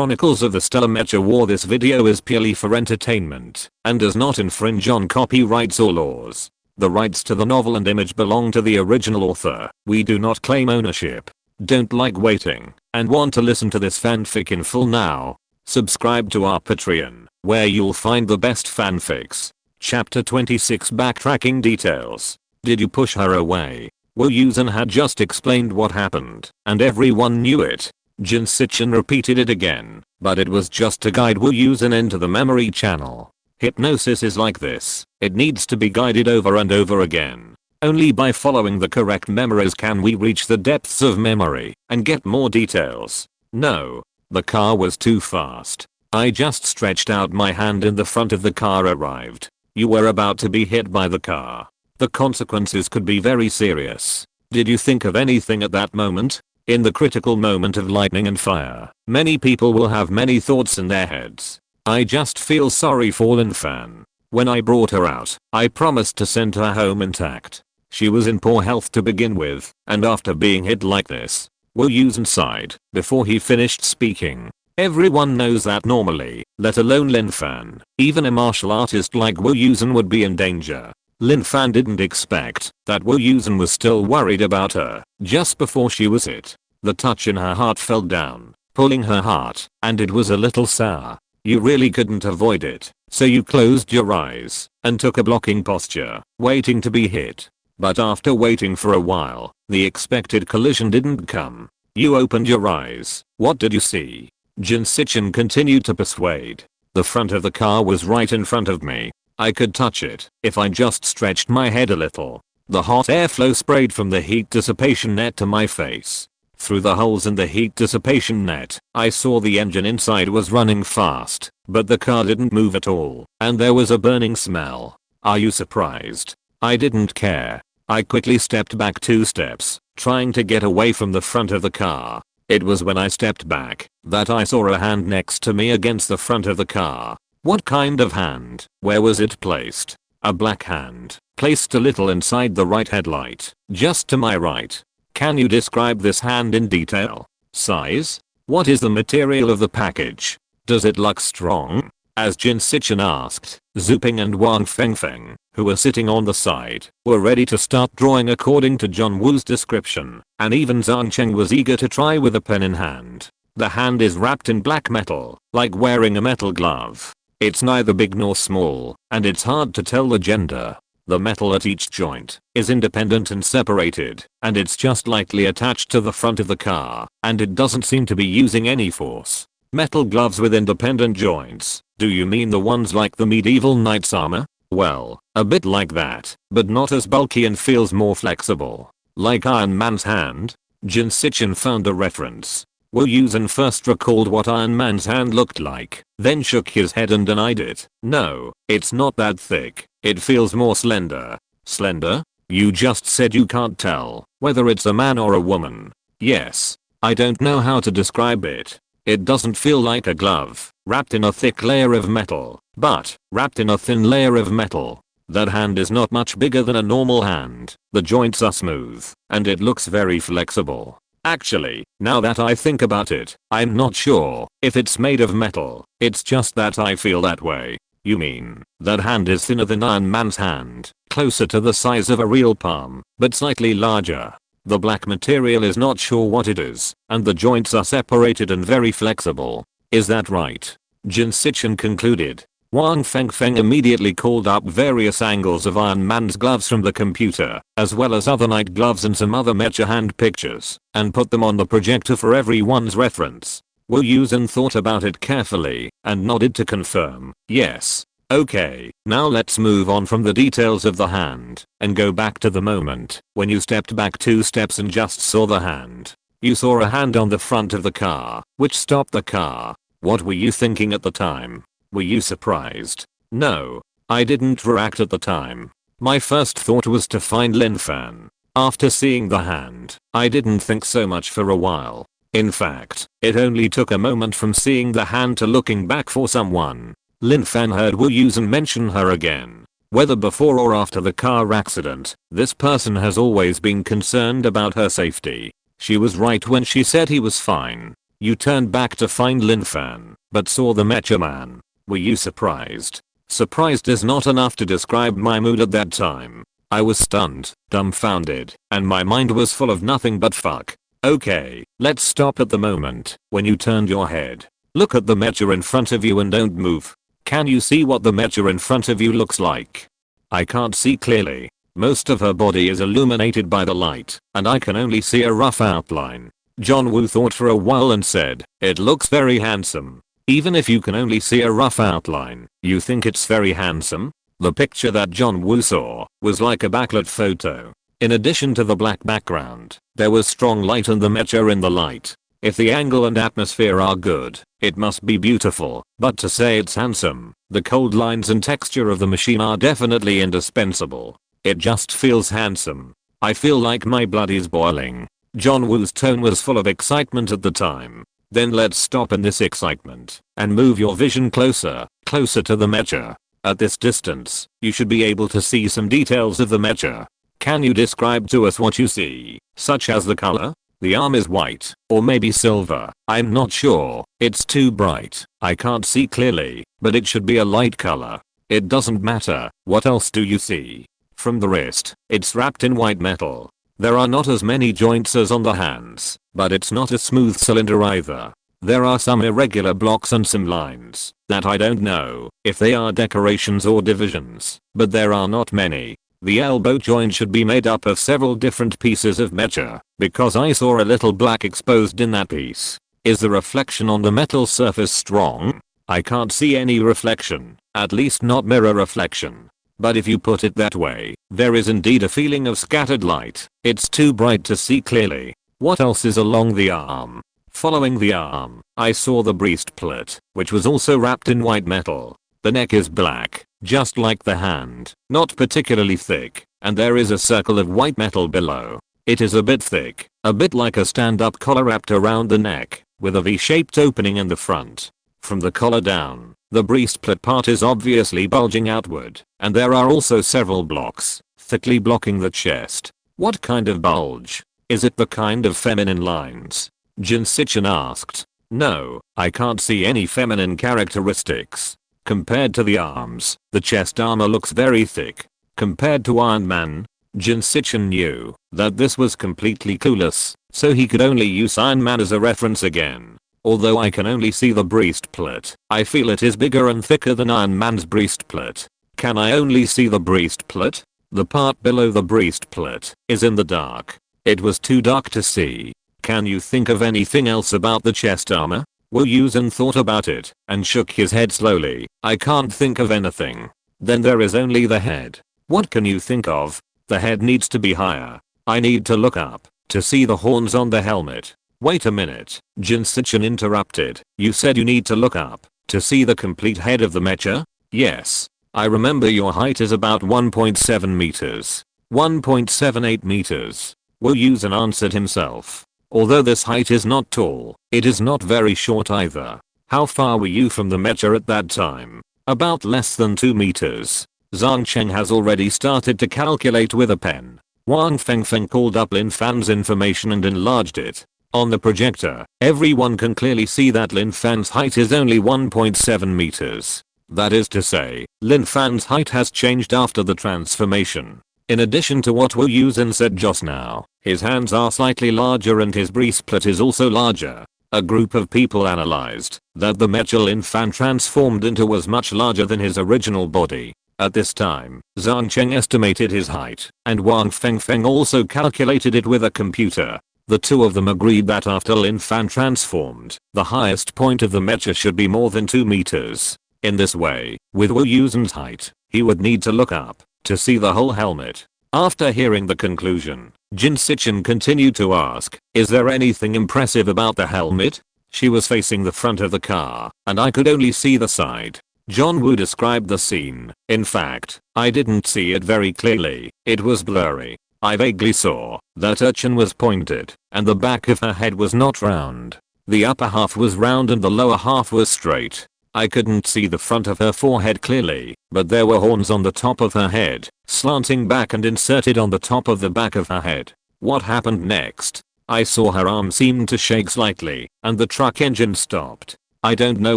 Chronicles of the Stellar Mecha War. This video is purely for entertainment and does not infringe on copyrights or laws. The rights to the novel and image belong to the original author. We do not claim ownership. Don't like waiting and want to listen to this fanfic in full now? Subscribe to our Patreon, where you'll find the best fanfics. Chapter 26 Backtracking details. Did you push her away? Wu Yusen had just explained what happened, and everyone knew it. Jin Sichin repeated it again, but it was just to guide Wu Yusen into the memory channel. Hypnosis is like this, it needs to be guided over and over again. Only by following the correct memories can we reach the depths of memory and get more details. No, the car was too fast. I just stretched out my hand and the front of the car arrived. You were about to be hit by the car. The consequences could be very serious. Did you think of anything at that moment? In the critical moment of lightning and fire, many people will have many thoughts in their heads. I just feel sorry for Lin Fan. When I brought her out, I promised to send her home intact. She was in poor health to begin with, and after being hit like this, Wu Yusen sighed before he finished speaking. Everyone knows that normally, let alone Lin Fan, even a martial artist like Wu Yusen would be in danger. Lin Fan didn't expect that Wu Yusen was still worried about her just before she was hit. The touch in her heart fell down, pulling her heart, and it was a little sour. You really couldn't avoid it, so you closed your eyes and took a blocking posture, waiting to be hit. But after waiting for a while, the expected collision didn't come. You opened your eyes. What did you see? Jin Sichin continued to persuade. The front of the car was right in front of me. I could touch it if I just stretched my head a little. The hot airflow sprayed from the heat dissipation net to my face. Through the holes in the heat dissipation net, I saw the engine inside was running fast, but the car didn't move at all, and there was a burning smell. Are you surprised? I didn't care. I quickly stepped back 2 steps, trying to get away from the front of the car. It was when I stepped back that I saw a hand next to me against the front of the car. What kind of hand? Where was it placed? A black hand, placed a little inside the right headlight, just to my right. Can you describe this hand in detail? Size? What is the material of the package? Does it look strong? As Jin Sichin asked, Zuping and Wang Fengfeng, who were sitting on the side, were ready to start drawing according to John Wu's description, and even Zhang Cheng was eager to try with a pen in hand. The hand is wrapped in black metal, like wearing a metal glove. It's neither big nor small, and it's hard to tell the gender. The metal at each joint is independent and separated, and it's just lightly attached to the front of the car, and it doesn't seem to be using any force. Metal gloves with independent joints, do you mean the ones like the medieval knight's armor? Well, a bit like that, but not as bulky and feels more flexible. Like Iron Man's hand? Jin Sichin found a reference. Wu Yusen first recalled what Iron Man's hand looked like, then shook his head and denied it. No, it's not that thick. It feels more slender. Slender? You just said you can't tell whether it's a man or a woman. Yes. I don't know how to describe it. It doesn't feel like a glove, wrapped in a thick layer of metal, but wrapped in a thin layer of metal. That hand is not much bigger than a normal hand. The joints are smooth, and it looks very flexible. Actually, now that I think about it, I'm not sure if it's made of metal. It's just that I feel that way. You mean, that hand is thinner than Iron Man's hand, closer to the size of a real palm, but slightly larger. The black material is not sure what it is, and the joints are separated and very flexible. Is that right? Jin Sichin concluded. Wang Fengfeng immediately called up various angles of Iron Man's gloves from the computer, as well as other knight gloves and some other mecha hand pictures, and put them on the projector for everyone's reference. Wu Yusen thought about it carefully, and nodded to confirm. Yes. Okay, now let's move on from the details of the hand, and go back to the moment when you stepped back 2 steps and just saw the hand. You saw a hand on the front of the car, which stopped the car. What were you thinking at the time? Were you surprised? No. I didn't react at the time. My first thought was to find Lin Fan. After seeing the hand, I didn't think so much for a while. In fact, it only took a moment from seeing the hand to looking back for someone. Lin Fan heard Wu Yusen mention her again. Whether before or after the car accident, this person has always been concerned about her safety. She was right when she said he was fine. You turned back to find Lin Fan, but saw the Mecha Man. Were you surprised? Surprised is not enough to describe my mood at that time. I was stunned, dumbfounded, and my mind was full of nothing but fuck. Okay, let's stop at the moment when you turned your head. Look at the Mecha in front of you and don't move. Can you see what the Mecha in front of you looks like? I can't see clearly. Most of her body is illuminated by the light, and I can only see a rough outline. John Woo thought for a while and said, "It looks very handsome." Even if you can only see a rough outline, you think it's very handsome? The picture that John Woo saw was like a backlit photo. In addition to the black background, there was strong light and the Mecha in the light. If the angle and atmosphere are good, it must be beautiful, but to say it's handsome, the cold lines and texture of the machine are definitely indispensable. It just feels handsome. I feel like my blood is boiling. John Woo's tone was full of excitement at the time. Then let's stop in this excitement and move your vision closer to the Mecha. At this distance, you should be able to see some details of the Mecha. Can you describe to us what you see, such as the color? The arm is white, or maybe silver. I'm not sure. It's too bright. I can't see clearly, but it should be a light color. It doesn't matter. What else do you see? From the wrist, it's wrapped in white metal. There are not as many joints as on the hands, but it's not a smooth cylinder either. There are some irregular blocks and some lines that I don't know if they are decorations or divisions, but there are not many. The elbow joint should be made up of several different pieces of Mecha, because I saw a little black exposed in that piece. Is the reflection on the metal surface strong? I can't see any reflection, at least not mirror reflection. But if you put it that way, there is indeed a feeling of scattered light. It's too bright to see clearly. What else is along the arm? Following the arm, I saw the breastplate, which was also wrapped in white metal. The neck is black, just like the hand, not particularly thick, and there is a circle of white metal below. It is a bit thick, a bit like a stand-up collar wrapped around the neck, with a V-shaped opening in the front. From the collar down, the breastplate part is obviously bulging outward, and there are also several blocks, thickly blocking the chest. What kind of bulge? Is it the kind of feminine lines? Jin Sichin asked. No, I can't see any feminine characteristics. Compared to the arms, the chest armor looks very thick. Compared to Iron Man, Jin Sichin knew that this was completely clueless, so he could only use Iron Man as a reference again. Although I can only see the breastplate, I feel it is bigger and thicker than Iron Man's breastplate. Can I only see the breastplate? The part below the breastplate is in the dark. It was too dark to see. Can you think of anything else about the chest armor? Wu Yusen thought about it and shook his head slowly. I can't think of anything. Then there is only the head. What can you think of? The head needs to be higher. I need to look up to see the horns on the helmet. Wait a minute, Jin Sichin interrupted. You said you need to look up to see the complete head of the Mecha? Yes. I remember your height is about 1.7 meters. 1.78 meters. Wu Yusen answered himself. Although this height is not tall, it is not very short either. How far were you from the Mecha at that time? About less than 2 meters. Zhang Cheng has already started to calculate with a pen. Wang Fengfeng called up Lin Fan's information and enlarged it. On the projector, everyone can clearly see that Lin Fan's height is only 1.7 meters. That is to say, Lin Fan's height has changed after the transformation. In addition to what Wu Yusen said just now, his hands are slightly larger and his breastplate is also larger. A group of people analyzed that the Mecha Lin Fan transformed into was much larger than his original body. At this time, Zhang Cheng estimated his height, and Wang Fengfeng also calculated it with a computer. The two of them agreed that after Lin Fan transformed, the highest point of the Mecha should be more than 2 meters. In this way, with Wu Yusen's height, he would need to look up to see the whole helmet. After hearing the conclusion, Jin Sichin continued to ask, is there anything impressive about the helmet? She was facing the front of the car, and I could only see the side. John Woo described the scene. In fact, I didn't see it very clearly. It was blurry. I vaguely saw that her chin was pointed, and the back of her head was not round. The upper half was round and the lower half was straight. I couldn't see the front of her forehead clearly, but there were horns on the top of her head, slanting back and inserted on the top of the back of her head. What happened next? I saw her arm seem to shake slightly, and the truck engine stopped. I don't know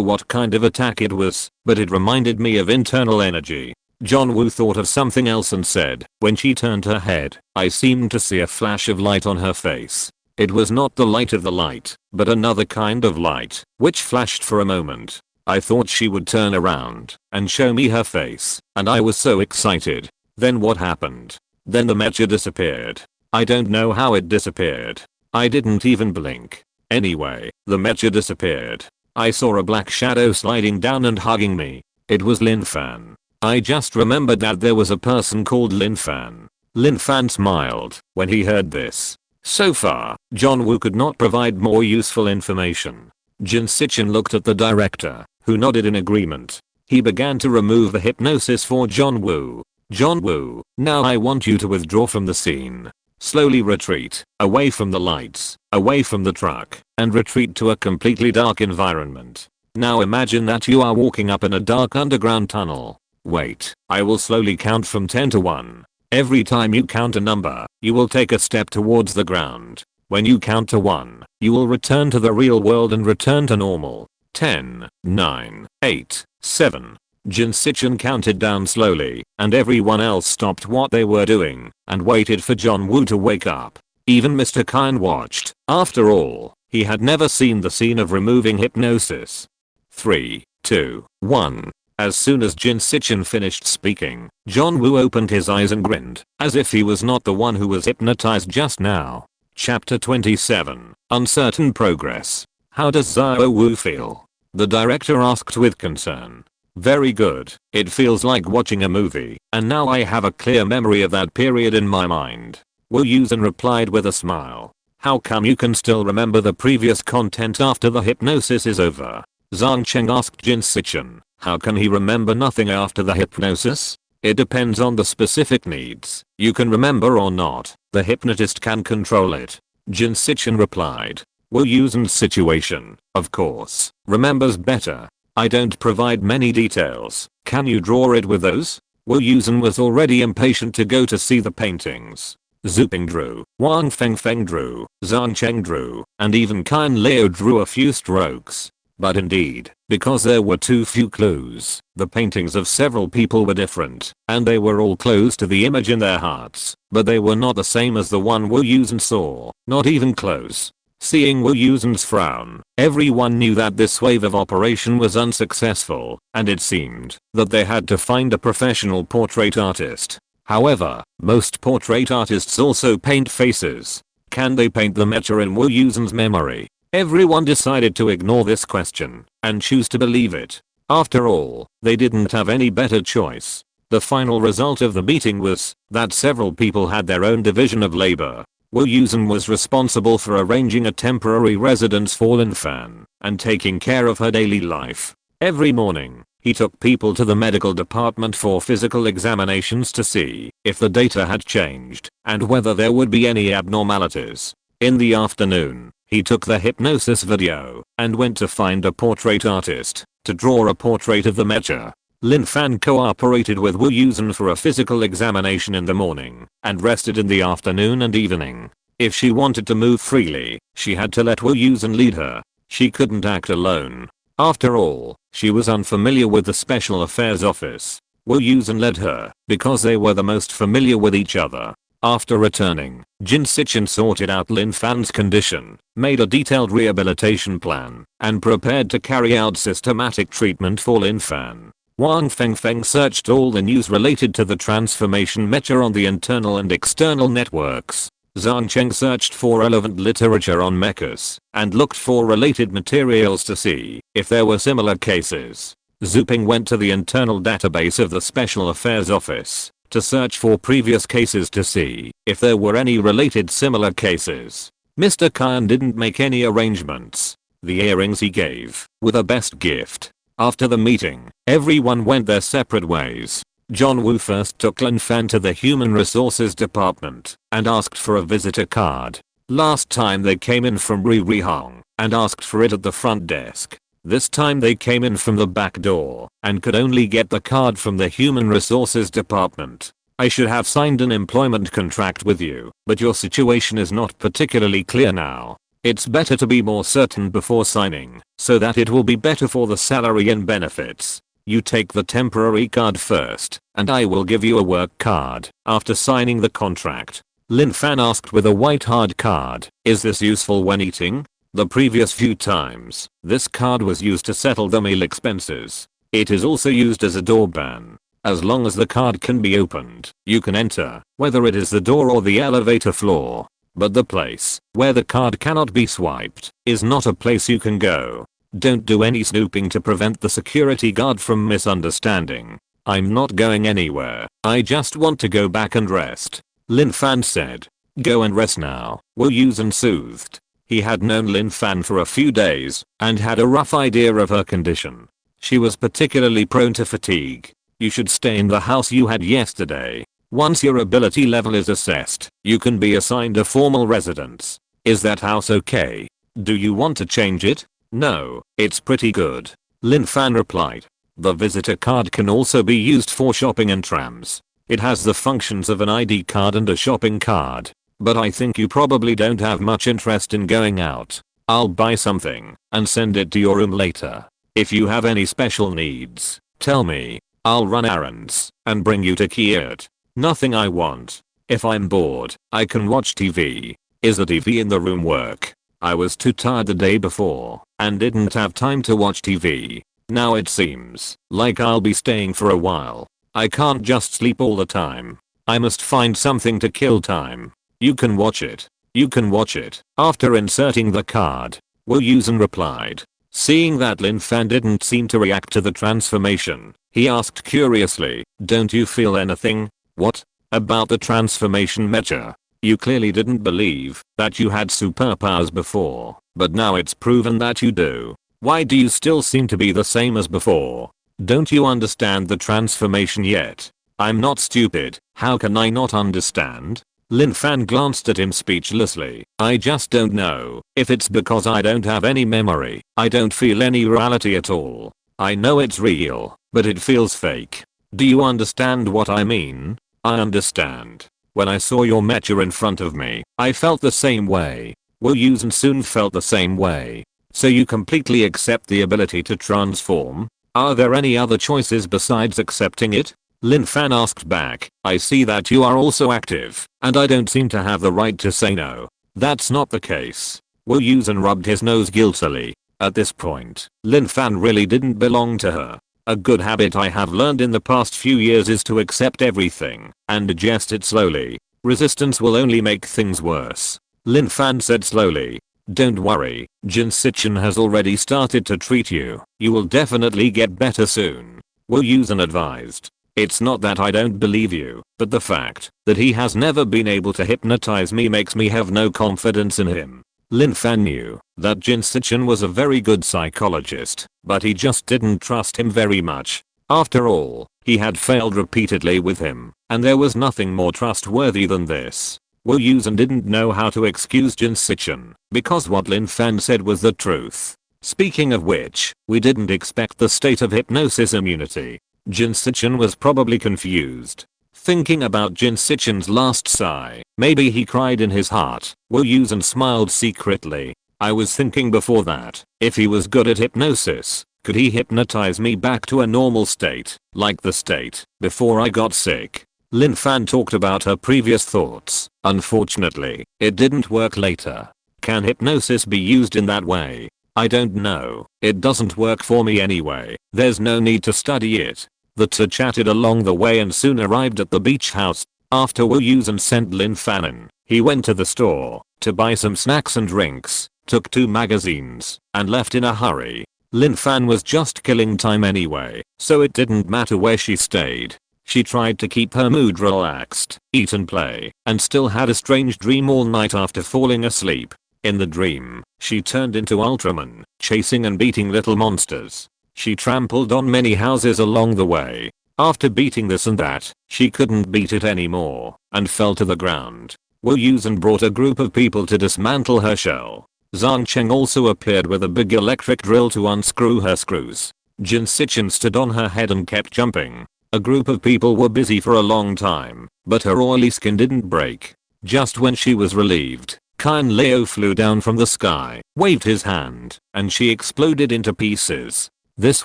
what kind of attack it was, but it reminded me of internal energy. John Woo thought of something else and said, when she turned her head, I seemed to see a flash of light on her face. It was not the light of the light, but another kind of light, which flashed for a moment. I thought she would turn around and show me her face, and I was so excited. Then what happened? Then the mecha disappeared. I don't know how it disappeared. I didn't even blink. Anyway, the mecha disappeared. I saw a black shadow sliding down and hugging me. It was Lin Fan. I just remembered that there was a person called Lin Fan. Lin Fan smiled when he heard this. So far, John Woo could not provide more useful information. Jin Sichin looked at the director, who nodded in agreement. He began to remove the hypnosis for John Woo. John Woo, now I want you to withdraw from the scene. Slowly retreat, away from the lights, away from the truck, and retreat to a completely dark environment. Now imagine that you are walking up in a dark underground tunnel. Wait, I will slowly count from 10 to 1. Every time you count a number, you will take a step towards the ground. When you count to 1, you will return to the real world and return to normal. 10, 9, 8, 7. Jin Sichin counted down slowly, and everyone else stopped what they were doing and waited for John Woo to wake up. Even Mr. Kine watched. After all, he had never seen the scene of removing hypnosis. 3, 2, 1. As soon as Jin Sichin finished speaking, John Woo opened his eyes and grinned, as if he was not the one who was hypnotized just now. Chapter 27. Uncertain Progress. How does Xiao Wu feel? The director asked with concern. Very good. It feels like watching a movie, and now I have a clear memory of that period in my mind. Wu Yusen replied with a smile. How come you can still remember the previous content after the hypnosis is over? Zhang Cheng asked Jin Sichin. How can he remember nothing after the hypnosis? It depends on the specific needs. You can remember or not. The hypnotist can control it. Jin Sichin replied. Wu Yusen's situation, of course, remembers better. I don't provide many details. Can you draw it with those? Wu Yusen was already impatient to go to see the paintings. Zuping drew, Wang Fengfeng drew, Zhang Cheng drew, and even Kine Leo drew a few strokes. But indeed, because there were too few clues, the paintings of several people were different, and they were all close to the image in their hearts, but they were not the same as the one Wu Yusen saw, not even close. Seeing Wu Yusen's frown, everyone knew that this wave of operation was unsuccessful, and it seemed that they had to find a professional portrait artist. However, most portrait artists also paint faces. Can they paint the mecha in Wu Yusen's memory? Everyone decided to ignore this question and choose to believe it. After all, they didn't have any better choice. The final result of the meeting was that several people had their own division of labor. Wu Yusen was responsible for arranging a temporary residence for Lin Fan and taking care of her daily life. Every morning, he took people to the medical department for physical examinations to see if the data had changed and whether there would be any abnormalities. In the afternoon, he took the hypnosis video and went to find a portrait artist to draw a portrait of the mecha. Lin Fan cooperated with Wu Yusen for a physical examination in the morning and rested in the afternoon and evening. If she wanted to move freely, she had to let Wu Yusen lead her. She couldn't act alone. After all, she was unfamiliar with the Special Affairs Office. Wu Yusen led her because they were the most familiar with each other. After returning, Jin Sichin sorted out Lin Fan's condition, made a detailed rehabilitation plan, and prepared to carry out systematic treatment for Lin Fan. Wang Fengfeng searched all the news related to the transformation mecha on the internal and external networks. Zhang Cheng searched for relevant literature on mechas and looked for related materials to see if there were similar cases. Zuping went to the internal database of the Special Affairs Office to search for previous cases to see if there were any related similar cases. Mr. Kine didn't make any arrangements. The earrings he gave were the best gift. After the meeting, everyone went their separate ways. John Woo first took Lin Fan to the Human Resources Department and asked for a visitor card. Last time they came in from Rihong and asked for it at the front desk. This time they came in from the back door and could only get the card from the Human Resources Department. I should have signed an employment contract with you, but your situation is not particularly clear now. It's better to be more certain before signing, so that it will be better for the salary and benefits. You take the temporary card first, and I will give you a work card after signing the contract. Lin Fan asked with a white hard card, is this useful when eating? The previous few times, this card was used to settle the meal expenses. It is also used as a door ban. As long as the card can be opened, you can enter, whether it is the door or the elevator floor. But the place where the card cannot be swiped is not a place you can go. Don't do any snooping to prevent the security guard from misunderstanding. I'm not going anywhere. I just want to go back and rest. Lin Fan said. Go and rest now, Wu Yusen soothed. He had known Lin Fan for a few days and had a rough idea of her condition. She was particularly prone to fatigue. You should stay in the house you had yesterday. Once your ability level is assessed, you can be assigned a formal residence. Is that house okay? Do you want to change it? No, it's pretty good. Lin Fan replied. The visitor card can also be used for shopping and trams. It has the functions of an ID card and a shopping card. But I think you probably don't have much interest in going out. I'll buy something and send it to your room later. If you have any special needs, tell me. I'll run errands and bring you to Kyiv. Nothing I want. If I'm bored, I can watch TV. Is the TV in the room work? I was too tired the day before and didn't have time to watch TV. Now it seems like I'll be staying for a while. I can't just sleep all the time. I must find something to kill time. You can watch it. You can watch it. After inserting the card, Wu Yusen replied. Seeing that Lin Fan didn't seem to react to the transformation, he asked curiously, don't you feel anything? What? About the transformation Mecha? You clearly didn't believe that you had superpowers before, but now it's proven that you do. Why do you still seem to be the same as before? Don't you understand the transformation yet? I'm not stupid, how can I not understand? Lin Fan glanced at him speechlessly. I just don't know if it's because I don't have any memory. I don't feel any reality at all. I know it's real, but it feels fake. Do you understand what I mean? I understand. When I saw your Mecha in front of me, I felt the same way. Wu Yusen soon felt the same way. So you completely accept the ability to transform? Are there any other choices besides accepting it? Lin Fan asked back, I see that you are also active, and I don't seem to have the right to say no. That's not the case. Wu Yusen rubbed his nose guiltily. At this point, Lin Fan really didn't belong to her. A good habit I have learned in the past few years is to accept everything and digest it slowly. Resistance will only make things worse. Lin Fan said slowly. Don't worry, Jin Sichin has already started to treat you. You will definitely get better soon. Wu Yusen advised. It's not that I don't believe you, but the fact that he has never been able to hypnotize me makes me have no confidence in him. Lin Fan knew that Jin Sichin was a very good psychologist, but he just didn't trust him very much. After all, he had failed repeatedly with him, and there was nothing more trustworthy than this. Wu Yusen didn't know how to excuse Jin Sichin, because what Lin Fan said was the truth. Speaking of which, we didn't expect the state of hypnosis immunity. Jin Sichin was probably confused. Thinking about Jin Sichin's last sigh, maybe he cried in his heart. Wu Yusen smiled secretly. I was thinking before that, if he was good at hypnosis, could he hypnotize me back to a normal state, like the state before I got sick? Lin Fan talked about her previous thoughts. Unfortunately, it didn't work later. Can hypnosis be used in that way? I don't know. It doesn't work for me anyway. There's no need to study it. The two chatted along the way and soon arrived at the beach house. After Wu Yusen sent Lin Fan in, he went to the store to buy some snacks and drinks, took 2 magazines, and left in a hurry. Lin Fan was just killing time anyway, so it didn't matter where she stayed. She tried to keep her mood relaxed, eat and play, and still had a strange dream all night after falling asleep. In the dream, she turned into Ultraman, chasing and beating little monsters. She trampled on many houses along the way. After beating this and that, she couldn't beat it anymore, and fell to the ground. Wu Yusen brought a group of people to dismantle her shell. Zhang Cheng also appeared with a big electric drill to unscrew her screws. Jin Sichin stood on her head and kept jumping. A group of people were busy for a long time, but her oily skin didn't break. Just when she was relieved, Kine Leo flew down from the sky, waved his hand, and she exploded into pieces. This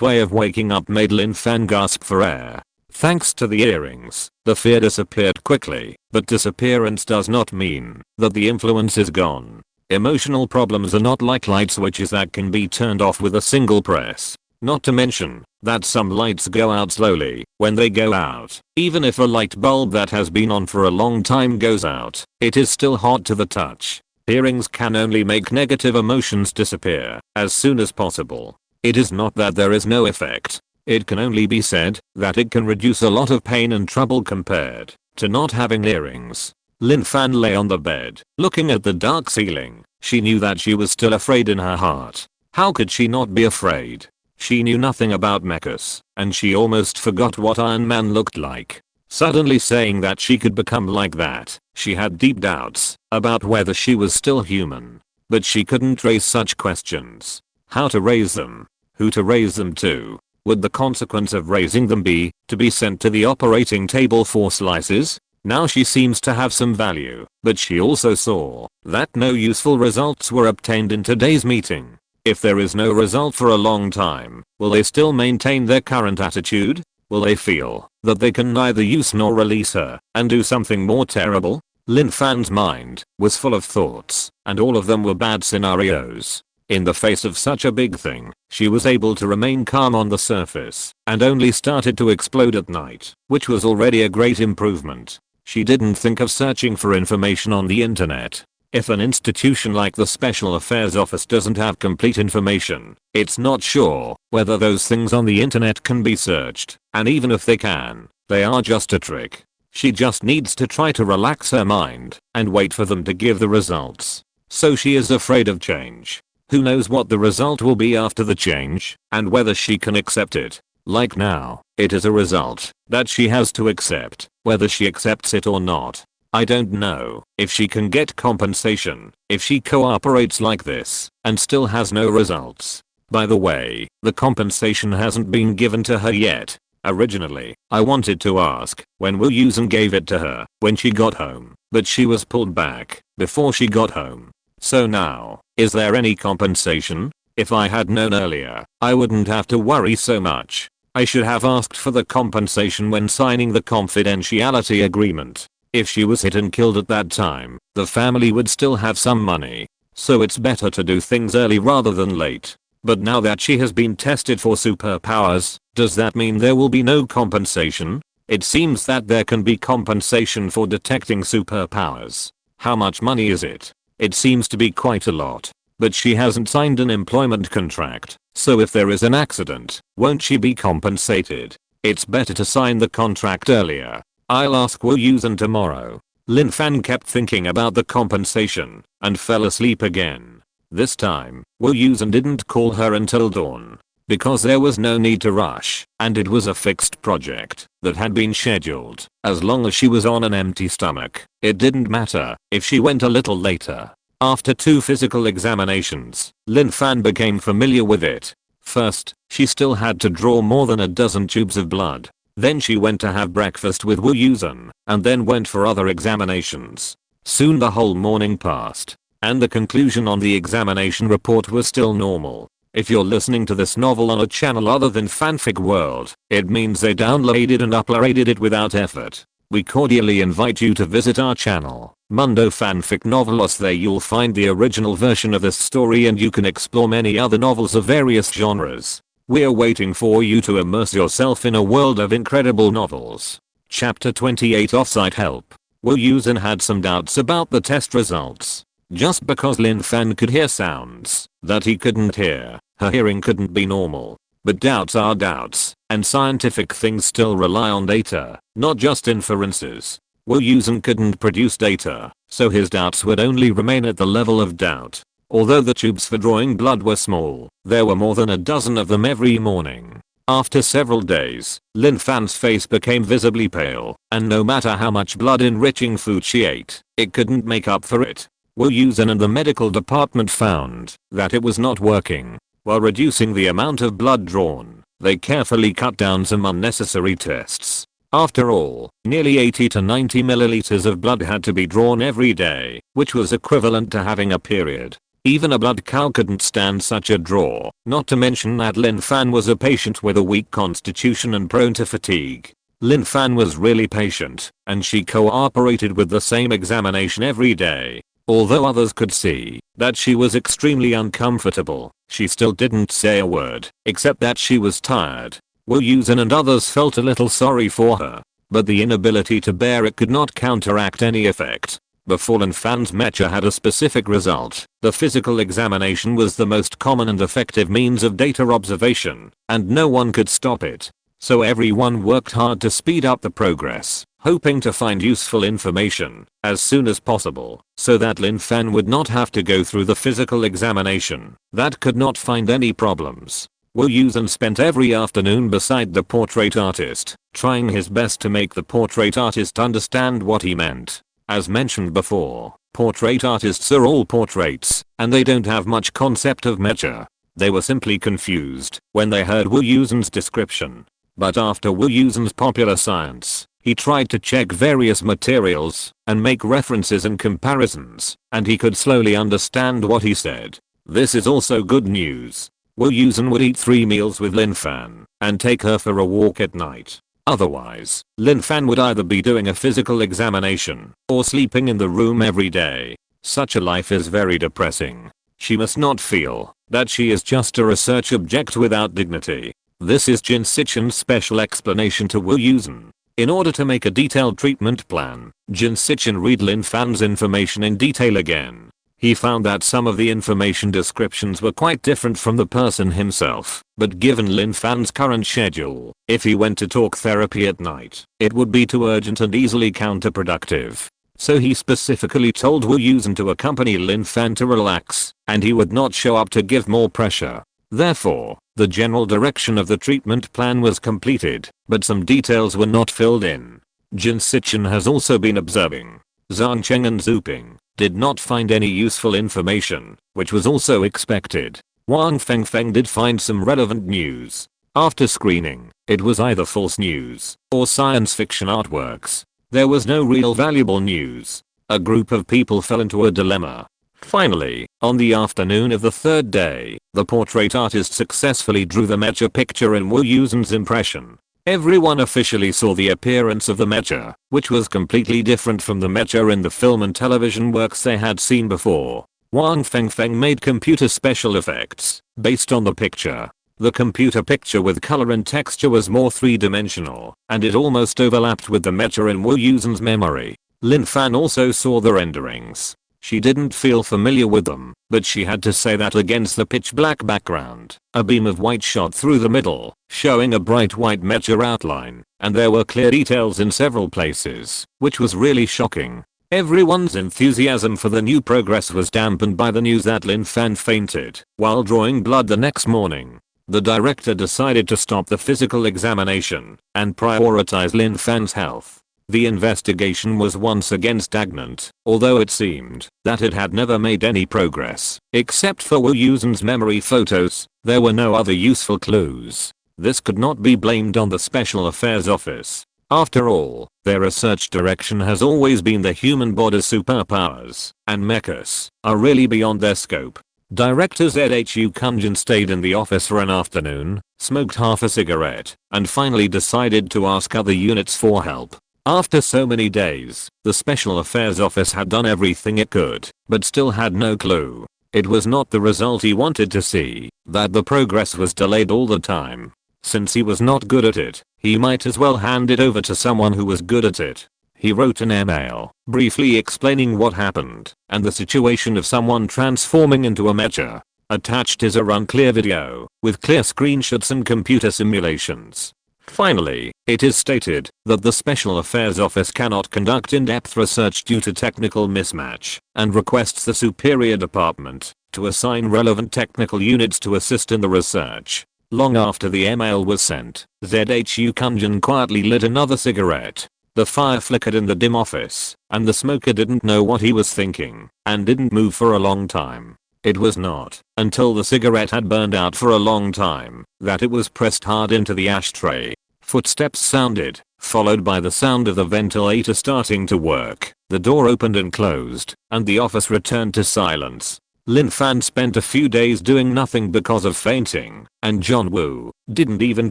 way of waking up made Lin Fan gasp for air. Thanks to the earrings, the fear disappeared quickly, but disappearance does not mean that the influence is gone. Emotional problems are not like light switches that can be turned off with a single press. Not to mention that some lights go out slowly when they go out. Even if a light bulb that has been on for a long time goes out, it is still hot to the touch. Earrings can only make negative emotions disappear as soon as possible. It is not that there is no effect. It can only be said that it can reduce a lot of pain and trouble compared to not having earrings. Lin Fan lay on the bed, looking at the dark ceiling. She knew that she was still afraid in her heart. How could she not be afraid? She knew nothing about mechas, and she almost forgot what Iron Man looked like. Suddenly saying that she could become like that, she had deep doubts about whether she was still human. But she couldn't raise such questions. How to raise them? Who to raise them to? Would the consequence of raising them be to be sent to the operating table for slices? Now she seems to have some value, but she also saw that no useful results were obtained in today's meeting. If there is no result for a long time, will they still maintain their current attitude? Will they feel that they can neither use nor release her and do something more terrible? Lin Fan's mind was full of thoughts, and all of them were bad scenarios. In the face of such a big thing, she was able to remain calm on the surface and only started to explode at night, which was already a great improvement. She didn't think of searching for information on the internet. If an institution like the Special Affairs Office doesn't have complete information, it's not sure whether those things on the internet can be searched, and even if they can, they are just a trick. She just needs to try to relax her mind and wait for them to give the results. So she is afraid of change. Who knows what the result will be after the change, and whether she can accept it. Like now, it is a result that she has to accept, whether she accepts it or not. I don't know if she can get compensation if she cooperates like this and still has no results. By the way, the compensation hasn't been given to her yet. Originally, I wanted to ask when Wu Yusen gave it to her when she got home, but she was pulled back before she got home. So now, is there any compensation? If I had known earlier, I wouldn't have to worry so much. I should have asked for the compensation when signing the confidentiality agreement. If she was hit and killed at that time, the family would still have some money. So it's better to do things early rather than late. But now that she has been tested for superpowers, does that mean there will be no compensation? It seems that there can be compensation for detecting superpowers. How much money is it? It seems to be quite a lot. But she hasn't signed an employment contract, so if there is an accident, won't she be compensated? It's better to sign the contract earlier. I'll ask Wu Yusen tomorrow. Lin Fan kept thinking about the compensation and fell asleep again. This time, Wu Yusen didn't call her until dawn. Because there was no need to rush, and it was a fixed project that had been scheduled. As long as she was on an empty stomach, it didn't matter if she went a little later. After 2 physical examinations, Lin Fan became familiar with it. First, she still had to draw more than a dozen tubes of blood. Then she went to have breakfast with Wu Yusen, and then went for other examinations. Soon the whole morning passed, and the conclusion on the examination report was still normal. If you're listening to this novel on a channel other than Fanfic World, it means they downloaded and uploaded it without effort. We cordially invite you to visit our channel, Mundo Fanfic Novelos. There you'll find the original version of this story and you can explore many other novels of various genres. We're waiting for you to immerse yourself in a world of incredible novels. Chapter 28 Offsite Help. Wu Yusen had some doubts about the test results. Just because Lin Fan could hear sounds that he couldn't hear, her hearing couldn't be normal. But doubts are doubts, and scientific things still rely on data, not just inferences. Wu Yusen couldn't produce data, so his doubts would only remain at the level of doubt. Although the tubes for drawing blood were small, there were more than a dozen of them every morning. After several days, Lin Fan's face became visibly pale, and no matter how much blood-enriching food she ate, it couldn't make up for it. Wu Yusen and the medical department found that it was not working. While reducing the amount of blood drawn, they carefully cut down some unnecessary tests. After all, nearly 80 to 90 milliliters of blood had to be drawn every day, which was equivalent to having a period. Even a blood cow couldn't stand such a draw, not to mention that Lin Fan was a patient with a weak constitution and prone to fatigue. Lin Fan was really patient, and she cooperated with the same examination every day. Although others could see that she was extremely uncomfortable, she still didn't say a word, except that she was tired. Wu Yusen and others felt a little sorry for her, but the inability to bear it could not counteract any effect. Before Lin Fan's mecha had a specific result, the physical examination was the most common and effective means of data observation, and no one could stop it. So everyone worked hard to speed up the progress, hoping to find useful information as soon as possible, so that Lin Fan would not have to go through the physical examination that could not find any problems. Wu Yusen spent every afternoon beside the portrait artist, trying his best to make the portrait artist understand what he meant. As mentioned before, portrait artists are all portraits, and they don't have much concept of mecha. They were simply confused when they heard Wu Yusen's description. But after Wu Yusen's popular science, he tried to check various materials and make references and comparisons, and he could slowly understand what he said. This is also good news. Wu Yusen would eat 3 meals with Lin Fan and take her for a walk at night. Otherwise, Lin Fan would either be doing a physical examination or sleeping in the room every day. Such a life is very depressing. She must not feel that she is just a research object without dignity. This is Jin Sichin's special explanation to Wu Yusen. In order to make a detailed treatment plan, Jin Sichin read Lin Fan's information in detail again. He found that some of the information descriptions were quite different from the person himself, but given Lin Fan's current schedule, if he went to talk therapy at night, it would be too urgent and easily counterproductive. So he specifically told Wu Yusen to accompany Lin Fan to relax, and he would not show up to give more pressure. Therefore, the general direction of the treatment plan was completed, but some details were not filled in. Jin Sichin has also been observing. Zhang Cheng and Zhu Ping did not find any useful information, which was also expected. Wang Fengfeng did find some relevant news. After screening, it was either false news or science fiction artworks. There was no real valuable news. A group of people fell into a dilemma. Finally, on the afternoon of the third day, the portrait artist successfully drew the mecha picture in Wu Yusen's impression. Everyone officially saw the appearance of the mecha, which was completely different from the mecha in the film and television works they had seen before. Wang Fengfeng made computer special effects based on the picture. The computer picture with color and texture was more three-dimensional, and it almost overlapped with the mecha in Wu Yusen's memory. Lin Fan also saw the renderings. She didn't feel familiar with them, but she had to say that against the pitch black background, a beam of white shot through the middle, showing a bright white mecha outline, and there were clear details in several places, which was really shocking. Everyone's enthusiasm for the new progress was dampened by the news that Lin Fan fainted while drawing blood the next morning. The director decided to stop the physical examination and prioritize Lin Fan's health. The investigation was once again stagnant, although it seemed that it had never made any progress. Except for Wu Yusen's memory photos, there were no other useful clues. This could not be blamed on the Special Affairs Office. After all, their research direction has always been the human body's superpowers, and mechas are really beyond their scope. Director ZHU Kunjin stayed in the office for an afternoon, smoked half a cigarette, and finally decided to ask other units for help. After so many days, the Special Affairs Office had done everything it could, but still had no clue. It was not the result he wanted to see, that the progress was delayed all the time. Since he was not good at it, he might as well hand it over to someone who was good at it. He wrote an email, briefly explaining what happened, and the situation of someone transforming into a mecha. Attached is a unclear video, with clear screenshots and computer simulations. Finally, it is stated that the Special Affairs Office cannot conduct in-depth research due to technical mismatch, and requests the Superior Department to assign relevant technical units to assist in the research. Long after the email was sent, ZHU Kunjin quietly lit another cigarette. The fire flickered in the dim office, and the smoker didn't know what he was thinking, and didn't move for a long time. It was not until the cigarette had burned out for a long time that it was pressed hard into the ashtray. Footsteps sounded, followed by the sound of the ventilator starting to work. The door opened and closed, and the office returned to silence. Lin Fan spent a few days doing nothing because of fainting, and John Woo didn't even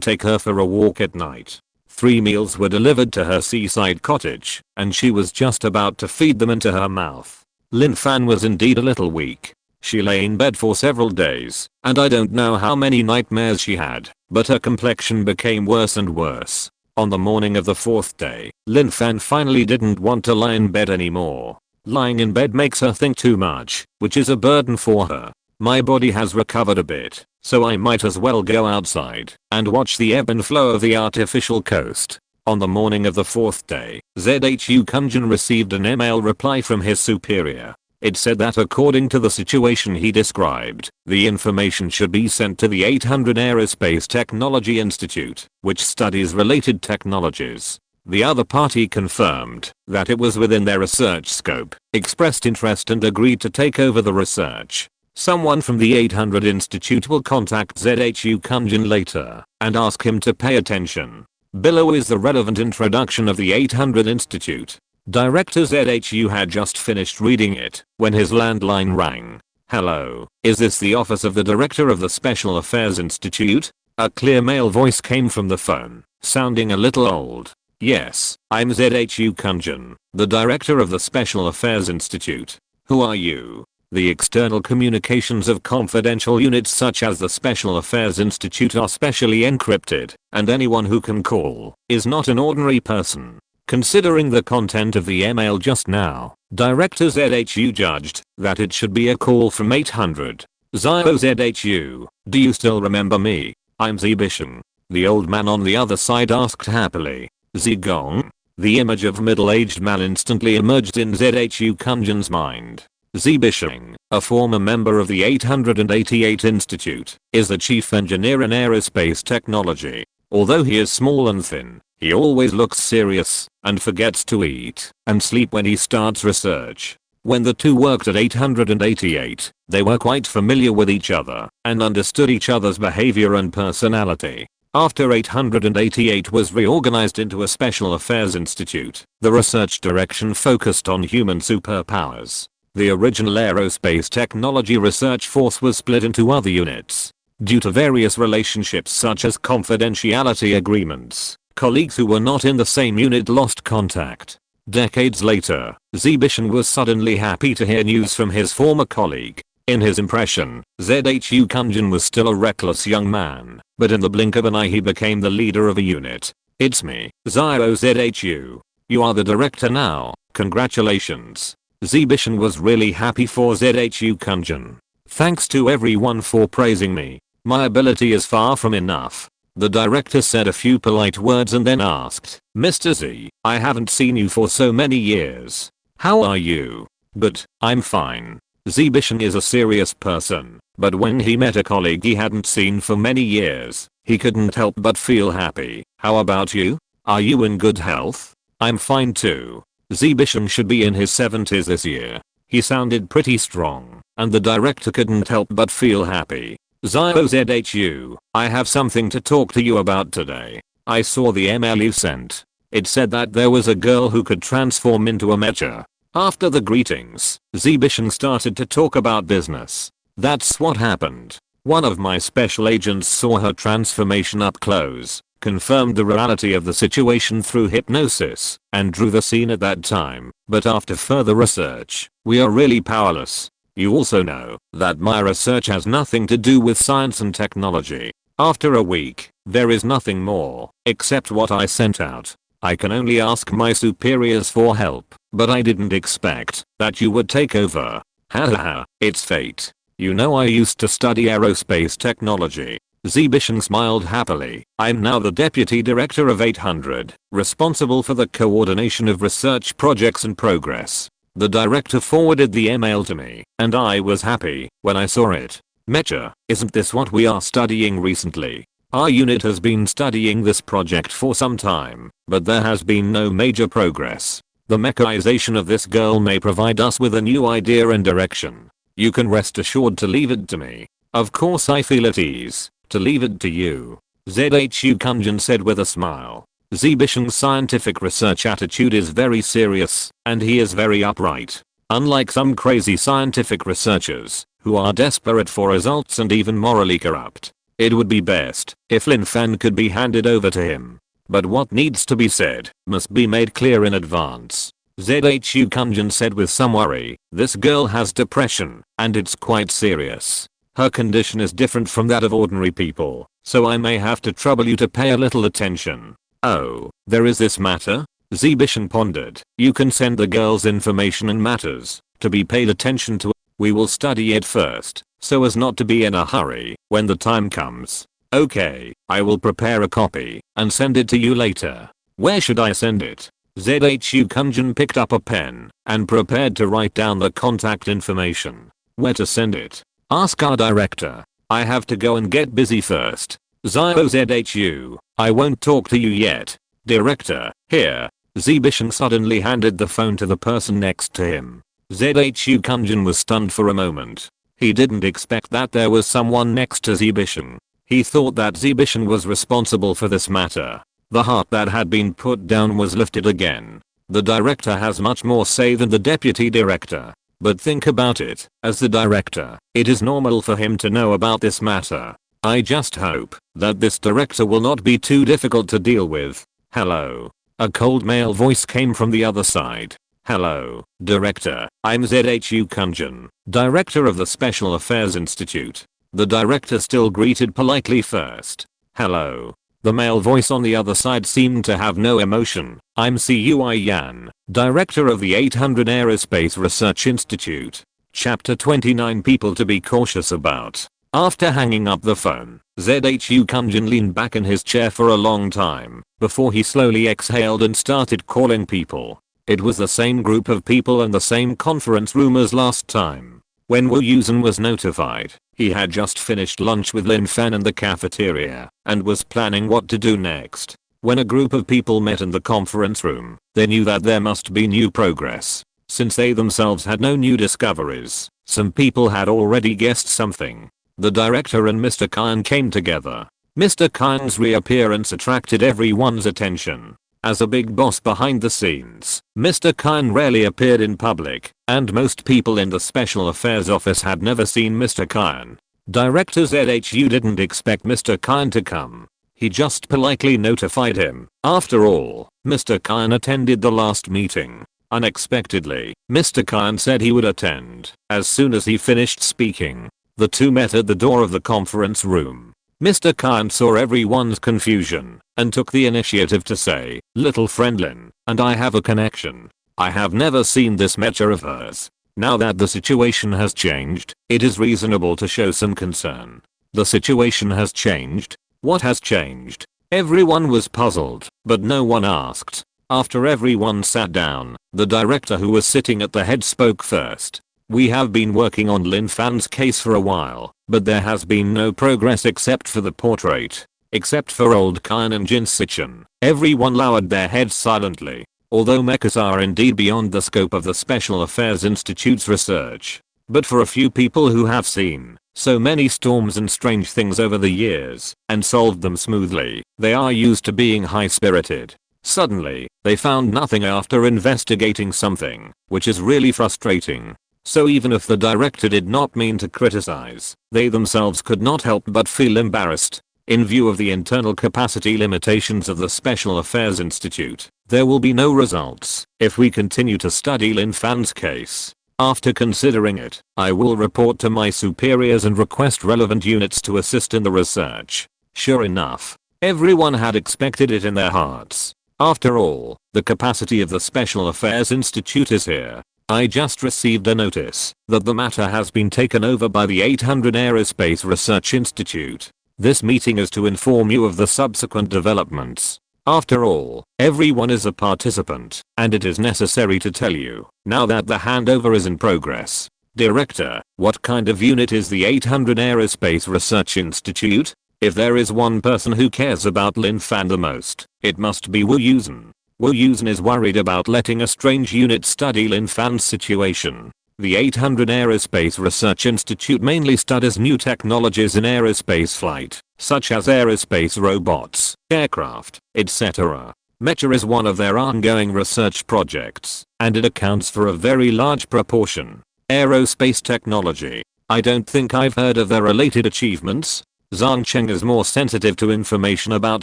take her for a walk at night. 3 meals were delivered to her seaside cottage, and she was just about to feed them into her mouth. Lin Fan was indeed a little weak. She lay in bed for several days, and I don't know how many nightmares she had, but her complexion became worse and worse. On the morning of the 4th day, Lin Fan finally didn't want to lie in bed anymore. Lying in bed makes her think too much, which is a burden for her. My body has recovered a bit, so I might as well go outside and watch the ebb and flow of the artificial coast. On the morning of the 4th day, ZHU Kunjin received an email reply from his superior. It said that according to the situation he described, the information should be sent to the 800 Aerospace Technology Institute, which studies related technologies. The other party confirmed that it was within their research scope, expressed interest and agreed to take over the research. Someone from the 800 Institute will contact ZHU Kunjin later and ask him to pay attention. Below is the relevant introduction of the 800 Institute. Director ZHU had just finished reading it when his landline rang. Hello, is this the office of the director of the Special Affairs Institute? A clear male voice came from the phone, sounding a little old. Yes, I'm ZHU Kunjin, the director of the Special Affairs Institute. Who are you? The external communications of confidential units such as the Special Affairs Institute are specially encrypted, and anyone who can call is not an ordinary person. Considering the content of the email just now, Director ZHU judged that it should be a call from 800. Zio ZHU, do you still remember me? I'm Zibishing. The old man on the other side asked happily. Zigong? The image of middle-aged man instantly emerged in ZHU Kunjin's mind. Zibishing, a former member of the 888 Institute, is the chief engineer in aerospace technology. Although he is small and thin, he always looks serious and forgets to eat and sleep when he starts research. When the two worked at 888, they were quite familiar with each other and understood each other's behavior and personality. After 888 was reorganized into a Special Affairs Institute, the research direction focused on human superpowers. The original Aerospace Technology Research Force was split into other units. Due to various relationships such as confidentiality agreements, colleagues who were not in the same unit lost contact. Decades later, Zibishin was suddenly happy to hear news from his former colleague. In his impression, ZHU Kunjin was still a reckless young man, but in the blink of an eye he became the leader of a unit. It's me, Zio ZHU. You are the director now, congratulations. Zibishin was really happy for ZHU Kunjin. Thanks to everyone for praising me. My ability is far from enough. The director said a few polite words and then asked, Mr. Z, I haven't seen you for so many years. How are you? Good, I'm fine. Zibishin is a serious person, but when he met a colleague he hadn't seen for many years, he couldn't help but feel happy. How about you? Are you in good health? I'm fine too. Zibishin should be in his 70s this year. He sounded pretty strong, and the director couldn't help but feel happy. Zio ZHU, I have something to talk to you about today. I saw the email you sent. It said that there was a girl who could transform into a mecha. After the greetings, Zibishin started to talk about business. That's what happened. One of my special agents saw her transformation up close, confirmed the reality of the situation through hypnosis, and drew the scene at that time, but after further research, we are really powerless. You also know that my research has nothing to do with science and technology. After a week, there is nothing more, except what I sent out. I can only ask my superiors for help, but I didn't expect that you would take over. Haha, it's fate. You know I used to study aerospace technology. Zibishin smiled happily. I'm now the deputy director of 800, responsible for the coordination of research projects and progress. The director forwarded the email to me, and I was happy when I saw it. Mecha, isn't this what we are studying recently? Our unit has been studying this project for some time, but there has been no major progress. The mechanization of this girl may provide us with a new idea and direction. You can rest assured to leave it to me. Of course I feel at ease to leave it to you. ZHU Kunjin said with a smile. Zibisheng's scientific research attitude is very serious, and he is very upright. Unlike some crazy scientific researchers, who are desperate for results and even morally corrupt. It would be best if Lin Fan could be handed over to him. But what needs to be said must be made clear in advance. ZHU Kunjin said with some worry, this girl has depression, and it's quite serious. Her condition is different from that of ordinary people, so I may have to trouble you to pay a little attention. Oh, there is this matter? Zibisheng pondered. You can send the girl's information and matters to be paid attention to. We will study it first, so as not to be in a hurry when the time comes. Okay, I will prepare a copy and send it to you later. Where should I send it? ZHU Kunjin picked up a pen and prepared to write down the contact information. Where to send it? Ask our director. I have to go and get busy first. Zio ZHU, I won't talk to you yet. Director, here. Zibisheng suddenly handed the phone to the person next to him. ZHU Kunjin was stunned for a moment. He didn't expect that there was someone next to Zibisheng. He thought that Zibisheng was responsible for this matter. The heart that had been put down was lifted again. The director has much more say than the deputy director. But think about it, as the director, it is normal for him to know about this matter. I just hope that this director will not be too difficult to deal with. Hello. A cold male voice came from the other side. Hello, Director, I'm ZHU Kunjin, Director of the Special Affairs Institute. The director still greeted politely first. Hello. The male voice on the other side seemed to have no emotion. I'm Cui Yan, Director of the 800 Aerospace Research Institute. Chapter 29 People to be cautious about. After hanging up the phone, ZHU Kunjin leaned back in his chair for a long time before he slowly exhaled and started calling people. It was the same group of people and the same conference room as last time. When Wu Yusen was notified, he had just finished lunch with Lin Fan in the cafeteria and was planning what to do next. When a group of people met in the conference room, they knew that there must be new progress. Since they themselves had no new discoveries, some people had already guessed something. The director and Mr. Khan came together. Mr. Khan's reappearance attracted everyone's attention. As a big boss behind the scenes, Mr. Khan rarely appeared in public, and most people in the Special Affairs Office had never seen Mr. Khan. Director ZHU didn't expect Mr. Khan to come. He just politely notified him. After all, Mr. Khan attended the last meeting. Unexpectedly, Mr. Khan said he would attend. As soon as he finished speaking, the two met at the door of the conference room. Mr. Khan saw everyone's confusion and took the initiative to say, little friend Lin, and I have a connection. I have never seen this Mecha of hers. Now that the situation has changed, it is reasonable to show some concern. The situation has changed? What has changed? Everyone was puzzled, but no one asked. After everyone sat down, the director who was sitting at the head spoke first. We have been working on Lin Fan's case for a while, but there has been no progress except for the portrait. Except for old Khan and Jin Sichin, everyone lowered their heads silently. Although mechas are indeed beyond the scope of the Special Affairs Institute's research. But for a few people who have seen so many storms and strange things over the years and solved them smoothly, they are used to being high-spirited. Suddenly, they found nothing after investigating something, which is really frustrating. So even if the director did not mean to criticize, they themselves could not help but feel embarrassed. In view of the internal capacity limitations of the Special Affairs Institute, there will be no results if we continue to study Lin Fan's case. After considering it, I will report to my superiors and request relevant units to assist in the research. Sure enough, everyone had expected it in their hearts. After all, the capacity of the Special Affairs Institute is here. I just received a notice that the matter has been taken over by the 800 Aerospace Research Institute. This meeting is to inform you of the subsequent developments. After all, everyone is a participant, and it is necessary to tell you, now that the handover is in progress. Director, what kind of unit is the 800 Aerospace Research Institute? If there is one person who cares about Lin Fan the most, it must be Wu Yusen. Wu Yusen is worried about letting a strange unit study Lin Fan's situation. The 800 Aerospace Research Institute mainly studies new technologies in aerospace flight, such as aerospace robots, aircraft, etc. Mecha is one of their ongoing research projects, and it accounts for a very large proportion. Aerospace technology. I don't think I've heard of their related achievements. Zhangcheng is more sensitive to information about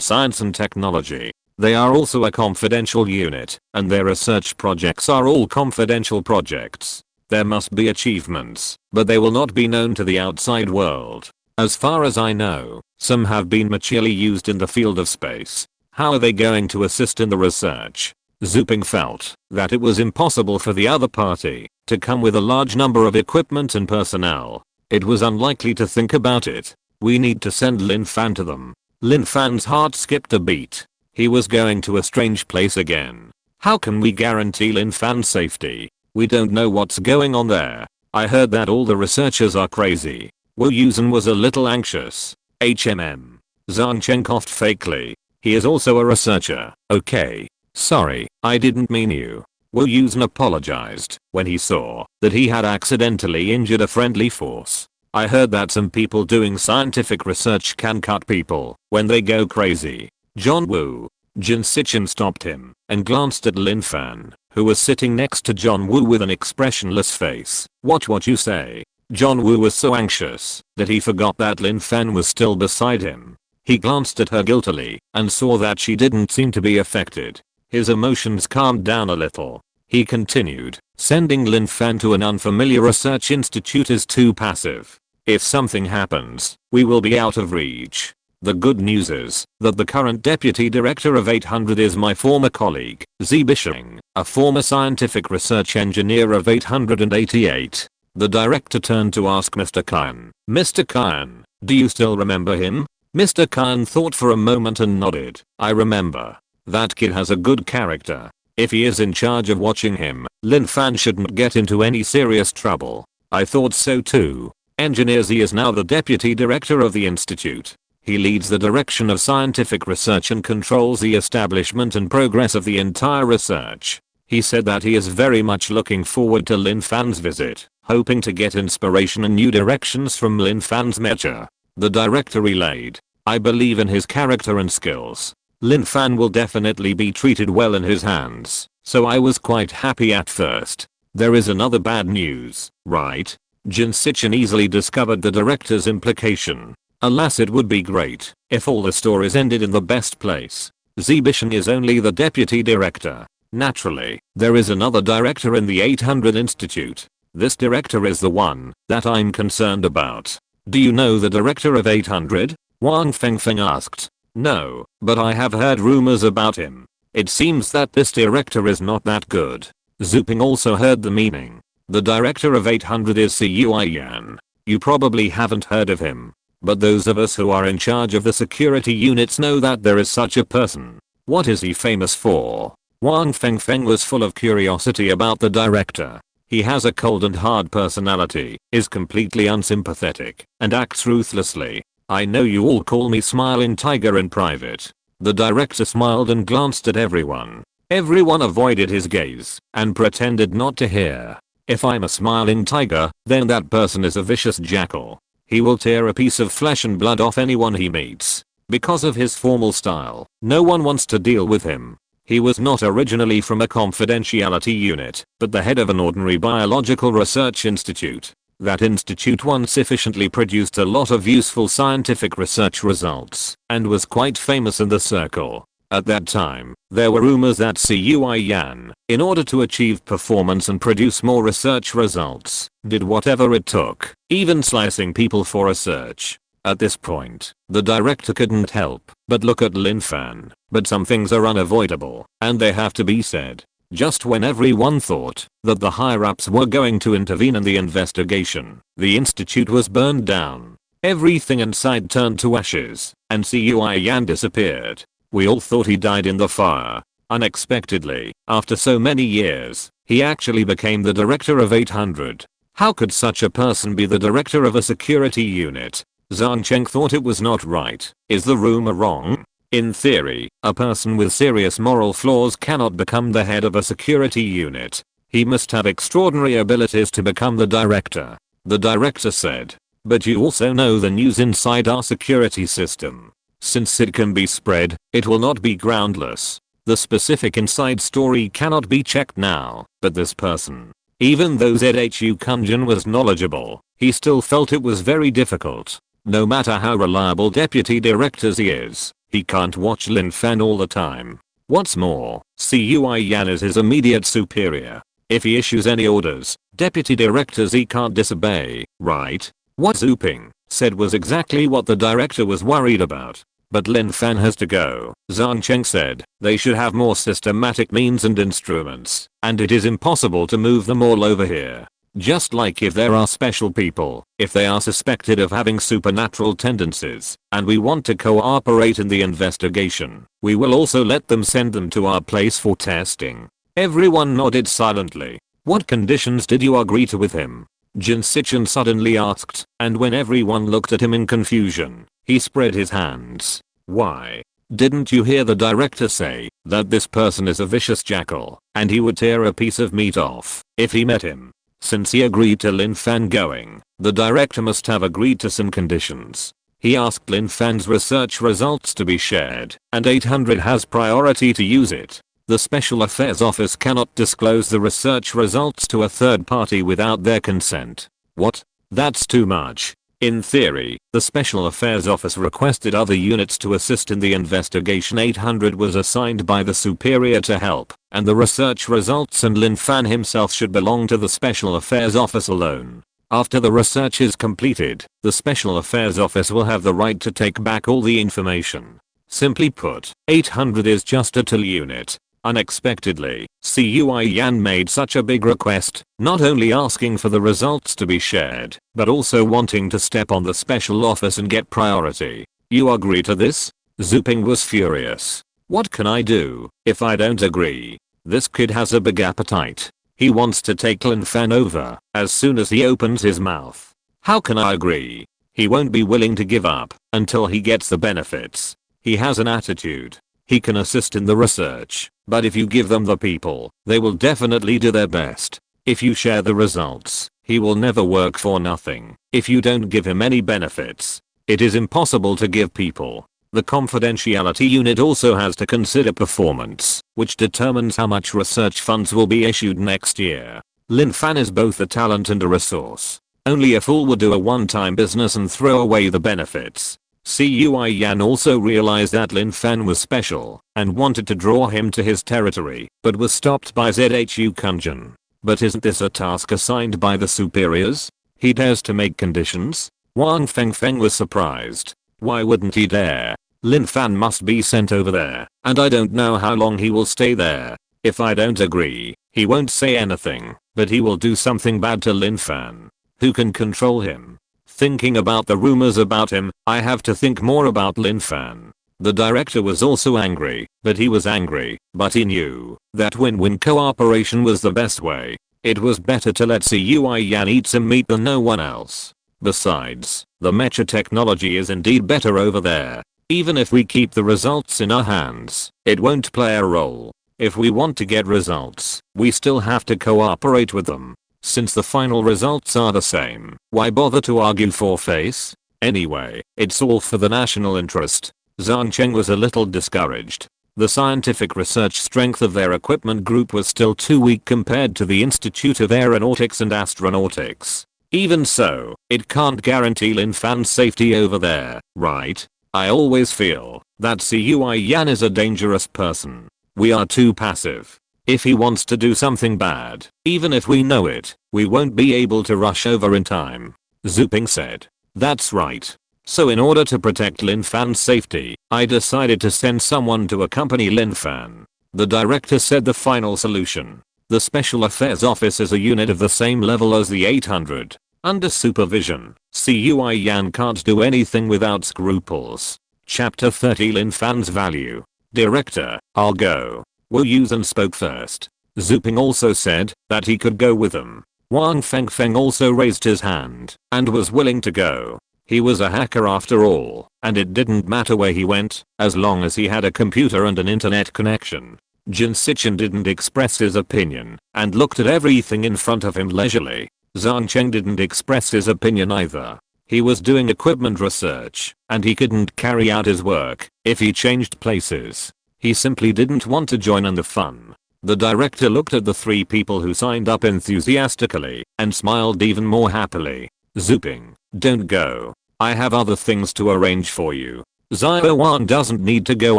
science and technology. They are also a confidential unit, and their research projects are all confidential projects. There must be achievements, but they will not be known to the outside world. As far as I know, some have been maturely used in the field of space. How are they going to assist in the research? Zuping felt that it was impossible for the other party to come with a large number of equipment and personnel. It was unlikely to think about it. We need to send Lin Fan to them. Lin Fan's heart skipped a beat. He was going to a strange place again. How can we guarantee Lin Fan's safety? We don't know what's going on there. I heard that all the researchers are crazy. Wu Yusen was a little anxious. HMM. Zhangcheng coughed fakely. He is also a researcher. Okay. Sorry, I didn't mean you. Wu Yusen apologized when he saw that he had accidentally injured a friendly force. I heard that some people doing scientific research can cut people when they go crazy. John Woo. Jin Sichin stopped him and glanced at Lin Fan, who was sitting next to John Woo with an expressionless face. Watch what you say. John Woo was so anxious that he forgot that Lin Fan was still beside him. He glanced at her guiltily and saw that she didn't seem to be affected. His emotions calmed down a little. He continued, sending Lin Fan to an unfamiliar research institute is too passive. If something happens, we will be out of reach. The good news is that the current deputy director of 800 is my former colleague, Zi Bisheng, a former scientific research engineer of 888. The director turned to ask Mr. Kyan. Mr. Kyan, do you still remember him? Mr. Kyan thought for a moment and nodded. I remember. That kid has a good character. If he is in charge of watching him, Lin Fan shouldn't get into any serious trouble. I thought so too. Engineer Z is now the deputy director of the institute. He leads the direction of scientific research and controls the establishment and progress of the entire research. He said that he is very much looking forward to Lin Fan's visit, hoping to get inspiration and new directions from Lin Fan's mecha. The director relayed. I believe in his character and skills. Lin Fan will definitely be treated well in his hands, so I was quite happy at first. There is another bad news, right? Jin Sichin easily discovered the director's implication. Alas, it would be great if all the stories ended in the best place. Zi Bisheng is only the deputy director. Naturally, there is another director in the 800 Institute. This director is the one that I'm concerned about. Do you know the director of 800? Wang Fengfeng asked. No, but I have heard rumors about him. It seems that this director is not that good. Zuping also heard the meaning. The director of 800 is Cui Yan. You probably haven't heard of him. But those of us who are in charge of the security units know that there is such a person. What is he famous for? Wang Fengfeng was full of curiosity about the director. He has a cold and hard personality, is completely unsympathetic, and acts ruthlessly. I know you all call me Smiling Tiger in private. The director smiled and glanced at everyone. Everyone avoided his gaze and pretended not to hear. If I'm a smiling tiger, then that person is a vicious jackal. He will tear a piece of flesh and blood off anyone he meets. Because of his formal style, no one wants to deal with him. He was not originally from a confidentiality unit, but the head of an ordinary biological research institute. That institute once efficiently produced a lot of useful scientific research results and was quite famous in the circle. At that time, there were rumors that Cui Yan, in order to achieve performance and produce more research results, did whatever it took, even slicing people for research. At this point, the director couldn't help but look at Lin Fan. But some things are unavoidable, and they have to be said. Just when everyone thought that the higher-ups were going to intervene in the investigation, the institute was burned down. Everything inside turned to ashes, and Cui Yan disappeared. We all thought he died in the fire. Unexpectedly, after so many years, he actually became the director of 800. How could such a person be the director of a security unit? Zhangcheng thought it was not right. Is the rumor wrong? In theory, a person with serious moral flaws cannot become the head of a security unit. He must have extraordinary abilities to become the director. The director said. But you also know the news inside our security system. Since it can be spread, it will not be groundless. The specific inside story cannot be checked now, but this person, even though ZHU Kunjin was knowledgeable, he still felt it was very difficult. No matter how reliable deputy directors he is, he can't watch Lin Fan all the time. What's more, Cui Yan is his immediate superior. If he issues any orders, deputy directors he can't disobey, right? What Zuping said was exactly what the director was worried about. But Lin Fan has to go, Zhang Cheng said. They should have more systematic means and instruments, and it is impossible to move them all over here. Just like if there are special people, if they are suspected of having supernatural tendencies, and we want to cooperate in the investigation, we will also let them send them to our place for testing. Everyone nodded silently. What conditions did you agree to with him? Jin Sichin suddenly asked, and when everyone looked at him in confusion, he spread his hands. Why? Didn't you hear the director say that this person is a vicious jackal, and he would tear a piece of meat off if he met him? Since he agreed to Lin Fan going, the director must have agreed to some conditions. He asked Lin Fan's research results to be shared, and 800 has priority to use it. The Special Affairs Office cannot disclose the research results to a third party without their consent. What? That's too much. In theory, the Special Affairs Office requested other units to assist in the investigation. 800 was assigned by the superior to help, and the research results and Lin Fan himself should belong to the Special Affairs Office alone. After the research is completed, the Special Affairs Office will have the right to take back all the information. Simply put, 800 is just a tool unit. Unexpectedly, Cui Yan made such a big request, not only asking for the results to be shared, but also wanting to step on the special office and get priority. You agree to this? Zuping was furious. What can I do if I don't agree? This kid has a big appetite. He wants to take Lin Fan over as soon as he opens his mouth. How can I agree? He won't be willing to give up until he gets the benefits. He has an attitude. He can assist in the research, but if you give them the people, they will definitely do their best. If you share the results, he will never work for nothing. If you don't give him any benefits, it is impossible to give people. The confidentiality unit also has to consider performance, which determines how much research funds will be issued next year. Lin Fan is both a talent and a resource. Only a fool would do a one-time business and throw away the benefits. Cui Yan also realized that Lin Fan was special and wanted to draw him to his territory, but was stopped by ZHU Kunjin. But isn't this a task assigned by the superiors? He dares to make conditions? Wang Fengfeng was surprised. Why wouldn't he dare? Lin Fan must be sent over there, and I don't know how long he will stay there. If I don't agree, he won't say anything, but he will do something bad to Lin Fan. Who can control him? Thinking about the rumors about him, I have to think more about Lin Fan. The director was also angry, but he he knew that win-win cooperation was the best way. It was better to let Cui Yan eat some meat than no one else. Besides, the Mecha technology is indeed better over there. Even if we keep the results in our hands, it won't play a role. If we want to get results, we still have to cooperate with them. Since the final results are the same, why bother to argue for face? Anyway, it's all for the national interest. Zhang Cheng was a little discouraged. The scientific research strength of their equipment group was still too weak compared to the Institute of Aeronautics and Astronautics. Even so, it can't guarantee Lin Fan's safety over there, right? I always feel that Cui Yan is a dangerous person. We are too passive. If he wants to do something bad, even if we know it, we won't be able to rush over in time. Zuping said. That's right. So in order to protect Lin Fan's safety, I decided to send someone to accompany Lin Fan. The director said the final solution. The Special Affairs Office is a unit of the same level as the 800. Under supervision, Cui Yan can't do anything without scruples. Chapter 30 Lin Fan's value. Director, I'll go. Wu Yusen spoke first. Zuping also said that he could go with them. Wang Fengfeng also raised his hand and was willing to go. He was a hacker after all, and it didn't matter where he went, as long as he had a computer and an internet connection. Jin Sichin didn't express his opinion and looked at everything in front of him leisurely. Zhang Cheng didn't express his opinion either. He was doing equipment research, and he couldn't carry out his work if he changed places. He simply didn't want to join in the fun. The director looked at the 3 people who signed up enthusiastically and smiled even more happily. Zooping, don't go. I have other things to arrange for you. Zio-wan doesn't need to go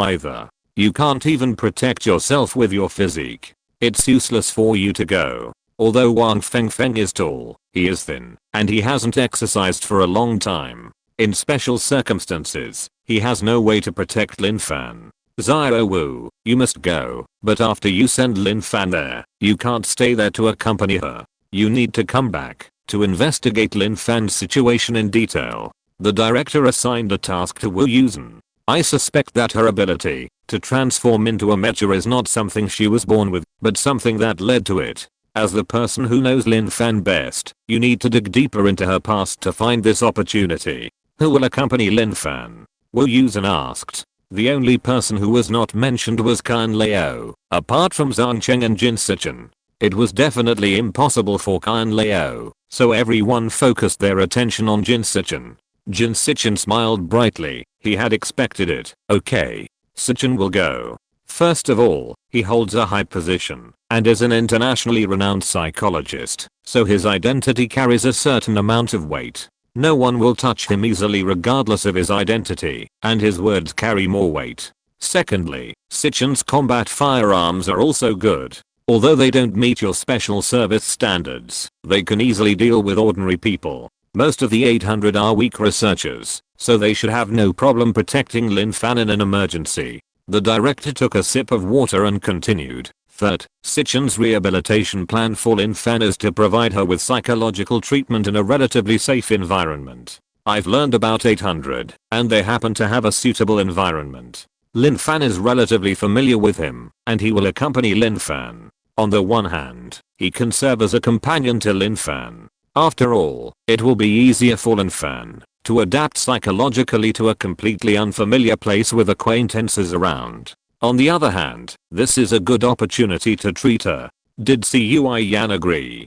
either. You can't even protect yourself with your physique. It's useless for you to go. Although Wang Fengfeng is tall, he is thin, and he hasn't exercised for a long time. In special circumstances, he has no way to protect Lin Fan. Zio-wu, you must go, but after you send Lin Fan there, you can't stay there to accompany her. You need to come back to investigate Lin Fan's situation in detail. The director assigned a task to Wu Yusen. I suspect that her ability to transform into a mecha is not something she was born with, but something that led to it. As the person who knows Lin Fan best, you need to dig deeper into her past to find this opportunity. Who will accompany Lin Fan? Wu Yusen asked. The only person who was not mentioned was Kan Leo, apart from Zhang Cheng and Jin Sichen. It was definitely impossible for Kan Leo, so everyone focused their attention on Jin Sichen. Jin Sichen smiled brightly. He had expected it. Okay. Sichen will go. First of all, he holds a high position and is an internationally renowned psychologist, so his identity carries a certain amount of weight. No one will touch him easily regardless of his identity, and his words carry more weight. Secondly, Sichen's combat firearms are also good. Although they don't meet your special service standards, they can easily deal with ordinary people. Most of the 800 are weak researchers, so they should have no problem protecting Lin Fan in an emergency. The director took a sip of water and continued. Third, Sichen's rehabilitation plan for Lin Fan is to provide her with psychological treatment in a relatively safe environment. I've learned about 800, and they happen to have a suitable environment. Lin Fan is relatively familiar with him, and he will accompany Lin Fan. On the one hand, he can serve as a companion to Lin Fan. After all, it will be easier for Lin Fan to adapt psychologically to a completely unfamiliar place with acquaintances around. On the other hand, this is a good opportunity to treat her. Did Cui Yan agree?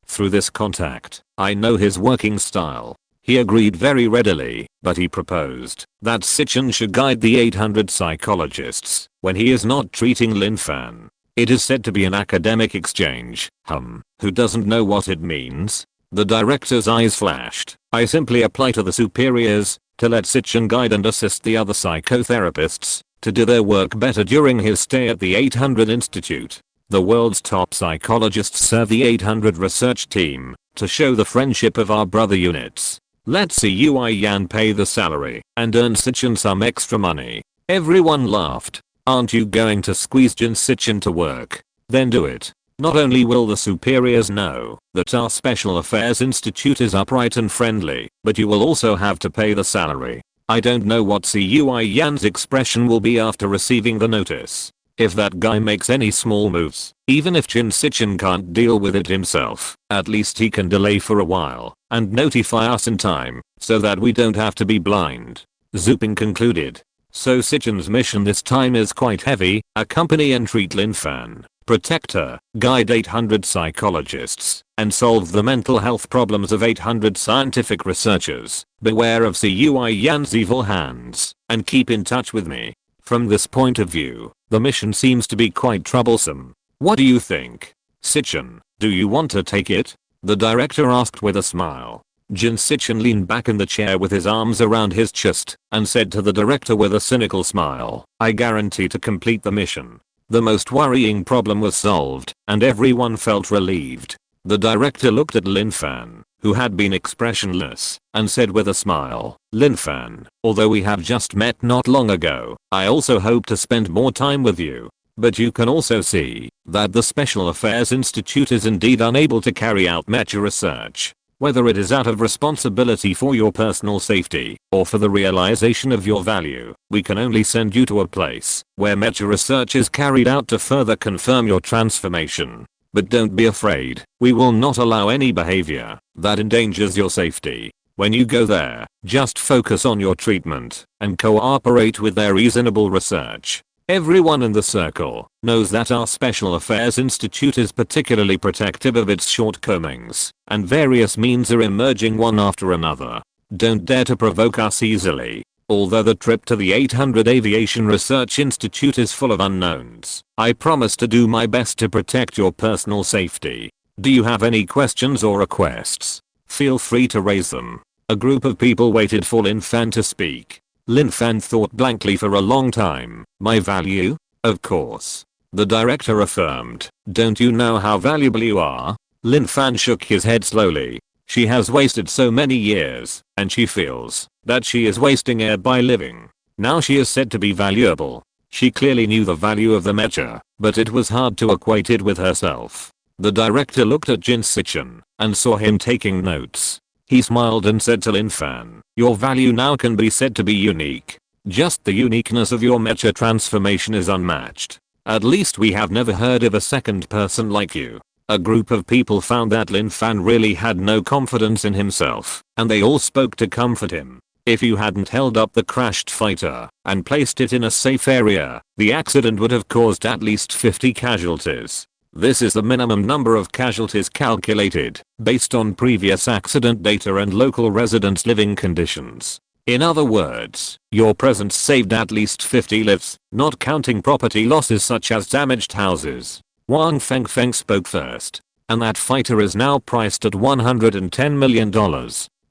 Through this contact, I know his working style. He agreed very readily, but he proposed that Sichen should guide the 800 psychologists when he is not treating Lin Fan. It is said to be an academic exchange. Who doesn't know what it means? The director's eyes flashed. I simply apply to the superiors to let Sichen guide and assist the other psychotherapists to do their work better during his stay at the 800 Institute. The world's top psychologists serve the 800 research team to show the friendship of our brother units. Let Cui Yan pay the salary and earn Sichen some extra money. Everyone laughed. Aren't you going to squeeze Jin Sichen to work? Then do it. Not only will the superiors know that our Special Affairs Institute is upright and friendly, but you will also have to pay the salary. I don't know what Cui Yan's expression will be after receiving the notice. If that guy makes any small moves, even if Jin Sichen can't deal with it himself, at least he can delay for a while and notify us in time so that we don't have to be blind. Zooping concluded. So Sichen's mission this time is quite heavy: accompany and treat Lin Fan, protect her, guide 800 psychologists, and solve the mental health problems of 800 scientific researchers. Beware of Cui Yan's evil hands, and keep in touch with me. From this point of view, the mission seems to be quite troublesome. What do you think? Sichen, do you want to take it? The director asked with a smile. Jin Sichen leaned back in the chair with his arms around his chest and said to the director with a cynical smile, I guarantee to complete the mission. The most worrying problem was solved, and everyone felt relieved. The director looked at Lin Fan, who had been expressionless, and said with a smile, Lin Fan, although we have just met not long ago, I also hope to spend more time with you. But you can also see that the Special Affairs Institute is indeed unable to carry out mecha research. Whether it is out of responsibility for your personal safety or for the realization of your value, we can only send you to a place where mecha research is carried out to further confirm your transformation. But don't be afraid, we will not allow any behavior that endangers your safety. When you go there, just focus on your treatment and cooperate with their reasonable research. Everyone in the circle knows that our Special Affairs Institute is particularly protective of its shortcomings, and various means are emerging one after another. Don't dare to provoke us easily. Although the trip to the 800 Aviation Research Institute is full of unknowns, I promise to do my best to protect your personal safety. Do you have any questions or requests? Feel free to raise them. A group of people waited for Lin Fan to speak. Lin Fan thought blankly for a long time. My value? Of course. The director affirmed. Don't you know how valuable you are? Lin Fan shook his head slowly. She has wasted so many years, and she feels that she is wasting air by living. Now she is said to be valuable. She clearly knew the value of the mecha, but it was hard to equate it with herself. The director looked at Jin Sichin and saw him taking notes. He smiled and said to Lin Fan, your value now can be said to be unique. Just the uniqueness of your mecha transformation is unmatched. At least we have never heard of a second person like you. A group of people found that Lin Fan really had no confidence in himself, and they all spoke to comfort him. If you hadn't held up the crashed fighter and placed it in a safe area, the accident would have caused at least 50 casualties. This is the minimum number of casualties calculated based on previous accident data and local residents' living conditions. In other words, your presence saved at least 50 lives, not counting property losses such as damaged houses. Wang Fengfeng spoke first. And that fighter is now priced at $110 million.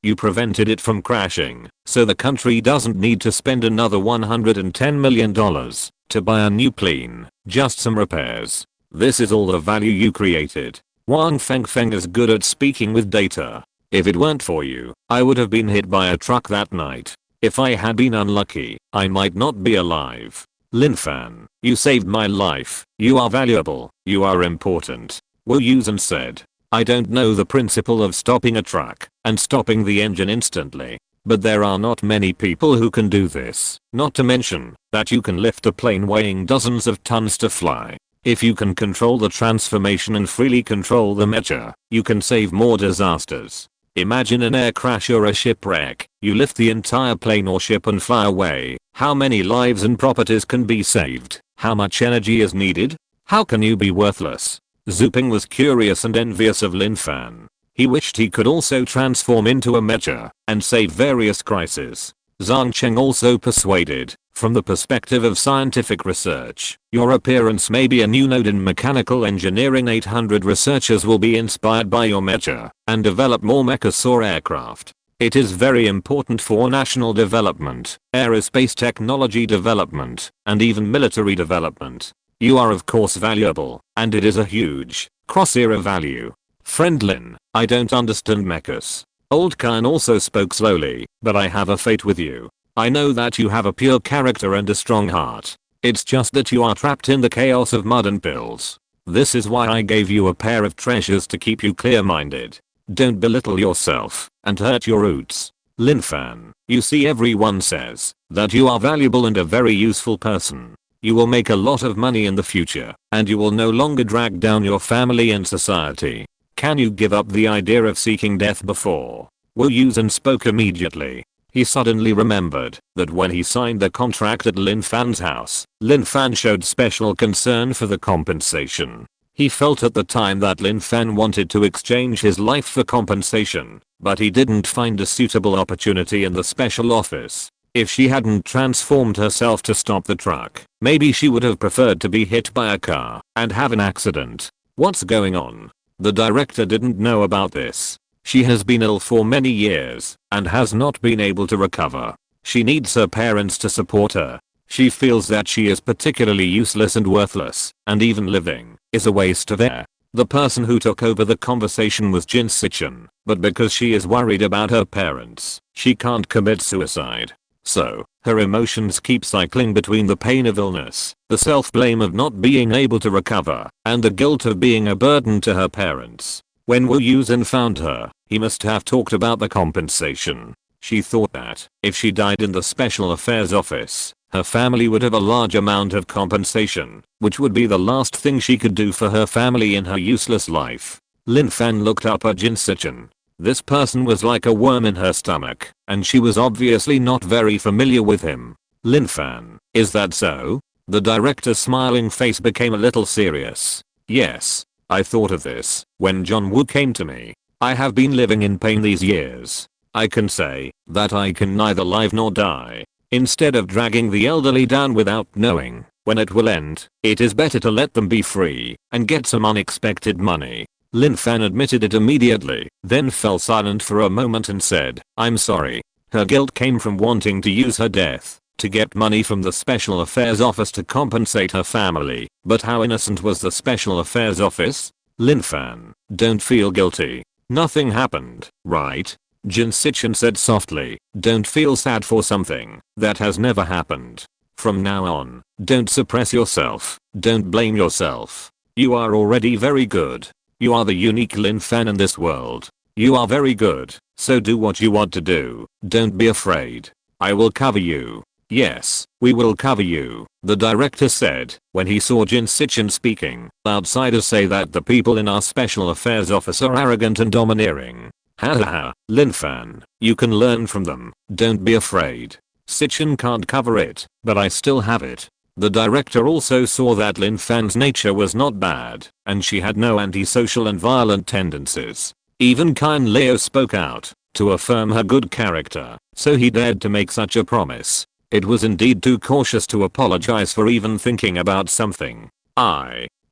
You prevented it from crashing, so the country doesn't need to spend another $110 million to buy a new plane, just some repairs. This is all the value you created. Wang Fengfeng is good at speaking with data. If it weren't for you, I would have been hit by a truck that night. If I had been unlucky, I might not be alive. Lin Fan, you saved my life. You are valuable. You are important. Wu Yusen said. I don't know the principle of stopping a truck and stopping the engine instantly, but there are not many people who can do this. Not to mention that you can lift a plane weighing dozens of tons to fly. If you can control the transformation and freely control the mecha, you can save more disasters. Imagine an air crash or a shipwreck. You lift the entire plane or ship and fly away. How many lives and properties can be saved? How much energy is needed? How can you be worthless? Zuping was curious and envious of Lin Fan. He wished he could also transform into a mecha and save various crises. Zhang Cheng also persuaded. From the perspective of scientific research, your appearance may be a new node in mechanical engineering. 800 researchers will be inspired by your mecha and develop more mecha aircraft. It is very important for national development, aerospace technology development, and even military development. You are of course valuable, and it is a huge, cross-era value. Friend Lin, I don't understand mechas. Old Khan also spoke slowly, but I have a fate with you. I know that you have a pure character and a strong heart. It's just that you are trapped in the chaos of mud and pills. This is why I gave you a pair of treasures to keep you clear-minded. Don't belittle yourself and hurt your roots. Lin Fan, you see, everyone says that you are valuable and a very useful person. You will make a lot of money in the future, and you will no longer drag down your family and society. Can you give up the idea of seeking death before? Wu Yusen spoke immediately. He suddenly remembered that when he signed the contract at Lin Fan's house, Lin Fan showed special concern for the compensation. He felt at the time that Lin Fan wanted to exchange his life for compensation, but he didn't find a suitable opportunity in the special office. If she hadn't transformed herself to stop the truck, maybe she would have preferred to be hit by a car and have an accident. What's going on? The director didn't know about this. She has been ill for many years and has not been able to recover. She needs her parents to support her. She feels that she is particularly useless and worthless, and even living is a waste of air. The person who took over the conversation was Jin Sichin, but because she is worried about her parents, she can't commit suicide. So, her emotions keep cycling between the pain of illness, the self-blame of not being able to recover, and the guilt of being a burden to her parents. When Wu Yusen found her, he must have talked about the compensation. She thought that, if she died in the Special Affairs Office, her family would have a large amount of compensation, which would be the last thing she could do for her family in her useless life. Lin Fan looked up at Jin Sichin. This person was like a worm in her stomach, and she was obviously not very familiar with him. Lin Fan, is that so? The director's smiling face became a little serious. Yes. I thought of this when John Woo came to me. I have been living in pain these years. I can say that I can neither live nor die. Instead of dragging the elderly down without knowing when it will end, it is better to let them be free and get some unexpected money. Lin Fan admitted it immediately, then fell silent for a moment and said, "I'm sorry." Her guilt came from wanting to use her death to get money from the Special Affairs Office to compensate her family. But how innocent was the Special Affairs Office? Lin Fan, don't feel guilty. Nothing happened, right? Jin Sichin said softly, don't feel sad for something that has never happened. From now on, don't suppress yourself, don't blame yourself. You are already very good. You are the unique Lin Fan in this world. You are very good, so do what you want to do, don't be afraid. I will cover you. Yes, we will cover you, the director said when he saw Jin Sichin speaking. Outsiders say that the people in our Special Affairs Office are arrogant and domineering. Hahaha, Lin Fan, you can learn from them, don't be afraid. Sichin can't cover it, but I still have it. The director also saw that Lin Fan's nature was not bad, and she had no antisocial and violent tendencies. Even Kine Leo spoke out to affirm her good character, so he dared to make such a promise. It was indeed too cautious to apologize for even thinking about something.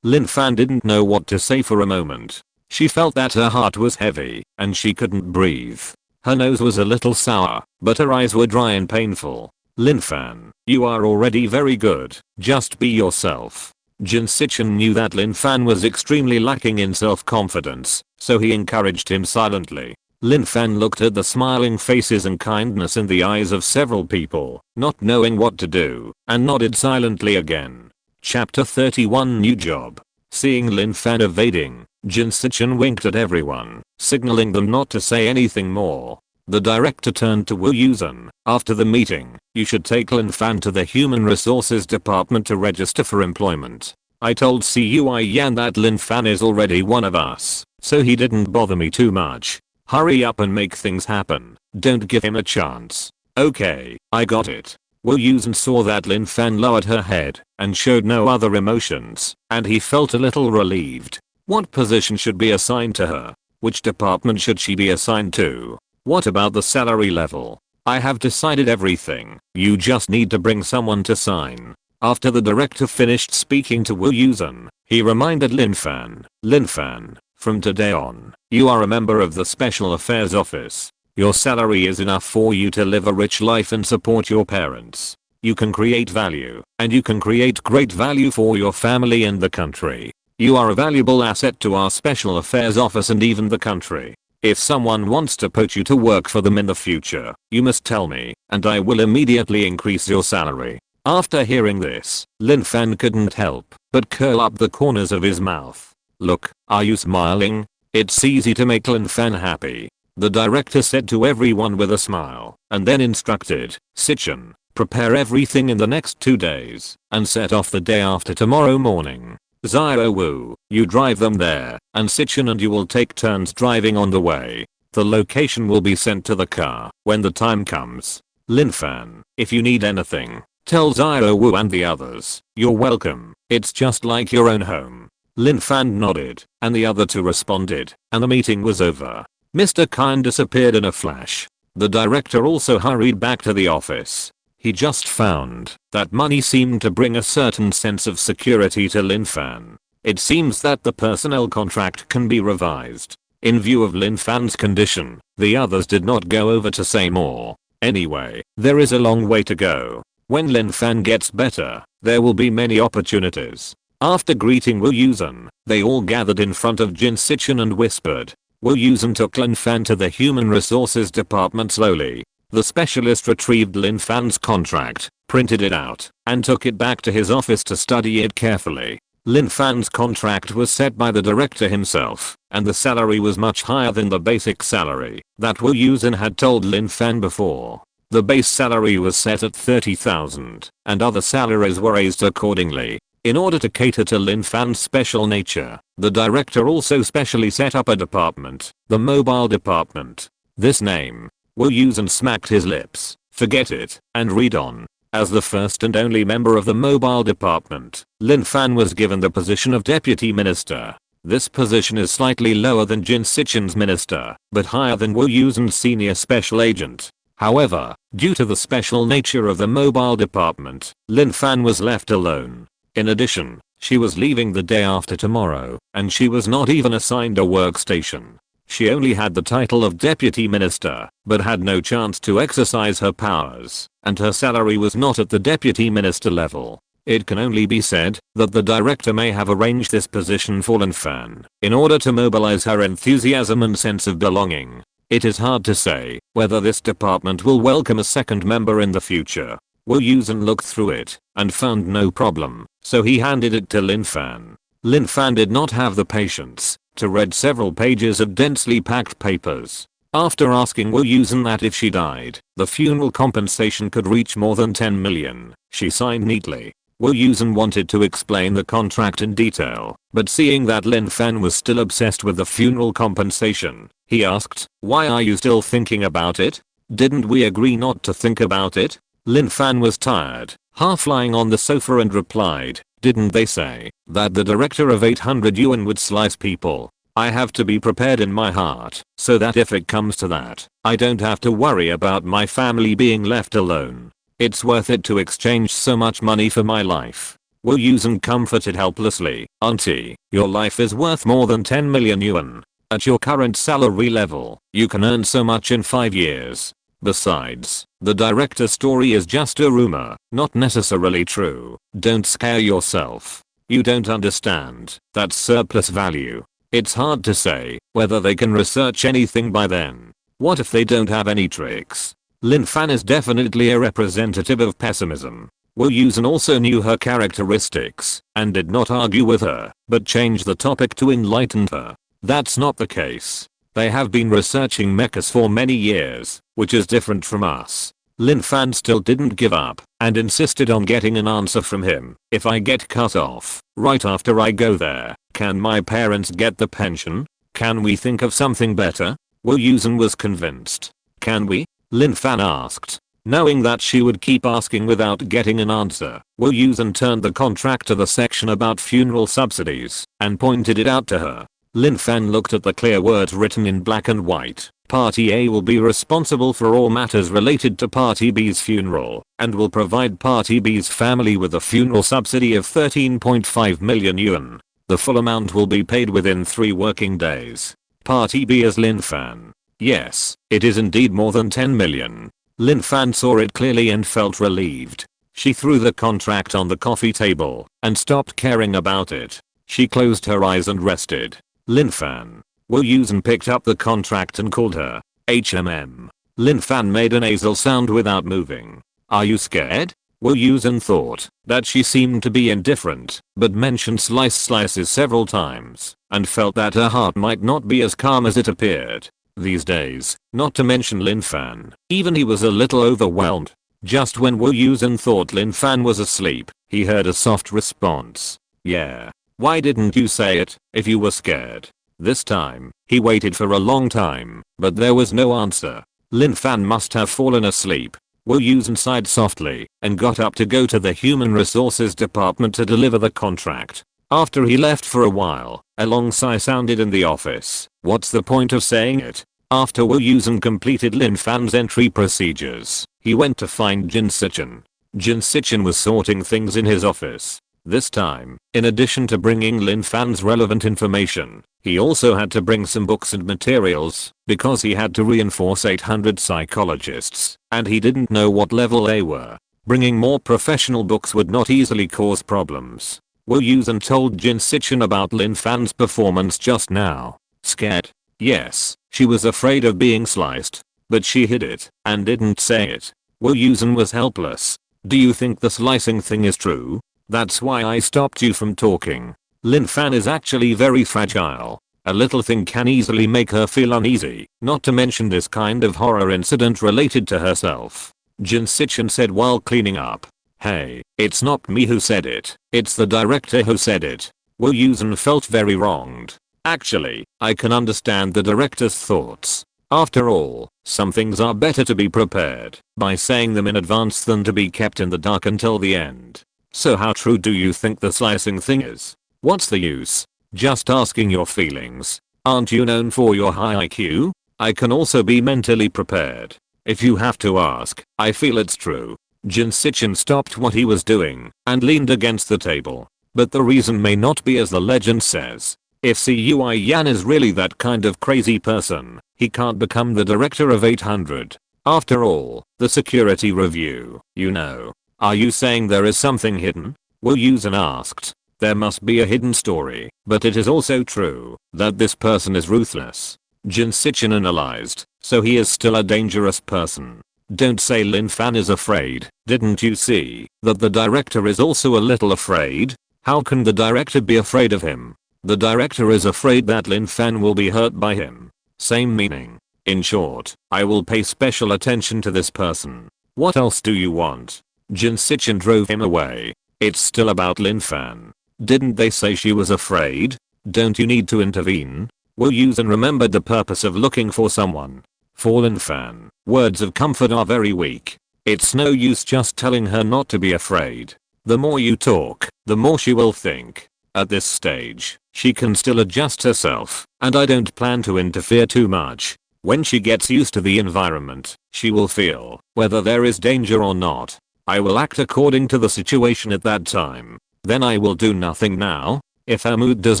Lin Fan didn't know what to say for a moment. She felt that her heart was heavy, and she couldn't breathe. Her nose was a little sour, but her eyes were dry and painful. Lin Fan, you are already very good, just be yourself. Jin Sichin knew that Lin Fan was extremely lacking in self-confidence, so he encouraged him silently. Lin Fan looked at the smiling faces and kindness in the eyes of several people, not knowing what to do, and nodded silently again. Chapter 31 New Job. Seeing Lin Fan evading, Jin Sichin winked at everyone, signaling them not to say anything more. The director turned to Wu Yusen. After the meeting, you should take Lin Fan to the Human Resources Department to register for employment. I told Cui Yan that Lin Fan is already one of us, so he didn't bother me too much. Hurry up and make things happen. Don't give him a chance. Okay, I got it. Wu Yusen saw that Lin Fan lowered her head and showed no other emotions, and he felt a little relieved. What position should be assigned to her? Which department should she be assigned to? What about the salary level? I have decided everything. You just need to bring someone to sign. After the director finished speaking to Wu Yusen, he reminded Lin Fan, Lin Fan, from today on, you are a member of the Special Affairs Office. Your salary is enough for you to live a rich life and support your parents. You can create value, and you can create great value for your family and the country. You are a valuable asset to our Special Affairs Office and even the country. If someone wants to put you to work for them in the future, you must tell me, and I will immediately increase your salary. After hearing this, Lin Fan couldn't help but curl up the corners of his mouth. Look, are you smiling? It's easy to make Lin Fan happy. The director said to everyone with a smile, and then instructed, Sichin, prepare everything in the next 2 days, and set off the day after tomorrow morning. Zio Wu, you drive them there, and Sichin and you will take turns driving on the way. The location will be sent to the car when the time comes. Lin Fan, if you need anything, tell Zio Wu and the others, you're welcome, it's just like your own home. Lin Fan nodded, and the other two responded, and the meeting was over. Mr. Kine disappeared in a flash. The director also hurried back to the office. He just found that money seemed to bring a certain sense of security to Lin Fan. It seems that the personnel contract can be revised. In view of Lin Fan's condition, the others did not go over to say more. Anyway, there is a long way to go. When Lin Fan gets better, there will be many opportunities. After greeting Wu Yusen, they all gathered in front of Jin Sichin and whispered. Wu Yusen took Lin Fan to the Human Resources Department slowly. The specialist retrieved Lin Fan's contract, printed it out, and took it back to his office to study it carefully. Lin Fan's contract was set by the director himself, and the salary was much higher than the basic salary that Wu Yusen had told Lin Fan before. The base salary was set at 30,000, and other salaries were raised accordingly. In order to cater to Lin Fan's special nature, the director also specially set up a department, the mobile department. This name, Wu Yusen smacked his lips, forget it, and read on. As the first and only member of the mobile department, Lin Fan was given the position of deputy minister. This position is slightly lower than Jin Sichin's minister, but higher than Wu Yusen's senior special agent. However, due to the special nature of the mobile department, Lin Fan was left alone. In addition, she was leaving the day after tomorrow, and she was not even assigned a workstation. She only had the title of deputy minister, but had no chance to exercise her powers, and her salary was not at the deputy minister level. It can only be said that the director may have arranged this position for Lin Fan in order to mobilize her enthusiasm and sense of belonging. It is hard to say whether this department will welcome a second member in the future. Wu Yusen looked through it and found no problem, so he handed it to Lin Fan. Lin Fan did not have the patience to read several pages of densely packed papers. After asking Wu Yusen that if she died, the funeral compensation could reach more than 10 million, she signed neatly. Wu Yusen wanted to explain the contract in detail, but seeing that Lin Fan was still obsessed with the funeral compensation, he asked, "Why are you still thinking about it? Didn't we agree not to think about it?" Lin Fan was tired, half lying on the sofa and replied, "Didn't they say that the director of 800 yuan would slice people? I have to be prepared in my heart, so that if it comes to that, I don't have to worry about my family being left alone. It's worth it to exchange so much money for my life." Wu Yusen comforted helplessly, "Auntie, your life is worth more than 10 million yuan. At your current salary level, you can earn so much in 5 years. Besides, the director's story is just a rumor, not necessarily true. Don't scare yourself. You don't understand, that's surplus value. It's hard to say whether they can research anything by then. What if they don't have any tricks?" Lin Fan is definitely a representative of pessimism. Wu Yusen also knew her characteristics and did not argue with her, but changed the topic to enlighten her. That's not the case. They have been researching mechas for many years, which is different from us. Lin Fan still didn't give up and insisted on getting an answer from him. "If I get cut off right after I go there, can my parents get the pension? Can we think of something better?" Wu Yusen was convinced. "Can we?" Lin Fan asked. Knowing that she would keep asking without getting an answer, Wu Yusen turned the contract to the section about funeral subsidies and pointed it out to her. Lin Fan looked at the clear words written in black and white. Party A will be responsible for all matters related to Party B's funeral and will provide Party B's family with a funeral subsidy of 13.5 million yuan. The full amount will be paid within 3 working days. Party B is Lin Fan. Yes, it is indeed more than 10 million. Lin Fan saw it clearly and felt relieved. She threw the contract on the coffee table and stopped caring about it. She closed her eyes and rested. "Lin Fan." Wu Yusen picked up the contract and called her HMM. Lin Fan made a nasal sound without moving. "Are you scared?" Wu Yusen thought that she seemed to be indifferent, but mentioned slices several times and felt that her heart might not be as calm as it appeared. These days, not to mention Lin Fan, even he was a little overwhelmed. Just when Wu Yusen thought Lin Fan was asleep, he heard a soft response. "Yeah. Why didn't you say it if you were scared?" This time, he waited for a long time, but there was no answer. Lin Fan must have fallen asleep. Wu Yusen sighed softly and got up to go to the Human Resources Department to deliver the contract. After he left for a while, a long sigh sounded in the office. What's the point of saying it? After Wu Yusen completed Lin Fan's entry procedures, he went to find Jin Sichin. Jin Sichin was sorting things in his office. This time, in addition to bringing Lin Fan's relevant information, he also had to bring some books and materials, because he had to reinforce 800 psychologists, and he didn't know what level they were. Bringing more professional books would not easily cause problems. Wu Yusen told Jin Sichin about Lin Fan's performance just now. Scared? Yes, she was afraid of being sliced, but she hid it and didn't say it. Wu Yusen was helpless. "Do you think the slicing thing is true? That's why I stopped you from talking. Lin Fan is actually very fragile. A little thing can easily make her feel uneasy, not to mention this kind of horror incident related to herself." Jin Sichin said while cleaning up. "Hey, it's not me who said it, it's the director who said it." Wu Yusen felt very wronged. Actually, I can understand the director's thoughts. After all, some things are better to be prepared by saying them in advance than to be kept in the dark until the end. So how true do you think the slicing thing is? What's the use? Just asking your feelings. Aren't you known for your high IQ? I can also be mentally prepared. If you have to ask, I feel it's true. Jin Sichin stopped what he was doing and leaned against the table. But the reason may not be as the legend says. If Cui Yan is really that kind of crazy person, he can't become the director of 800. After all, the security review, you know. Are you saying there is something hidden? Wu Yusen asked. There must be a hidden story, but it is also true that this person is ruthless. Jin Sichin analyzed, so he is still a dangerous person. Don't say Lin Fan is afraid. Didn't you see that the director is also a little afraid? How can the director be afraid of him? The director is afraid that Lin Fan will be hurt by him. Same meaning. In short, I will pay special attention to this person. What else do you want? Jin Sichin drove him away. It's still about Lin Fan. Didn't they say she was afraid? Don't you need to intervene? Wu Yusen remembered the purpose of looking for someone. For Lin Fan, words of comfort are very weak. It's no use just telling her not to be afraid. The more you talk, the more she will think. At this stage, she can still adjust herself, and I don't plan to interfere too much. When she gets used to the environment, she will feel whether there is danger or not. I will act according to the situation at that time. Then I will do nothing now. If her mood does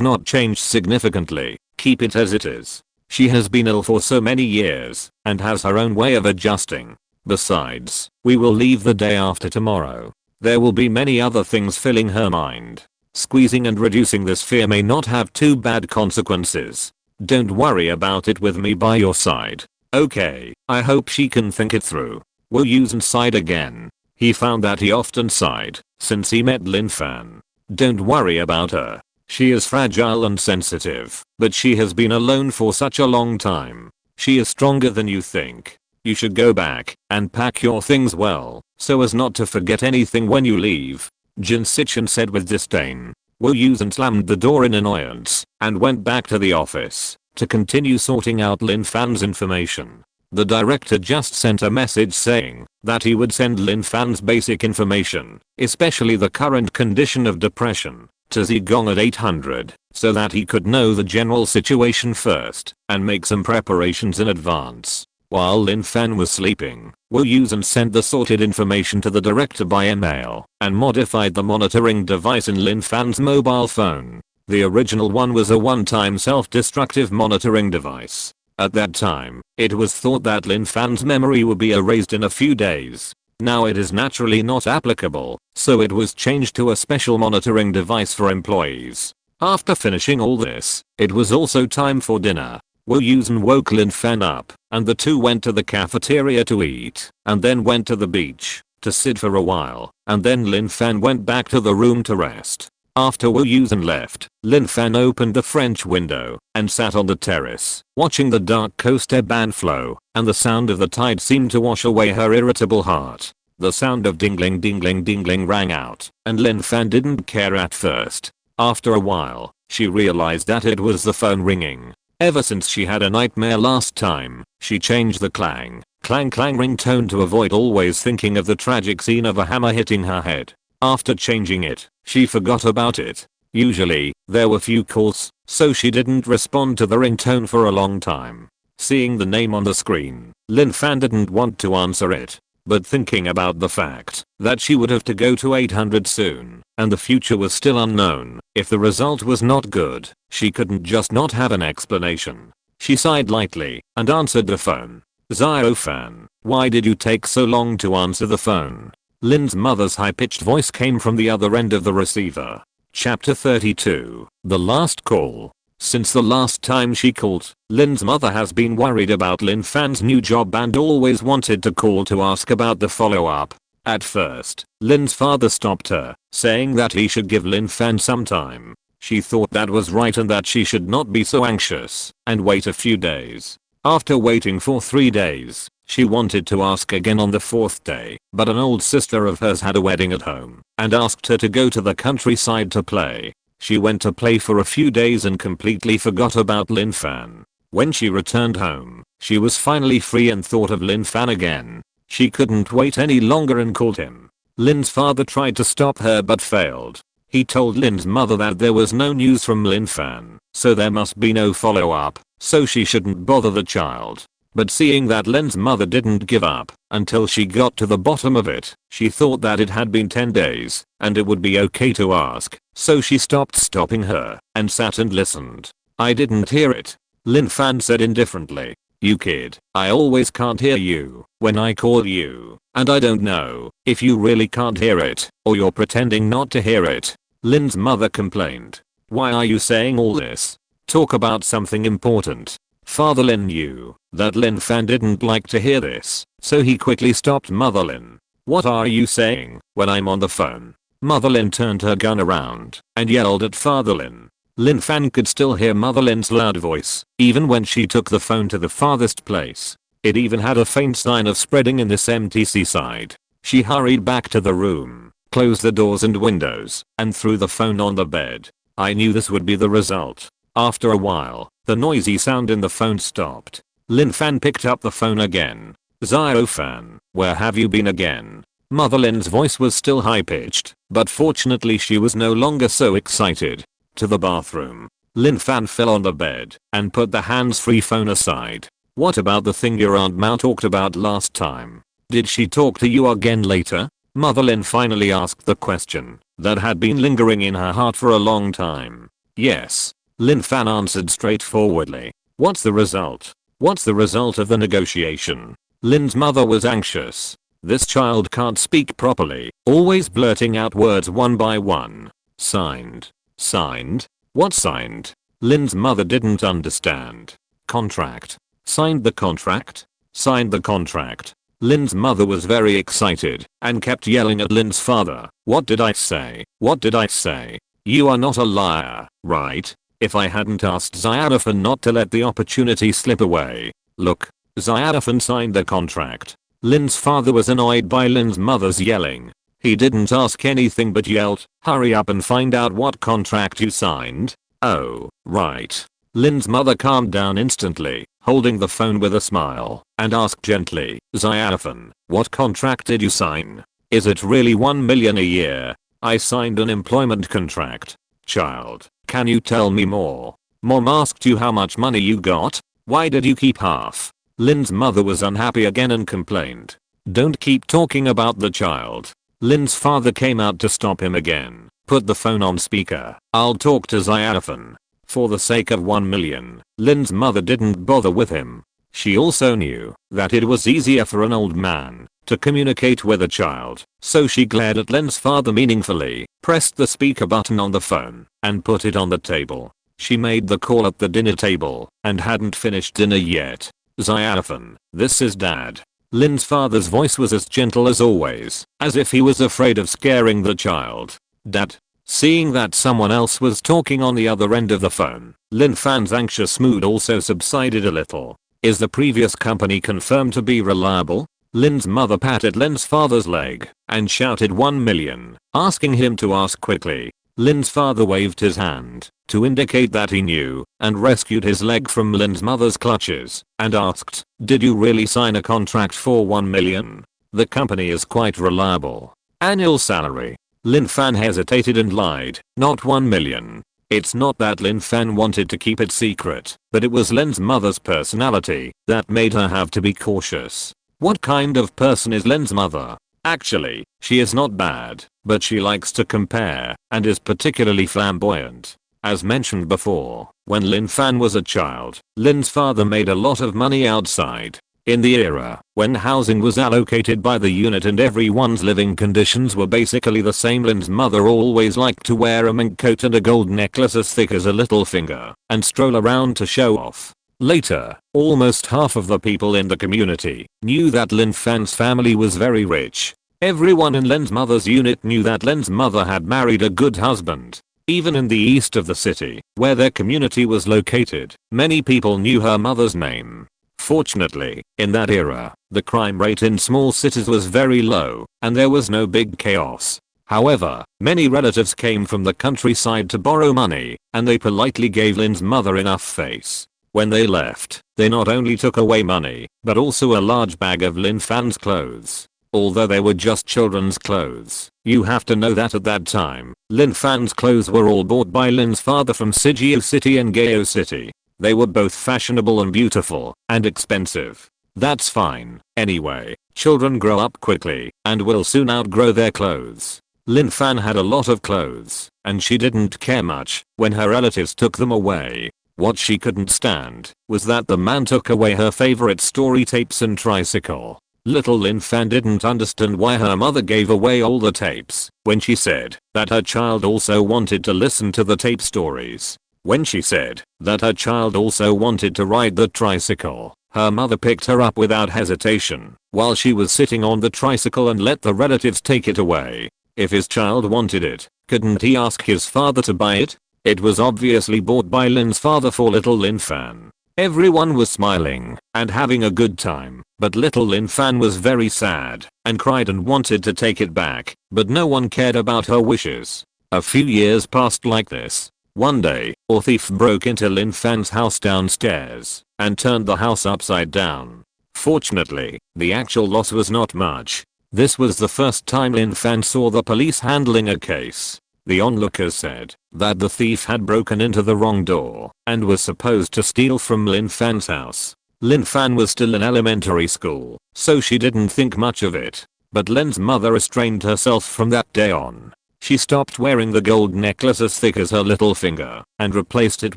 not change significantly, keep it as it is. She has been ill for so many years and has her own way of adjusting. Besides, we will leave the day after tomorrow. There will be many other things filling her mind. Squeezing and reducing this fear may not have too bad consequences. Don't worry about it with me by your side. Okay, I hope she can think it through. Wu Yusen sighed again. He found that he often sighed since he met Lin Fan. Don't worry about her. She is fragile and sensitive, but she has been alone for such a long time. She is stronger than you think. You should go back and pack your things well, so as not to forget anything when you leave. Jin Sichin said with disdain. Wu Yusen slammed the door in annoyance and went back to the office to continue sorting out Lin Fan's information. The director just sent a message saying that he would send Lin Fan's basic information, especially the current condition of depression, to Zigong at 800, so that he could know the general situation first and make some preparations in advance. While Lin Fan was sleeping, Wu Yusen sent the sorted information to the director by email and modified the monitoring device in Lin Fan's mobile phone. The original one was a one-time self-destructive monitoring device. At that time, it was thought that Lin Fan's memory would be erased in a few days. Now it is naturally not applicable, so it was changed to a special monitoring device for employees. After finishing all this, it was also time for dinner. Wu Yusen woke Lin Fan up, and the two went to the cafeteria to eat, and then went to the beach to sit for a while, and then Lin Fan went back to the room to rest. After Wu Yusen left, Lin Fan opened the French window and sat on the terrace, watching the dark coast ebb and flow, and the sound of the tide seemed to wash away her irritable heart. The sound of dingling dingling dingling rang out, and Lin Fan didn't care at first. After a while, she realized that it was the phone ringing. Ever since she had a nightmare last time, she changed the clang, clang clang ringtone to avoid always thinking of the tragic scene of a hammer hitting her head. After changing it, she forgot about it. Usually, there were few calls, so she didn't respond to the ringtone for a long time. Seeing the name on the screen, Lin Fan didn't want to answer it. But thinking about the fact that she would have to go to 800 soon, and the future was still unknown, if the result was not good, she couldn't just not have an explanation. She sighed lightly and answered the phone. Zio Fan, why did you take so long to answer the phone? Lin's mother's high-pitched voice came from the other end of the receiver. Chapter 32, The Last Call. Since the last time she called, Lin's mother has been worried about Lin Fan's new job and always wanted to call to ask about the follow-up. At first, Lin's father stopped her, saying that he should give Lin Fan some time. She thought that was right and that she should not be so anxious and wait a few days. After waiting for 3 days, she wanted to ask again on the 4th day, but an old sister of hers had a wedding at home and asked her to go to the countryside to play. She went to play for a few days and completely forgot about Lin Fan. When she returned home, she was finally free and thought of Lin Fan again. She couldn't wait any longer and called him. Lin's father tried to stop her but failed. He told Lin's mother that there was no news from Lin Fan, so there must be no follow-up, so she shouldn't bother the child. But seeing that Lin's mother didn't give up until she got to the bottom of it, she thought that it had been 10 days and it would be okay to ask, so she stopped stopping her and sat and listened. I didn't hear it, Lin Fan said indifferently. You kid, I always can't hear you when I call you, and I don't know if you really can't hear it or you're pretending not to hear it, Lin's mother complained. Why are you saying all this? Talk about something important. Father Lin knew that Lin Fan didn't like to hear this, so he quickly stopped Mother Lin. What are you saying when I'm on the phone? Mother Lin turned her gun around and yelled at Father Lin. Lin Fan could still hear Mother Lin's loud voice, even when she took the phone to the farthest place. It even had a faint sign of spreading in this empty seaside. She hurried back to the room, closed the doors and windows, and threw the phone on the bed. I knew this would be the result. After a while, the noisy sound in the phone stopped. Lin Fan picked up the phone again. Zio Fan, where have you been again? Mother Lin's voice was still high-pitched, but fortunately she was no longer so excited. To the bathroom. Lin Fan fell on the bed and put the hands-free phone aside. What about the thing your Aunt Mao talked about last time? Did she talk to you again later? Mother Lin finally asked the question that had been lingering in her heart for a long time. Yes, Lin Fan answered straightforwardly. What's the result? What's the result of the negotiation? Lin's mother was anxious. This child can't speak properly, always blurting out words one by one. Signed. Signed? What signed? Lin's mother didn't understand. Contract. Signed the contract? Signed the contract. Lin's mother was very excited and kept yelling at Lin's father. What did I say? What did I say? You are not a liar, right? If I hadn't asked Xiaofan not to let the opportunity slip away. Look, Xiaofan signed the contract. Lin's father was annoyed by Lin's mother's yelling. He didn't ask anything but yelled, hurry up and find out what contract you signed. Oh, right. Lin's mother calmed down instantly, holding the phone with a smile, and asked gently, Xiaofan, what contract did you sign? Is it really 1 million a year? I signed an employment contract. Child, can you tell me more? Mom asked you how much money you got? Why did you keep half? Lin's mother was unhappy again and complained. Don't keep talking about the child. Lin's father came out to stop him again. Put the phone on speaker. I'll talk to Xiaofan. For the sake of 1 million, Lin's mother didn't bother with him. She also knew that it was easier for an old man to communicate with a child, so she glared at Lin's father meaningfully, pressed the speaker button on the phone, and put it on the table. She made the call at the dinner table and hadn't finished dinner yet. Xiaofan, this is Dad. Lin's father's voice was as gentle as always, as if he was afraid of scaring the child. Dad. Seeing that someone else was talking on the other end of the phone, Lin Fan's anxious mood also subsided a little. Is the previous company confirmed to be reliable? Lin's mother patted Lin's father's leg and shouted 1 million, asking him to ask quickly. Lin's father waved his hand to indicate that he knew and rescued his leg from Lin's mother's clutches and asked, did you really sign a contract for 1 million? The company is quite reliable. Annual salary. Lin Fan hesitated and lied, not 1 million. It's not that Lin Fan wanted to keep it secret, but it was Lin's mother's personality that made her have to be cautious. What kind of person is Lin's mother? Actually, she is not bad, but she likes to compare and is particularly flamboyant. As mentioned before, when Lin Fan was a child, Lin's father made a lot of money outside. In the era when housing was allocated by the unit and everyone's living conditions were basically the same, Lin's mother always liked to wear a mink coat and a gold necklace as thick as a little finger and stroll around to show off. Later, almost half of the people in the community knew that Lin Fan's family was very rich. Everyone in Lin's mother's unit knew that Lin's mother had married a good husband. Even in the east of the city, where their community was located, many people knew her mother's name. Fortunately, in that era, the crime rate in small cities was very low, and there was no big chaos. However, many relatives came from the countryside to borrow money, and they politely gave Lin's mother enough face. When they left, they not only took away money, but also a large bag of Lin Fan's clothes. although they were just children's clothes. You have to know that at that time, Lin Fan's clothes were all bought by Lin's father from Sigeou City and Gao City. They were both fashionable and beautiful, and expensive. That's fine. Anyway, children grow up quickly, and will soon outgrow their clothes. Lin Fan had a lot of clothes, and she didn't care much when her relatives took them away. What she couldn't stand was that the man took away her favorite story tapes and tricycle. Little Lin Fan didn't understand why her mother gave away all the tapes when she said that her child also wanted to listen to the tape stories. When she said that her child also wanted to ride the tricycle, her mother picked her up without hesitation while she was sitting on the tricycle and let the relatives take it away. If his child wanted it, couldn't he ask his father to buy it? It was obviously bought by Lin's father for little Lin Fan. Everyone was smiling and having a good time, but little Lin Fan was very sad and cried and wanted to take it back, but no one cared about her wishes. A few years passed like this. One day, a thief broke into Lin Fan's house downstairs and turned the house upside down. Fortunately, the actual loss was not much. This was the first time Lin Fan saw the police handling a case. The onlookers said that the thief had broken into the wrong door and was supposed to steal from Lin Fan's house. Lin Fan was still in elementary school, so she didn't think much of it. But Lin's mother restrained herself from that day on. She stopped wearing the gold necklace as thick as her little finger and replaced it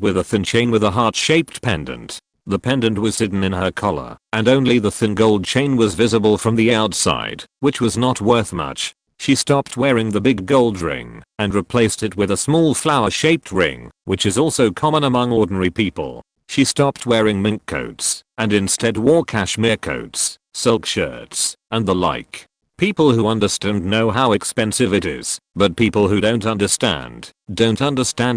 with a thin chain with a heart-shaped pendant. The pendant was hidden in her collar, and only the thin gold chain was visible from the outside, which was not worth much. She stopped wearing the big gold ring and replaced it with a small flower-shaped ring, which is also common among ordinary people. She stopped wearing mink coats and instead wore cashmere coats, silk shirts, and the like. People who understand know how expensive it is, but people who don't understand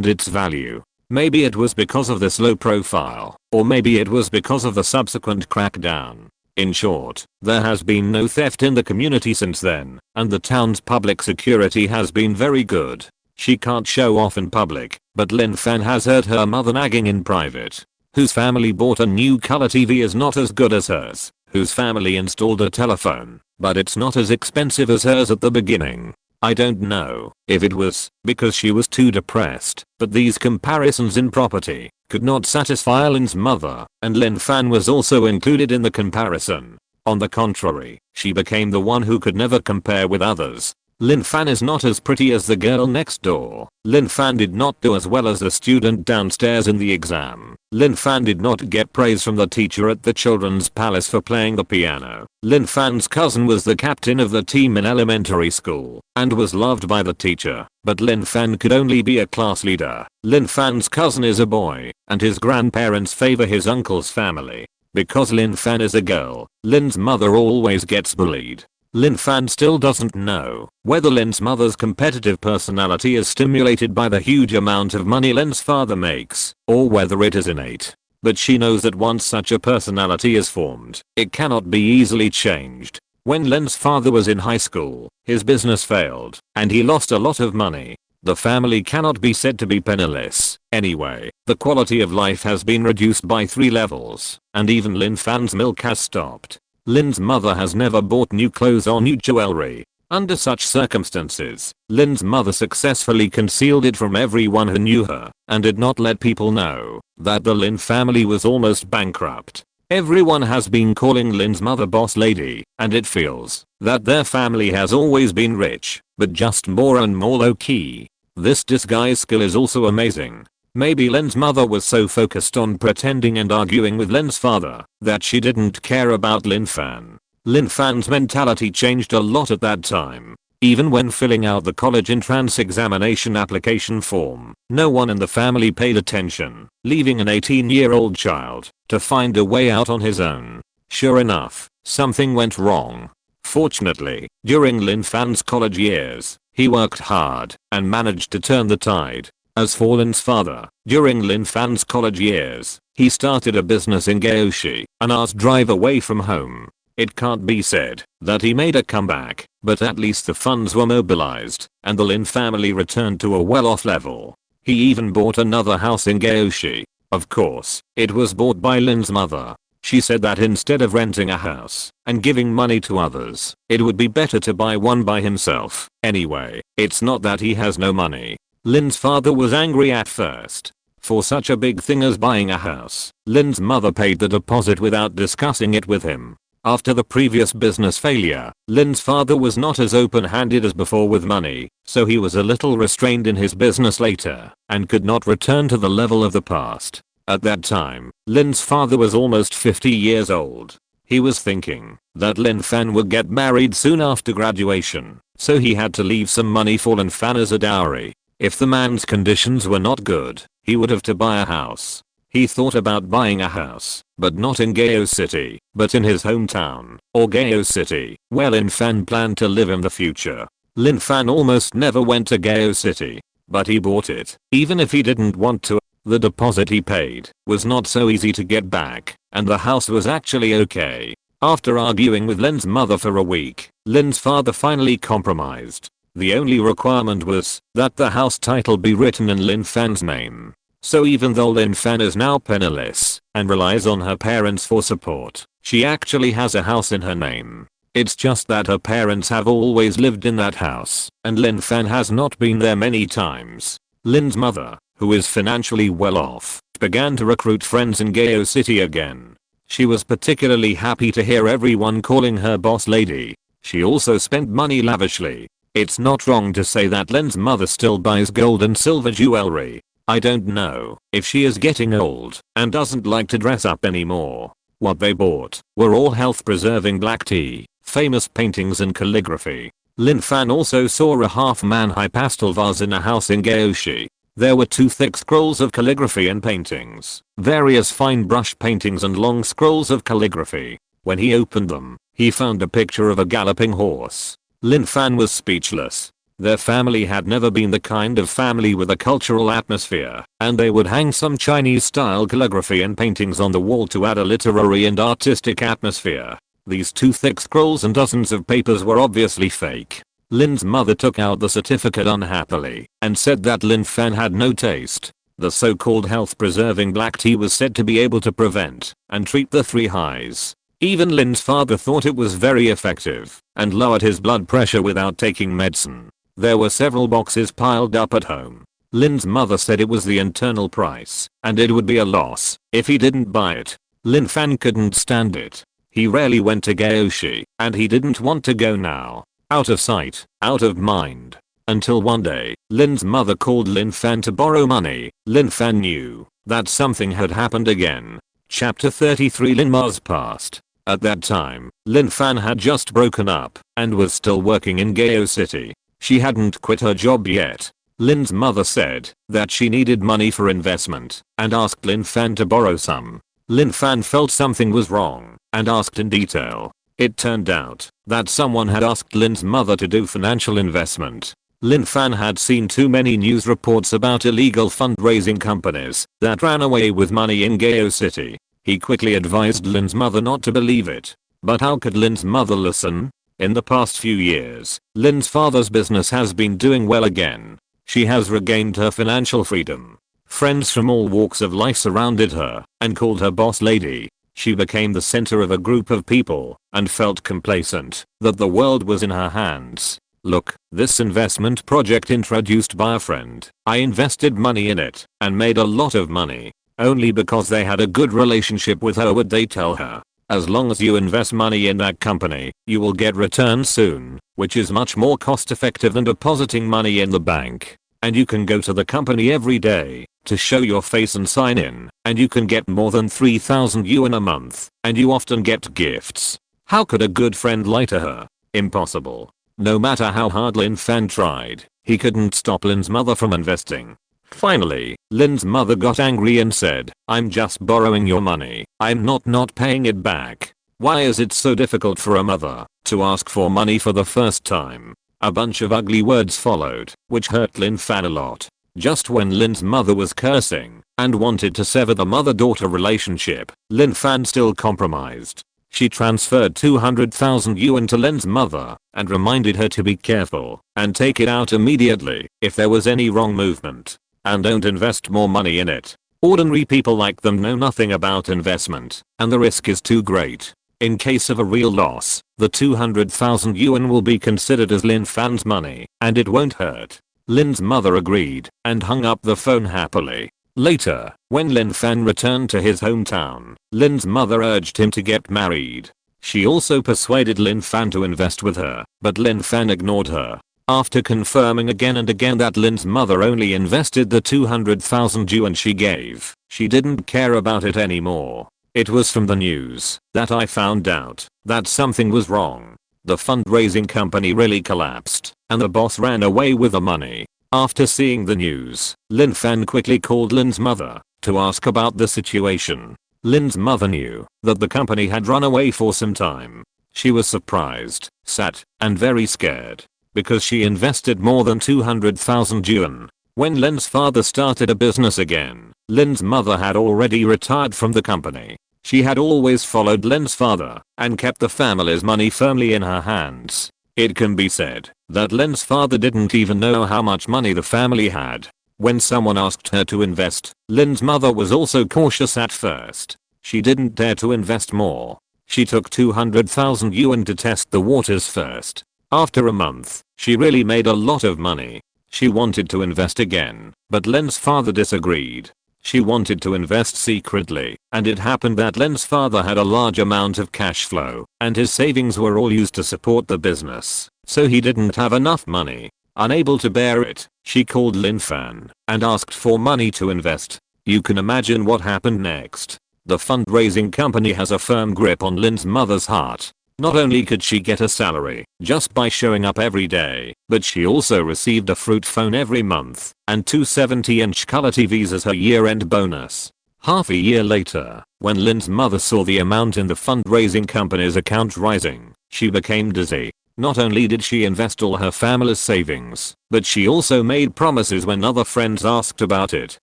its value. Maybe it was because of this low profile, or maybe it was because of the subsequent crackdown. In short, there has been no theft in the community since then, and the town's public security has been very good. She can't show off in public, but Lin Fan has heard her mother nagging in private. Whose family bought a new color TV is not as good as hers. Whose family installed a telephone, but it's not as expensive as hers at the beginning. I don't know if it was because she was too depressed, but these comparisons in property could not satisfy Lin's mother, and Lin Fan was also included in the comparison. On the contrary, she became the one who could never compare with others. Lin Fan is not as pretty as the girl next door. Lin Fan did not do as well as the student downstairs in the exam. Lin Fan did not get praise from the teacher at the children's palace for playing the piano. Lin Fan's cousin was the captain of the team in elementary school and was loved by the teacher, but Lin Fan could only be a class leader. Lin Fan's cousin is a boy, and his grandparents favor his uncle's family. Because Lin Fan is a girl, Lin's mother always gets bullied. Lin Fan still doesn't know whether Lin's mother's competitive personality is stimulated by the huge amount of money Lin's father makes, or whether it is innate. But she knows that once such a personality is formed, it cannot be easily changed. When Lin's father was in high school, his business failed, and he lost a lot of money. The family cannot be said to be penniless. Anyway, the quality of life has been reduced by 3 levels, and even Lin Fan's milk has stopped. Lin's mother has never bought new clothes or new jewelry. Under such circumstances, Lin's mother successfully concealed it from everyone who knew her and did not let people know that the Lin family was almost bankrupt. Everyone has been calling Lin's mother boss lady, and it feels that their family has always been rich, but just more and more low-key. This disguise skill is also amazing. Maybe Lin's mother was so focused on pretending and arguing with Lin's father that she didn't care about Lin Fan. Lin Fan's mentality changed a lot at that time. Even when filling out the college entrance examination application form, no one in the family paid attention, leaving an 18-year-old child to find a way out on his own. Sure enough, something went wrong. Fortunately, during Lin Fan's college years, he worked hard and managed to turn the tide. As for Lin's father, during Lin Fan's college years, he started a business in Gaoshi, an hour's drive away from home. It can't be said that he made a comeback, but at least the funds were mobilized, and the Lin family returned to a well-off level. He even bought another house in Gaoshi. Of course, it was bought by Lin's mother. She said that instead of renting a house and giving money to others, it would be better to buy one by himself. Anyway, it's not that he has no money. Lin's father was angry at first. For such a big thing as buying a house, Lin's mother paid the deposit without discussing it with him. After the previous business failure, Lin's father was not as open-handed as before with money, so he was a little restrained in his business later and could not return to the level of the past. At that time, Lin's father was almost 50 years old. He was thinking that Lin Fan would get married soon after graduation, so he had to leave some money for Lin Fan as a dowry. If the man's conditions were not good, he would have to buy a house. He thought about buying a house, but not in Gao City, but in his hometown, or Gao City, where Lin Fan planned to live in the future. Lin Fan almost never went to Gao City, but he bought it, even if he didn't want to. The deposit he paid was not so easy to get back, and the house was actually okay. After arguing with Lin's mother for a week, Lin's father finally compromised. The only requirement was that the house title be written in Lin Fan's name. So even though Lin Fan is now penniless and relies on her parents for support, she actually has a house in her name. It's just that her parents have always lived in that house, and Lin Fan has not been there many times. Lin's mother, who is financially well off, began to recruit friends in Gao City again. She was particularly happy to hear everyone calling her boss lady. She also spent money lavishly. It's not wrong to say that Lin's mother still buys gold and silver jewelry. I don't know if she is getting old and doesn't like to dress up anymore. What they bought were all health-preserving black tea, famous paintings and calligraphy. Lin Fan also saw a half-man high pastel vase in a house in Gaoshi. There were 2 thick scrolls of calligraphy and paintings, various fine brush paintings and long scrolls of calligraphy. When he opened them, he found a picture of a galloping horse. Lin Fan was speechless. Their family had never been the kind of family with a cultural atmosphere, and they would hang some Chinese-style calligraphy and paintings on the wall to add a literary and artistic atmosphere. These 2 thick scrolls and dozens of papers were obviously fake. Lin's mother took out the certificate unhappily and said that Lin Fan had no taste. The so-called health-preserving black tea was said to be able to prevent and treat the 3 highs. Even Lin's father thought it was very effective and lowered his blood pressure without taking medicine. There were several boxes piled up at home. Lin's mother said it was the internal price and it would be a loss if he didn't buy it. Lin Fan couldn't stand it. He rarely went to Gaoshi and he didn't want to go now. Out of sight, out of mind. Until one day, Lin's mother called Lin Fan to borrow money. Lin Fan knew that something had happened again. Chapter 33 Lin Ma's past. At that time, Lin Fan had just broken up and was still working in Gao City. She hadn't quit her job yet. Lin's mother said that she needed money for investment and asked Lin Fan to borrow some. Lin Fan felt something was wrong and asked in detail. It turned out that someone had asked Lin's mother to do financial investment. Lin Fan had seen too many news reports about illegal fundraising companies that ran away with money in Gao City. He quickly advised Lin's mother not to believe it. But how could Lin's mother listen? In the past few years, Lin's father's business has been doing well again. She has regained her financial freedom. Friends from all walks of life surrounded her and called her boss lady. She became the center of a group of people and felt complacent that the world was in her hands. Look, this investment project introduced by a friend. I invested money in it and made a lot of money. Only because they had a good relationship with her would they tell her. As long as you invest money in that company, you will get returns soon, which is much more cost effective than depositing money in the bank. And you can go to the company every day to show your face and sign in, and you can get more than 3,000 yuan a month, and you often get gifts. How could a good friend lie to her? Impossible. No matter how hard Lin Fan tried, he couldn't stop Lin's mother from investing. Finally, Lin's mother got angry and said, I'm just borrowing your money. I'm not paying it back. Why is it so difficult for a mother to ask for money for the first time? A bunch of ugly words followed, which hurt Lin Fan a lot. Just when Lin's mother was cursing and wanted to sever the mother-daughter relationship, Lin Fan still compromised. She transferred 200,000 yuan to Lin's mother and reminded her to be careful and take it out immediately if there was any wrong movement. And don't invest more money in it. Ordinary people like them know nothing about investment, and the risk is too great. In case of a real loss, the 200,000 yuan will be considered as Lin Fan's money, and it won't hurt. Lin's mother agreed, and hung up the phone happily. Later, when Lin Fan returned to his hometown, Lin's mother urged him to get married. She also persuaded Lin Fan to invest with her, but Lin Fan ignored her. After confirming again and again that Lin's mother only invested the 200,000 yuan she gave, she didn't care about it anymore. It was from the news that I found out that something was wrong. The fundraising company really collapsed, and the boss ran away with the money. After seeing the news, Lin Fan quickly called Lin's mother to ask about the situation. Lin's mother knew that the company had run away for some time. She was surprised, sad, and very scared, because she invested more than 200,000 yuan. When Lin's father started a business again, Lin's mother had already retired from the company. She had always followed Lin's father and kept the family's money firmly in her hands. It can be said that Lin's father didn't even know how much money the family had. When someone asked her to invest, Lin's mother was also cautious at first. She didn't dare to invest more. She took 200,000 yuan to test the waters first. After a month, she really made a lot of money. She wanted to invest again, but Lin's father disagreed. She wanted to invest secretly, and it happened that Lin's father had a large amount of cash flow, and his savings were all used to support the business, so he didn't have enough money. Unable to bear it, she called Lin Fan and asked for money to invest. You can imagine what happened next. The fundraising company has a firm grip on Lin's mother's heart. Not only could she get a salary just by showing up every day, but she also received a fruit phone every month and two 70-inch color TVs as her year-end bonus. Half a year later, when Lin's mother saw the amount in the fundraising company's account rising, she became dizzy. Not only did she invest all her family's savings, but she also made promises when other friends asked about it,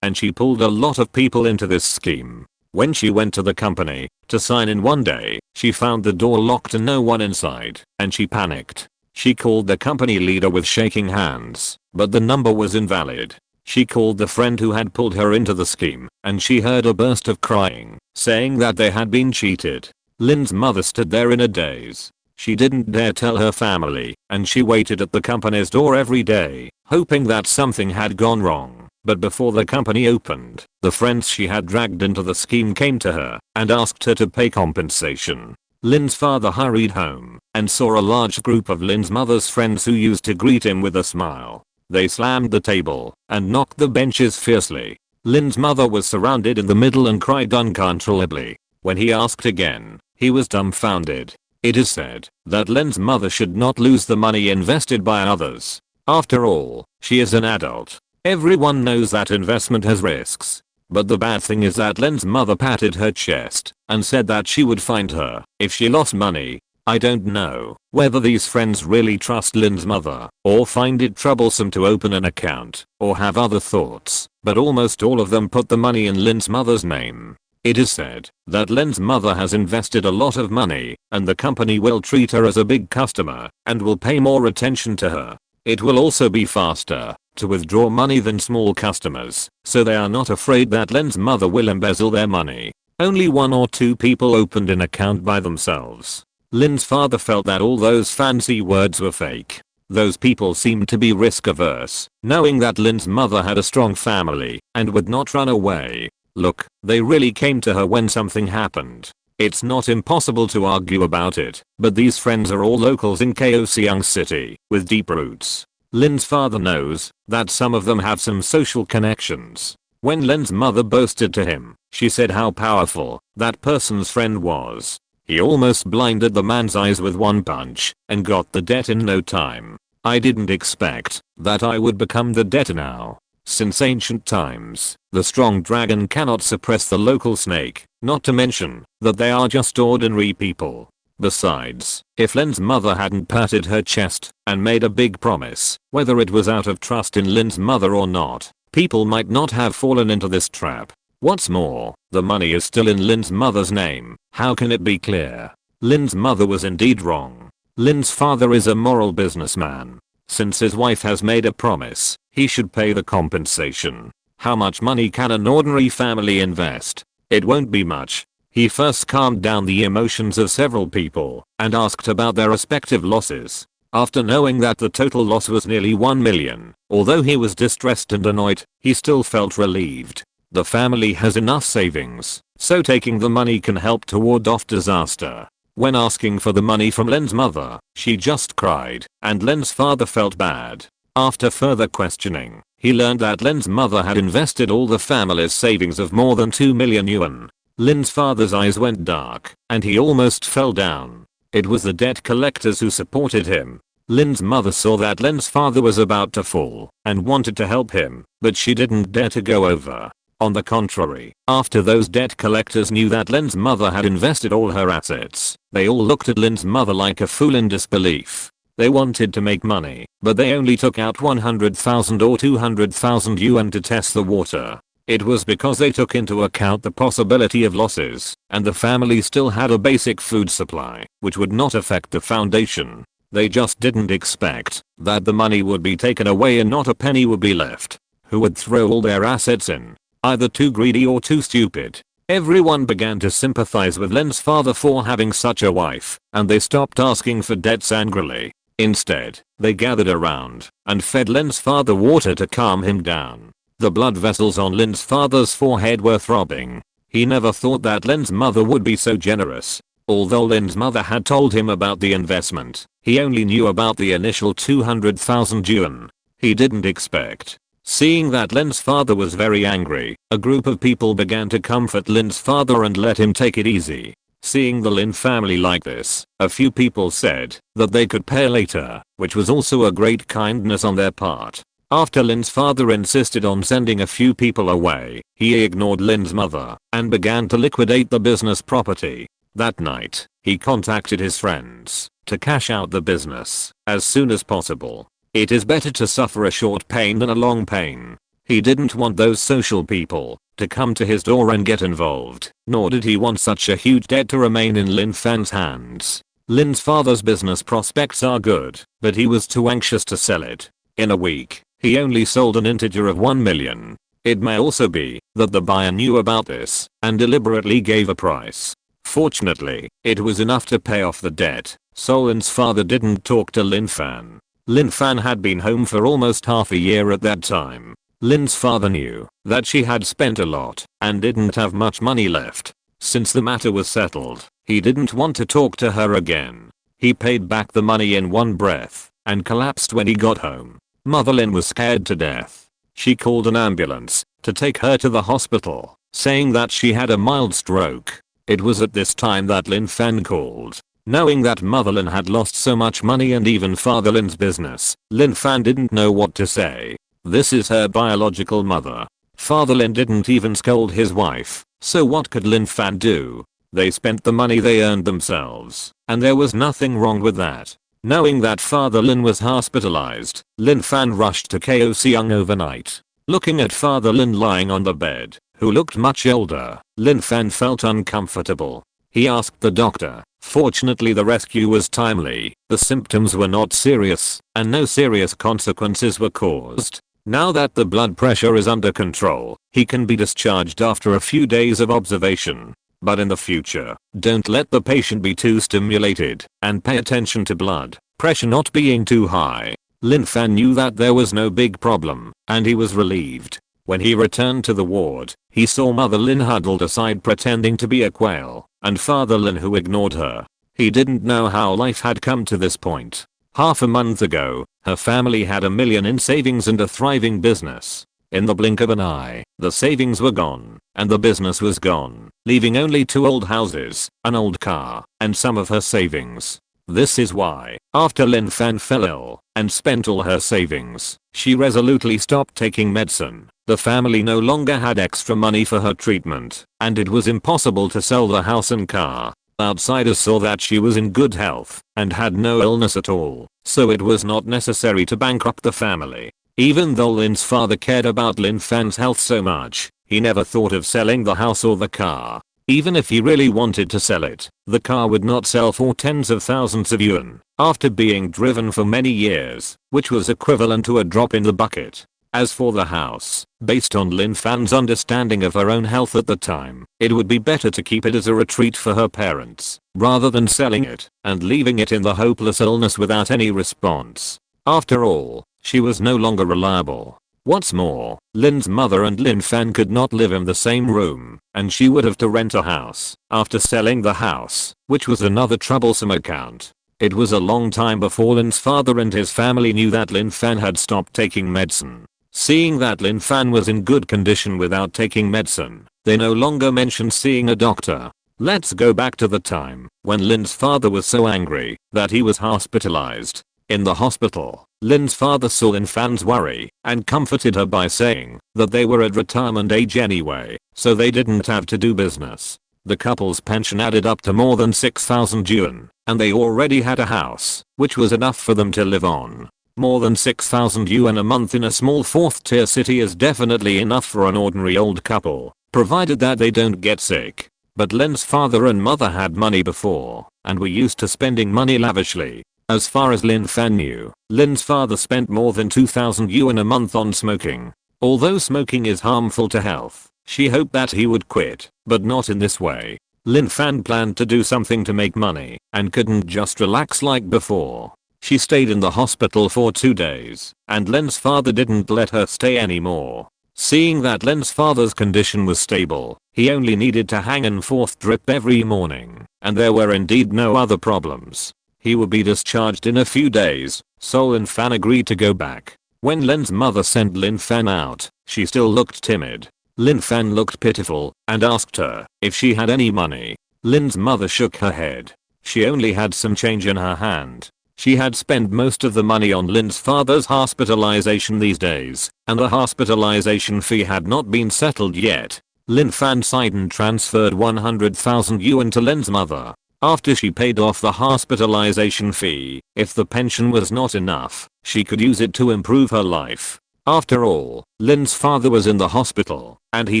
and she pulled a lot of people into this scheme. When she went to the company to sign in one day, she found the door locked and no one inside, and she panicked. She called the company leader with shaking hands, but the number was invalid. She called the friend who had pulled her into the scheme, and she heard a burst of crying, saying that they had been cheated. Lin's mother stood there in a daze. She didn't dare tell her family, and she waited at the company's door every day, hoping that something had gone wrong. But before the company opened, the friends she had dragged into the scheme came to her and asked her to pay compensation. Lin's father hurried home and saw a large group of Lin's mother's friends who used to greet him with a smile. They slammed the table and knocked the benches fiercely. Lin's mother was surrounded in the middle and cried uncontrollably. When he asked again, he was dumbfounded. It is said that Lin's mother should not lose the money invested by others. After all, she is an adult. Everyone knows that investment has risks. But the bad thing is that Lin's mother patted her chest and said that she would find her if she lost money. I don't know whether these friends really trust Lin's mother or find it troublesome to open an account or have other thoughts, but almost all of them put the money in Lin's mother's name. It is said that Lin's mother has invested a lot of money and the company will treat her as a big customer and will pay more attention to her. It will also be faster to withdraw money than small customers, so they are not afraid that Lin's mother will embezzle their money. Only 1 or 2 people opened an account by themselves. Lin's father felt that all those fancy words were fake. Those people seemed to be risk averse, knowing that Lin's mother had a strong family and would not run away. Look, they really came to her when something happened. It's not impossible to argue about it, but these friends are all locals in Kaohsiung City with deep roots. Lin's father knows that some of them have some social connections. When Lin's mother boasted to him, she said how powerful that person's friend was. He almost blinded the man's eyes with one punch and got the debt in no time. I didn't expect that I would become the debtor now. Since ancient times, the strong dragon cannot suppress the local snake, not to mention that they are just ordinary people. Besides, if Lin's mother hadn't patted her chest and made a big promise, whether it was out of trust in Lin's mother or not, people might not have fallen into this trap. What's more, the money is still in Lin's mother's name. How can it be clear? Lin's mother was indeed wrong. Lin's father is a moral businessman. Since his wife has made a promise, he should pay the compensation. How much money can an ordinary family invest? It won't be much. He first calmed down the emotions of several people and asked about their respective losses. After knowing that the total loss was nearly 1 million, although he was distressed and annoyed, he still felt relieved. The family has enough savings, so taking the money can help to ward off disaster. When asking for the money from Lin's mother, she just cried, and Lin's father felt bad. After further questioning, he learned that Lin's mother had invested all the family's savings of more than 2 million yuan. Lin's father's eyes went dark, and he almost fell down. It was the debt collectors who supported him. Lin's mother saw that Lin's father was about to fall and wanted to help him, but she didn't dare to go over. On the contrary, after those debt collectors knew that Lin's mother had invested all her assets, they all looked at Lin's mother like a fool in disbelief. They wanted to make money, but they only took out 100,000 or 200,000 yuan to test the water. It was because they took into account the possibility of losses, and the family still had a basic food supply, which would not affect the foundation. They just didn't expect that the money would be taken away and not a penny would be left. Who would throw all their assets in? Either too greedy or too stupid. Everyone began to sympathize with Lin's father for having such a wife, and they stopped asking for debts angrily. Instead, they gathered around and fed Lin's father water to calm him down. The blood vessels on Lin's father's forehead were throbbing. He never thought that Lin's mother would be so generous. Although Lin's mother had told him about the investment, he only knew about the initial 200,000 yuan. He didn't expect. Seeing that Lin's father was very angry, a group of people began to comfort Lin's father and let him take it easy. Seeing the Lin family like this, a few people said that they could pay later, which was also a great kindness on their part. After Lin's father insisted on sending a few people away, he ignored Lin's mother and began to liquidate the business property. That night, he contacted his friends to cash out the business as soon as possible. It is better to suffer a short pain than a long pain. He didn't want those social people to come to his door and get involved, nor did he want such a huge debt to remain in Lin Fan's hands. Lin's father's business prospects are good, but he was too anxious to sell it. In a week, he only sold an integer of 1 million. It may also be that the buyer knew about this and deliberately gave a price. Fortunately, it was enough to pay off the debt, so Lin's father didn't talk to Lin Fan. Lin Fan had been home for almost half a year at that time. Lin's father knew that she had spent a lot and didn't have much money left. Since the matter was settled, he didn't want to talk to her again. He paid back the money in one breath and collapsed when he got home. Mother Lin was scared to death. She called an ambulance to take her to the hospital, saying that she had a mild stroke. It was at this time that Lin Fan called. Knowing that Mother Lin had lost so much money and even Father Lin's business, Lin Fan didn't know what to say. This is her biological mother. Father Lin didn't even scold his wife, so what could Lin Fan do? They spent the money they earned themselves, and there was nothing wrong with that. Knowing that Father Lin was hospitalized, Lin Fan rushed to Kaohsiung overnight. Looking at Father Lin lying on the bed, who looked much older, Lin Fan felt uncomfortable. He asked the doctor. Fortunately, the rescue was timely, the symptoms were not serious, and no serious consequences were caused. Now that the blood pressure is under control, he can be discharged after a few days of observation. But in the future, don't let the patient be too stimulated, and pay attention to blood pressure not being too high. Lin Fan knew that there was no big problem, and he was relieved. When he returned to the ward, he saw Mother Lin huddled aside pretending to be a quail, and Father Lin who ignored her. He didn't know how life had come to this point. Half a month ago, her family had 1 million in savings and a thriving business. In the blink of an eye, the savings were gone, and the business was gone, leaving only 2 old houses, an old car, and some of her savings. This is why, after Lin Fan fell ill and spent all her savings, she resolutely stopped taking medicine. The family no longer had extra money for her treatment, and it was impossible to sell the house and car. Outsiders saw that she was in good health and had no illness at all, so it was not necessary to bankrupt the family. Even though Lin's father cared about Lin Fan's health so much, he never thought of selling the house or the car. Even if he really wanted to sell it, the car would not sell for tens of thousands of yuan after being driven for many years, which was equivalent to a drop in the bucket. As for the house, based on Lin Fan's understanding of her own health at the time, it would be better to keep it as a retreat for her parents, rather than selling it and leaving it in the hopeless illness without any response. After all, she was no longer reliable. What's more, Lin's mother and Lin Fan could not live in the same room, and she would have to rent a house after selling the house, which was another troublesome account. It was a long time before Lin's father and his family knew that Lin Fan had stopped taking medicine. Seeing that Lin Fan was in good condition without taking medicine, they no longer mentioned seeing a doctor. Let's go back to the time when Lin's father was so angry that he was hospitalized. In the hospital, Lin's father saw Lin Fan's worry and comforted her by saying that they were at retirement age anyway, so they didn't have to do business. The couple's pension added up to more than 6,000 yuan, and they already had a house, which was enough for them to live on. More than 6,000 yuan a month in a small 4th-tier city is definitely enough for an ordinary old couple, provided that they don't get sick. But Lin's father and mother had money before, and were used to spending money lavishly. As far as Lin Fan knew, Lin's father spent more than 2,000 yuan a month on smoking. Although smoking is harmful to health, she hoped that he would quit, but not in this way. Lin Fan planned to do something to make money, and couldn't just relax like before. She stayed in the hospital for 2 days, and Lin's father didn't let her stay anymore. Seeing that Lin's father's condition was stable, he only needed to hang an 4th drip every morning, and there were indeed no other problems. He would be discharged in a few days, so Lin Fan agreed to go back. When Lin's mother sent Lin Fan out, she still looked timid. Lin Fan looked pitiful and asked her if she had any money. Lin's mother shook her head. She only had some change in her hand. She had spent most of the money on Lin's father's hospitalization these days, and the hospitalization fee had not been settled yet. Lin Fan sighed and transferred 100,000 yuan to Lin's mother. After she paid off the hospitalization fee, if the pension was not enough, she could use it to improve her life. After all, Lin's father was in the hospital, and he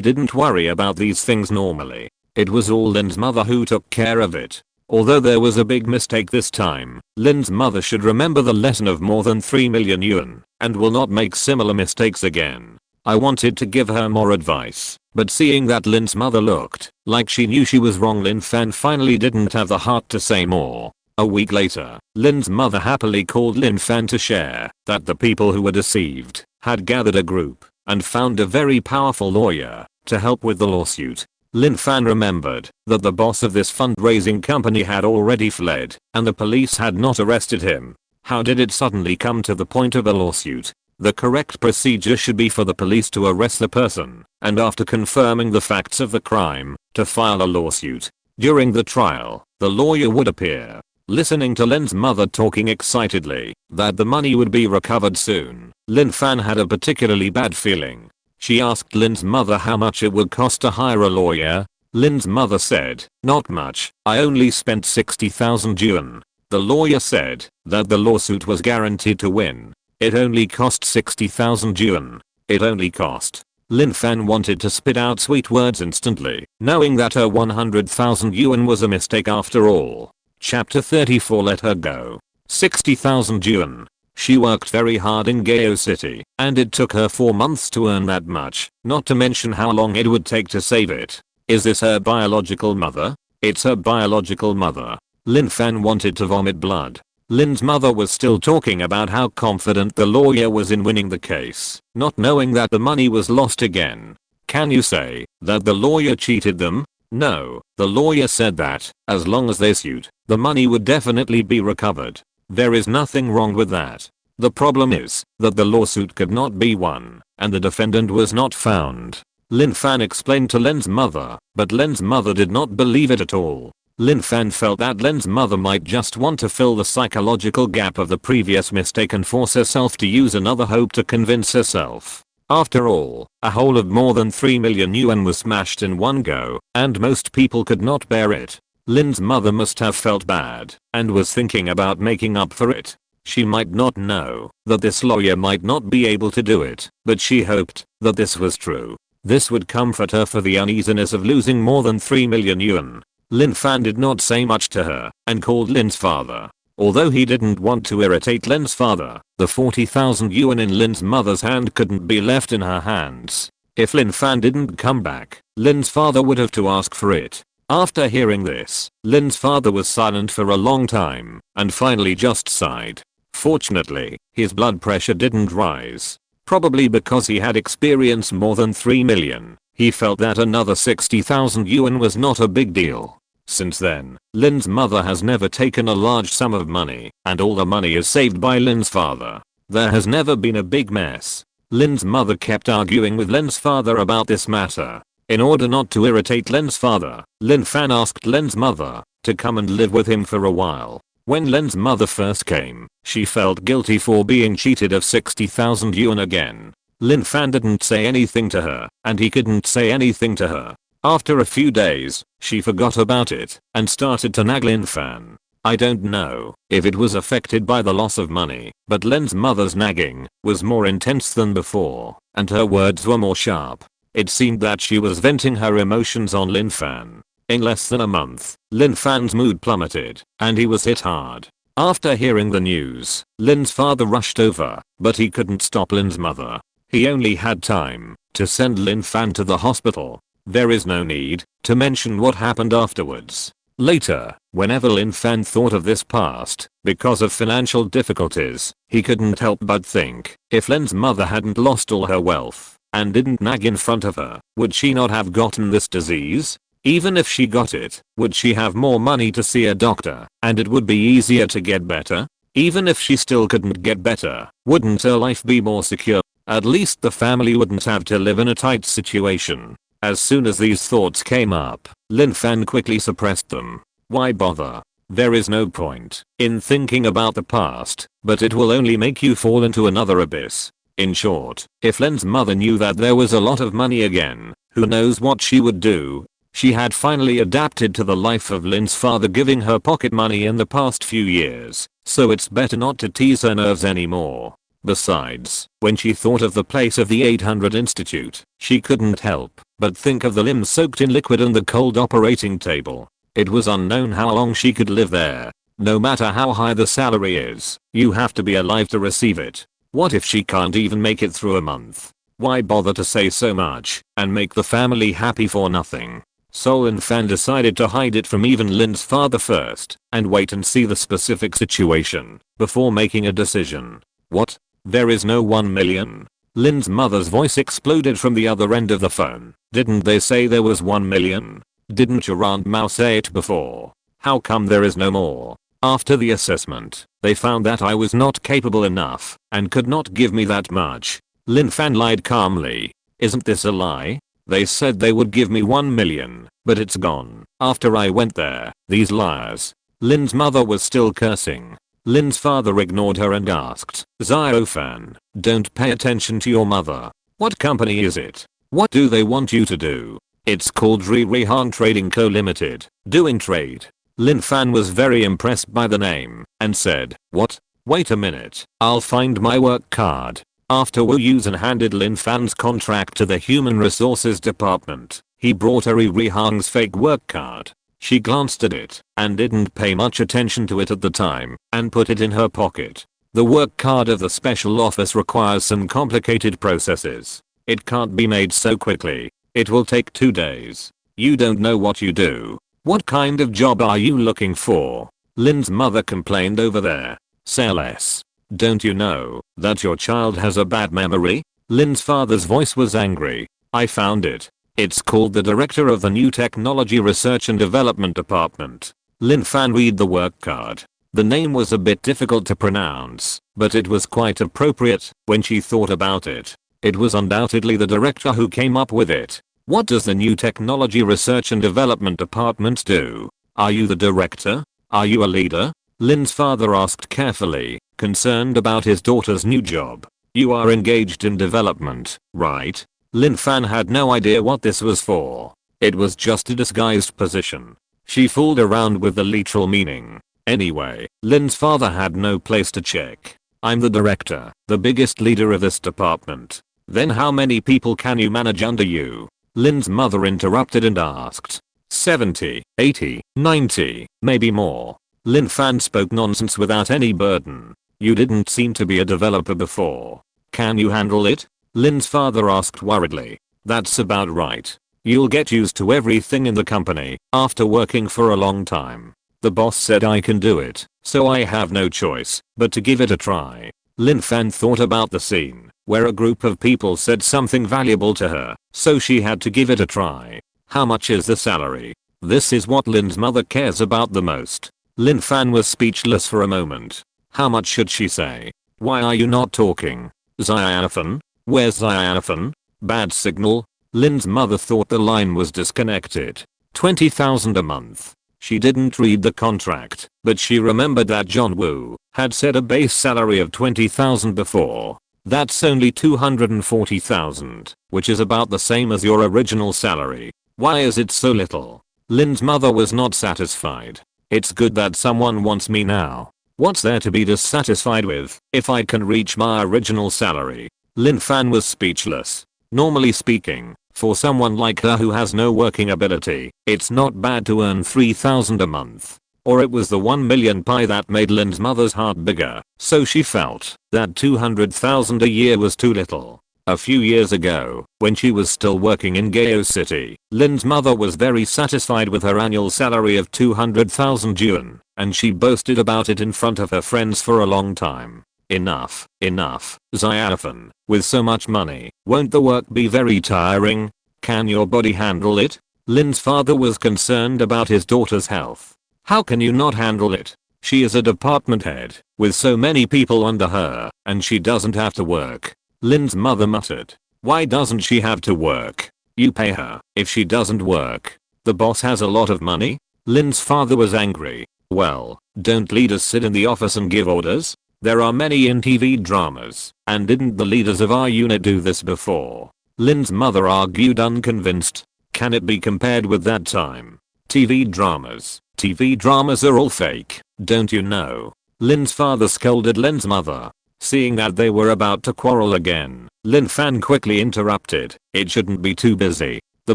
didn't worry about these things normally. It was all Lin's mother who took care of it. Although there was a big mistake this time, Lin's mother should remember the lesson of more than 3 million yuan, and will not make similar mistakes again. I wanted to give her more advice, but seeing that Lin's mother looked like she knew she was wrong, Lin Fan finally didn't have the heart to say more. A week later, Lin's mother happily called Lin Fan to share that the people who were deceived had gathered a group and found a very powerful lawyer to help with the lawsuit. Lin Fan remembered that the boss of this fundraising company had already fled and the police had not arrested him. How did it suddenly come to the point of a lawsuit? The correct procedure should be for the police to arrest the person, and after confirming the facts of the crime, to file a lawsuit. During the trial, the lawyer would appear. Listening to Lin's mother talking excitedly that the money would be recovered soon, Lin Fan had a particularly bad feeling. She asked Lin's mother how much it would cost to hire a lawyer. Lin's mother said, "Not much, I only spent 60,000 yuan." The lawyer said that the lawsuit was guaranteed to win. It only cost 60,000 yuan. It only cost. Lin Fan wanted to spit out sweet words instantly, knowing that her 100,000 yuan was a mistake after all. Chapter 34 Let her go. 60,000 yuan. She worked very hard in Gao City, and it took her 4 months to earn that much, not to mention how long it would take to save it. Is this her biological mother? It's her biological mother. Lin Fan wanted to vomit blood. Lin's mother was still talking about how confident the lawyer was in winning the case, not knowing that the money was lost again. Can you say that the lawyer cheated them? No, the lawyer said that, as long as they sued, the money would definitely be recovered. There is nothing wrong with that. The problem is that the lawsuit could not be won, and the defendant was not found. Lin Fan explained to Lin's mother, but Lin's mother did not believe it at all. Lin Fan felt that Lin's mother might just want to fill the psychological gap of the previous mistake and force herself to use another hope to convince herself. After all, a whole of more than 3 million yuan was smashed in one go, and most people could not bear it. Lin's mother must have felt bad, and was thinking about making up for it. She might not know that this lawyer might not be able to do it, but she hoped that this was true. This would comfort her for the uneasiness of losing more than 3 million yuan. Lin Fan did not say much to her, and called Lin's father. Although he didn't want to irritate Lin's father, the 40,000 yuan in Lin's mother's hand couldn't be left in her hands. If Lin Fan didn't come back, Lin's father would have to ask for it. After hearing this, Lin's father was silent for a long time, and finally just sighed. Fortunately, his blood pressure didn't rise. Probably because he had experienced more than 3 million, he felt that another 60,000 yuan was not a big deal. Since then, Lin's mother has never taken a large sum of money, and all the money is saved by Lin's father. There has never been a big mess. Lin's mother kept arguing with Lin's father about this matter. In order not to irritate Lin's father, Lin Fan asked Lin's mother to come and live with him for a while. When Lin's mother first came, she felt guilty for being cheated of 60,000 yuan again. Lin Fan didn't say anything to her, and he couldn't say anything to her. After a few days, she forgot about it and started to nag Lin Fan. I don't know if it was affected by the loss of money, but Lin's mother's nagging was more intense than before, and her words were more sharp. It seemed that she was venting her emotions on Lin Fan. In less than a month, Lin Fan's mood plummeted, and he was hit hard. After hearing the news, Lin's father rushed over, but he couldn't stop Lin's mother. He only had time to send Lin Fan to the hospital. There is no need to mention what happened afterwards. Later, whenever Lin Fan thought of this past, because of financial difficulties, he couldn't help but think, if Lin's mother hadn't lost all her wealth and didn't nag in front of her, would she not have gotten this disease? Even if she got it, would she have more money to see a doctor, and it would be easier to get better? Even if she still couldn't get better, wouldn't her life be more secure? At least the family wouldn't have to live in a tight situation. As soon as these thoughts came up, Lin Fan quickly suppressed them. Why bother? There is no point in thinking about the past, but it will only make you fall into another abyss. In short, if Lin's mother knew that there was a lot of money again, who knows what she would do? She had finally adapted to the life of Lin's father giving her pocket money in the past few years, so it's better not to tease her nerves anymore. Besides, when she thought of the place of the 800 Institute, she couldn't help but think of the limbs soaked in liquid and the cold operating table. It was unknown how long she could live there. No matter how high the salary is, you have to be alive to receive it. What if she can't even make it through a month? Why bother to say so much and make the family happy for nothing? So Lin Fan decided to hide it from even Lin's father first and wait and see the specific situation before making a decision. What? There is no 1 million? Lin's mother's voice exploded from the other end of the phone. Didn't they say there was 1 million? Didn't your Aunt Mao say it before? How come there is no more? After the assessment, they found that I was not capable enough and could not give me that much. Lin Fan lied calmly. Isn't this a lie? They said they would give me 1 million, but it's gone. After I went there, these liars. Lin's mother was still cursing. Lin's father ignored her and asked, Fan, don't pay attention to your mother. What company is it? What do they want you to do? It's called Rehan Trading Co Limited, doing trade. Lin Fan was very impressed by the name and said, what? Wait a minute, I'll find my work card. After Wu Yusen handed Lin Fan's contract to the Human Resources Department, he brought her Rehan's fake work card. She glanced at it and didn't pay much attention to it at the time and put it in her pocket. The work card of the special office requires some complicated processes. It can't be made so quickly. It will take 2 days. You don't know what you do. What kind of job are you looking for? Lin's mother complained over there. Say less. Don't you know that your child has a bad memory? Lin's father's voice was angry. I found it. It's called the Director of the New Technology Research and Development Department. Lin Fan read the work card. The name was a bit difficult to pronounce, but it was quite appropriate when she thought about it. It was undoubtedly the director who came up with it. What does the New Technology Research and Development Department do? Are you the director? Are you a leader? Lin's father asked carefully, concerned about his daughter's new job. You are engaged in development, right? Lin Fan had no idea what this was for. It was just a disguised position. She fooled around with the literal meaning. Anyway, Lin's father had no place to check. I'm the director, the biggest leader of this department. Then how many people can you manage under you? Lin's mother interrupted and asked. 70, 80, 90, maybe more. Lin Fan spoke nonsense without any burden. You didn't seem to be a developer before. Can you handle it? Lin's father asked worriedly. That's about right. You'll get used to everything in the company after working for a long time. The boss said I can do it, so I have no choice but to give it a try. Lin Fan thought about the scene where a group of people said something valuable to her, so she had to give it a try. How much is the salary? This is what Lin's mother cares about the most. Lin Fan was speechless for a moment. How much should she say? Why are you not talking? Xyanophone? Where's Xyanophone? Bad signal? Lin's mother thought the line was disconnected. 20,000 a month. She didn't read the contract, but she remembered that John Woo had said a base salary of 20,000 before. That's only 240,000, which is about the same as your original salary. Why is it so little? Lin's mother was not satisfied. It's good that someone wants me now. What's there to be dissatisfied with if I can reach my original salary? Lin Fan was speechless. Normally speaking, for someone like her who has no working ability, it's not bad to earn 3,000 a month. Or it was the 1 million pie that made Lin's mother's heart bigger, so she felt that 200,000 a year was too little. A few years ago, when she was still working in Gao City, Lin's mother was very satisfied with her annual salary of 200,000 yuan, and she boasted about it in front of her friends for a long time. Enough, Xyanophone. With so much money, won't the work be very tiring? Can your body handle it? Lin's father was concerned about his daughter's health. How can you not handle it? She is a department head, with so many people under her, and she doesn't have to work. Lin's mother muttered. Why doesn't she have to work? You pay her if she doesn't work. The boss has a lot of money? Lin's father was angry. Well, don't leaders sit in the office and give orders? There are many in TV dramas, and didn't the leaders of our unit do this before? Lin's mother argued unconvinced. Can it be compared with that time? TV dramas are all fake, don't you know? Lin's father scolded Lin's mother. Seeing that they were about to quarrel again, Lin Fan quickly interrupted. It shouldn't be too busy. The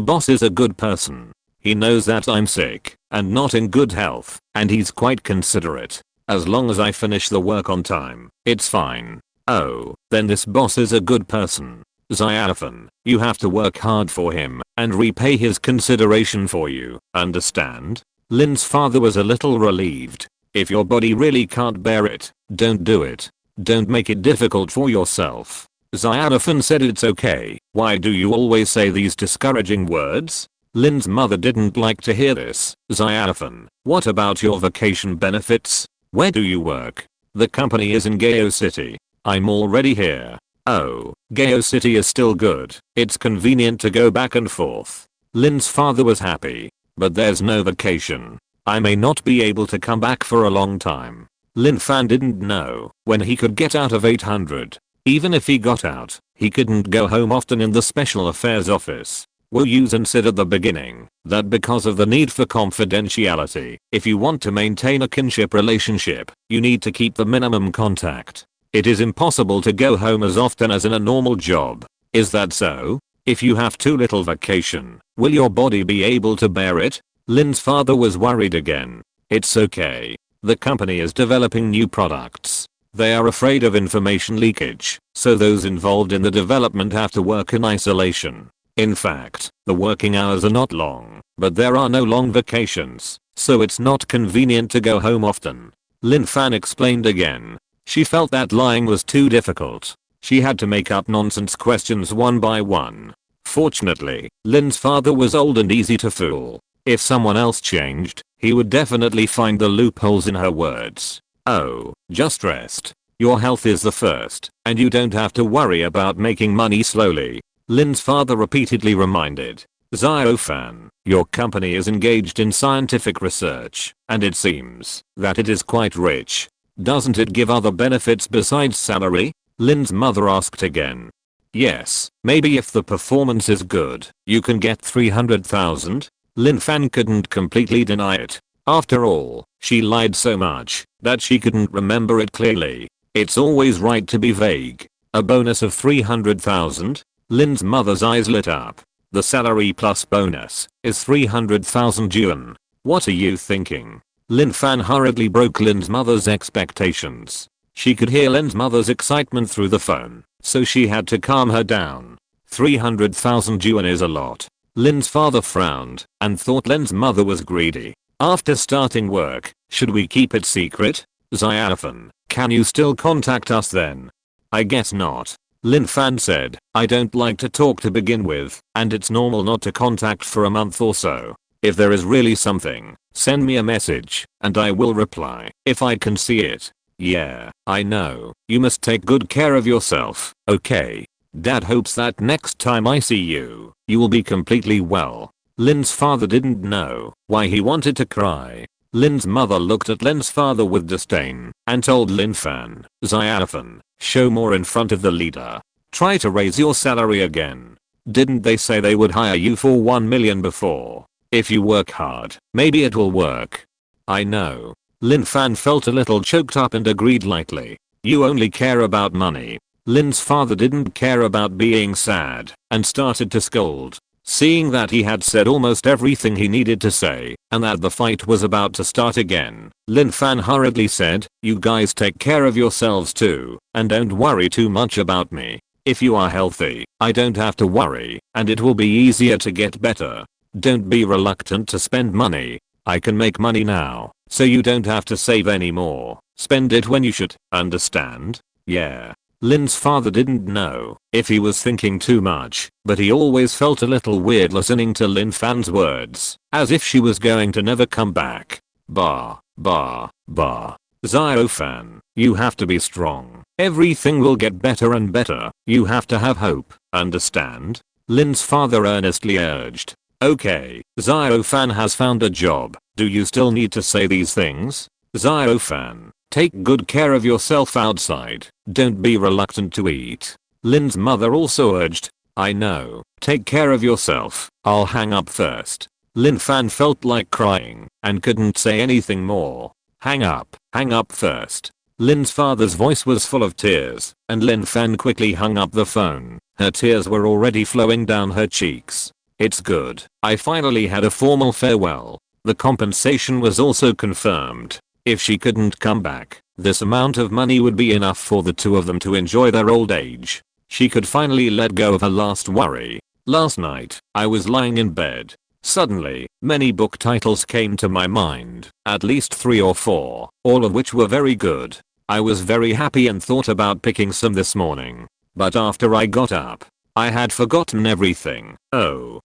boss is a good person. He knows that I'm sick and not in good health, and he's quite considerate. As long as I finish the work on time, it's fine. Oh, then this boss is a good person. Xyanophone, you have to work hard for him and repay his consideration for you, understand? Lin's father was a little relieved. If your body really can't bear it, don't do it. Don't make it difficult for yourself. Xyanophone said it's okay. Why do you always say these discouraging words? Lin's mother didn't like to hear this. Xyanophone, what about your vacation benefits? Where do you work? The company is in Gao City. I'm already here. Oh, Gao City is still good. It's convenient to go back and forth. Lin's father was happy. But there's no vacation. I may not be able to come back for a long time. Lin Fan didn't know when he could get out of 800. Even if he got out, he couldn't go home often in the special affairs office. Wu Yusen said at the beginning that because of the need for confidentiality, if you want to maintain a kinship relationship, you need to keep the minimum contact. It is impossible to go home as often as in a normal job. Is that so? If you have too little vacation, will your body be able to bear it? Lin's father was worried again. It's okay. The company is developing new products. They are afraid of information leakage, so those involved in the development have to work in isolation. In fact, the working hours are not long, but there are no long vacations, so it's not convenient to go home often. Lin Fan explained again. She felt that lying was too difficult. She had to make up nonsense questions one by one. Fortunately, Lin's father was old and easy to fool. If someone else changed, he would definitely find the loopholes in her words. Oh, just rest. Your health is the first, and you don't have to worry about making money slowly. Lin's father repeatedly reminded. Fan, your company is engaged in scientific research, and it seems that it is quite rich. Doesn't it give other benefits besides salary? Lin's mother asked again. Yes, maybe if the performance is good, you can get 300,000. Lin Fan couldn't completely deny it. After all, she lied so much that she couldn't remember it clearly. It's always right to be vague. A bonus of 300,000? Lin's mother's eyes lit up. The salary plus bonus is 300,000 yuan. What are you thinking? Lin Fan hurriedly broke Lin's mother's expectations. She could hear Lin's mother's excitement through the phone, so she had to calm her down. 300,000 yuan is a lot. Lin's father frowned and thought Lin's mother was greedy. After starting work, should we keep it secret? Xiaofan, can you still contact us then? I guess not. Lin Fan said, I don't like to talk to begin with, and it's normal not to contact for a month or so. If there is really something, send me a message, and I will reply, if I can see it. Yeah, I know. You must take good care of yourself, okay? Dad hopes that next time I see you, you will be completely well. Lin's father didn't know why he wanted to cry. Lin's mother looked at Lin's father with disdain and told Lin Fan, Xiaofan, show more in front of the leader. Try to raise your salary again. Didn't they say they would hire you for 1 million before? If you work hard, maybe it will work. I know. Lin Fan felt a little choked up and agreed lightly. You only care about money. Lin's father didn't care about being sad and started to scold. Seeing that he had said almost everything he needed to say and that the fight was about to start again, Lin Fan hurriedly said, you guys take care of yourselves too and don't worry too much about me. If you are healthy, I don't have to worry and it will be easier to get better. Don't be reluctant to spend money. I can make money now, so you don't have to save anymore. Spend it when you should, understand? Yeah. Lin's father didn't know if he was thinking too much, but he always felt a little weird listening to Lin Fan's words, as if she was going to never come back. Bah. Xiaofan, you have to be strong. Everything will get better and better. You have to have hope, understand? Lin's father earnestly urged. Okay, Xiaofan has found a job. Do you still need to say these things? Xiaofan, take good care of yourself outside. Don't be reluctant to eat. Lin's mother also urged. I know. Take care of yourself. I'll hang up first. Lin Fan felt like crying and couldn't say anything more. Hang up first. Lin's father's voice was full of tears, and Lin Fan quickly hung up the phone. Her tears were already flowing down her cheeks. It's good. I finally had a formal farewell. The compensation was also confirmed. If she couldn't come back, this amount of money would be enough for the two of them to enjoy their old age. She could finally let go of her last worry. Last night, I was lying in bed. Suddenly, many book titles came to my mind, at least 3 or 4, all of which were very good. I was very happy and thought about picking some this morning. But after I got up, I had forgotten everything. Oh.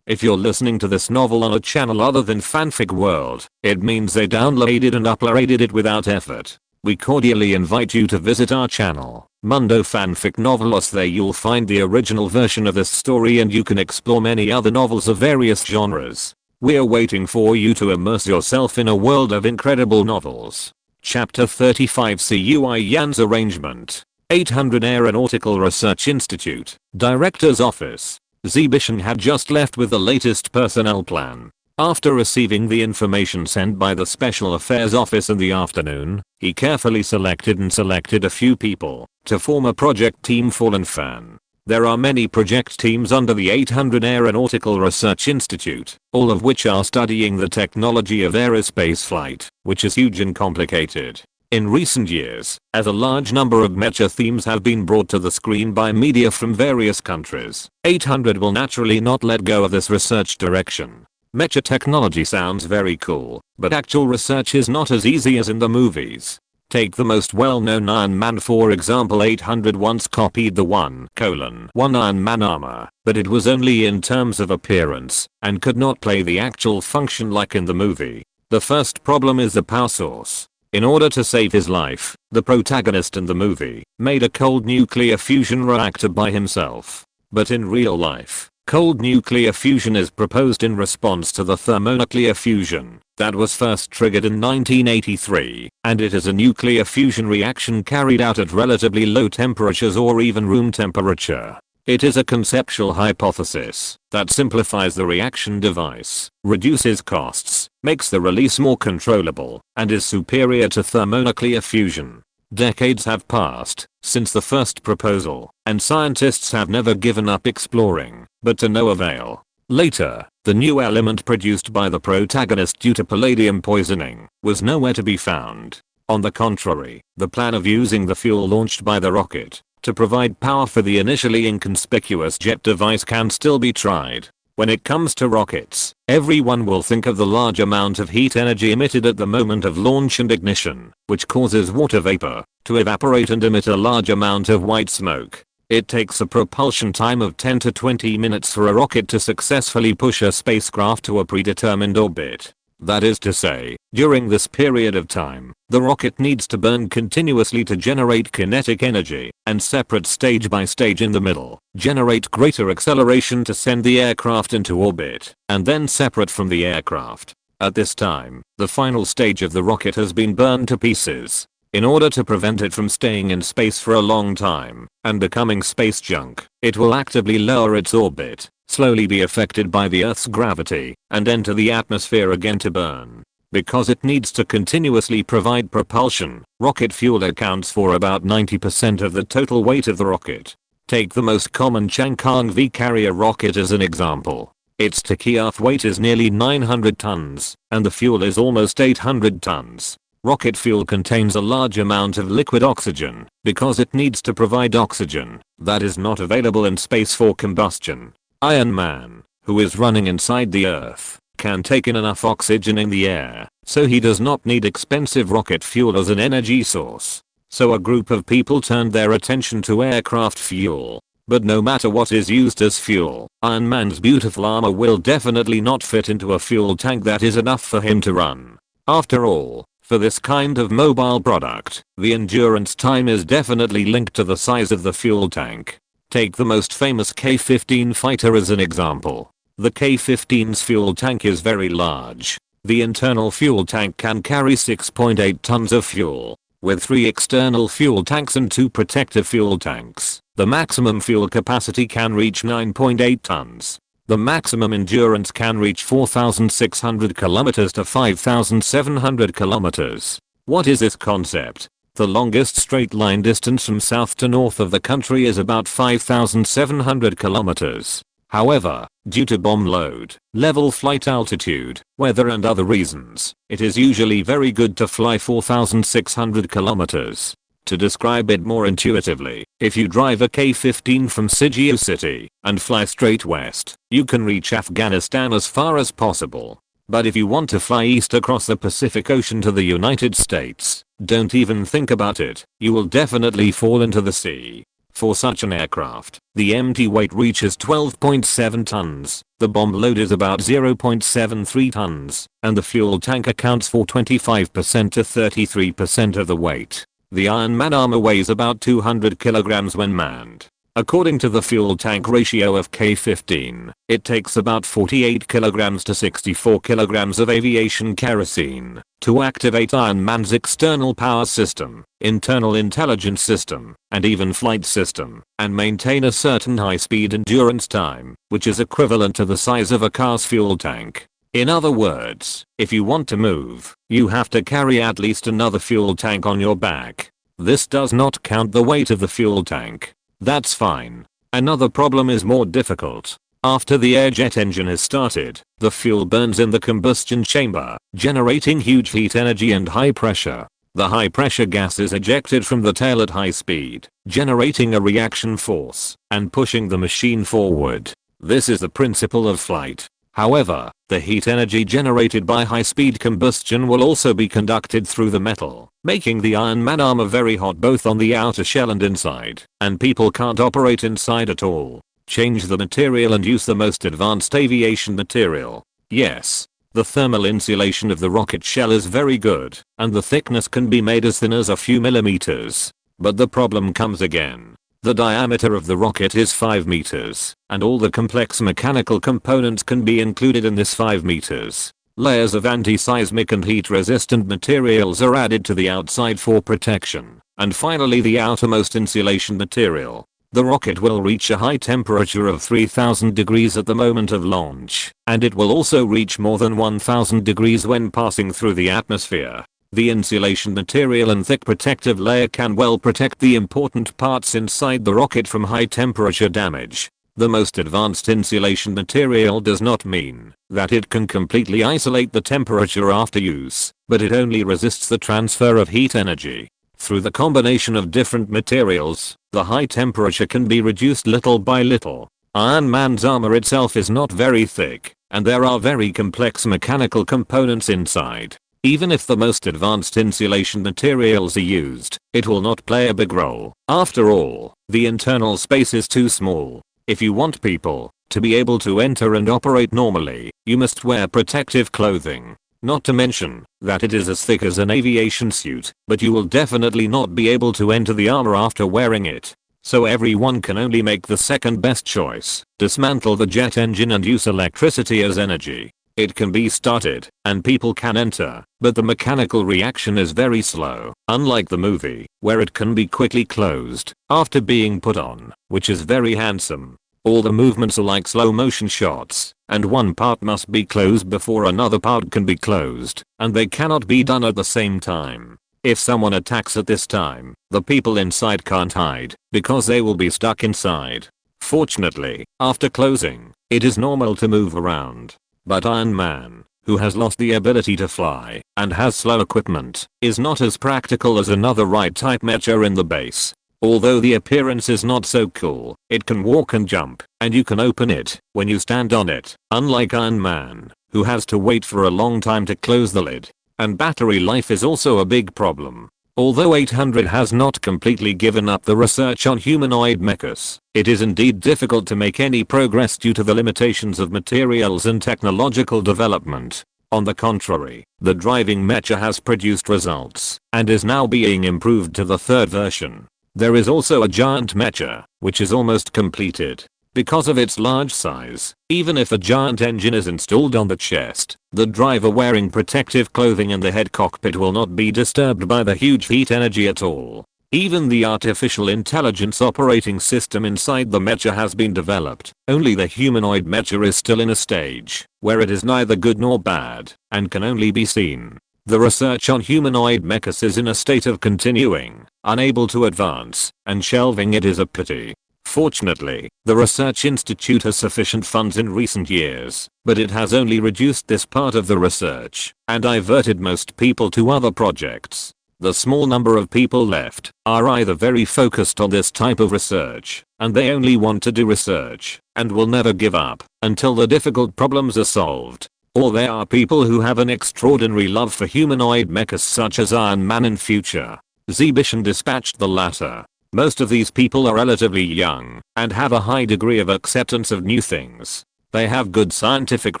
If you're listening to this novel on a channel other than Fanfic World, it means they downloaded and uploaded it without effort. We cordially invite you to visit our channel, Mundo Fanfic Novelos. There you'll find the original version of this story and you can explore many other novels of various genres. We're waiting for you to immerse yourself in a world of incredible novels. Chapter 35 Cui Yan's Arrangement 800 Aeronautical Research Institute, Director's Office. Zibishan had just left with the latest personnel plan. After receiving the information sent by the Special Affairs Office in the afternoon, he carefully selected a few people to form a project team for Lin Fan. There are many project teams under the 800 Aeronautical Research Institute, all of which are studying the technology of aerospace flight, which is huge and complicated. In recent years, as a large number of Mecha themes have been brought to the screen by media from various countries, 800 will naturally not let go of this research direction. Mecha technology sounds very cool, but actual research is not as easy as in the movies. Take the most well-known Iron Man for example. 800 once copied the 1:1 Iron Man armor, but it was only in terms of appearance, and could not play the actual function like in the movie. The first problem is the power source. In order to save his life, the protagonist in the movie made a cold nuclear fusion reactor by himself. But in real life, cold nuclear fusion is proposed in response to the thermonuclear fusion that was first triggered in 1983, and it is a nuclear fusion reaction carried out at relatively low temperatures or even room temperature. It is a conceptual hypothesis that simplifies the reaction device, reduces costs, makes the release more controllable, and is superior to thermonuclear fusion. Decades have passed since the first proposal, and scientists have never given up exploring, but to no avail. Later, the new element produced by the protagonist due to palladium poisoning was nowhere to be found. On the contrary, the plan of using the fuel launched by the rocket to provide power for the initially inconspicuous jet device can still be tried. When it comes to rockets, everyone will think of the large amount of heat energy emitted at the moment of launch and ignition, which causes water vapor to evaporate and emit a large amount of white smoke. It takes a propulsion time of 10 to 20 minutes for a rocket to successfully push a spacecraft to a predetermined orbit. That is to say, during this period of time, the rocket needs to burn continuously to generate kinetic energy, and separate stage by stage in the middle, generate greater acceleration to send the aircraft into orbit, and then separate from the aircraft. At this time, the final stage of the rocket has been burned to pieces. In order to prevent it from staying in space for a long time and becoming space junk, it will actively lower its orbit, slowly be affected by the Earth's gravity, and enter the atmosphere again to burn. Because it needs to continuously provide propulsion, rocket fuel accounts for about 90% of the total weight of the rocket. Take the most common Chang'e V carrier rocket as an example. Its sticky Earth weight is nearly 900 tons, and the fuel is almost 800 tons. Rocket fuel contains a large amount of liquid oxygen because it needs to provide oxygen that is not available in space for combustion. Iron Man, who is running inside the Earth, can take in enough oxygen in the air, so he does not need expensive rocket fuel as an energy source. So a group of people turned their attention to aircraft fuel. But no matter what is used as fuel, Iron Man's beautiful armor will definitely not fit into a fuel tank that is enough for him to run. After all, for this kind of mobile product, the endurance time is definitely linked to the size of the fuel tank. Take the most famous K-15 fighter as an example. The K-15's fuel tank is very large. The internal fuel tank can carry 6.8 tons of fuel. With 3 external fuel tanks and 2 protective fuel tanks, the maximum fuel capacity can reach 9.8 tons. The maximum endurance can reach 4,600 kilometers to 5,700 kilometers. What is this concept? The longest straight line distance from south to north of the country is about 5,700 kilometers. However, due to bomb load, level flight altitude, weather and other reasons, it is usually very good to fly 4,600 kilometers. To describe it more intuitively, if you drive a K-15 from Sigeou City and fly straight west, you can reach Afghanistan as far as possible. But if you want to fly east across the Pacific Ocean to the United States, don't even think about it, you will definitely fall into the sea. For such an aircraft, the empty weight reaches 12.7 tons, the bomb load is about 0.73 tons, and the fuel tank accounts for 25% to 33% of the weight. The Iron Man armor weighs about 200 kilograms when manned. According to the fuel tank ratio of K-15, it takes about 48 kilograms to 64 kilograms of aviation kerosene to activate Iron Man's external power system, internal intelligence system, and even flight system, and maintain a certain high-speed endurance time, which is equivalent to the size of a car's fuel tank. In other words, if you want to move, you have to carry at least another fuel tank on your back. This does not count the weight of the fuel tank. That's fine. Another problem is more difficult. After the air jet engine is started, the fuel burns in the combustion chamber, generating huge heat energy and high pressure. The high pressure gas is ejected from the tail at high speed, generating a reaction force and pushing the machine forward. This is the principle of flight. However, the heat energy generated by high-speed combustion will also be conducted through the metal, making the Iron Man armor very hot both on the outer shell and inside, and people can't operate inside at all. Change the material and use the most advanced aviation material. Yes, the thermal insulation of the rocket shell is very good, and the thickness can be made as thin as a few millimeters. But the problem comes again. The diameter of the rocket is 5 meters, and all the complex mechanical components can be included in this 5 meters. Layers of anti-seismic and heat-resistant materials are added to the outside for protection, and finally the outermost insulation material. The rocket will reach a high temperature of 3000 degrees at the moment of launch, and it will also reach more than 1000 degrees when passing through the atmosphere. The insulation material and thick protective layer can well protect the important parts inside the rocket from high temperature damage. The most advanced insulation material does not mean that it can completely isolate the temperature after use, but it only resists the transfer of heat energy. Through the combination of different materials, the high temperature can be reduced little by little. Iron Man's armor itself is not very thick, and there are very complex mechanical components inside. Even if the most advanced insulation materials are used, it will not play a big role. After all, the internal space is too small. If you want people to be able to enter and operate normally, you must wear protective clothing. Not to mention that it is as thick as an aviation suit, but you will definitely not be able to enter the armor after wearing it. So everyone can only make the second best choice: dismantle the jet engine and use electricity as energy. It can be started, and people can enter, but the mechanical reaction is very slow, unlike the movie, where it can be quickly closed after being put on, which is very handsome. All the movements are like slow motion shots, and one part must be closed before another part can be closed, and they cannot be done at the same time. If someone attacks at this time, the people inside can't hide, because they will be stuck inside. Fortunately, after closing, it is normal to move around. But Iron Man, who has lost the ability to fly and has slow equipment, is not as practical as another right-type mecha in the base. Although the appearance is not so cool, it can walk and jump, and you can open it when you stand on it, unlike Iron Man, who has to wait for a long time to close the lid. And battery life is also a big problem. Although 800 has not completely given up the research on humanoid mechas, it is indeed difficult to make any progress due to the limitations of materials and technological development. On the contrary, the driving mecha has produced results and is now being improved to the third version. There is also a giant mecha, which is almost completed. Because of its large size, even if a giant engine is installed on the chest, the driver wearing protective clothing in the head cockpit will not be disturbed by the huge heat energy at all. Even the artificial intelligence operating system inside the mecha has been developed. Only the humanoid mecha is still in a stage where it is neither good nor bad and can only be seen. The research on humanoid mechas is in a state of continuing, unable to advance, and shelving it is a pity. Fortunately, the Research Institute has sufficient funds in recent years, but it has only reduced this part of the research and diverted most people to other projects. The small number of people left are either very focused on this type of research, and they only want to do research and will never give up until the difficult problems are solved. Or there are people who have an extraordinary love for humanoid mechas such as Iron Man in future. Zebishan dispatched the latter. Most of these people are relatively young and have a high degree of acceptance of new things. They have good scientific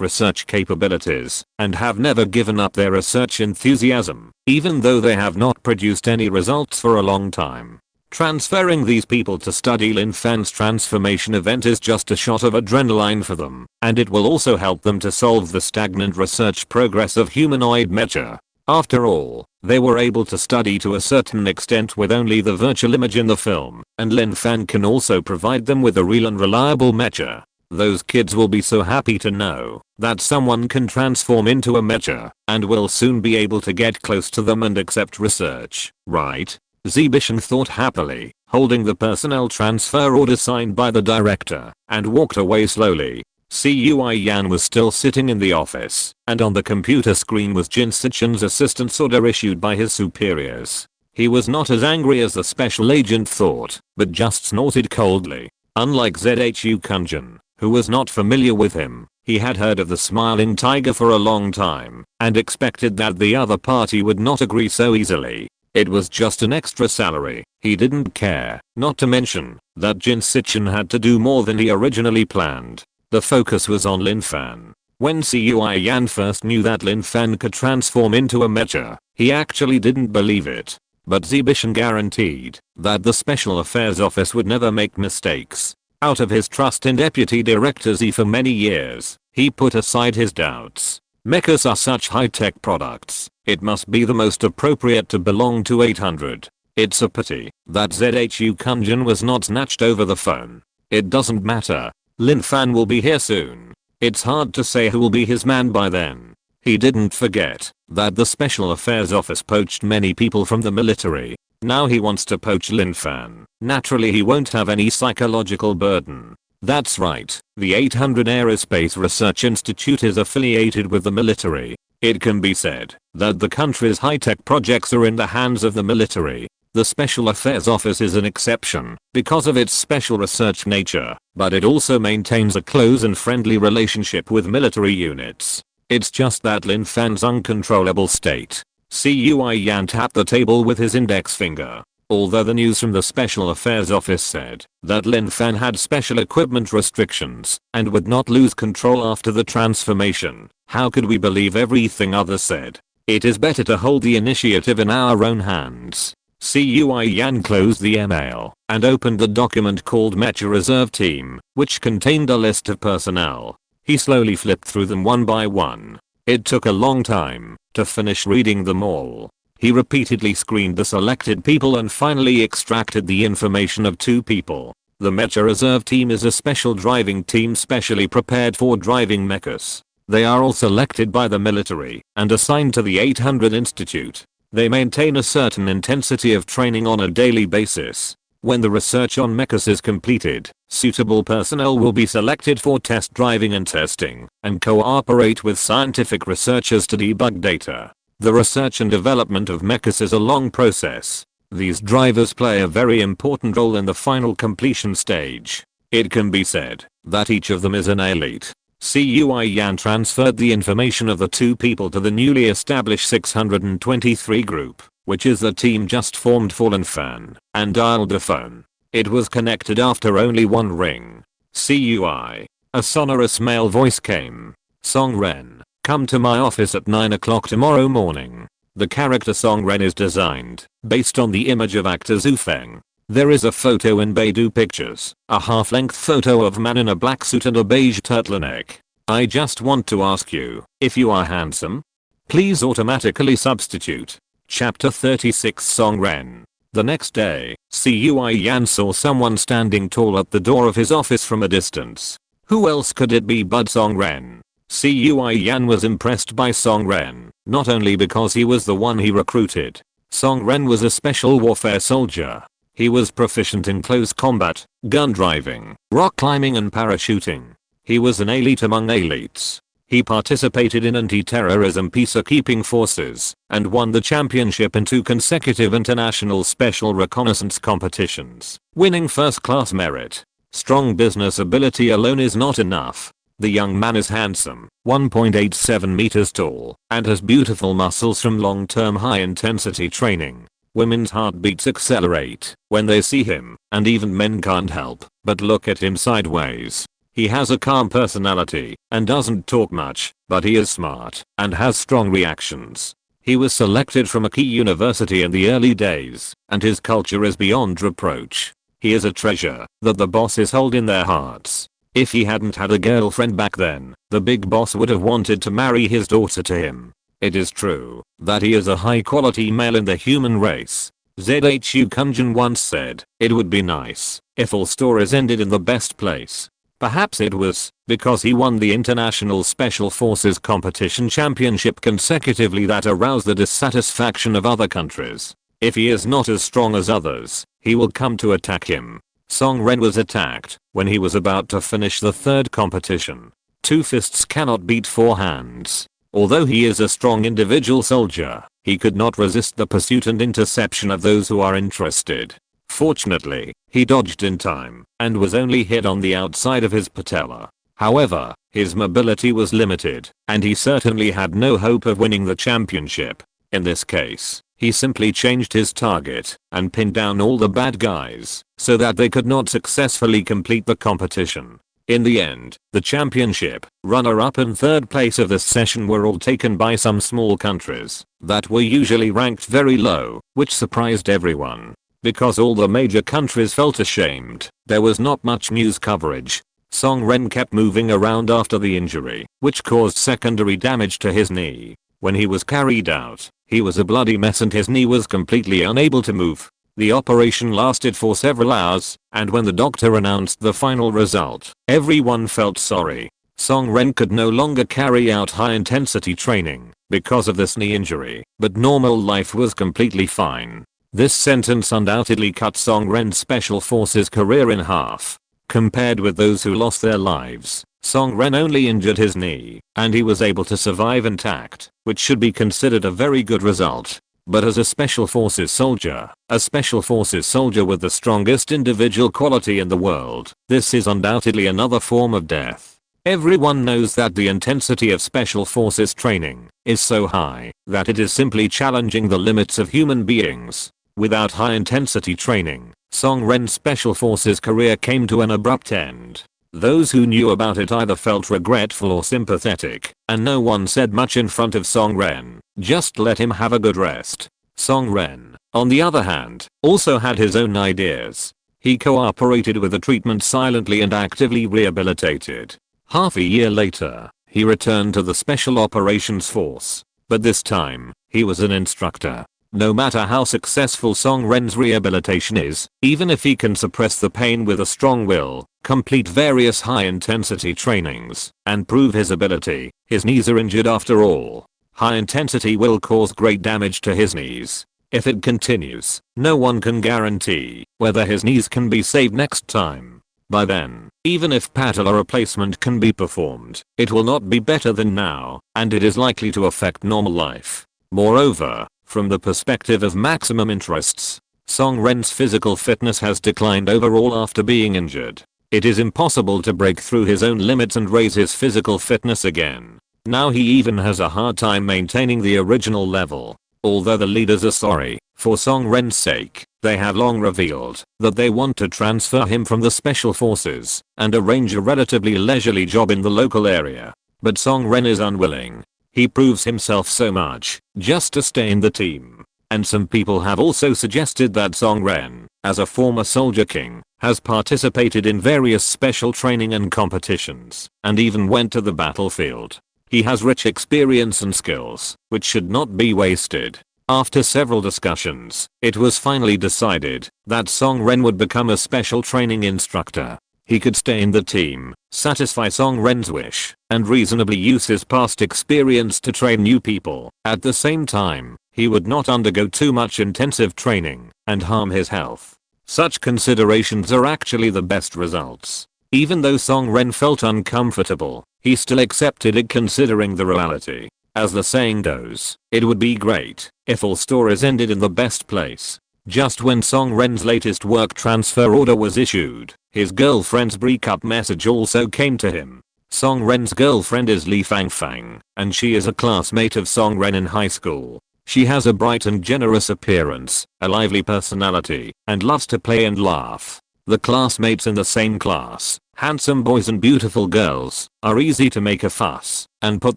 research capabilities and have never given up their research enthusiasm, even though they have not produced any results for a long time. Transferring these people to study Lin Fan's transformation event is just a shot of adrenaline for them, and it will also help them to solve the stagnant research progress of humanoid mecha. After all, they were able to study to a certain extent with only the virtual image in the film, and Lin Fan can also provide them with a real and reliable mecha. Those kids will be so happy to know that someone can transform into a mecha and will soon be able to get close to them and accept research, right? Zebishan thought happily, holding the personnel transfer order signed by the director, and walked away slowly. Cui Yan was still sitting in the office, and on the computer screen was Jin Sichin's assistant's order issued by his superiors. He was not as angry as the special agent thought, but just snorted coldly. Unlike ZHU Kunjin, who was not familiar with him, he had heard of the Smiling Tiger for a long time, and expected that the other party would not agree so easily. It was just an extra salary, he didn't care, not to mention that Jin Sichin had to do more than he originally planned. The focus was on Lin Fan. When Cui Yan first knew that Lin Fan could transform into a mecha, he actually didn't believe it. But Zebishan guaranteed that the Special Affairs Office would never make mistakes. Out of his trust in Deputy Director Z for many years, he put aside his doubts. Mechas are such high-tech products, it must be the most appropriate to belong to 800. It's a pity that ZHU Kunjin was not snatched over the phone. It doesn't matter. Lin Fan will be here soon. It's hard to say who will be his man by then. He didn't forget that the Special Affairs Office poached many people from the military. Now he wants to poach Lin Fan. Naturally he won't have any psychological burden. That's right, the 800 Aerospace Research Institute is affiliated with the military. It can be said that the country's high-tech projects are in the hands of the military. The Special Affairs Office is an exception because of its special research nature, but it also maintains a close and friendly relationship with military units. It's just that Lin Fan's uncontrollable state. Cui Yan tapped the table with his index finger. Although the news from the Special Affairs Office said that Lin Fan had special equipment restrictions and would not lose control after the transformation, how could we believe everything others said? It is better to hold the initiative in our own hands. Cui Yan closed the email and opened the document called Mecha Reserve Team, which contained a list of personnel. He slowly flipped through them one by one. It took a long time to finish reading them all. He repeatedly screened the selected people and finally extracted the information of 2 people. The Mecha Reserve Team is a special driving team specially prepared for driving mechas. They are all selected by the military and assigned to the 800 Institute. They maintain a certain intensity of training on a daily basis. When the research on mechas is completed, suitable personnel will be selected for test driving and testing, and cooperate with scientific researchers to debug data. The research and development of mechas is a long process. These drivers play a very important role in the final completion stage. It can be said that each of them is an elite. Cui Yan transferred the information of the 2 people to the newly established 623 group, which is the team just formed for Lin Fan, and dialed a phone. It was connected after only 1 ring. Cui. A sonorous male voice came. Song Ren, come to my office at 9 o'clock tomorrow morning. The character Song Ren is designed based on the image of actor Zhu Feng. There is a photo in Baidu Pictures, a half-length photo of man in a black suit and a beige turtleneck. I just want to ask you, if you are handsome? Please automatically substitute. Chapter 36 Song Ren. The next day, Cui Yan saw someone standing tall at the door of his office from a distance. Who else could it be but Song Ren? Cui Yan was impressed by Song Ren, not only because he was the one he recruited. Song Ren was a special warfare soldier. He was proficient in close combat, gun driving, rock climbing and parachuting. He was an elite among elites. He participated in anti-terrorism peacekeeping forces and won the championship in 2 consecutive international special reconnaissance competitions, winning first-class merit. Strong business ability alone is not enough. The young man is handsome, 1.87 meters tall, and has beautiful muscles from long-term high-intensity training. Women's heartbeats accelerate when they see him, and even men can't help but look at him sideways. He has a calm personality and doesn't talk much, but he is smart and has strong reactions. He was selected from a key university in the early days, and his culture is beyond reproach. He is a treasure that the bosses hold in their hearts. If he hadn't had a girlfriend back then, the big boss would have wanted to marry his daughter to him. It is true that he is a high-quality male in the human race. Zhu Kunjin once said, it would be nice if all stories ended in the best place. Perhaps it was because he won the International Special Forces Competition Championship consecutively that aroused the dissatisfaction of other countries. If he is not as strong as others, he will come to attack him. Song Ren was attacked when he was about to finish the 3rd competition. 2 fists cannot beat 4 hands. Although he is a strong individual soldier, he could not resist the pursuit and interception of those who are interested. Fortunately, he dodged in time and was only hit on the outside of his patella. However, his mobility was limited, and he certainly had no hope of winning the championship. In this case, he simply changed his target and pinned down all the bad guys so that they could not successfully complete the competition. In the end, the championship, runner-up and 3rd place of this session were all taken by some small countries that were usually ranked very low, which surprised everyone. Because all the major countries felt ashamed, there was not much news coverage. Song Ren kept moving around after the injury, which caused secondary damage to his knee. When he was carried out, he was a bloody mess and his knee was completely unable to move. The operation lasted for several hours, and when the doctor announced the final result, everyone felt sorry. Song Ren could no longer carry out high-intensity training because of this knee injury, but normal life was completely fine. This sentence undoubtedly cut Song Ren's Special Forces career in half. Compared with those who lost their lives, Song Ren only injured his knee, and he was able to survive intact, which should be considered a very good result. But as a special forces soldier with the strongest individual quality in the world, this is undoubtedly another form of death. Everyone knows that the intensity of special forces training is so high that it is simply challenging the limits of human beings. Without high intensity training, Song Ren's special forces career came to an abrupt end. Those who knew about it either felt regretful or sympathetic, and no one said much in front of Song Ren. Just let him have a good rest. Song Ren, on the other hand, also had his own ideas. He cooperated with the treatment silently and actively rehabilitated. Half a year later, he returned to the Special Operations Force. But this time, he was an instructor. No matter how successful Song Ren's rehabilitation is, even if he can suppress the pain with a strong will, complete various high-intensity trainings, and prove his ability, his knees are injured after all. High intensity will cause great damage to his knees. If it continues, no one can guarantee whether his knees can be saved next time. By then, even if patella replacement can be performed, it will not be better than now, and it is likely to affect normal life. Moreover, from the perspective of maximum interests, Song Ren's physical fitness has declined overall after being injured. It is impossible to break through his own limits and raise his physical fitness again. Now he even has a hard time maintaining the original level. Although the leaders are sorry, for Song Ren's sake, they have long revealed that they want to transfer him from the special forces and arrange a relatively leisurely job in the local area. But Song Ren is unwilling. He proves himself so much just to stay in the team. And some people have also suggested that Song Ren, as a former soldier king, has participated in various special training and competitions, and even went to the battlefield. He has rich experience and skills, which should not be wasted. After several discussions, it was finally decided that Song Ren would become a special training instructor. He could stay in the team, satisfy Song Ren's wish, and reasonably use his past experience to train new people. At the same time, he would not undergo too much intensive training and harm his health. Such considerations are actually the best results. Even though Song Ren felt uncomfortable, he still accepted it considering the reality. As the saying goes, it would be great if all stories ended in the best place. Just when Song Ren's latest work transfer order was issued, his girlfriend's breakup message also came to him. Song Ren's girlfriend is Lin Fan, and she is a classmate of Song Ren in high school. She has a bright and generous appearance, a lively personality, and loves to play and laugh. The classmates in the same class, handsome boys and beautiful girls, are easy to make a fuss and put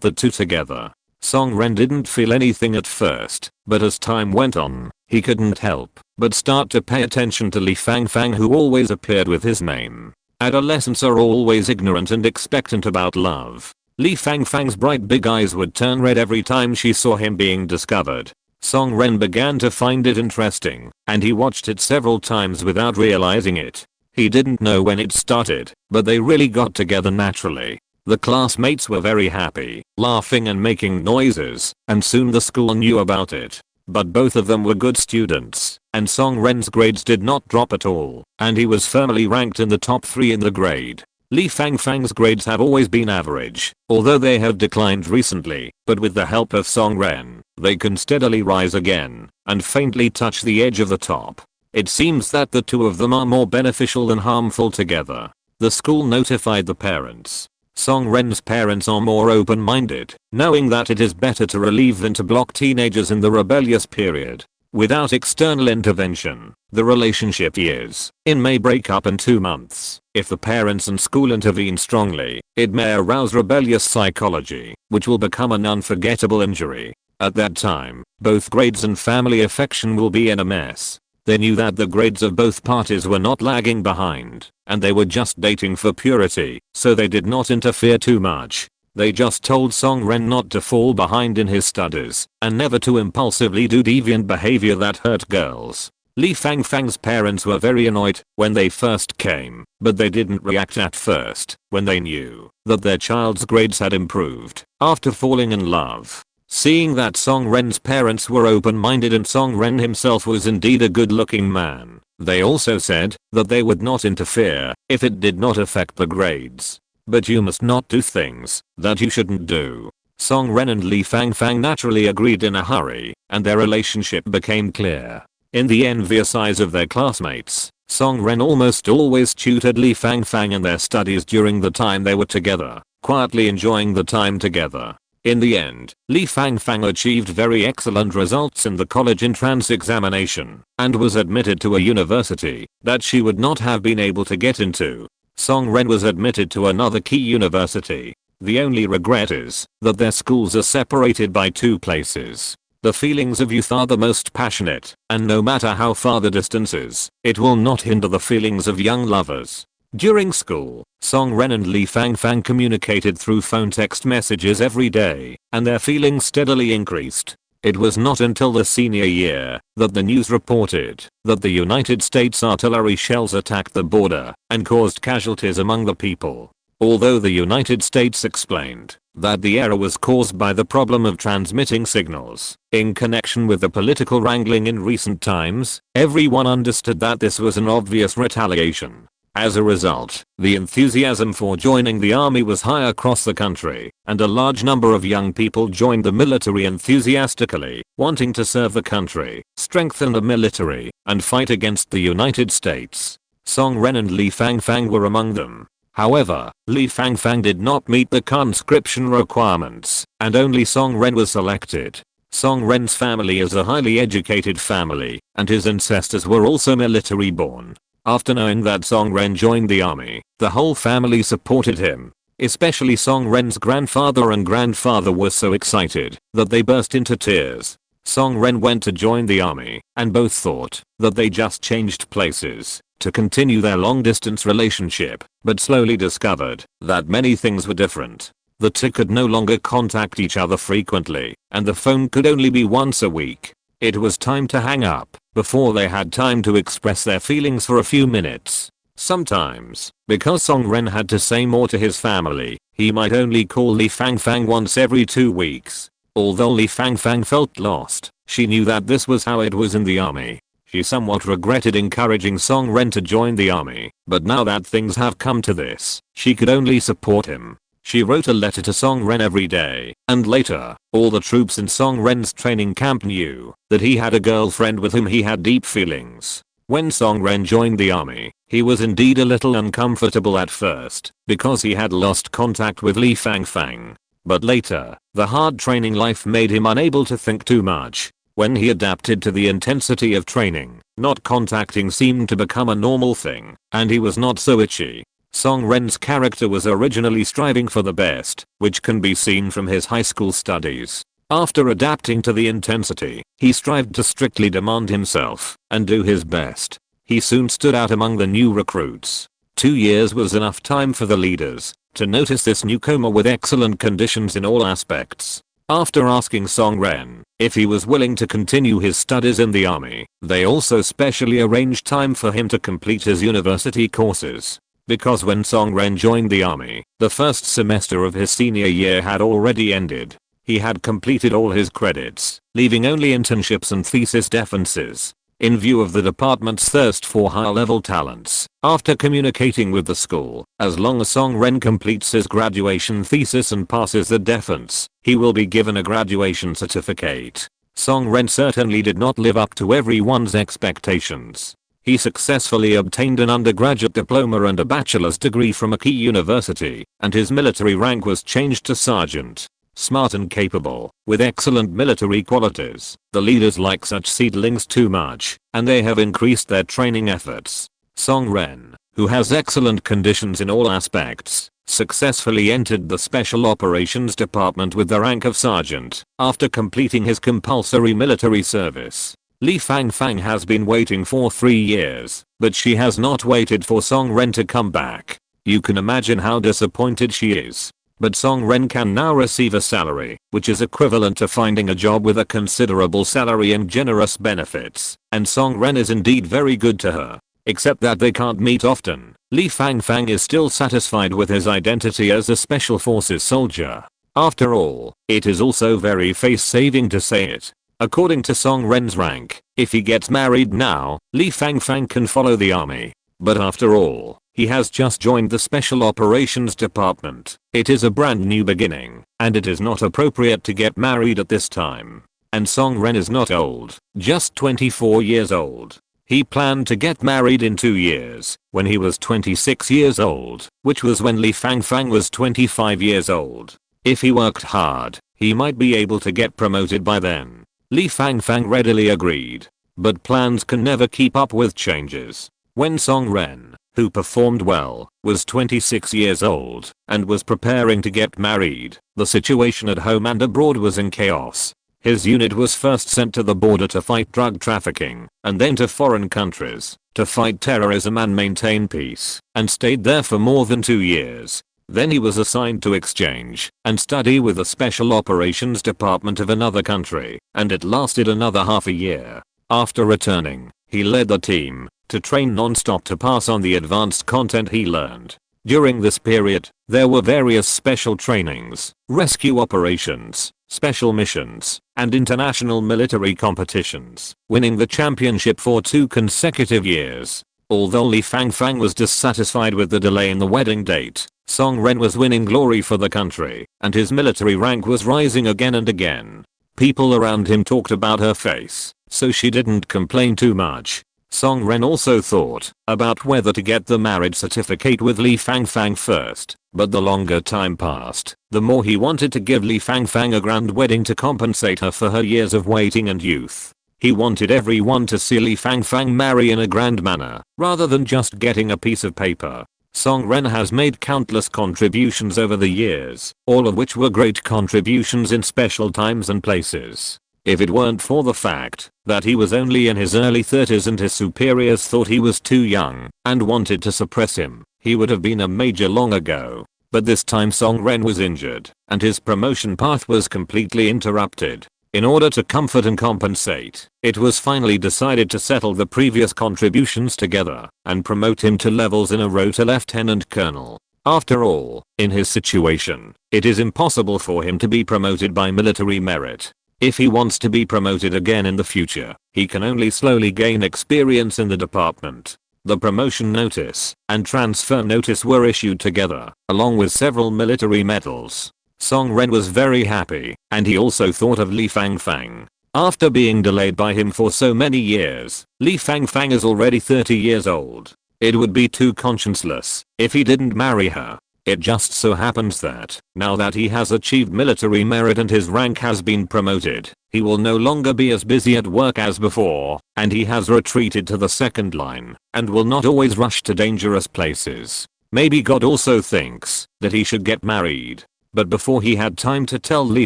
the two together. Song Ren didn't feel anything at first, but as time went on, he couldn't help but start to pay attention to Lin Fan, who always appeared with his name. Adolescents are always ignorant and expectant about love. Lin Fan's bright big eyes would turn red every time she saw him being discovered. Song Ren began to find it interesting, and he watched it several times without realizing it. He didn't know when it started, but they really got together naturally. The classmates were very happy, laughing and making noises, and soon the school knew about it. But both of them were good students, and Song Ren's grades did not drop at all, and he was firmly ranked in the top 3 in the grade. Lin Fan's grades have always been average, although they have declined recently, but with the help of Song Ren, they can steadily rise again, and faintly touch the edge of the top. It seems that the two of them are more beneficial than harmful together. The school notified the parents. Song Ren's parents are more open-minded, knowing that it is better to relieve than to block teenagers in the rebellious period. Without external intervention, the relationship may break up in 2 months. If the parents and school intervene strongly, it may arouse rebellious psychology, which will become an unforgettable injury. At that time, both grades and family affection will be in a mess. They knew that the grades of both parties were not lagging behind, and they were just dating for purity, so they did not interfere too much. They just told Song Ren not to fall behind in his studies, and never to impulsively do deviant behavior that hurt girls. Lin Fan's parents were very annoyed when they first came, but they didn't react at first when they knew that their child's grades had improved after falling in love. Seeing that Song Ren's parents were open-minded and Song Ren himself was indeed a good-looking man, they also said that they would not interfere if it did not affect the grades. But you must not do things that you shouldn't do. Song Ren and Li Fangfang naturally agreed in a hurry, and their relationship became clear. In the envious eyes of their classmates, Song Ren almost always tutored Li Fangfang in their studies during the time they were together, quietly enjoying the time together. In the end, Li Fangfang achieved very excellent results in the college entrance examination and was admitted to a university that she would not have been able to get into. Song Ren was admitted to another key university. The only regret is that their schools are separated by 2 places. The feelings of youth are the most passionate, and no matter how far the distance is, it will not hinder the feelings of young lovers. During school, Song Ren and Li Fangfang communicated through phone text messages every day, and their feelings steadily increased. It was not until the senior year that the news reported that the United States artillery shells attacked the border and caused casualties among the people. Although the United States explained that the error was caused by the problem of transmitting signals in connection with the political wrangling in recent times, everyone understood that this was an obvious retaliation. As a result, the enthusiasm for joining the army was high across the country, and a large number of young people joined the military enthusiastically, wanting to serve the country, strengthen the military, and fight against the United States. Song Ren and Li Fangfang were among them. However, Li Fangfang did not meet the conscription requirements, and only Song Ren was selected. Song Ren's family is a highly educated family, and his ancestors were also military born. After knowing that Song Ren joined the army, the whole family supported him. Especially Song Ren's grandfather and grandfather were so excited that they burst into tears. Song Ren went to join the army, and both thought that they just changed places to continue their long-distance relationship, but slowly discovered that many things were different. The two could no longer contact each other frequently, and the phone could only be once a week. It was time to hang up before they had time to express their feelings for a few minutes. Sometimes, because Song Ren had to say more to his family, he might only call Li Fangfang once every 2 weeks. Although Li Fangfang felt lost, she knew that this was how it was in the army. She somewhat regretted encouraging Song Ren to join the army, but now that things have come to this, she could only support him. She wrote a letter to Song Ren every day, and later, all the troops in Song Ren's training camp knew that he had a girlfriend with whom he had deep feelings. When Song Ren joined the army, he was indeed a little uncomfortable at first, because he had lost contact with Li Fangfang. But later, the hard training life made him unable to think too much. When he adapted to the intensity of training, not contacting seemed to become a normal thing, and he was not so itchy. Song Ren's character was originally striving for the best, which can be seen from his high school studies. After adapting to the intensity, he strived to strictly demand himself and do his best. He soon stood out among the new recruits. 2 years was enough time for the leaders to notice this newcomer with excellent conditions in all aspects. After asking Song Ren if he was willing to continue his studies in the army, they also specially arranged time for him to complete his university courses. Because when Song Ren joined the army, the first semester of his senior year had already ended. He had completed all his credits, leaving only internships and thesis defenses. In view of the department's thirst for high-level talents, after communicating with the school, as long as Song Ren completes his graduation thesis and passes the defense, he will be given a graduation certificate. Song Ren certainly did not live up to everyone's expectations. He successfully obtained an undergraduate diploma and a bachelor's degree from a key university, and his military rank was changed to sergeant. Smart and capable, with excellent military qualities, the leaders like such seedlings too much, and they have increased their training efforts. Song Ren, who has excellent conditions in all aspects, successfully entered the Special Operations Department with the rank of sergeant, after completing his compulsory military service. Li Fangfang has been waiting for 3 years, but she has not waited for Song Ren to come back. You can imagine how disappointed she is. But Song Ren can now receive a salary, which is equivalent to finding a job with a considerable salary and generous benefits, and Song Ren is indeed very good to her. Except that they can't meet often, Li Fangfang is still satisfied with his identity as a special forces soldier. After all, it is also very face-saving to say it. According to Song Ren's rank, if he gets married now, Li Fangfang can follow the army. But after all, he has just joined the Special Operations Department. It is a brand new beginning, and it is not appropriate to get married at this time. And Song Ren is not old, just 24 years old. He planned to get married in 2 years, when he was 26 years old, which was when Li Fangfang was 25 years old. If he worked hard, he might be able to get promoted by then. Li Fangfang readily agreed. But plans can never keep up with changes. When Song Ren, who performed well, was 26 years old and was preparing to get married, the situation at home and abroad was in chaos. His unit was first sent to the border to fight drug trafficking, and then to foreign countries to fight terrorism and maintain peace, and stayed there for more than 2 years. Then he was assigned to exchange and study with the Special Operations Department of another country, and it lasted another half a year. After returning, he led the team to train non-stop to pass on the advanced content he learned. During this period, there were various special trainings, rescue operations, special missions, and international military competitions, winning the championship for 2 consecutive years. Although Li Fangfang was dissatisfied with the delay in the wedding date, Song Ren was winning glory for the country, and his military rank was rising again and again. People around him talked about her face, so she didn't complain too much. Song Ren also thought about whether to get the marriage certificate with Li Fangfang first, but the longer time passed, the more he wanted to give Li Fangfang a grand wedding to compensate her for her years of waiting and youth. He wanted everyone to see Li Fangfang marry in a grand manner, rather than just getting a piece of paper. Song Ren has made countless contributions over the years, all of which were great contributions in special times and places. If it weren't for the fact that he was only in his early 30s and his superiors thought he was too young and wanted to suppress him, he would have been a major long ago. But this time Song Ren was injured, and his promotion path was completely interrupted. In order to comfort and compensate, it was finally decided to settle the previous contributions together and promote him to levels in a row to lieutenant colonel. After all, in his situation, it is impossible for him to be promoted by military merit. If he wants to be promoted again in the future, he can only slowly gain experience in the department. The promotion notice and transfer notice were issued together, along with several military medals. Song Ren was very happy, and he also thought of Li Fangfang. After being delayed by him for so many years, Li Fangfang is already 30 years old. It would be too conscienceless if he didn't marry her. It just so happens that, now that he has achieved military merit and his rank has been promoted, he will no longer be as busy at work as before, and he has retreated to the second line, and will not always rush to dangerous places. Maybe God also thinks that he should get married. But before he had time to tell Li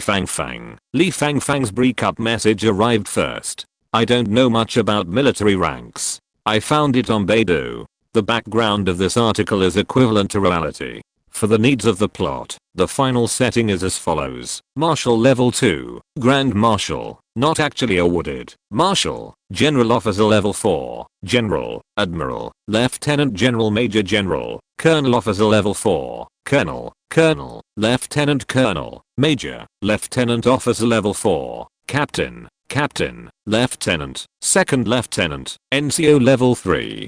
Fangfang's breakup message arrived first. I don't know much about military ranks. I found it on Baidu. The background of this article is equivalent to reality. For the needs of the plot, the final setting is as follows. Marshal level 2, Grand Marshal, not actually awarded. Marshal, General Officer level 4, General, Admiral, Lieutenant General Major General, Colonel Officer level 4, Colonel, Colonel, Lieutenant Colonel, Major, Lieutenant Officer level 4, Captain, Captain, Lieutenant, Second Lieutenant, NCO level 3.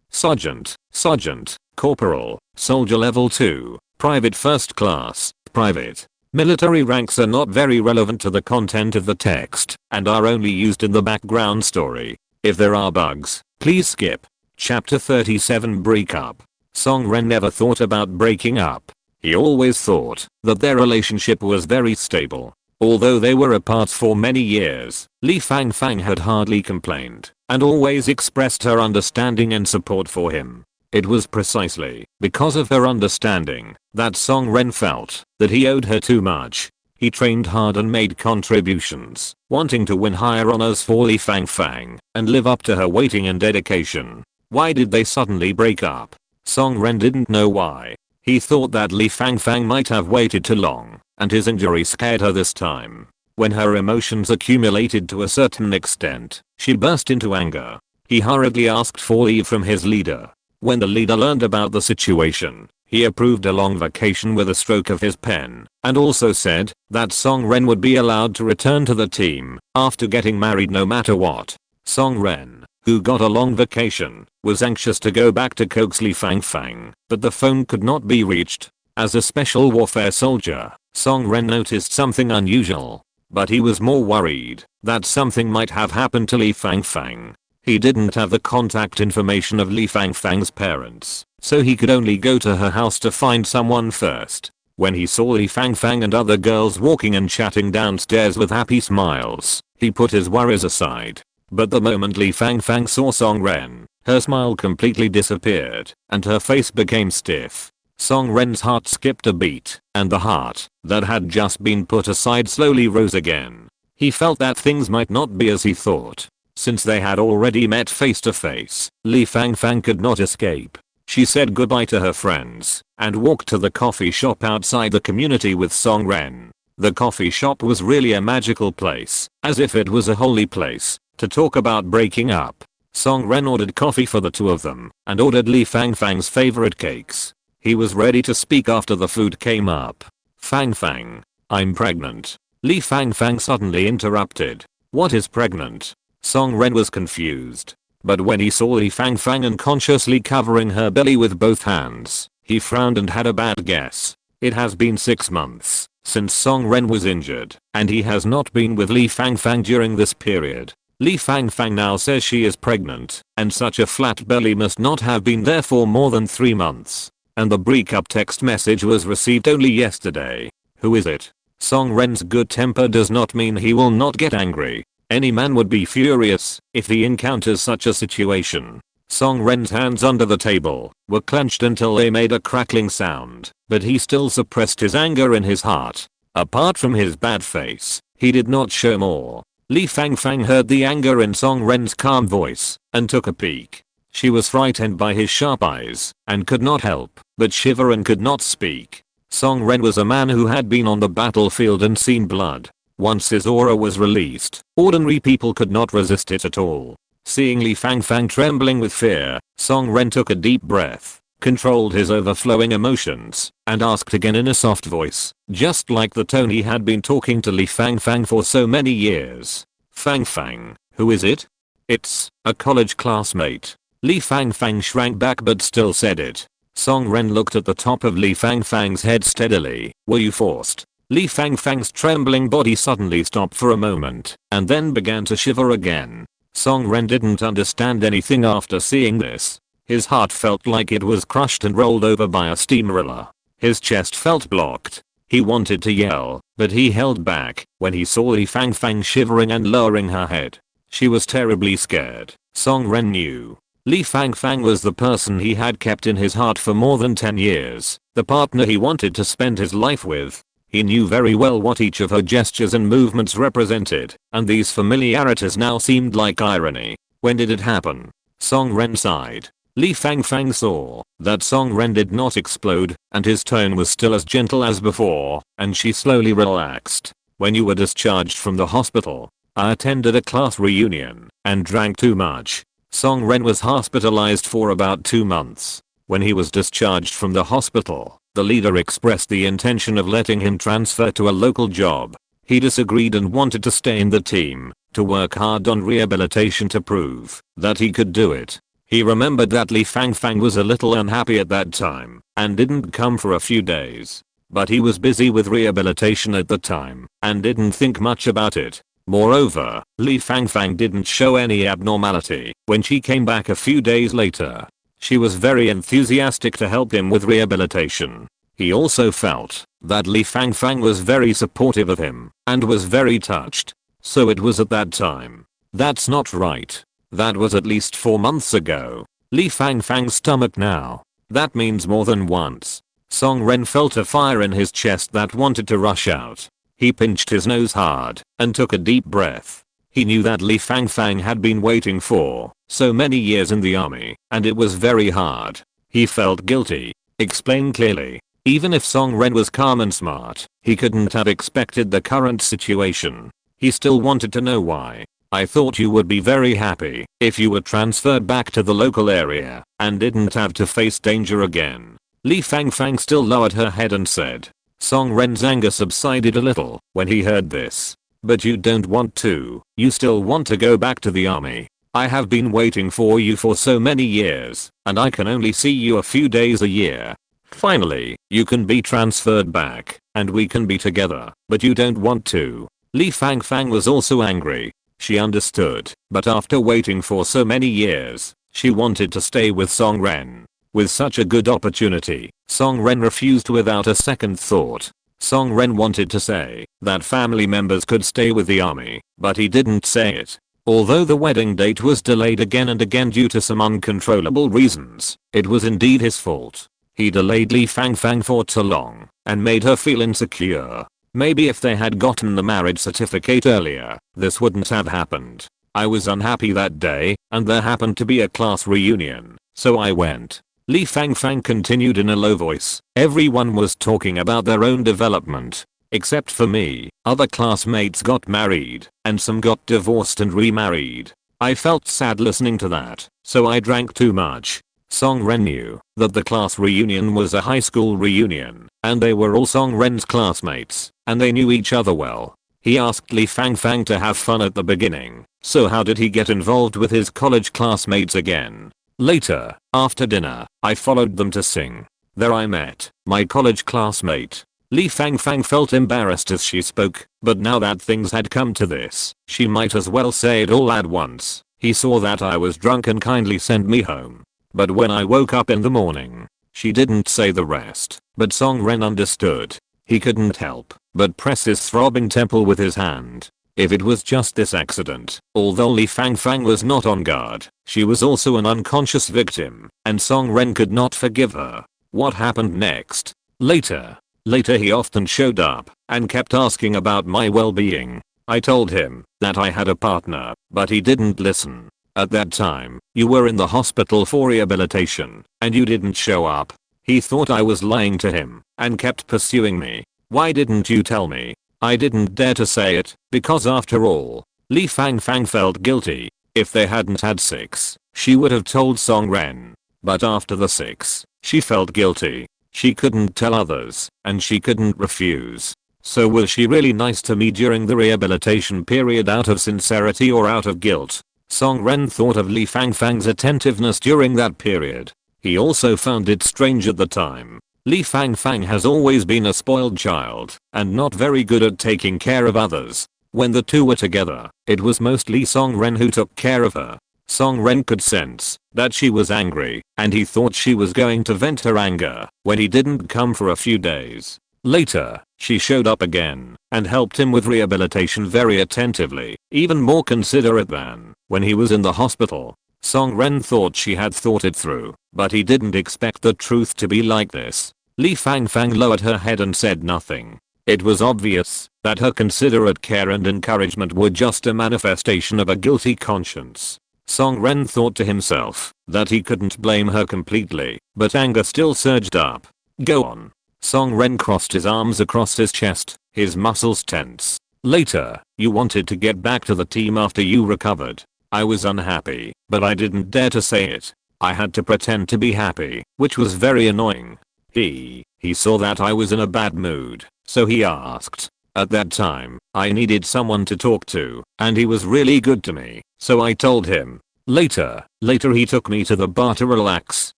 Sergeant, Sergeant, Corporal, Soldier level 2, Private First Class, Private. Military ranks are not very relevant to the content of the text and are only used in the background story. If there are bugs, please skip. Chapter 37 Breakup. Song Ren never thought about breaking up. He always thought that their relationship was very stable. Although they were apart for many years, Li Fangfang had hardly complained and always expressed her understanding and support for him. It was precisely because of her understanding that Song Ren felt that he owed her too much. He trained hard and made contributions, wanting to win higher honors for Li Fangfang and live up to her waiting and dedication. Why did they suddenly break up? Song Ren didn't know why. He thought that Li Fangfang might have waited too long, and his injury scared her this time. When her emotions accumulated to a certain extent, she burst into anger. He hurriedly asked for leave from his leader. When the leader learned about the situation, He approved a long vacation with a stroke of his pen, and also said that Song Ren would be allowed to return to the team after getting married no matter what. Song Ren, who got a long vacation, was anxious to go back to coax Li Fangfang, but the phone could not be reached. As a special warfare soldier, Song Ren noticed something unusual, but he was more worried that something might have happened to Li Fangfang. He didn't have the contact information of Li Fangfang's parents, so he could only go to her house to find someone first. When he saw Li Fangfang and other girls walking and chatting downstairs with happy smiles, he put his worries aside. But the moment Li Fangfang saw Song Ren, her smile completely disappeared, and her face became stiff. Song Ren's heart skipped a beat, and the heart that had just been put aside slowly rose again. He felt that things might not be as he thought. Since they had already met face to face, Li Fangfang could not escape. She said goodbye to her friends and walked to the coffee shop outside the community with Song Ren. The coffee shop was really a magical place, as if it was a holy place to talk about breaking up. Song Ren ordered coffee for the two of them and ordered Li Fangfang's favorite cakes. He was ready to speak after the food came up. Fangfang, I'm pregnant. Li Fangfang suddenly interrupted. What is pregnant? Song Ren was confused. But when he saw Li Fangfang unconsciously covering her belly with both hands, he frowned and had a bad guess. It has been 6 months since Song Ren was injured, and he has not been with Li Fangfang during this period. Li Fangfang now says she is pregnant, and such a flat belly must not have been there for more than 3 months. And the breakup text message was received only yesterday. Who is it? Song Ren's good temper does not mean he will not get angry. Any man would be furious if he encounters such a situation. Song Ren's hands under the table were clenched until they made a crackling sound, but he still suppressed his anger in his heart. Apart from his bad face, he did not show more. Li Fangfang heard the anger in Song Ren's calm voice and took a peek. She was frightened by his sharp eyes and could not help but shiver and could not speak. Song Ren was a man who had been on the battlefield and seen blood. Once his aura was released, ordinary people could not resist it at all. Seeing Li Fangfang trembling with fear, Song Ren took a deep breath, controlled his overflowing emotions, and asked again in a soft voice, just like the tone he had been talking to Li Fangfang for so many years. Fangfang, who is it? It's a college classmate. Li Fangfang shrank back but still said it. Song Ren looked at the top of Li Fangfang's head steadily. Were you forced? Li Fangfang's trembling body suddenly stopped for a moment and then began to shiver again. Song Ren didn't understand anything after seeing this. His heart felt like it was crushed and rolled over by a steamroller. His chest felt blocked. He wanted to yell, but he held back when he saw Li Fangfang shivering and lowering her head. She was terribly scared. Song Ren knew. Li Fangfang was the person he had kept in his heart for more than 10 years, the partner he wanted to spend his life with. He knew very well what each of her gestures and movements represented, and these familiarities now seemed like irony. When did it happen? Song Ren sighed. Li Fangfang saw that Song Ren did not explode, and his tone was still as gentle as before, and she slowly relaxed. When you were discharged from the hospital, I attended a class reunion and drank too much. Song Ren was hospitalized for about 2 months. When he was discharged from the hospital, the leader expressed the intention of letting him transfer to a local job. He disagreed and wanted to stay in the team to work hard on rehabilitation to prove that he could do it. He remembered that Li Fangfang was a little unhappy at that time and didn't come for a few days. But he was busy with rehabilitation at the time and didn't think much about it. Moreover, Li Fangfang didn't show any abnormality when she came back a few days later. She was very enthusiastic to help him with rehabilitation. He also felt that Li Fangfang was very supportive of him and was very touched. So it was at that time. That's not right. That was at least 4 months ago. Li Fangfang's stomach now. That means more than once. Song Ren felt a fire in his chest that wanted to rush out. He pinched his nose hard and took a deep breath. He knew that Li Fangfang had been waiting for so many years in the army, and it was very hard. He felt guilty. Explain clearly. Even if Song Ren was calm and smart, he couldn't have expected the current situation. He still wanted to know why. I thought you would be very happy if you were transferred back to the local area and didn't have to face danger again. Li Fangfang still lowered her head and said. Song Ren's anger subsided a little when he heard this. But you don't want to, you still want to go back to the army. I have been waiting for you for so many years, and I can only see you a few days a year. Finally, you can be transferred back, and we can be together, but you don't want to. Li Fangfang was also angry. She understood, but after waiting for so many years, she wanted to stay with Song Ren. With such a good opportunity, Song Ren refused without a second thought. Song Ren wanted to say that family members could stay with the army, but he didn't say it. Although the wedding date was delayed again and again due to some uncontrollable reasons, it was indeed his fault. He delayed Li Fangfang for too long and made her feel insecure. Maybe if they had gotten the marriage certificate earlier, this wouldn't have happened. I was unhappy that day, and there happened to be a class reunion, so I went. Li Fangfang continued in a low voice. Everyone was talking about their own development. Except for me, other classmates got married, and some got divorced and remarried. I felt sad listening to that, so I drank too much. Song Ren knew that the class reunion was a high school reunion, and they were all Song Ren's classmates, and they knew each other well. He asked Li Fangfang to have fun at the beginning, so how did he get involved with his college classmates again? Later, after dinner, I followed them to sing. There I met my college classmate. Li Fangfang felt embarrassed as she spoke, but now that things had come to this, she might as well say it all at once. He saw that I was drunk and kindly sent me home. But when I woke up in the morning, she didn't say the rest, but Song Ren understood. He couldn't help but press his throbbing temple with his hand. If it was just this accident, although Li Fangfang was not on guard, she was also an unconscious victim, and Song Ren could not forgive her. What happened next? Later he often showed up and kept asking about my well-being. I told him that I had a partner, but he didn't listen. At that time, you were in the hospital for rehabilitation, and you didn't show up. He thought I was lying to him and kept pursuing me. Why didn't you tell me? I didn't dare to say it, because after all, Li Fangfang felt guilty. If they hadn't had sex, she would have told Song Ren. But after the sex, she felt guilty. She couldn't tell others, and she couldn't refuse. So was she really nice to me during the rehabilitation period out of sincerity or out of guilt? Song Ren thought of Li Fangfang's attentiveness during that period. He also found it strange at the time. Li Fangfang has always been a spoiled child and not very good at taking care of others. When the two were together, it was mostly Song Ren who took care of her. Song Ren could sense that she was angry, and he thought she was going to vent her anger when he didn't come for a few days. Later, she showed up again and helped him with rehabilitation very attentively, even more considerate than when he was in the hospital. Song Ren thought she had thought it through, but he didn't expect the truth to be like this. Li Fangfang lowered her head and said nothing. It was obvious that her considerate care and encouragement were just a manifestation of a guilty conscience. Song Ren thought to himself that he couldn't blame her completely, but anger still surged up. Go on. Song Ren crossed his arms across his chest, his muscles tense. Later, you wanted to get back to the team after you recovered. I was unhappy, but I didn't dare to say it. I had to pretend to be happy, which was very annoying. He saw that I was in a bad mood, so he asked. At that time, I needed someone to talk to, and he was really good to me, so I told him. Later he took me to the bar to relax,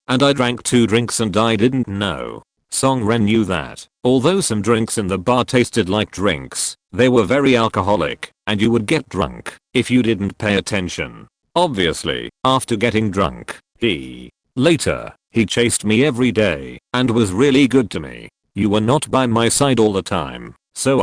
and I drank 2 drinks and I didn't know. Song Ren knew that, although some drinks in the bar tasted like drinks, they were very alcoholic, and you would get drunk if you didn't pay attention. Obviously, after getting drunk, Later, he chased me every day and was really good to me. You were not by my side all the time, so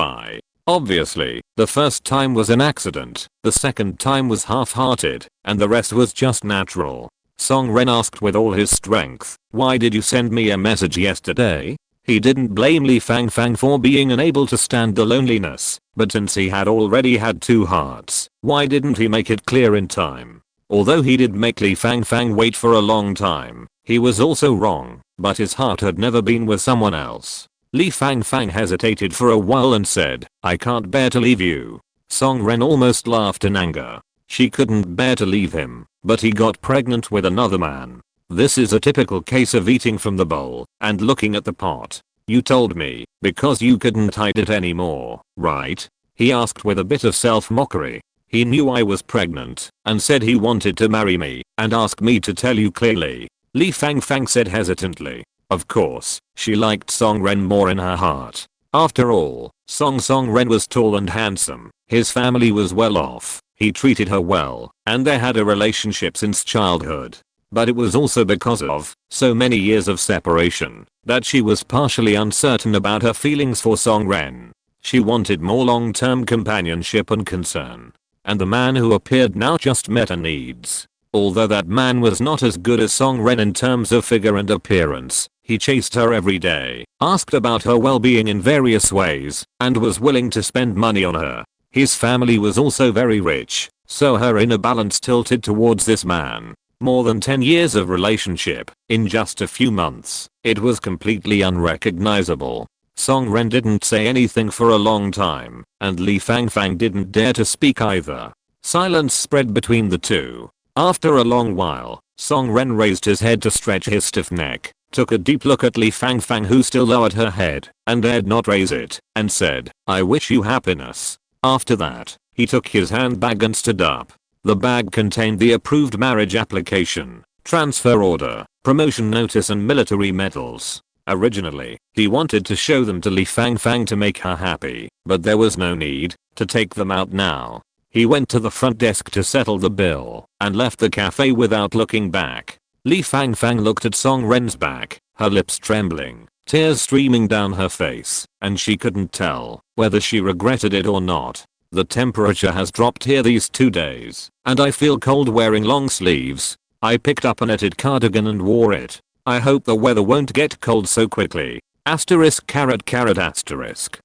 obviously, the first time was an accident, the second time was half-hearted, and the rest was just natural. Song Ren asked with all his strength, why did you send me a message yesterday? He didn't blame Li Fangfang for being unable to stand the loneliness, but since he had already had 2 hearts, why didn't he make it clear in time? Although he did make Li Fangfang wait for a long time, he was also wrong, but his heart had never been with someone else. Li Fangfang hesitated for a while and said, I can't bear to leave you. Song Ren almost laughed in anger. She couldn't bear to leave him, but he got pregnant with another man. This is a typical case of eating from the bowl and looking at the pot. You told me because you couldn't hide it anymore, right? He asked with a bit of self-mockery. He knew I was pregnant and said he wanted to marry me and asked me to tell you clearly. Li Fang said hesitantly. Of course, she liked Song Ren more in her heart. After all, Song Ren was tall and handsome, his family was well off, he treated her well, and they had a relationship since childhood. But it was also because of so many years of separation that she was partially uncertain about her feelings for Song Ren. She wanted more long-term companionship and concern. And the man who appeared now just met her needs. Although that man was not as good as Song Ren in terms of figure and appearance, he chased her every day, asked about her well-being in various ways, and was willing to spend money on her. His family was also very rich, so her inner balance tilted towards this man. More than 10 years of relationship, in just a few months, it was completely unrecognizable. Song Ren didn't say anything for a long time, and Li Fang didn't dare to speak either. Silence spread between the two. After a long while, Song Ren raised his head to stretch his stiff neck, took a deep look at Li Fang who still lowered her head, and dared not raise it, and said, "I wish you happiness." After that, he took his handbag and stood up. The bag contained the approved marriage application, transfer order, promotion notice and military medals. Originally, he wanted to show them to Li Fang to make her happy, but there was no need to take them out now. He went to the front desk to settle the bill and left the cafe without looking back. Li Fang looked at Song Ren's back, her lips trembling, tears streaming down her face, and she couldn't tell whether she regretted it or not. The temperature has dropped here these 2 days, and I feel cold wearing long sleeves. I picked up a knitted cardigan and wore it. I hope the weather won't get cold so quickly. Asterisk carrot asterisk.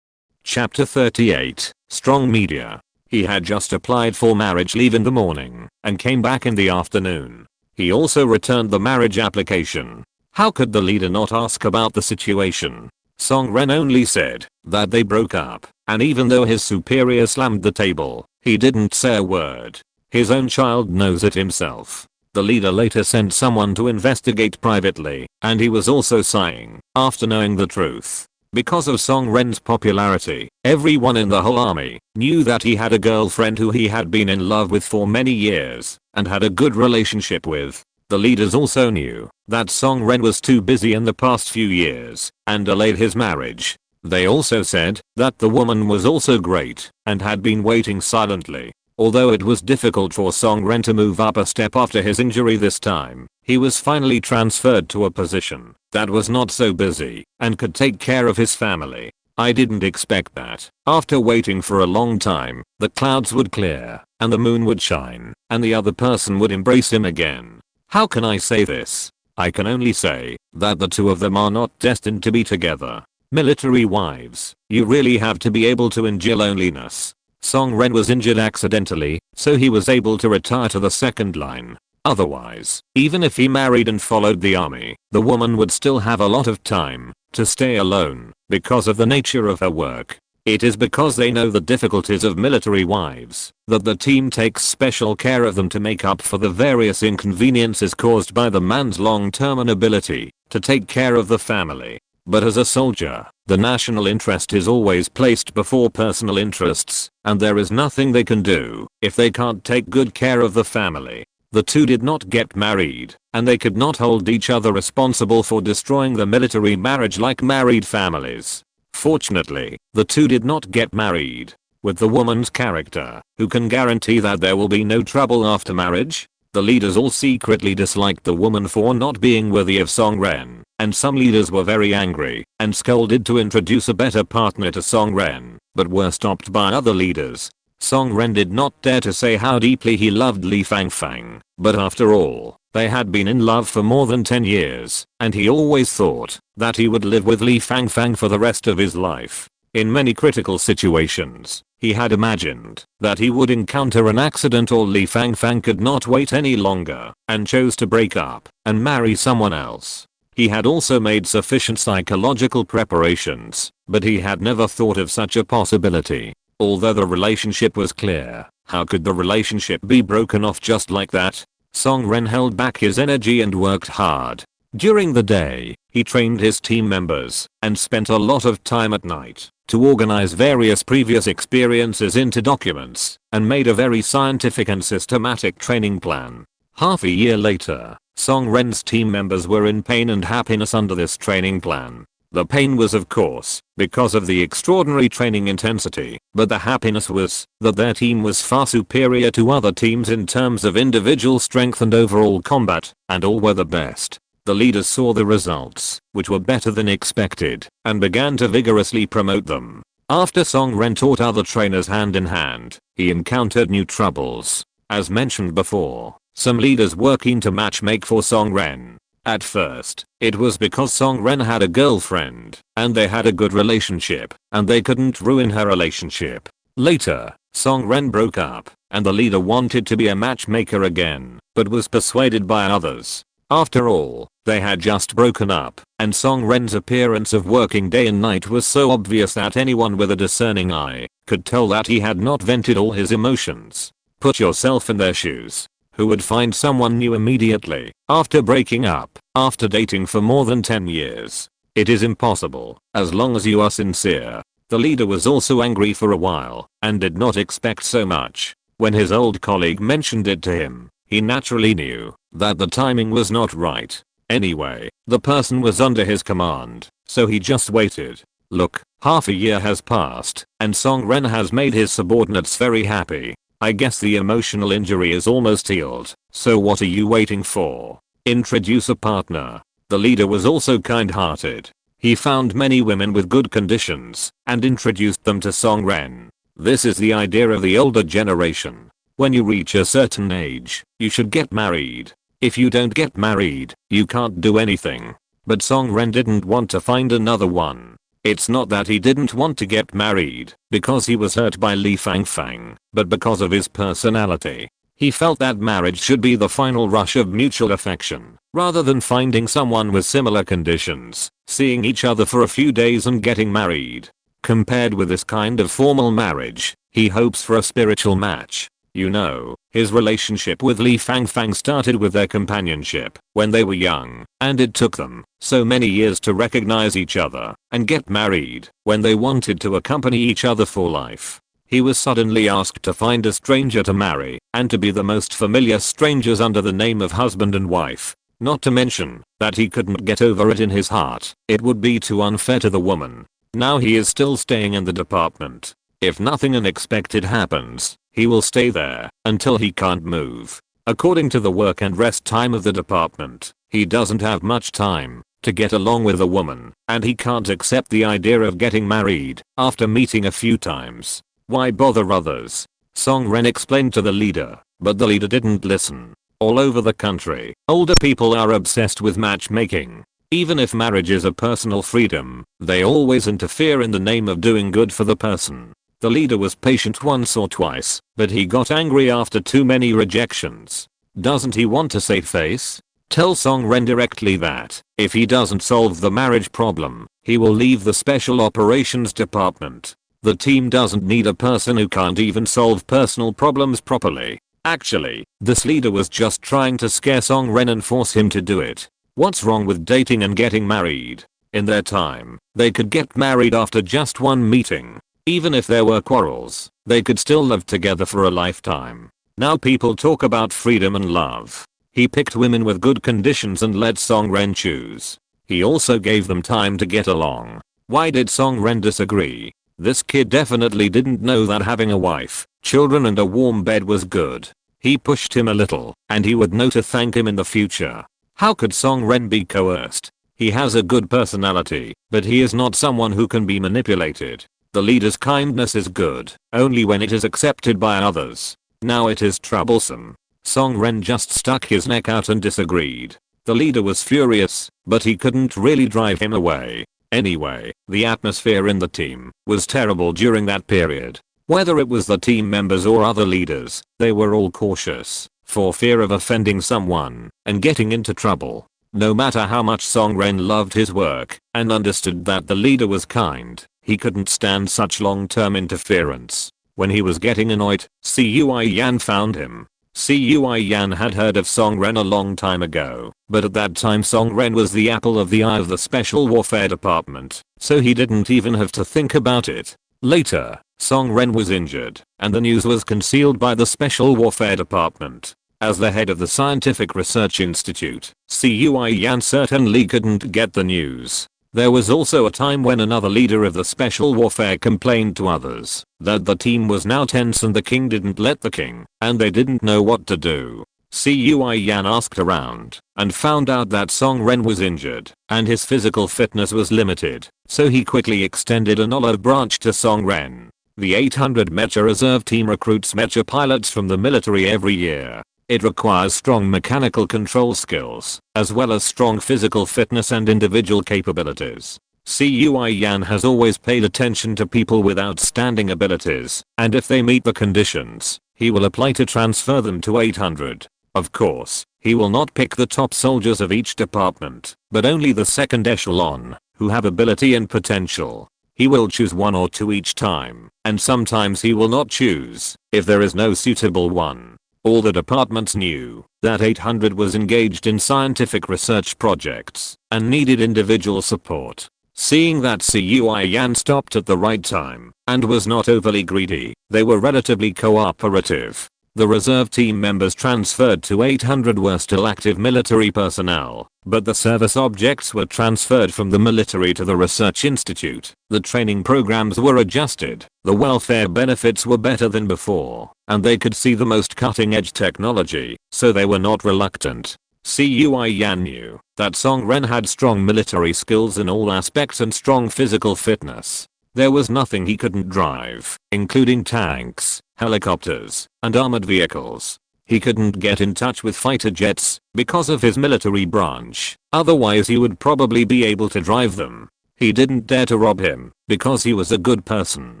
Chapter 38, Strong Media. He had just applied for marriage leave in the morning and came back in the afternoon. He also returned the marriage application. How could the leader not ask about the situation? Song Ren only said that they broke up, and even though his superior slammed the table, he didn't say a word. His own child knows it himself. The leader later sent someone to investigate privately, and he was also sighing after knowing the truth. Because of Song Ren's popularity, everyone in the whole army knew that he had a girlfriend who he had been in love with for many years and had a good relationship with. The leaders also knew that Song Ren was too busy in the past few years and delayed his marriage. They also said that the woman was also great and had been waiting silently. Although it was difficult for Song Ren to move up a step after his injury this time, he was finally transferred to a position that was not so busy and could take care of his family. I didn't expect that. After waiting for a long time, the clouds would clear and the moon would shine and the other person would embrace him again. How can I say this? I can only say that the two of them are not destined to be together. Military wives, you really have to be able to endure loneliness. Song Ren was injured accidentally, so he was able to retire to the second line. Otherwise, even if he married and followed the army, the woman would still have a lot of time to stay alone because of the nature of her work. It is because they know the difficulties of military wives that the team takes special care of them to make up for the various inconveniences caused by the man's long-term inability to take care of the family. But as a soldier, the national interest is always placed before personal interests, and there is nothing they can do if they can't take good care of the family. The two did not get married, and they could not hold each other responsible for destroying the military marriage like married families. Fortunately, the two did not get married. With the woman's character, who can guarantee that there will be no trouble after marriage? The leaders all secretly disliked the woman for not being worthy of Song Ren, and some leaders were very angry and scolded to introduce a better partner to Song Ren, but were stopped by other leaders. Song Ren did not dare to say how deeply he loved Li Fang, but after all, they had been in love for more than 10 years, and he always thought that he would live with Li Fang for the rest of his life. In many critical situations, he had imagined that he would encounter an accident or Li Fang could not wait any longer and chose to break up and marry someone else. He had also made sufficient psychological preparations, but he had never thought of such a possibility. Although the relationship was clear, how could the relationship be broken off just like that? Song Ren held back his energy and worked hard. During the day, he trained his team members and spent a lot of time at night to organize various previous experiences into documents and made a very scientific and systematic training plan. Half a year later, Song Ren's team members were in pain and happiness under this training plan. The pain was of course because of the extraordinary training intensity, but the happiness was that their team was far superior to other teams in terms of individual strength and overall combat, and all were the best. The leaders saw the results, which were better than expected, and began to vigorously promote them. After Song Ren taught other trainers hand in hand, he encountered new troubles. As mentioned before, some leaders were keen to matchmake for Song Ren. At first, it was because Song Ren had a girlfriend, and they had a good relationship, and they couldn't ruin her relationship. Later, Song Ren broke up, and the leader wanted to be a matchmaker again, but was persuaded by others. After all, they had just broken up, and Song Ren's appearance of working day and night was so obvious that anyone with a discerning eye could tell that he had not vented all his emotions. Put yourself in their shoes. Who would find someone new immediately after breaking up, after dating for more than 10 years? It is impossible, as long as you are sincere. The leader was also angry for a while, and did not expect so much. When his old colleague mentioned it to him, he naturally knew that the timing was not right. Anyway, the person was under his command, so he just waited. Look, half a year has passed, and Song Ren has made his subordinates very happy. I guess the emotional injury is almost healed, so what are you waiting for? Introduce a partner. The leader was also kind-hearted. He found many women with good conditions and introduced them to Song Ren. This is the idea of the older generation. When you reach a certain age, you should get married. If you don't get married, you can't do anything. But Song Ren didn't want to find another one. It's not that he didn't want to get married because he was hurt by Lin Fan, but because of his personality. He felt that marriage should be the final rush of mutual affection, rather than finding someone with similar conditions, seeing each other for a few days and getting married. Compared with this kind of formal marriage, he hopes for a spiritual match. You know, his relationship with Lin Fan started with their companionship when they were young, and it took them so many years to recognize each other and get married when they wanted to accompany each other for life. He was suddenly asked to find a stranger to marry and to be the most familiar strangers under the name of husband and wife. Not to mention that he couldn't get over it in his heart. It would be too unfair to the woman. Now he is still staying in the department. If nothing unexpected happens, he will stay there until he can't move. According to the work and rest time of the department, he doesn't have much time to get along with a woman, and he can't accept the idea of getting married after meeting a few times. Why bother others? Song Ren explained to the leader, but the leader didn't listen. All over the country, older people are obsessed with matchmaking. Even if marriage is a personal freedom, they always interfere in the name of doing good for the person. The leader was patient once or twice, but he got angry after too many rejections. Doesn't he want to save face? Tell Song Ren directly that, if he doesn't solve the marriage problem, he will leave the special operations department. The team doesn't need a person who can't even solve personal problems properly. Actually, this leader was just trying to scare Song Ren and force him to do it. What's wrong with dating and getting married? In their time, they could get married after just one meeting. Even if there were quarrels, they could still live together for a lifetime. Now people talk about freedom and love. He picked women with good conditions and let Song Ren choose. He also gave them time to get along. Why did Song Ren disagree? This kid definitely didn't know that having a wife, children and a warm bed was good. He pushed him a little, and he would know to thank him in the future. How could Song Ren be coerced? He has a good personality, but he is not someone who can be manipulated. The leader's kindness is good, only when it is accepted by others. Now it is troublesome. Song Ren just stuck his neck out and disagreed. The leader was furious, but he couldn't really drive him away. Anyway, the atmosphere in the team was terrible during that period. Whether it was the team members or other leaders, they were all cautious, for fear of offending someone and getting into trouble. No matter how much Song Ren loved his work and understood that the leader was kind, he couldn't stand such long-term interference. When he was getting annoyed, Cui Yan found him. Cui Yan had heard of Song Ren a long time ago, but at that time Song Ren was the apple of the eye of the Special Warfare Department, so he didn't even have to think about it. Later, Song Ren was injured, and the news was concealed by the Special Warfare Department. As the head of the Scientific Research Institute, Cui Yan certainly couldn't get the news. There was also a time when another leader of the Special Warfare complained to others that the team was now tense and the king didn't let the king, and they didn't know what to do. Cui Yan asked around and found out that Song Ren was injured and his physical fitness was limited, so he quickly extended an olive branch to Song Ren. The 800 Mecha Reserve Team recruits Mecha pilots from the military every year. It requires strong mechanical control skills, as well as strong physical fitness and individual capabilities. Cui Yan has always paid attention to people with outstanding abilities, and if they meet the conditions, he will apply to transfer them to 800. Of course, he will not pick the top soldiers of each department, but only the second echelon, who have ability and potential. He will choose one or two each time, and sometimes he will not choose, if there is no suitable one. All the departments knew that 800 was engaged in scientific research projects and needed individual support. Seeing that Cui Yan stopped at the right time and was not overly greedy, they were relatively cooperative. The reserve team members transferred to 800 were still active military personnel, but the service objects were transferred from the military to the research institute. The training programs were adjusted, the welfare benefits were better than before, and they could see the most cutting-edge technology, so they were not reluctant. Cui Yan knew that Song Ren had strong military skills in all aspects and strong physical fitness. There was nothing he couldn't drive, including tanks, helicopters, and armored vehicles. He couldn't get in touch with fighter jets because of his military branch, otherwise he would probably be able to drive them. He didn't dare to rob him because he was a good person.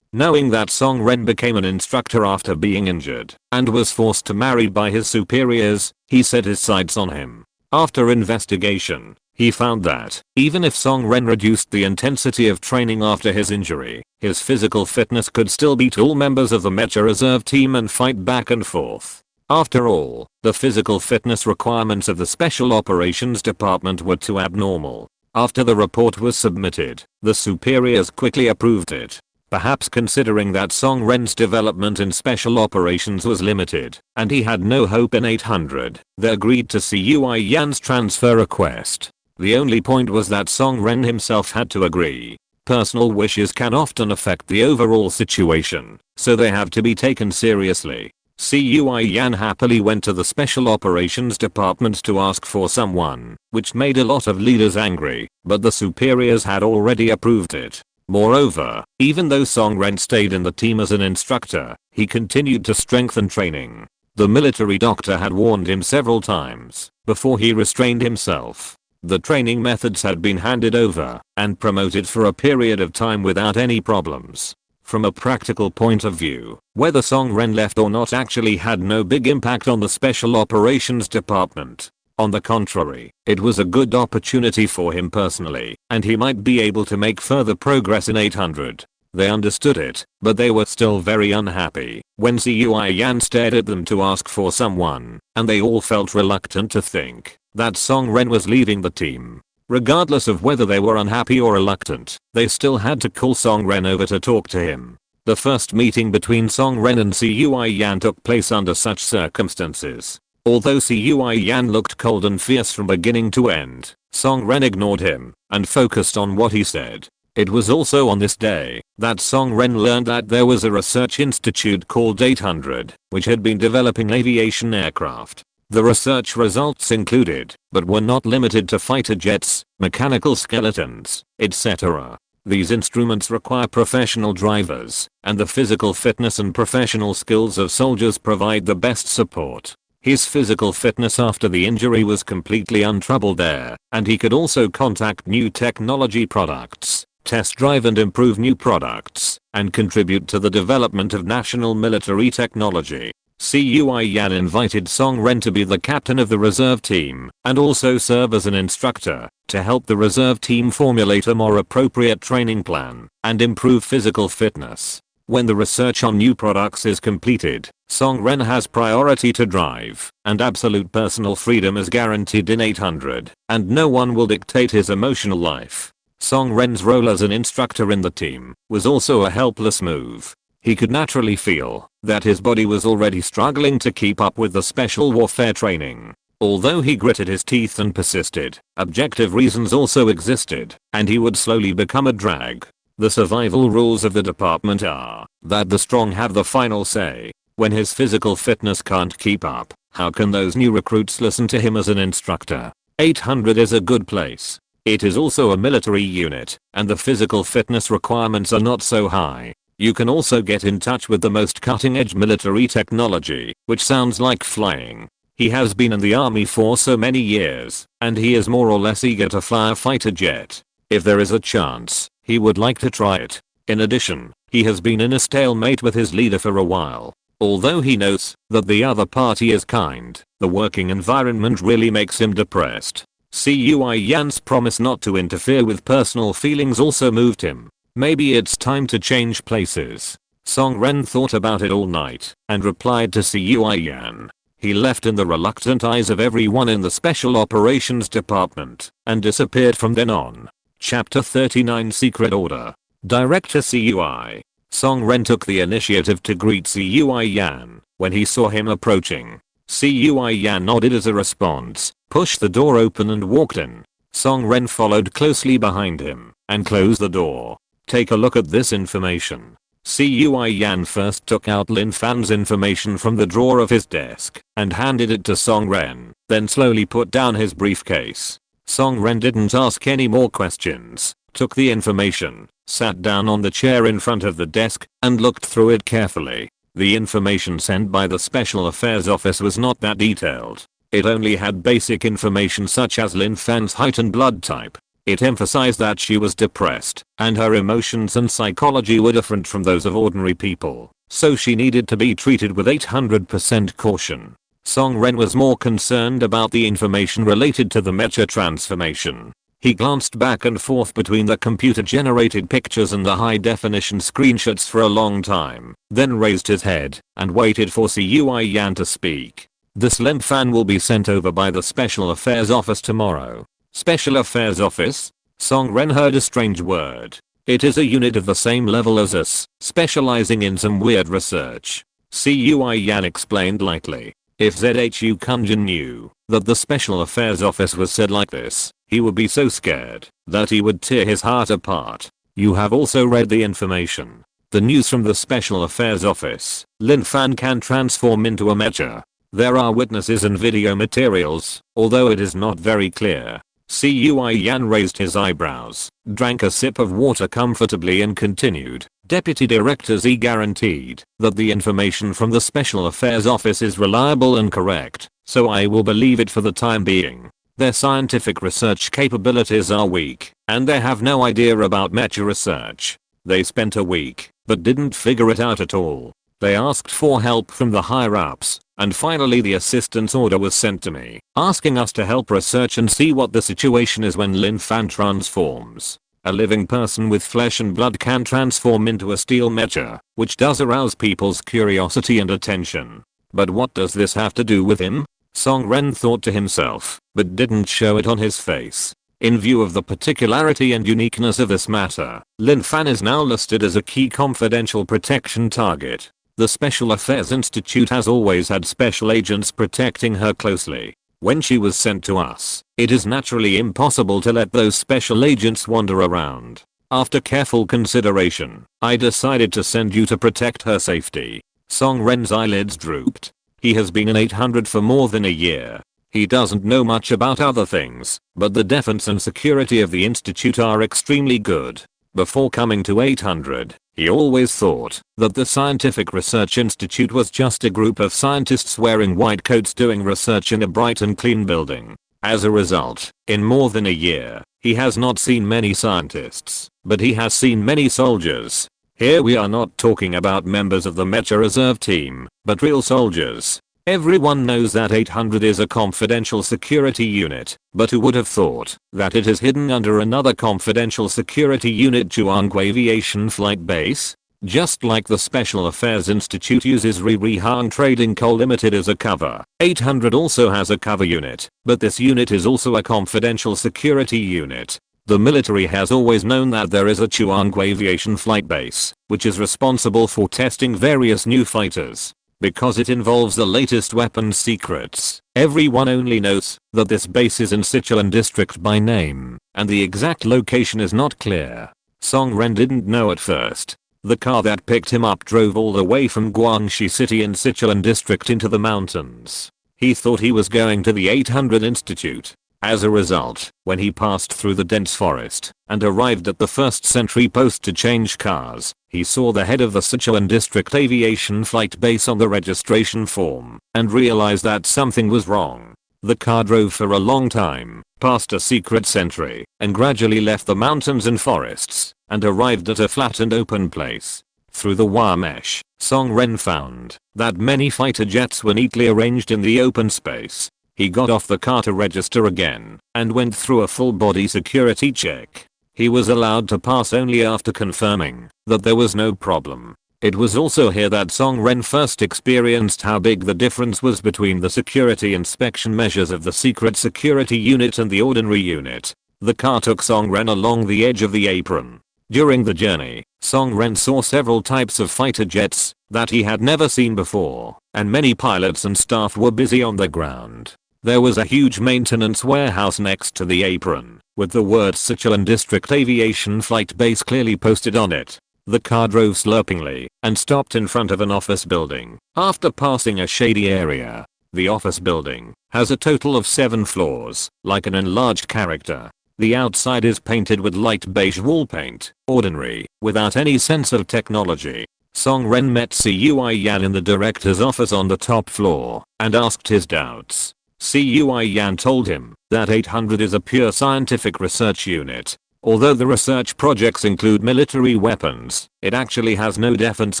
Knowing that Song Ren became an instructor after being injured and was forced to marry by his superiors, he set his sights on him. After investigation, he found that, even if Song Ren reduced the intensity of training after his injury, his physical fitness could still beat all members of the Mecha Reserve Team and fight back and forth. After all, the physical fitness requirements of the Special Operations Department were too abnormal. After the report was submitted, the superiors quickly approved it. Perhaps considering that Song Ren's development in special operations was limited, and he had no hope in 800, they agreed to Cui Yan's transfer request. The only point was that Song Ren himself had to agree. Personal wishes can often affect the overall situation, so they have to be taken seriously. Cui Yan happily went to the Special Operations Department to ask for someone, which made a lot of leaders angry, but the superiors had already approved it. Moreover, even though Song Ren stayed in the team as an instructor, he continued to strengthen training. The military doctor had warned him several times before he restrained himself. The training methods had been handed over and promoted for a period of time without any problems. From a practical point of view, whether Song Ren left or not actually had no big impact on the Special Operations Department. On the contrary, it was a good opportunity for him personally, and he might be able to make further progress in 800. They understood it, but they were still very unhappy when Cui Yan stared at them to ask for someone, and they all felt reluctant to think that Song Ren was leaving the team. Regardless of whether they were unhappy or reluctant, they still had to call Song Ren over to talk to him. The first meeting between Song Ren and Cui Yan took place under such circumstances. Although Cui Yan looked cold and fierce from beginning to end, Song Ren ignored him and focused on what he said. It was also on this day that Song Ren learned that there was a research institute called 800, which had been developing aviation aircraft. The research results included, but were not limited to fighter jets, mechanical skeletons, etc. These instruments require professional drivers, and the physical fitness and professional skills of soldiers provide the best support. His physical fitness after the injury was completely untroubled there, and he could also contact new technology products, test drive and improve new products, and contribute to the development of national military technology. Cui Yan invited Song Ren to be the captain of the reserve team and also serve as an instructor to help the reserve team formulate a more appropriate training plan and improve physical fitness. When the research on new products is completed, Song-ren has priority to drive, and absolute personal freedom is guaranteed in 800, and no one will dictate his emotional life. Song-ren's role as an instructor in the team was also a helpless move. He could naturally feel that his body was already struggling to keep up with the special warfare training. Although he gritted his teeth and persisted, objective reasons also existed, and he would slowly become a drag. The survival rules of the department are that the strong have the final say. When his physical fitness can't keep up, how can those new recruits listen to him as an instructor? 800 is a good place. It is also a military unit, and the physical fitness requirements are not so high. You can also get in touch with the most cutting-edge military technology, which sounds like flying. He has been in the army for so many years, and he is more or less eager to fly a fighter jet. If there is a chance, he would like to try it. In addition, he has been in a stalemate with his leader for a while. Although he knows that the other party is kind, the working environment really makes him depressed. Cui Yan's promise not to interfere with personal feelings also moved him. Maybe it's time to change places. Song-ren thought about it all night and replied to Cui Yan. He left in the reluctant eyes of everyone in the Special Operations Department and disappeared from then on. Chapter 39 Secret Order. Director Cui. Song-ren took the initiative to greet Cui Yan when he saw him approaching. Cui Yan nodded as a response, pushed the door open and walked in. Song-ren followed closely behind him and closed the door. Take a look at this information. Cui Yan first took out Lin Fan's information from the drawer of his desk and handed it to Song-ren, then slowly put down his briefcase. Song-ren didn't ask any more questions, took the information, sat down on the chair in front of the desk, and looked through it carefully. The information sent by the Special Affairs Office was not that detailed. It only had basic information such as Lin Fan's height and blood type. It emphasized that she was depressed, and her emotions and psychology were different from those of ordinary people, so she needed to be treated with 800% caution. Song-ren was more concerned about the information related to the Mecha transformation. He glanced back and forth between the computer-generated pictures and the high-definition screenshots for a long time, then raised his head and waited for Cui Yan to speak. This Lin Fan will be sent over by the Special Affairs Office tomorrow. Special Affairs Office? Song-ren heard a strange word. It is a unit of the same level as us, specializing in some weird research. Cui Yan explained lightly. If ZHU Kunjin knew that the Special Affairs Office was said like this, he would be so scared that he would tear his heart apart. You have also read the information. The news from the Special Affairs Office. Lin Fan can transform into a mecha. There are witnesses and video materials, although it is not very clear. Cui Yan raised his eyebrows, drank a sip of water comfortably and continued. Deputy Director Z guaranteed that the information from the Special Affairs Office is reliable and correct, so I will believe it for the time being. Their scientific research capabilities are weak, and they have no idea about mecha research. They spent a week, but didn't figure it out at all. They asked for help from the higher-ups, and finally the assistance order was sent to me, asking us to help research and see what the situation is when Lin Fan transforms. A living person with flesh and blood can transform into a steel mecha, which does arouse people's curiosity and attention. But what does this have to do with him? Song-ren thought to himself, but didn't show it on his face. In view of the particularity and uniqueness of this matter, Lin Fan is now listed as a key confidential protection target. The Special Affairs Institute has always had special agents protecting her closely. When she was sent to us, it is naturally impossible to let those special agents wander around. After careful consideration, I decided to send you to protect her safety. Song-ren's eyelids drooped. He has been in 800 for more than a year. He doesn't know much about other things, but the defense and security of the institute are extremely good. Before coming to 800, he always thought that the Scientific Research Institute was just a group of scientists wearing white coats doing research in a bright and clean building. As a result, in more than a year, he has not seen many scientists, but he has seen many soldiers. Here we are not talking about members of the Mecha Reserve team, but real soldiers. Everyone knows that 800 is a confidential security unit, but who would have thought that it is hidden under another confidential security unit, Juanggu Aviation Flight Base? Just like the Special Affairs Institute uses Hang Trading Co. Limited as a cover, 800 also has a cover unit, but this unit is also a confidential security unit. The military has always known that there is a Chuang Aviation Flight Base, which is responsible for testing various new fighters. Because it involves the latest weapons secrets, everyone only knows that this base is in Sichuan district by name, and the exact location is not clear. Song Ren didn't know at first. The car that picked him up drove all the way from Guangxi City in Sichuan district into the mountains. He thought he was going to the 800 Institute. As a result, when he passed through the dense forest and arrived at the first sentry post to change cars, he saw the head of the Sichuan District Aviation Flight Base on the registration form and realized that something was wrong. The car drove for a long time, past a secret sentry, and gradually left the mountains and forests, and arrived at a flat and open place. Through the wire mesh, Song Ren found that many fighter jets were neatly arranged in the open space. He got off the car to register again, and went through a full body security check. He was allowed to pass only after confirming that there was no problem. It was also here that Song Ren first experienced how big the difference was between the security inspection measures of the secret security unit and the ordinary unit. The car took Song Ren along the edge of the apron. During the journey, Song Ren saw several types of fighter jets that he had never seen before, and many pilots and staff were busy on the ground. There was a huge maintenance warehouse next to the apron, with the words Sichuan District Aviation Flight Base clearly posted on it. The car drove slurpingly and stopped in front of an office building. After passing a shady area, the office building has a total of 7 floors, like an enlarged character. The outside is painted with light beige wall paint, ordinary, without any sense of technology. Song Ren met Cui Yan in the director's office on the top floor and asked his doubts. Cui Yan told him that 800 is a pure scientific research unit. Although the research projects include military weapons, it actually has no defense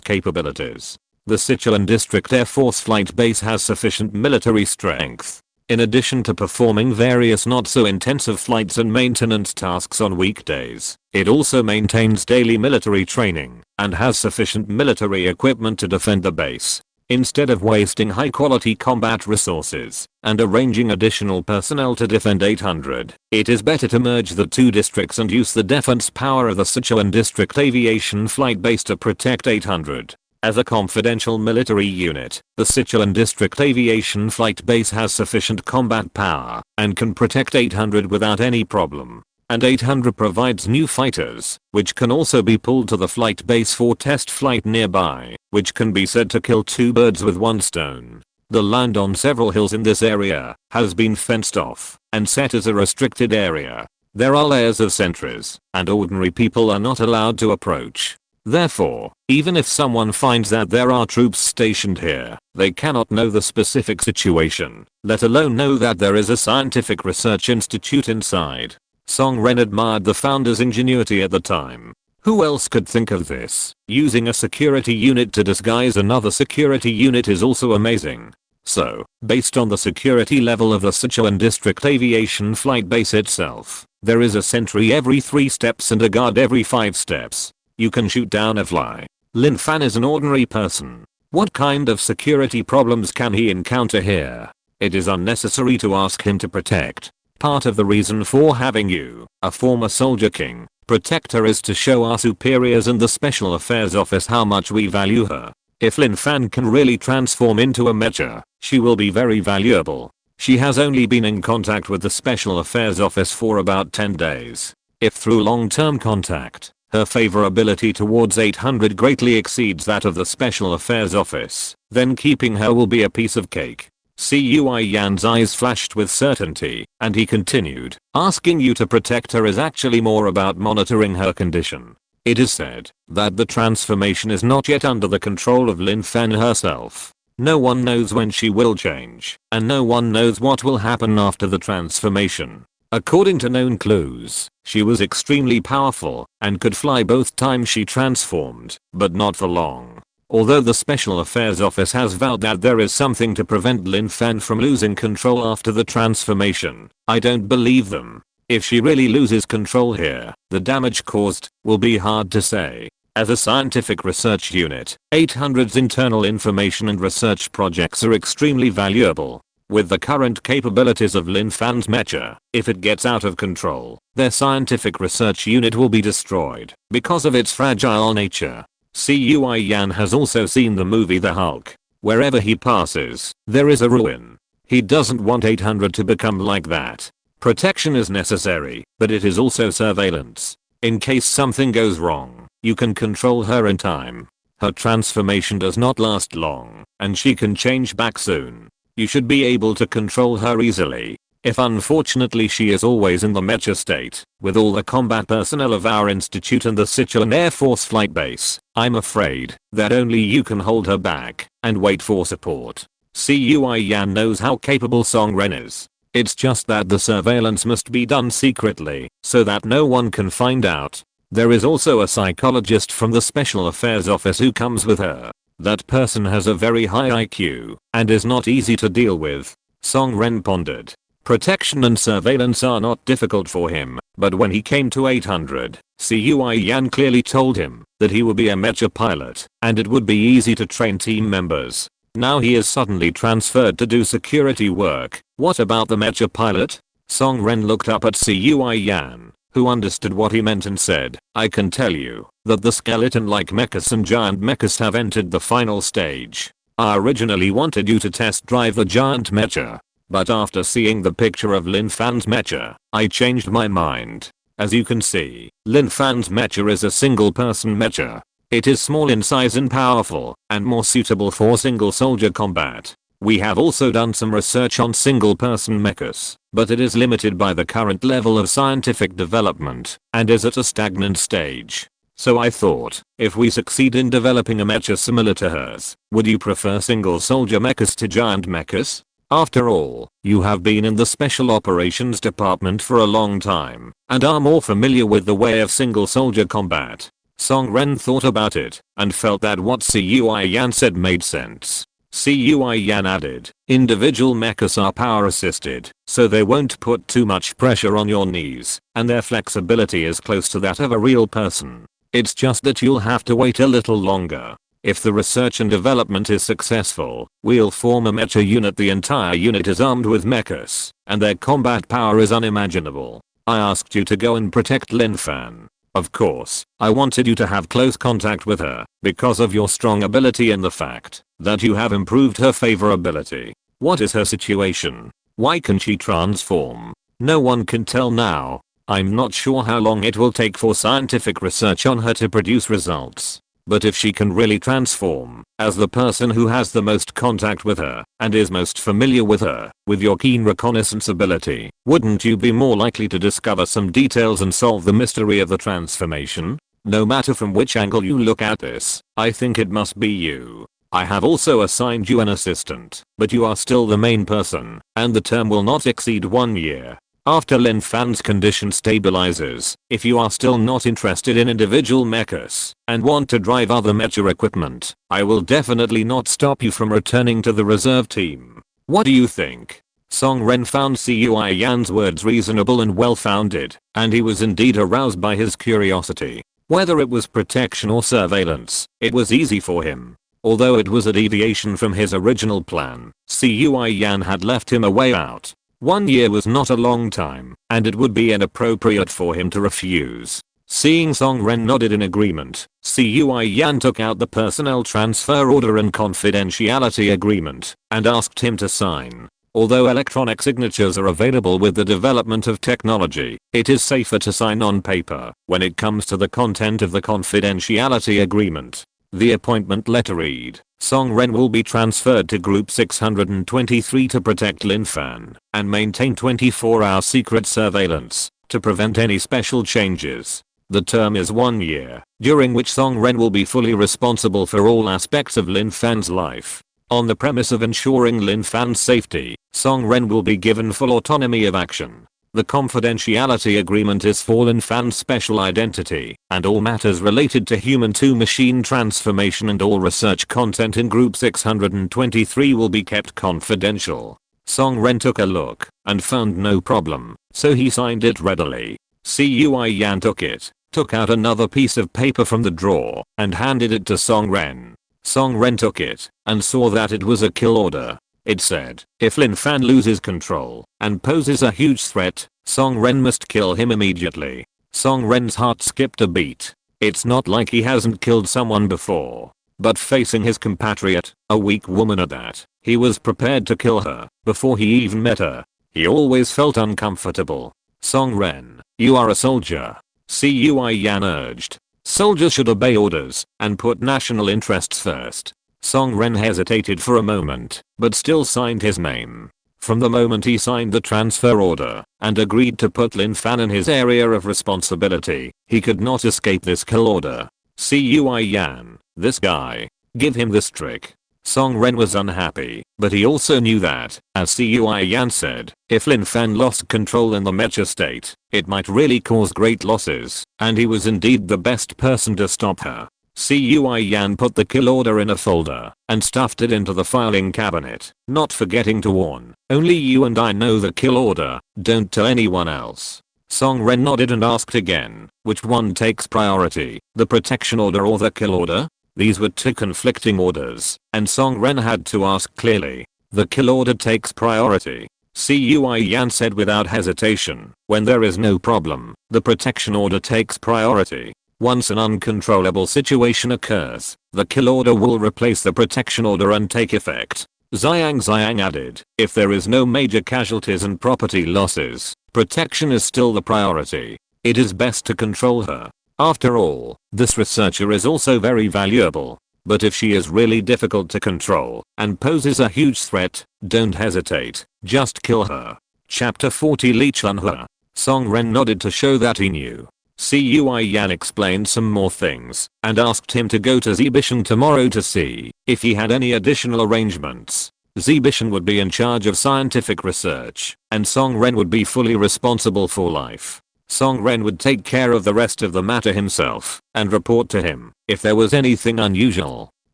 capabilities. The Sichuan District Air Force Flight Base has sufficient military strength. In addition to performing various not so intensive flights and maintenance tasks on weekdays, it also maintains daily military training and has sufficient military equipment to defend the base. Instead of wasting high quality combat resources and arranging additional personnel to defend 800, it is better to merge the two districts and use the defense power of the Sichuan District Aviation Flight Base to protect 800. As a confidential military unit, the Sichuan District Aviation Flight Base has sufficient combat power and can protect 800 without any problem. And 800 provides new fighters, which can also be pulled to the flight base for test flight nearby, which can be said to kill 2 birds with 1 stone. The land on several hills in this area has been fenced off and set as a restricted area. There are layers of sentries, and ordinary people are not allowed to approach. Therefore, even if someone finds that there are troops stationed here, they cannot know the specific situation, let alone know that there is a scientific research institute inside. Song Ren admired the founder's ingenuity at the time. Who else could think of this? Using a security unit to disguise another security unit is also amazing. So, based on the security level of the Sichuan District Aviation Flight Base itself, there is a sentry every 3 steps and a guard every 5 steps. You can shoot down a fly. Lin Fan is an ordinary person. What kind of security problems can he encounter here? It is unnecessary to ask him to protect. Part of the reason for having you, a former soldier king, protect her is to show our superiors and the Special Affairs Office how much we value her. If Lin Fan can really transform into a Mecha, she will be very valuable. She has only been in contact with the Special Affairs Office for about 10 days. If through long-term contact, her favorability towards 800 greatly exceeds that of the Special Affairs Office, then keeping her will be a piece of cake. Cui Yan's eyes flashed with certainty, and he continued, asking you to protect her is actually more about monitoring her condition. It is said that the transformation is not yet under the control of Lin Fan herself. No one knows when she will change, and no one knows what will happen after the transformation. According to known clues, she was extremely powerful and could fly both times she transformed, but not for long. Although the Special Affairs Office has vowed that there is something to prevent Lin Fan from losing control after the transformation, I don't believe them. If she really loses control here, the damage caused will be hard to say. As a scientific research unit, 800's internal information and research projects are extremely valuable. With the current capabilities of Lin Fan's Mecha, if it gets out of control, their scientific research unit will be destroyed because of its fragile nature. Cui Yan has also seen the movie The Hulk. Wherever he passes, there is a ruin. He doesn't want 800 to become like that. Protection is necessary, but it is also surveillance. In case something goes wrong, you can control her in time. Her transformation does not last long, and she can change back soon. You should be able to control her easily. If unfortunately she is always in the Mecha state, with all the combat personnel of our institute and the Sichuan Air Force Flight Base, I'm afraid that only you can hold her back and wait for support. Cui Yan knows how capable Song Ren is. It's just that the surveillance must be done secretly, so that no one can find out. There is also a psychologist from the Special Affairs Office who comes with her. That person has a very high IQ and is not easy to deal with. Song Ren pondered. Protection and surveillance are not difficult for him, but when he came to 800, Cui Yan clearly told him that he would be a Mecha pilot and it would be easy to train team members. Now he is suddenly transferred to do security work. What about the Mecha pilot? Song Ren looked up at Cui Yan, who understood what he meant and said, I can tell you that the skeleton-like mechas and giant mechas have entered the final stage. I originally wanted you to test drive the giant mecha, but after seeing the picture of Lin Fan's mecha, I changed my mind. As you can see, Lin Fan's mecha is a single-person mecha. It is small in size and powerful, and more suitable for single-soldier combat. We have also done some research on single-person mechas, but it is limited by the current level of scientific development, and is at a stagnant stage. So I thought, if we succeed in developing a mecha similar to hers, would you prefer single-soldier mechas to giant mechas? After all, you have been in the Special Operations Department for a long time, and are more familiar with the way of single-soldier combat. Song Ren thought about it, and felt that what Cui Yan said made sense. Cui Yan added, individual mechas are power assisted, so they won't put too much pressure on your knees, and their flexibility is close to that of a real person. It's just that you'll have to wait a little longer. If the research and development is successful, we'll form a mecha unit. The entire unit is armed with mechas, and their combat power is unimaginable. I asked you to go and protect Lin Fan. Of course, I wanted you to have close contact with her, because of your strong ability and the fact that you have improved her favorability. What is her situation? Why can she transform? No one can tell now. I'm not sure how long it will take for scientific research on her to produce results. But if she can really transform, as the person who has the most contact with her, and is most familiar with her, with your keen reconnaissance ability, wouldn't you be more likely to discover some details and solve the mystery of the transformation? No matter from which angle you look at this, I think it must be you. I have also assigned you an assistant, but you are still the main person, and the term will not exceed 1 year. After Lin Fan's condition stabilizes, if you are still not interested in individual mechas and want to drive other mecha equipment, I will definitely not stop you from returning to the reserve team. What do you think? Song Ren found Cui Yan's words reasonable and well-founded, and he was indeed aroused by his curiosity. Whether it was protection or surveillance, it was easy for him. Although it was a deviation from his original plan, Cui Yan had left him a way out. 1 year was not a long time, and it would be inappropriate for him to refuse. Seeing Song Ren nodded in agreement, Cui Yan took out the personnel transfer order and confidentiality agreement, and asked him to sign. Although electronic signatures are available with the development of technology, it is safer to sign on paper when it comes to the content of the confidentiality agreement. The appointment letter read, Song Ren will be transferred to Group 623 to protect Lin Fan and maintain 24-hour secret surveillance to prevent any special changes. The term is 1 year, during which Song Ren will be fully responsible for all aspects of Lin Fan's life. On the premise of ensuring Lin Fan's safety, Song Ren will be given full autonomy of action. The confidentiality agreement is for Lin Fan's special identity, and all matters related to human-to-machine transformation and all research content in Group 623 will be kept confidential. Song Ren took a look, and found no problem, so he signed it readily. Cui Yan took it, took out another piece of paper from the drawer and handed it to Song Ren. Song Ren took it and saw that it was a kill order. It said, if Lin Fan loses control and poses a huge threat, Song Ren must kill him immediately. Song Ren's heart skipped a beat. It's not like he hasn't killed someone before. But facing his compatriot, a weak woman at that, he was prepared to kill her before he even met her. He always felt uncomfortable. Song Ren, you are a soldier. Cui Yan urged. Soldiers should obey orders and put national interests first. Song Ren hesitated for a moment, but still signed his name. From the moment he signed the transfer order and agreed to put Lin Fan in his area of responsibility, he could not escape this kill order. Cui Yan, this guy. Give him this trick. Song Ren was unhappy, but he also knew that, as Cui Yan said, if Lin Fan lost control in the Mecha state, it might really cause great losses, and he was indeed the best person to stop her. Cui Yan put the kill order in a folder and stuffed it into the filing cabinet, not forgetting to warn, only you and I know the kill order, don't tell anyone else. Song Ren nodded and asked again, which one takes priority, the protection order or the kill order? These were two conflicting orders, and Song Ren had to ask clearly. The kill order takes priority. Cui Yan said without hesitation, when there is no problem, the protection order takes priority. Once an uncontrollable situation occurs, the kill order will replace the protection order and take effect. Xiang added, if there is no major casualties and property losses, protection is still the priority. It is best to control her. After all, this researcher is also very valuable. But if she is really difficult to control and poses a huge threat, don't hesitate, just kill her. Chapter 40 Li Chunhua. Song Ren nodded to show that he knew. Cui Yan explained some more things and asked him to go to Zibishan tomorrow to see if he had any additional arrangements. Zibishan would be in charge of scientific research, and Song Ren would be fully responsible for life. Song Ren would take care of the rest of the matter himself and report to him if there was anything unusual.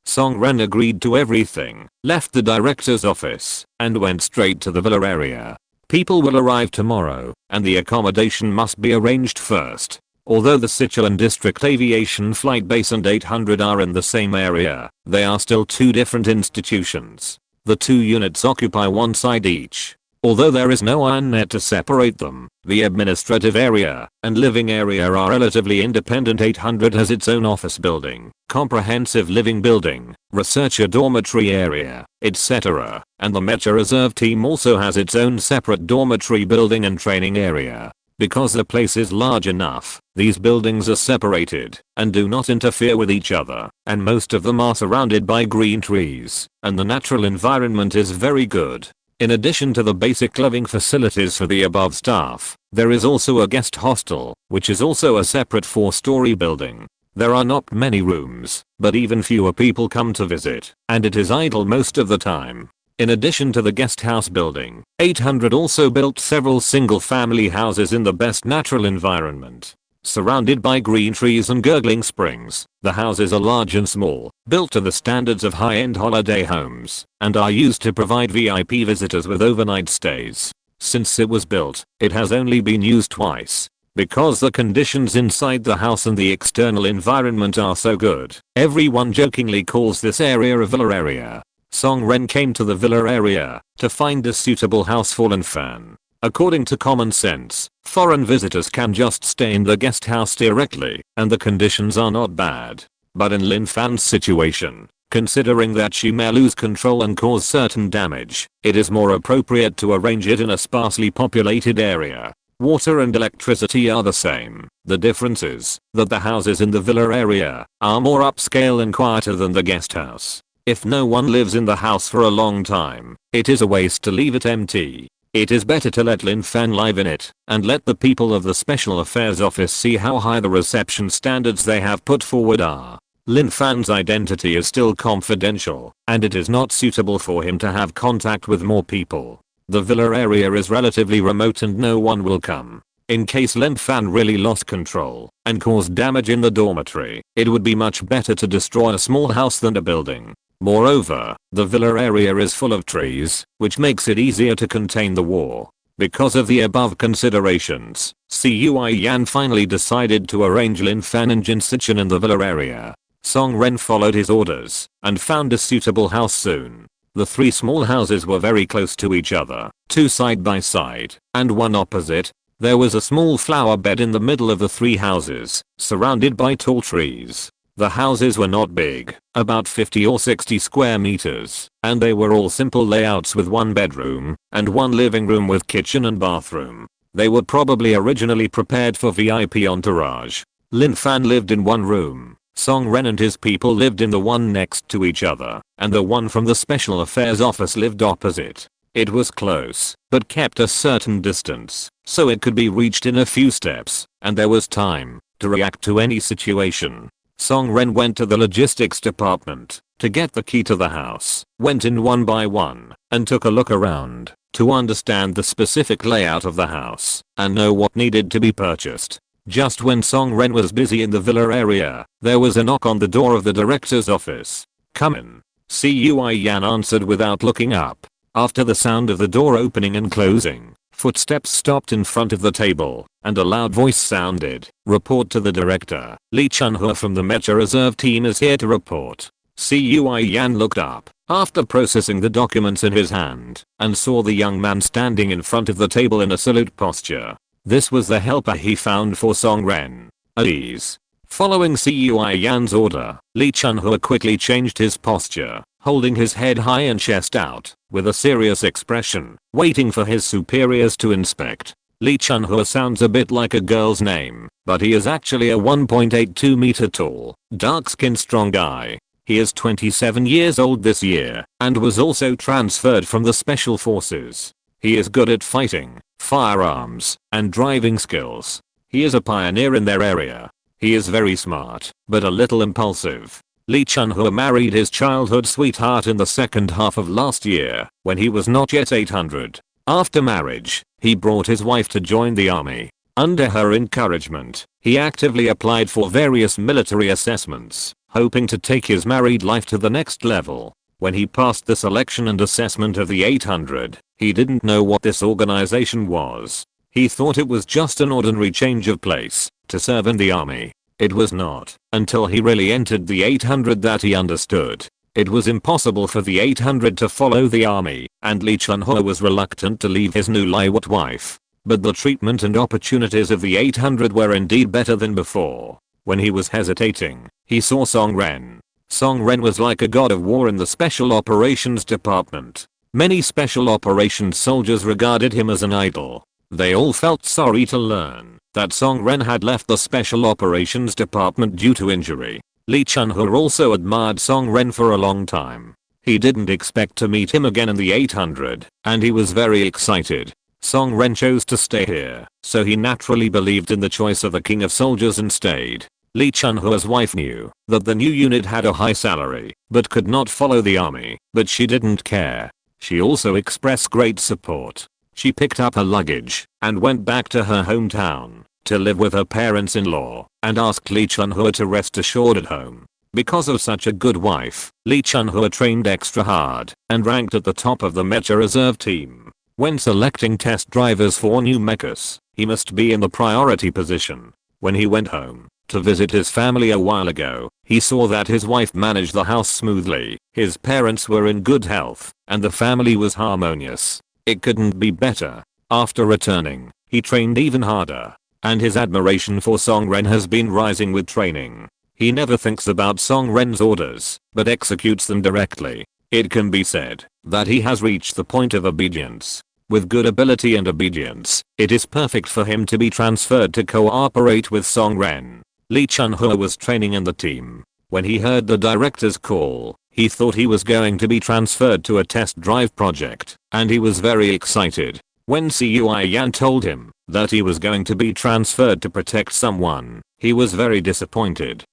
Song Ren agreed to everything, left the director's office, and went straight to the villa area. People will arrive tomorrow, and the accommodation must be arranged first. Although the Sichuan District Aviation Flight Base and 800 are in the same area, they are still two different institutions. The two units occupy one side each. Although there is no iron net to separate them, the administrative area and living area are relatively independent. 800 has its own office building, comprehensive living building, researcher dormitory area, etc. And the Mecha Reserve team also has its own separate dormitory building and training area. Because the place is large enough, these buildings are separated and do not interfere with each other, and most of them are surrounded by green trees, and the natural environment is very good. In addition to the basic living facilities for the above staff, there is also a guest hostel, which is also a separate 4-story building. There are not many rooms, but even fewer people come to visit, and it is idle most of the time. In addition to the guest house building, 800 also built several single-family houses in the best natural environment. Surrounded by green trees and gurgling springs, the houses are large and small, built to the standards of high-end holiday homes, and are used to provide VIP visitors with overnight stays. Since it was built, it has only been used twice. Because the conditions inside the house and the external environment are so good, everyone jokingly calls this area a villa area. Song Ren came to the villa area to find a suitable house for Lin Fan. According to common sense, foreign visitors can just stay in the guest house directly, and the conditions are not bad. But in Lin Fan's situation, considering that she may lose control and cause certain damage, it is more appropriate to arrange it in a sparsely populated area. Water and electricity are the same. The difference is that the houses in the villa area are more upscale and quieter than the guest house. If no one lives in the house for a long time, it is a waste to leave it empty. It is better to let Lin Fan live in it, and let the people of the Special Affairs Office see how high the reception standards they have put forward are. Lin Fan's identity is still confidential, and it is not suitable for him to have contact with more people. The villa area is relatively remote and no one will come. In case Lin Fan really lost control and caused damage in the dormitory, it would be much better to destroy a small house than a building. Moreover, the villa area is full of trees, which makes it easier to contain the war. Because of the above considerations, Cui Yan finally decided to arrange Lin Fan and Jin Sichin in the villa area. Song Ren followed his orders and found a suitable house soon. The three small houses were very close to each other, two side by side, and one opposite. There was a small flower bed in the middle of the three houses, surrounded by tall trees. The houses were not big, about 50 or 60 square meters, and they were all simple layouts with one bedroom and one living room with kitchen and bathroom. They were probably originally prepared for VIP entourage. Lin Fan lived in one room, Song Ren and his people lived in the one next to each other, and the one from the Special Affairs office lived opposite. It was close, but kept a certain distance, so it could be reached in a few steps, and there was time to react to any situation. Song Ren went to the logistics department to get the key to the house, went in one by one, and took a look around to understand the specific layout of the house and know what needed to be purchased. Just when Song Ren was busy in the villa area, there was a knock on the door of the director's office. "Come in." Cui Yan answered without looking up. After the sound of the door opening and closing, footsteps stopped in front of the table, and a loud voice sounded. "Report to the director. Lee Chun-ho from the Mecha Reserve team is here to report." Cui Yan looked up, after processing the documents in his hand, and saw the young man standing in front of the table in a salute posture. This was the helper he found for Song Ren. At ease. Following Cui Yan's order, Lee Chun-ho quickly changed his posture, holding his head high and chest out, with a serious expression, waiting for his superiors to inspect. Lee Chun-ho sounds a bit like a girl's name, but he is actually a 1.82 meter tall, dark-skinned strong guy. He is 27 years old this year, and was also transferred from the special forces. He is good at fighting, firearms, and driving skills. He is a pioneer in their area. He is very smart, but a little impulsive. Lee Chun-ho married his childhood sweetheart in the second half of last year, when he was not yet 800. After marriage, he brought his wife to join the army. Under her encouragement, he actively applied for various military assessments, hoping to take his married life to the next level. When he passed the selection and assessment of the 800, he didn't know what this organization was. He thought it was just an ordinary change of place to serve in the army. It was not until he really entered the 800 that he understood. It was impossible for the 800 to follow the army, and Lee Chun-ho was reluctant to leave his newlywed wife. But the treatment and opportunities of the 800 were indeed better than before. When he was hesitating, he saw Song Ren. Song Ren was like a god of war in the Special Operations Department. Many Special Operations soldiers regarded him as an idol. They all felt sorry to learn that Song Ren had left the Special Operations Department due to injury. Lee Chun-ho also admired Song Ren for a long time. He didn't expect to meet him again in the 800, and he was very excited. Song Ren chose to stay here, so he naturally believed in the choice of the king of soldiers and stayed. Lee Chun-ho's wife knew that the new unit had a high salary, but could not follow the army, but she didn't care. She also expressed great support. She picked up her luggage and went back to her hometown to live with her parents-in-law and asked Lee Chun-ho to rest assured at home. Because of such a good wife, Lee Chun-ho trained extra hard and ranked at the top of the Mecha Reserve team. When selecting test drivers for new mechas, he must be in the priority position. When he went home to visit his family a while ago, he saw that his wife managed the house smoothly, his parents were in good health, and the family was harmonious. It couldn't be better. After returning, he trained even harder, and his admiration for Song Ren has been rising with training. He never thinks about Song Ren's orders, but executes them directly. It can be said that he has reached the point of obedience. With good ability and obedience, it is perfect for him to be transferred to cooperate with Song Ren. Lee Chun-ho was training in the team. When he heard the director's call, he thought he was going to be transferred to a test drive project, and he was very excited. When Cui Yan told him that he was going to be transferred to protect someone, he was very disappointed.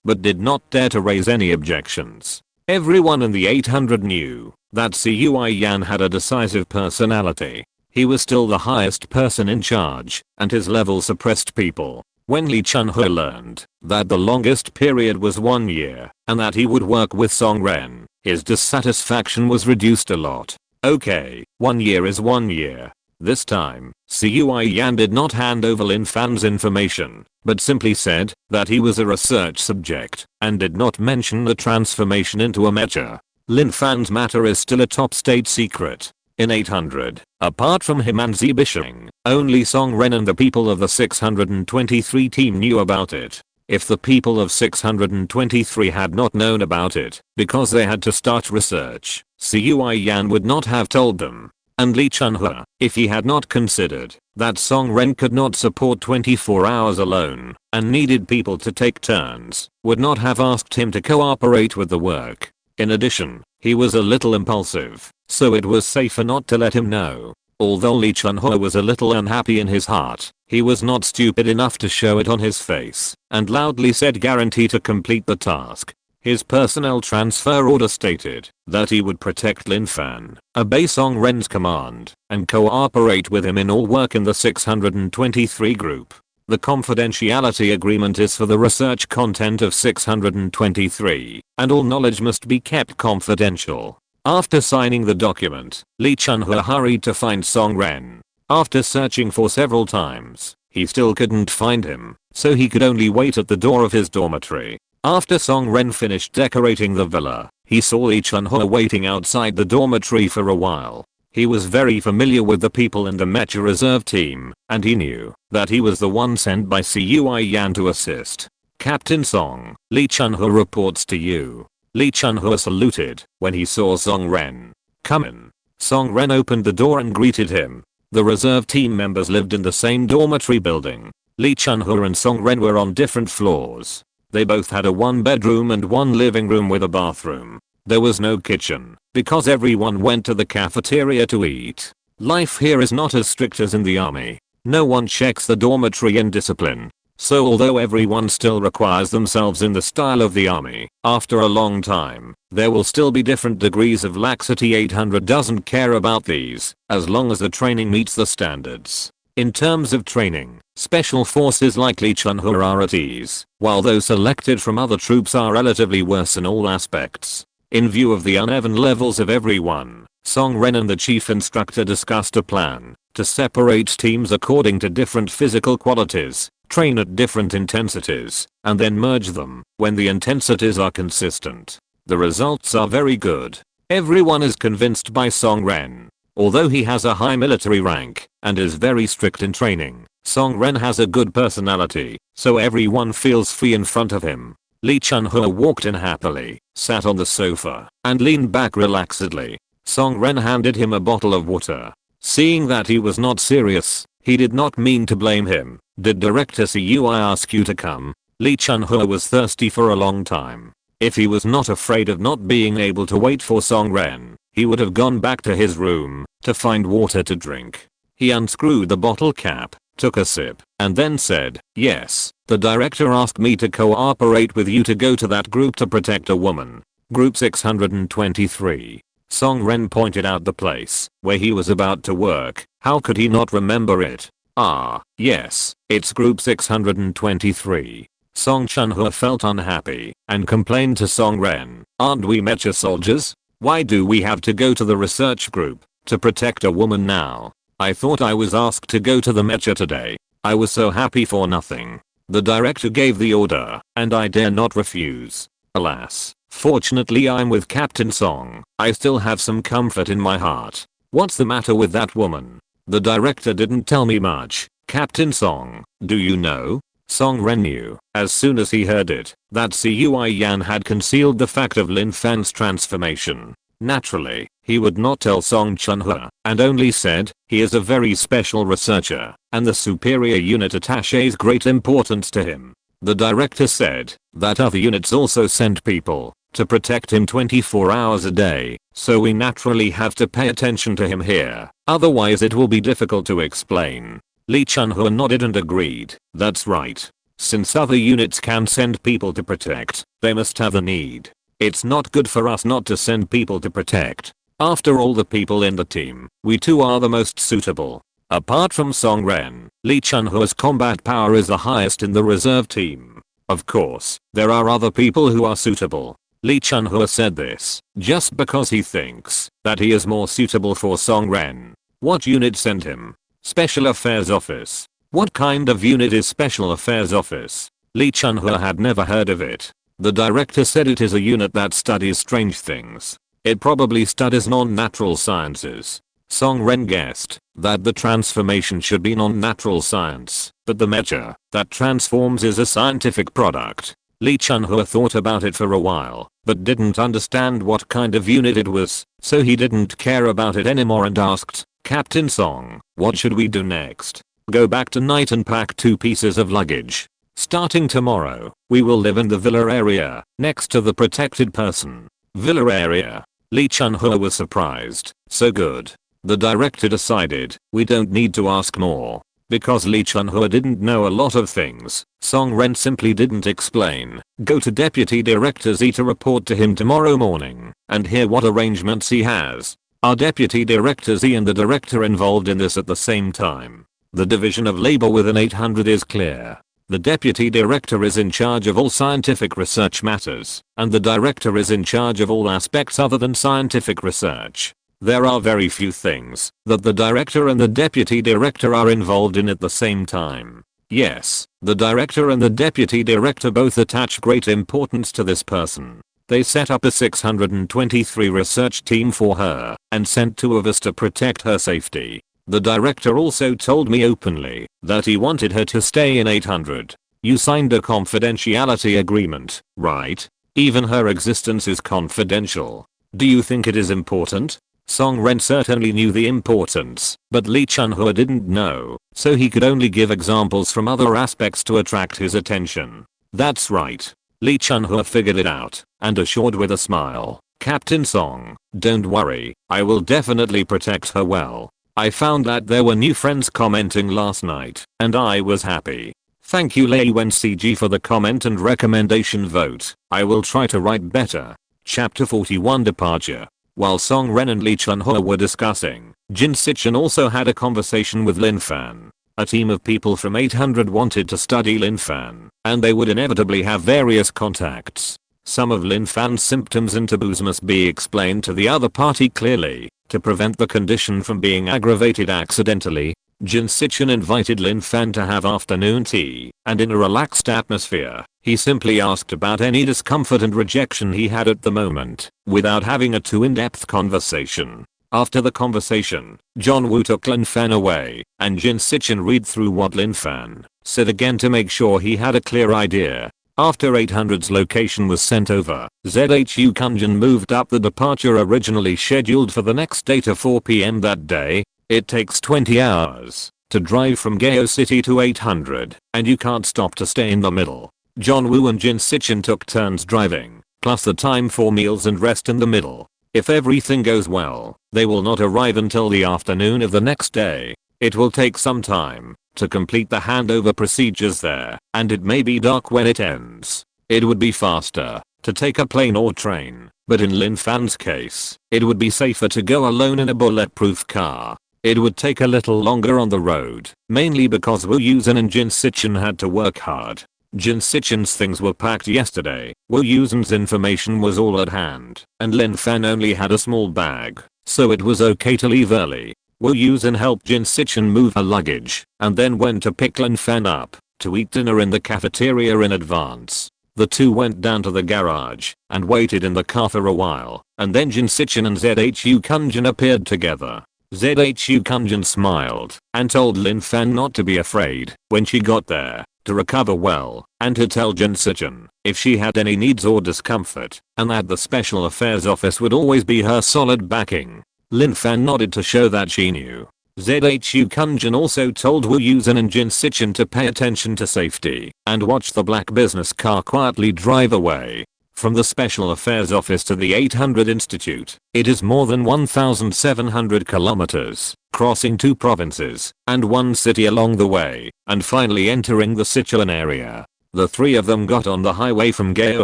But did not dare to raise any objections. Everyone in the 800 knew that Cui Yan had a decisive personality. He was still the highest person in charge, and his level suppressed people. When Lee Chun-ho learned that the longest period was 1 year, and that he would work with Song Ren, his dissatisfaction was reduced a lot. Okay, 1 year is 1 year. This time, Cui Yan did not hand over Lin Fan's information, but simply said that he was a research subject and did not mention the transformation into a mecha. Lin Fan's matter is still a top state secret. In 800, apart from him and Zibishing, only Song Ren and the people of the 623 team knew about it. If the people of 623 had not known about it, because they had to start research, Cui Yan would not have told them. And Li Chunhua, if he had not considered that Song Ren could not support 24 hours alone and needed people to take turns, would not have asked him to cooperate with the work. In addition, he was a little impulsive, so it was safer not to let him know. Although Li Chunhua was a little unhappy in his heart, he was not stupid enough to show it on his face and loudly said guarantee to complete the task. His personnel transfer order stated that he would protect Lin Fan, obey Song Ren's command, and cooperate with him in all work in the 623 group. The confidentiality agreement is for the research content of 623, and all knowledge must be kept confidential. After signing the document, Li Chunhua hurried to find Song Ren. After searching for several times, he still couldn't find him, so he could only wait at the door of his dormitory. After Song Ren finished decorating the villa, he saw Li Chunhua waiting outside the dormitory for a while. He was very familiar with the people in the Mecha reserve team, and he knew that he was the one sent by Cui Yan to assist. Captain Song, Li Chunhua reports to you. Li Chunhua saluted when he saw Song Ren. Come in. Song Ren opened the door and greeted him. The reserve team members lived in the same dormitory building. Li Chunhua and Song Ren were on different floors. They both had a one bedroom and one living room with a bathroom. There was no kitchen, because everyone went to the cafeteria to eat. Life here is not as strict as in the army. No one checks the dormitory in discipline. So although everyone still requires themselves in the style of the army, after a long time, there will still be different degrees of laxity. 800 doesn't care about these, as long as the training meets the standards. In terms of training, special forces like Li Chunhua are at ease, while those selected from other troops are relatively worse in all aspects. In view of the uneven levels of everyone, Song Ren and the chief instructor discussed a plan to separate teams according to different physical qualities, train at different intensities, and then merge them when the intensities are consistent. The results are very good. Everyone is convinced by Song Ren. Although he has a high military rank and is very strict in training, Song Ren has a good personality, so everyone feels free in front of him. Li Chunhua walked in happily, sat on the sofa, and leaned back relaxedly. Song Ren handed him a bottle of water. Seeing that he was not serious, he did not mean to blame him. Did Director Cui ask you to come? Li Chunhua was thirsty for a long time. If he was not afraid of not being able to wait for Song Ren, he would have gone back to his room to find water to drink. He unscrewed the bottle cap, took a sip, and then said, yes, the director asked me to cooperate with you to go to that group to protect a woman. Group 623. Song Ren pointed out the place where he was about to work. How could he not remember it? Ah, yes, it's group 623. Song Chunhua felt unhappy and complained to Song Ren, aren't we Mecha soldiers? Why do we have to go to the research group to protect a woman now? I thought I was asked to go to the Mecha today. I was so happy for nothing. The director gave the order, and I dare not refuse. Alas, fortunately I'm with Captain Song. I still have some comfort in my heart. What's the matter with that woman? The director didn't tell me much. Captain Song, do you know? Song Ren knew, as soon as he heard it, that Cui Yan had concealed the fact of Lin Fan's transformation. Naturally, he would not tell Song Chunhua, and only said, he is a very special researcher, and the superior unit attaches great importance to him. The director said that other units also sent people to protect him 24 hours a day, so we naturally have to pay attention to him here, otherwise it will be difficult to explain. Li Chunhua nodded and agreed. That's right. Since other units can send people to protect, they must have a need. It's not good for us not to send people to protect. After all the people in the team, we two are the most suitable. Apart from Song Ren, Li Chunhua's combat power is the highest in the reserve team. Of course, there are other people who are suitable. Li Chunhua said this just because he thinks that he is more suitable for Song Ren. What unit sent him? Special Affairs Office. What kind of unit is Special Affairs Office? Lee Chun-ho had never heard of it. The director said it is a unit that studies strange things. It probably studies non-natural sciences. Song Ren guessed that the transformation should be non-natural science, but the mecha that transforms is a scientific product. Lee Chun-ho thought about it for a while, but didn't understand what kind of unit it was, so he didn't care about it anymore and asked, Captain Song, what should we do next? Go back tonight and pack 2 pieces of luggage. Starting tomorrow, we will live in the villa area, next to the protected person. Villa area. Lee Chun-ho was surprised. So good. The director decided, we don't need to ask more. Because Lee Chun-ho didn't know a lot of things, Song Ren simply didn't explain. Go to Deputy Director Z to report to him tomorrow morning, and hear what arrangements he has. Are Deputy Director Z and the director involved in this at the same time? The division of labor within 800 is clear. The Deputy Director is in charge of all scientific research matters, and the director is in charge of all aspects other than scientific research. There are very few things that the director and the deputy director are involved in at the same time. Yes, the director and the deputy director both attach great importance to this person. They set up a 623 research team for her and sent 2 of us to protect her safety. The director also told me openly that he wanted her to stay in 800. You signed a confidentiality agreement, right? Even her existence is confidential. Do you think it is important? Song Ren certainly knew the importance, but Lee Chun-ho didn't know, so he could only give examples from other aspects to attract his attention. That's right. Lee Chun-ho figured it out, and assured with a smile, Captain Song, don't worry, I will definitely protect her well. I found that there were new friends commenting last night, and I was happy. Thank you Lei Wen CG for the comment and recommendation vote. I will try to write better. Chapter 41 Departure. While Song Ren and Lee Chun-ho were discussing, Jin Sichin also had a conversation with Lin Fan. A team of people from 800 wanted to study Lin Fan, and they would inevitably have various contacts. Some of Lin Fan's symptoms and taboos must be explained to the other party clearly, to prevent the condition from being aggravated accidentally. Jin Sichin invited Lin Fan to have afternoon tea, and in a relaxed atmosphere, he simply asked about any discomfort and rejection he had at the moment, without having a too in-depth conversation. After the conversation, John Woo took Lin Fan away, and Jin Sichin read through what Lin Fan said again to make sure he had a clear idea. After 800's location was sent over, ZHU Kunjin moved up the departure originally scheduled for the next day to 4 PM that day. It takes 20 hours to drive from Gao City to 800, and you can't stop to stay in the middle. John Woo and Jin Sichin took turns driving, plus the time for meals and rest in the middle. If everything goes well, they will not arrive until the afternoon of the next day. It will take some time to complete the handover procedures there, and it may be dark when it ends. It would be faster to take a plane or train, but in Lin Fan's case, it would be safer to go alone in a bulletproof car. It would take a little longer on the road, mainly because Wu Yusen and Jin Sichin had to work hard. Jin Sichin's things were packed yesterday, Wu Yusen's information was all at hand, and Lin Fan only had a small bag, so it was okay to leave early. Wu Yusen helped Jin Sichin move her luggage, and then went to pick Lin Fan up, to eat dinner in the cafeteria in advance. The two went down to the garage, and waited in the car for a while, and then Jin Sichin and ZHU Kunjin appeared together. ZHU Kunjin smiled, and told Lin Fan not to be afraid when she got there, to recover well, and to tell Jin Sichin if she had any needs or discomfort, and that the Special Affairs Office would always be her solid backing. Lin Fan nodded to show that she knew. ZHU Kunjin also told Wu Yusen and Jin Sichin to pay attention to safety, and watch the black business car quietly drive away. From the Special Affairs Office to the 800 Institute, it is more than 1,700 kilometers, crossing 2 provinces, and 1 city along the way, and finally entering the Sichuan area. The 3 of them got on the highway from Gao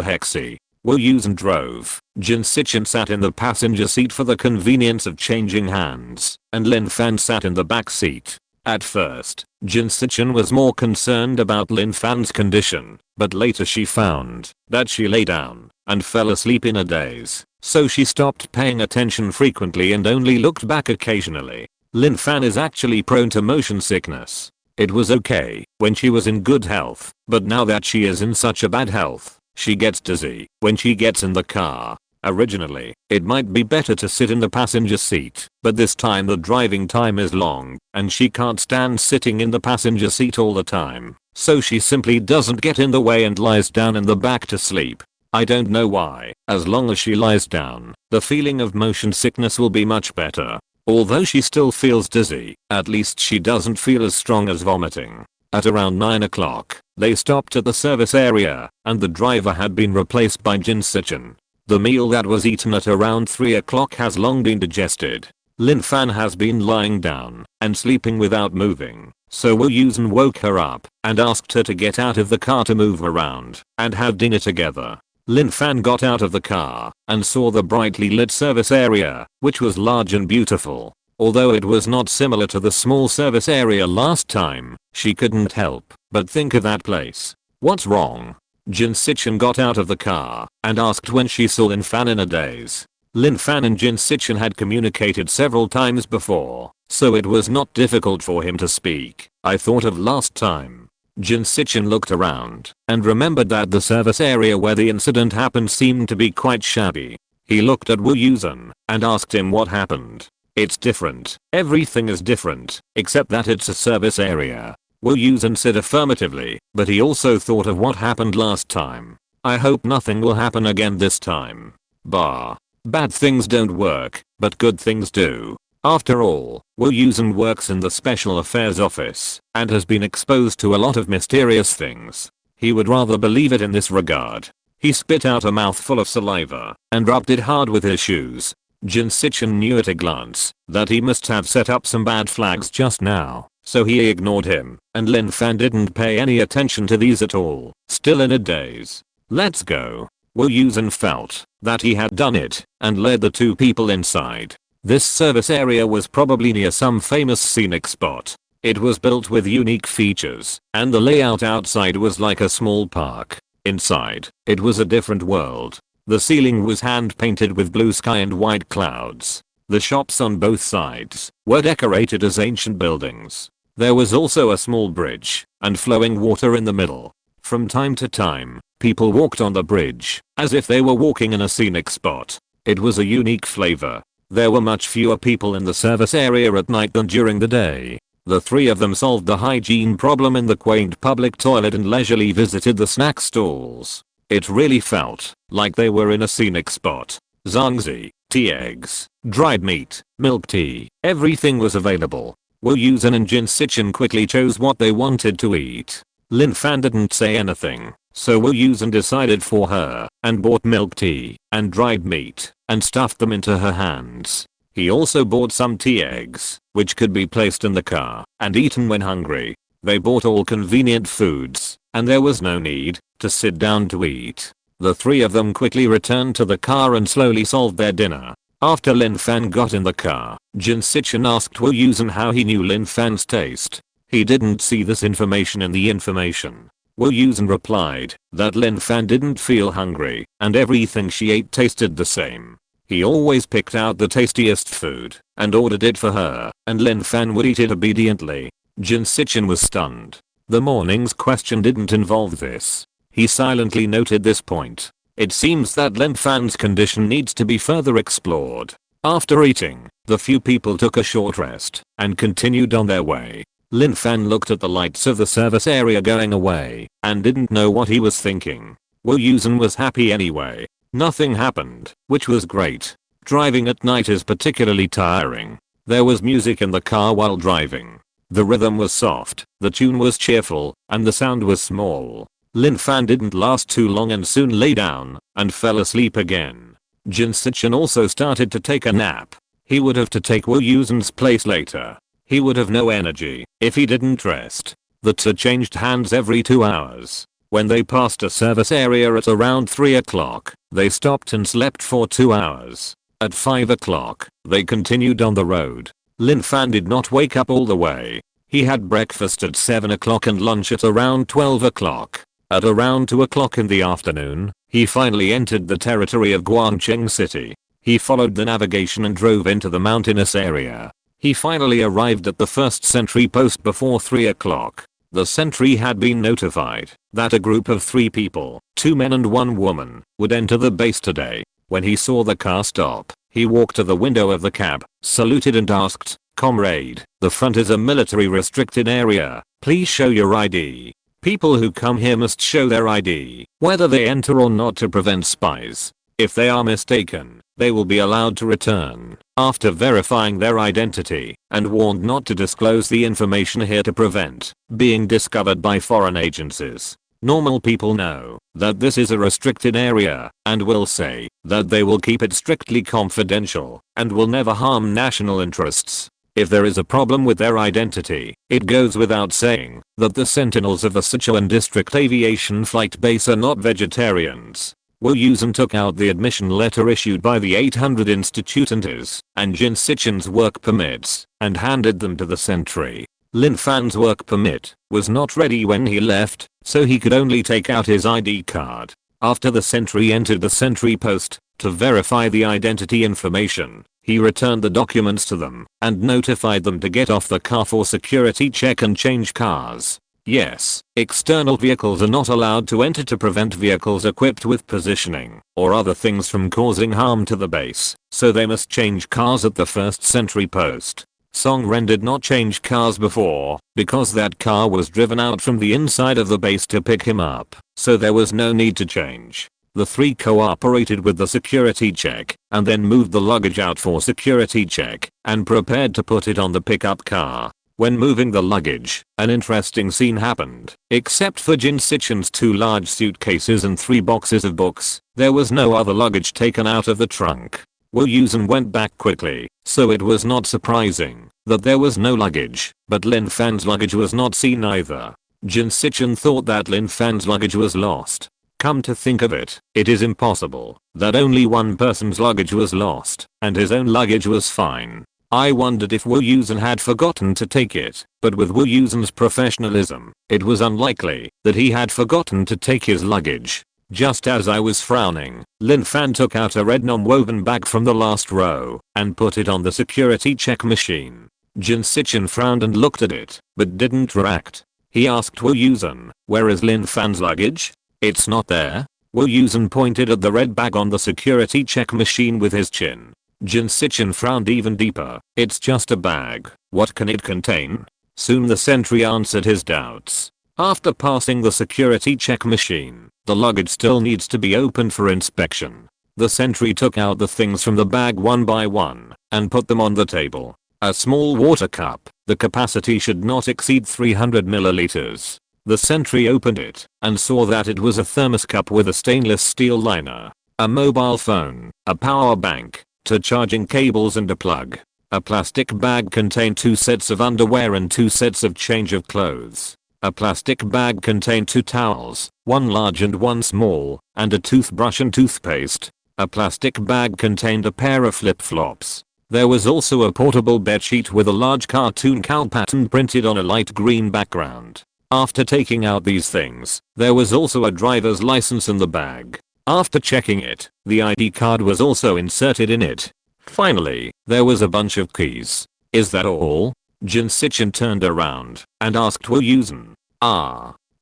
Hexi. Wu Yusen drove, Jin Sichin sat in the passenger seat for the convenience of changing hands, and Lin Fan sat in the back seat. At first, Jin Sichin was more concerned about Lin Fan's condition, but later she found that she lay down and fell asleep in a daze, so she stopped paying attention frequently and only looked back occasionally. Lin Fan is actually prone to motion sickness. It was okay when she was in good health, but now that she is in such a bad health, she gets dizzy when she gets in the car. Originally, it might be better to sit in the passenger seat, but this time the driving time is long, and she can't stand sitting in the passenger seat all the time, so she simply doesn't get in the way and lies down in the back to sleep. I don't know why, as long as she lies down, the feeling of motion sickness will be much better. Although she still feels dizzy, at least she doesn't feel as strong as vomiting. At around 9 o'clock, they stopped at the service area, and the driver had been replaced by Jin Sichin. The meal that was eaten at around 3 o'clock has long been digested. Lin Fan has been lying down and sleeping without moving, so Wu Yusen woke her up and asked her to get out of the car to move around and have dinner together. Lin Fan got out of the car and saw the brightly lit service area, which was large and beautiful. Although it was not similar to the small service area last time, she couldn't help but think of that place. What's wrong? Jin Sichin got out of the car and asked when she saw Lin Fan in a daze. Lin Fan and Jin Sichin had communicated several times before, so it was not difficult for him to speak. I thought of last time. Jin Sichin looked around and remembered that the service area where the incident happened seemed to be quite shabby. He looked at Wu Yusen and asked him what happened. It's different. Everything is different, except that it's a service area. Wu Yusen said affirmatively, but he also thought of what happened last time. I hope nothing will happen again this time. Bad things don't work, but good things do. After all, Wu Yusen works in the Special Affairs Office and has been exposed to a lot of mysterious things. He would rather believe it in this regard. He spit out a mouthful of saliva and rubbed it hard with his shoes. Jin Sichin knew at a glance that he must have set up some bad flags just now, so he ignored him, and Lin Fan didn't pay any attention to these at all, still in a daze. Let's go. Wu Yusen felt that he had done it and led the two people inside. This service area was probably near some famous scenic spot. It was built with unique features, and the layout outside was like a small park. Inside, it was a different world. The ceiling was hand painted with blue sky and white clouds. The shops on both sides were decorated as ancient buildings. There was also a small bridge and flowing water in the middle. From time to time, people walked on the bridge as if they were walking in a scenic spot. It was a unique flavor. There were much fewer people in the service area at night than during the day. The three of them solved the hygiene problem in the quaint public toilet and leisurely visited the snack stalls. It really felt like they were in a scenic spot. Zangzi, tea eggs, dried meat, milk tea, everything was available. Wu Yusen and Jin Sichin quickly chose what they wanted to eat. Lin Fan didn't say anything, so Wu Yusen decided for her and bought milk tea and dried meat and stuffed them into her hands. He also bought some tea eggs, which could be placed in the car and eaten when hungry. They bought all convenient foods, and there was no need to sit down to eat. The three of them quickly returned to the car and slowly solved their dinner. After Lin Fan got in the car, Jin Sichin asked Wu Yusen how he knew Lin Fan's taste. He didn't see this information in the information. Wu Yusen replied that Lin Fan didn't feel hungry and everything she ate tasted the same. He always picked out the tastiest food and ordered it for her, and Lin Fan would eat it obediently. Jin Sichin was stunned. The morning's question didn't involve this. He silently noted this point. It seems that Lin Fan's condition needs to be further explored. After eating, the few people took a short rest and continued on their way. Lin Fan looked at the lights of the service area going away and didn't know what he was thinking. Wu Yusen was happy anyway. Nothing happened, which was great. Driving at night is particularly tiring. There was music in the car while driving. The rhythm was soft, the tune was cheerful, and the sound was small. Lin Fan didn't last too long and soon lay down and fell asleep again. Jin Sichin also started to take a nap. He would have to take Wu Yusen's place later. He would have no energy if he didn't rest. The two changed hands every 2 hours. When they passed a service area at around 3 o'clock, they stopped and slept for 2 hours. At 5 o'clock, they continued on the road. Lin Fan did not wake up all the way. He had breakfast at 7 o'clock and lunch at around 12 o'clock. At around 2 o'clock in the afternoon, he finally entered the territory of Guangcheng City. He followed the navigation and drove into the mountainous area. He finally arrived at the first sentry post before 3 o'clock. The sentry had been notified that a group of 3 people, 2 men and 1 woman, would enter the base today. When he saw the car stop, he walked to the window of the cab, saluted and asked, "Comrade, the front is a military restricted area. Please show your ID." People who come here must show their ID, whether they enter or not, to prevent spies. If they are mistaken, they will be allowed to return after verifying their identity and warned not to disclose the information here to prevent being discovered by foreign agencies. Normal people know that this is a restricted area and will say that they will keep it strictly confidential and will never harm national interests. If there is a problem with their identity, it goes without saying that the sentinels of the Sichuan District Aviation Flight Base are not vegetarians. Wu Yusen took out the admission letter issued by the 800 institutants and Jin Sichin's work permits and handed them to the sentry. Lin Fan's work permit was not ready when he left, so he could only take out his ID card. After the sentry entered the sentry post to verify the identity information, he returned the documents to them and notified them to get off the car for security check and change cars. Yes, external vehicles are not allowed to enter to prevent vehicles equipped with positioning or other things from causing harm to the base, so they must change cars at the first sentry post. Song Ren did not change cars before because that car was driven out from the inside of the base to pick him up, so there was no need to change. The 3 cooperated with the security check and then moved the luggage out for security check and prepared to put it on the pickup car. When moving the luggage, an interesting scene happened. Except for Jin Sichin's 2 large suitcases and 3 boxes of books, there was no other luggage taken out of the trunk. Wu Yusen went back quickly, so it was not surprising that there was no luggage, but Lin Fan's luggage was not seen either. Jin Sichin thought that Lin Fan's luggage was lost. Come to think of it, it is impossible that only one person's luggage was lost and his own luggage was fine. I wondered if Wu Yusen had forgotten to take it, but with Wu Yusen's professionalism, it was unlikely that he had forgotten to take his luggage. Just as I was frowning, Lin Fan took out a red non-woven bag from the last row and put it on the security check machine. Jin Sichin frowned and looked at it, but didn't react. He asked Wu Yusen, "Where is Lin Fan's luggage?" "It's not there." Wu Yusen pointed at the red bag on the security check machine with his chin. Jin Sichin frowned even deeper. "It's just a bag. What can it contain?" Soon the sentry answered his doubts. After passing the security check machine, the luggage still needs to be opened for inspection. The sentry took out the things from the bag one by one and put them on the table. A small water cup, the capacity should not exceed 300 milliliters. The sentry opened it and saw that it was a thermos cup with a stainless steel liner, a mobile phone, a power bank, 2 charging cables and a plug. A plastic bag contained 2 sets of underwear and 2 sets of change of clothes. A plastic bag contained 2 towels, 1 large and 1 small, and a toothbrush and toothpaste. A plastic bag contained a pair of flip-flops. There was also a portable bedsheet with a large cartoon cow pattern printed on a light green background. After taking out these things, there was also a driver's license in the bag. After checking it, the ID card was also inserted in it. Finally, there was a bunch of keys. "Is that all?" Jin Sichin turned around and asked Wu Yusen.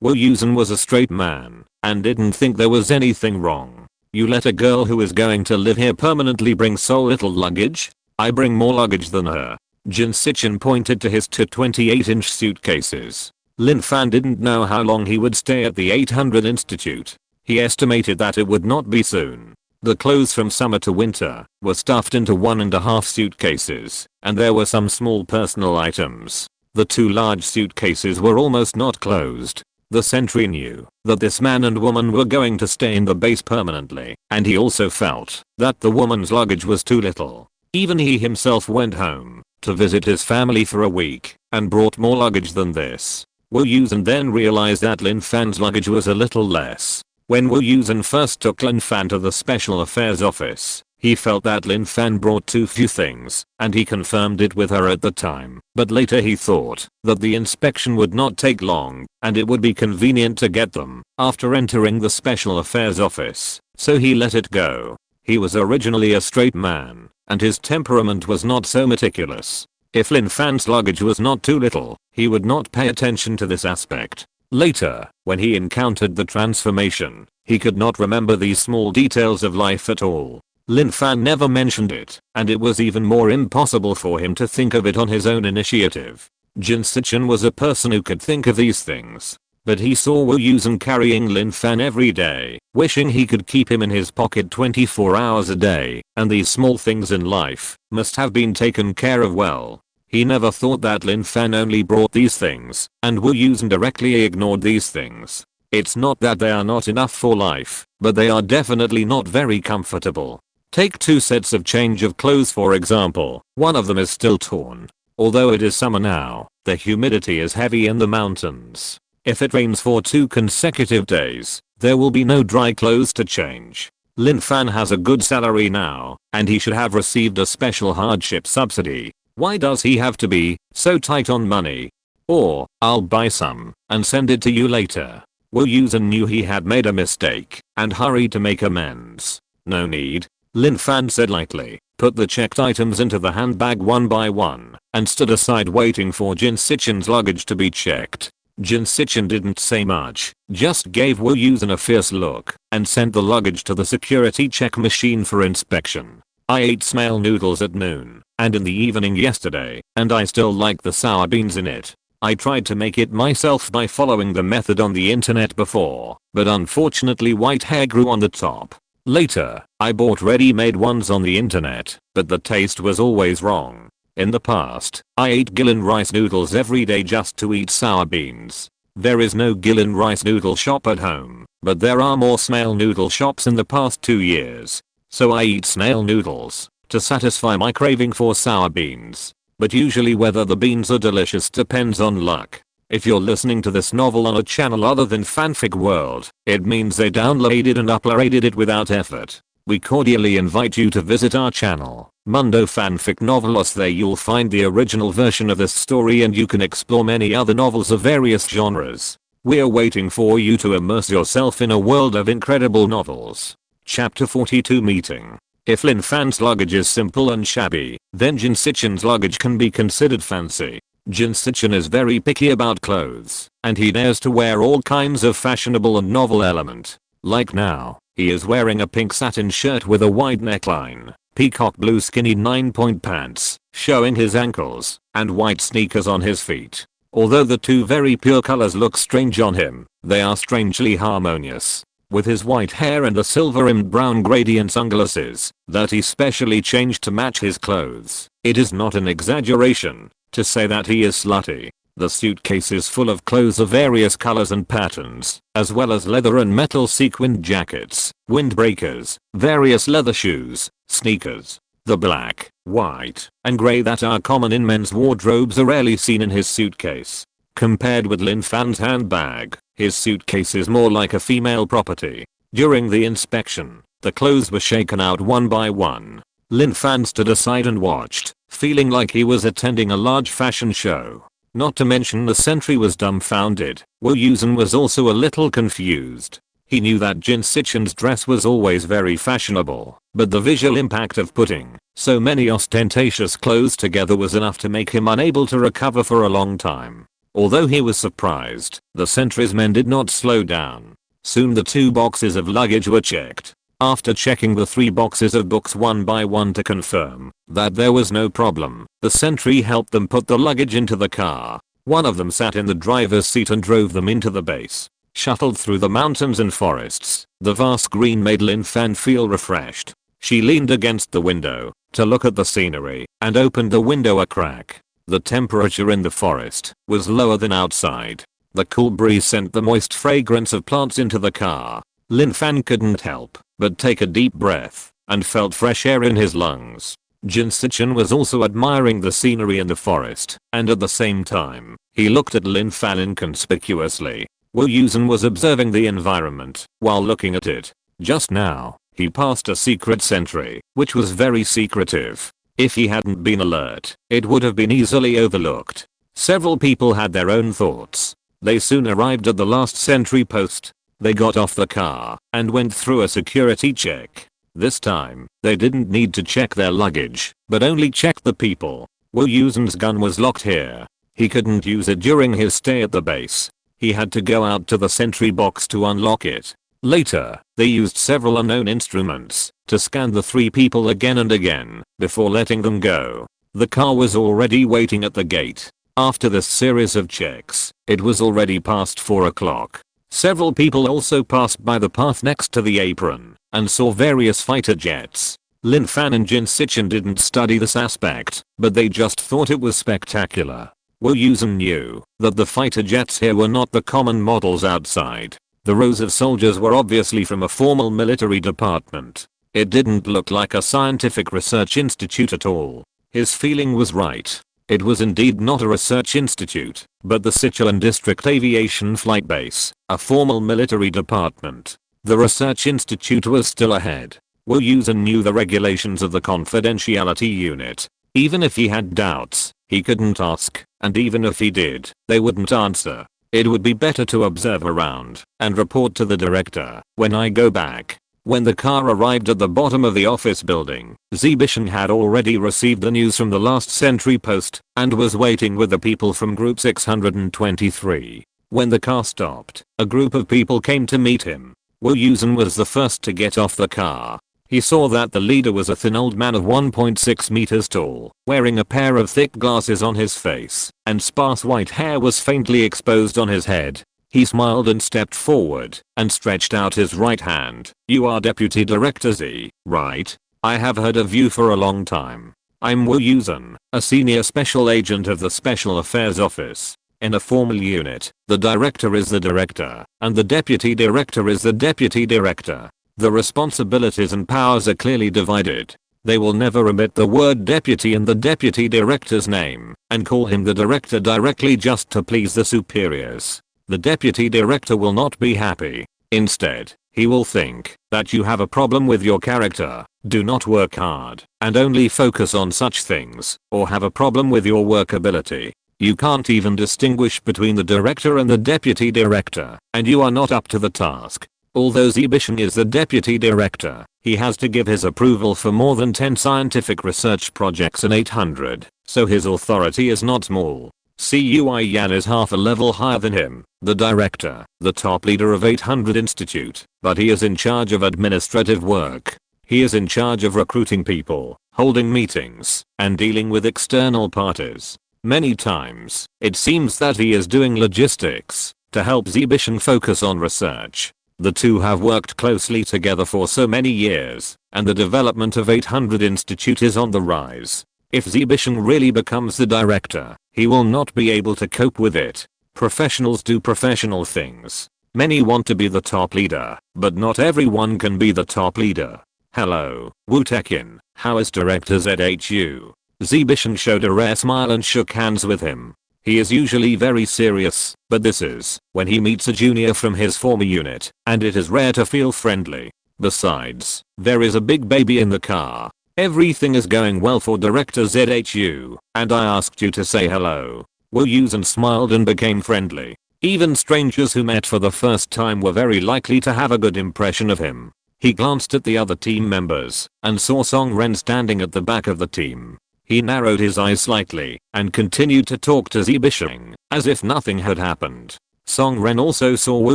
Wu Yusen was a straight man and didn't think there was anything wrong. "You let a girl who is going to live here permanently bring so little luggage?" "I bring more luggage than her." Jin Sichin pointed to his 2 28-inch suitcases. Lin Fan didn't know how long he would stay at the 800 Institute. He estimated that it would not be soon. The clothes from summer to winter were stuffed into 1.5 suitcases, and there were some small personal items. The 2 large suitcases were almost not closed. The sentry knew that this man and woman were going to stay in the base permanently, and he also felt that the woman's luggage was too little. Even he himself went home to visit his family for a week and brought more luggage than this. Wu Yusen then realized that Lin Fan's luggage was a little less. When Wu Yusen first took Lin Fan to the Special Affairs office, he felt that Lin Fan brought too few things, and he confirmed it with her at the time. But later he thought that the inspection would not take long, and it would be convenient to get them after entering the Special Affairs office, so he let it go. He was originally a straight man, and his temperament was not so meticulous. If Lin Fan's luggage was not too little, he would not pay attention to this aspect. Later, when he encountered the transformation, he could not remember these small details of life at all. Lin Fan never mentioned it, and it was even more impossible for him to think of it on his own initiative. Jin Sichin was a person who could think of these things. But he saw Wu Yusen carrying Lin Fan every day, wishing he could keep him in his pocket 24 hours a day, and these small things in life must have been taken care of well. He never thought that Lin Fan only brought these things, and Wu Yusen directly ignored these things. It's not that they are not enough for life, but they are definitely not very comfortable. Take 2 sets of change of clothes for example, one of them is still torn. Although it is summer now, the humidity is heavy in the mountains. If it rains for 2 consecutive days, there will be no dry clothes to change. Lin Fan has a good salary now, and he should have received a special hardship subsidy. Why does he have to be so tight on money? Or, I'll buy some and send it to you later. Wu Yusen knew he had made a mistake and hurried to make amends. No need, Lin Fan said lightly, put the checked items into the handbag one by one, and stood aside waiting for Jin Sichin's luggage to be checked. Jin Sichin didn't say much, just gave Wu Yusen a fierce look, and sent the luggage to the security check machine for inspection. I ate snail noodles at noon, and in the evening yesterday, and I still like the sour beans in it. I tried to make it myself by following the method on the internet before, but unfortunately white hair grew on the top. Later, I bought ready-made ones on the internet, but the taste was always wrong. In the past, I ate Gillen rice noodles every day just to eat sour beans. There is no Gillen rice noodle shop at home, but there are more snail noodle shops in the past 2 years. So I eat snail noodles to satisfy my craving for sour beans. But usually whether the beans are delicious depends on luck. If you're listening to this novel on a channel other than Fanfic World, it means they downloaded and uploaded it without effort. We cordially invite you to visit our channel, Mundo Fanfic Novelos. There you'll find the original version of this story and you can explore many other novels of various genres. We're waiting for you to immerse yourself in a world of incredible novels. Chapter 42 Meeting. If Lin Fan's luggage is simple and shabby, then Jin Sichin's luggage can be considered fancy. Jin Sichin is very picky about clothes, and he dares to wear all kinds of fashionable and novel element. Like now, he is wearing a pink satin shirt with a wide neckline, peacock blue skinny 9-point pants, showing his ankles, and white sneakers on his feet. Although the 2 very pure colors look strange on him, they are strangely harmonious. With his white hair and the silver-rimmed brown gradient sunglasses that he specially changed to match his clothes, it is not an exaggeration to say that he is slutty. The suitcase is full of clothes of various colors and patterns, as well as leather and metal sequined jackets, windbreakers, various leather shoes, sneakers. The black, white, and grey that are common in men's wardrobes are rarely seen in his suitcase. Compared with Lin Fan's handbag, his suitcase is more like a female property. During the inspection, the clothes were shaken out one by one. Lin Fan stood aside and watched, feeling like he was attending a large fashion show. Not to mention the sentry was dumbfounded. Wu Yusen was also a little confused. He knew that Jin Sichin's dress was always very fashionable, but the visual impact of putting so many ostentatious clothes together was enough to make him unable to recover for a long time. Although he was surprised, the sentry's men did not slow down. Soon the 2 boxes of luggage were checked. After checking the 3 boxes of books one by one to confirm that there was no problem, the sentry helped them put the luggage into the car. One of them sat in the driver's seat and drove them into the base. Shuttled through the mountains and forests, the vast green made Lin Fan feel refreshed. She leaned against the window to look at the scenery and opened the window a crack. The temperature in the forest was lower than outside. The cool breeze sent the moist fragrance of plants into the car. Lin Fan couldn't help but take a deep breath and felt fresh air in his lungs. Jin Sichin was also admiring the scenery in the forest, and at the same time, he looked at Lin Fan inconspicuously. Wu Yusen was observing the environment while looking at it. Just now, he passed a secret sentry, which was very secretive. If he hadn't been alert, it would have been easily overlooked. Several people had their own thoughts. They soon arrived at the last sentry post. They got off the car and went through a security check. This time, they didn't need to check their luggage, but only check the people. Wu Yusen's gun was locked here. He couldn't use it during his stay at the base. He had to go out to the sentry box to unlock it. Later, they used several unknown instruments to scan the 3 people again and again before letting them go. The car was already waiting at the gate. After this series of checks, it was already past 4 o'clock. Several people also passed by the path next to the apron and saw various fighter jets. Lin Fan and Jin Sichin didn't study this aspect, but they just thought it was spectacular. Wu Yusen knew that the fighter jets here were not the common models outside. The rows of soldiers were obviously from a formal military department. It didn't look like a scientific research institute at all. His feeling was right. It was indeed not a research institute, but the Sichuan District Aviation Flight Base, a formal military department. The research institute was still ahead. Wu Yusen knew the regulations of the confidentiality unit. Even if he had doubts, he couldn't ask, and even if he did, they wouldn't answer. It would be better to observe around and report to the director when I go back. When the car arrived at the bottom of the office building, Zibishan had already received the news from the last sentry post and was waiting with the people from group 623. When the car stopped, a group of people came to meet him. Wu Yusen was the first to get off the car. He saw that the leader was a thin old man of 1.6 meters tall, wearing a pair of thick glasses on his face, and sparse white hair was faintly exposed on his head. He smiled and stepped forward and stretched out his right hand. "You are Deputy Director Z, right? I have heard of you for a long time. I'm Wu Yusen, a senior special agent of the Special Affairs Office. In a formal unit, the director is the director, and the deputy director is the deputy director. The responsibilities and powers are clearly divided. They will never omit the word deputy in the deputy director's name and call him the director directly just to please the superiors. The deputy director will not be happy. Instead, he will think that you have a problem with your character, do not work hard, and only focus on such things, or have a problem with your workability. You can't even distinguish between the director and the deputy director, and you are not up to the task. Although Zibishan is the deputy director, he has to give his approval for more than 10 scientific research projects in 800, so his authority is not small. Cui Yan is half a level higher than him, the director, the top leader of 800 Institute, but he is in charge of administrative work. He is in charge of recruiting people, holding meetings, and dealing with external parties. Many times, it seems that he is doing logistics to help Zibishan focus on research. The two have worked closely together for so many years, and the development of 800 Institute is on the rise. If Zibishan really becomes the director, he will not be able to cope with it. Professionals do professional things. Many want to be the top leader, but not everyone can be the top leader. "Hello, Wu Tekin, how is Director ZHU?" Zibishan showed a rare smile and shook hands with him. He is usually very serious, but this is when he meets a junior from his former unit, and it is rare to feel friendly. Besides, there is a big baby in the car. Everything is going well for Director ZHU, and I asked you to say hello. Wu Yusen smiled and became friendly. Even strangers who met for the first time were very likely to have a good impression of him. He glanced at the other team members and saw Song Ren standing at the back of the team. He narrowed his eyes slightly and continued to talk to Zibishan as if nothing had happened. Song Ren also saw Wu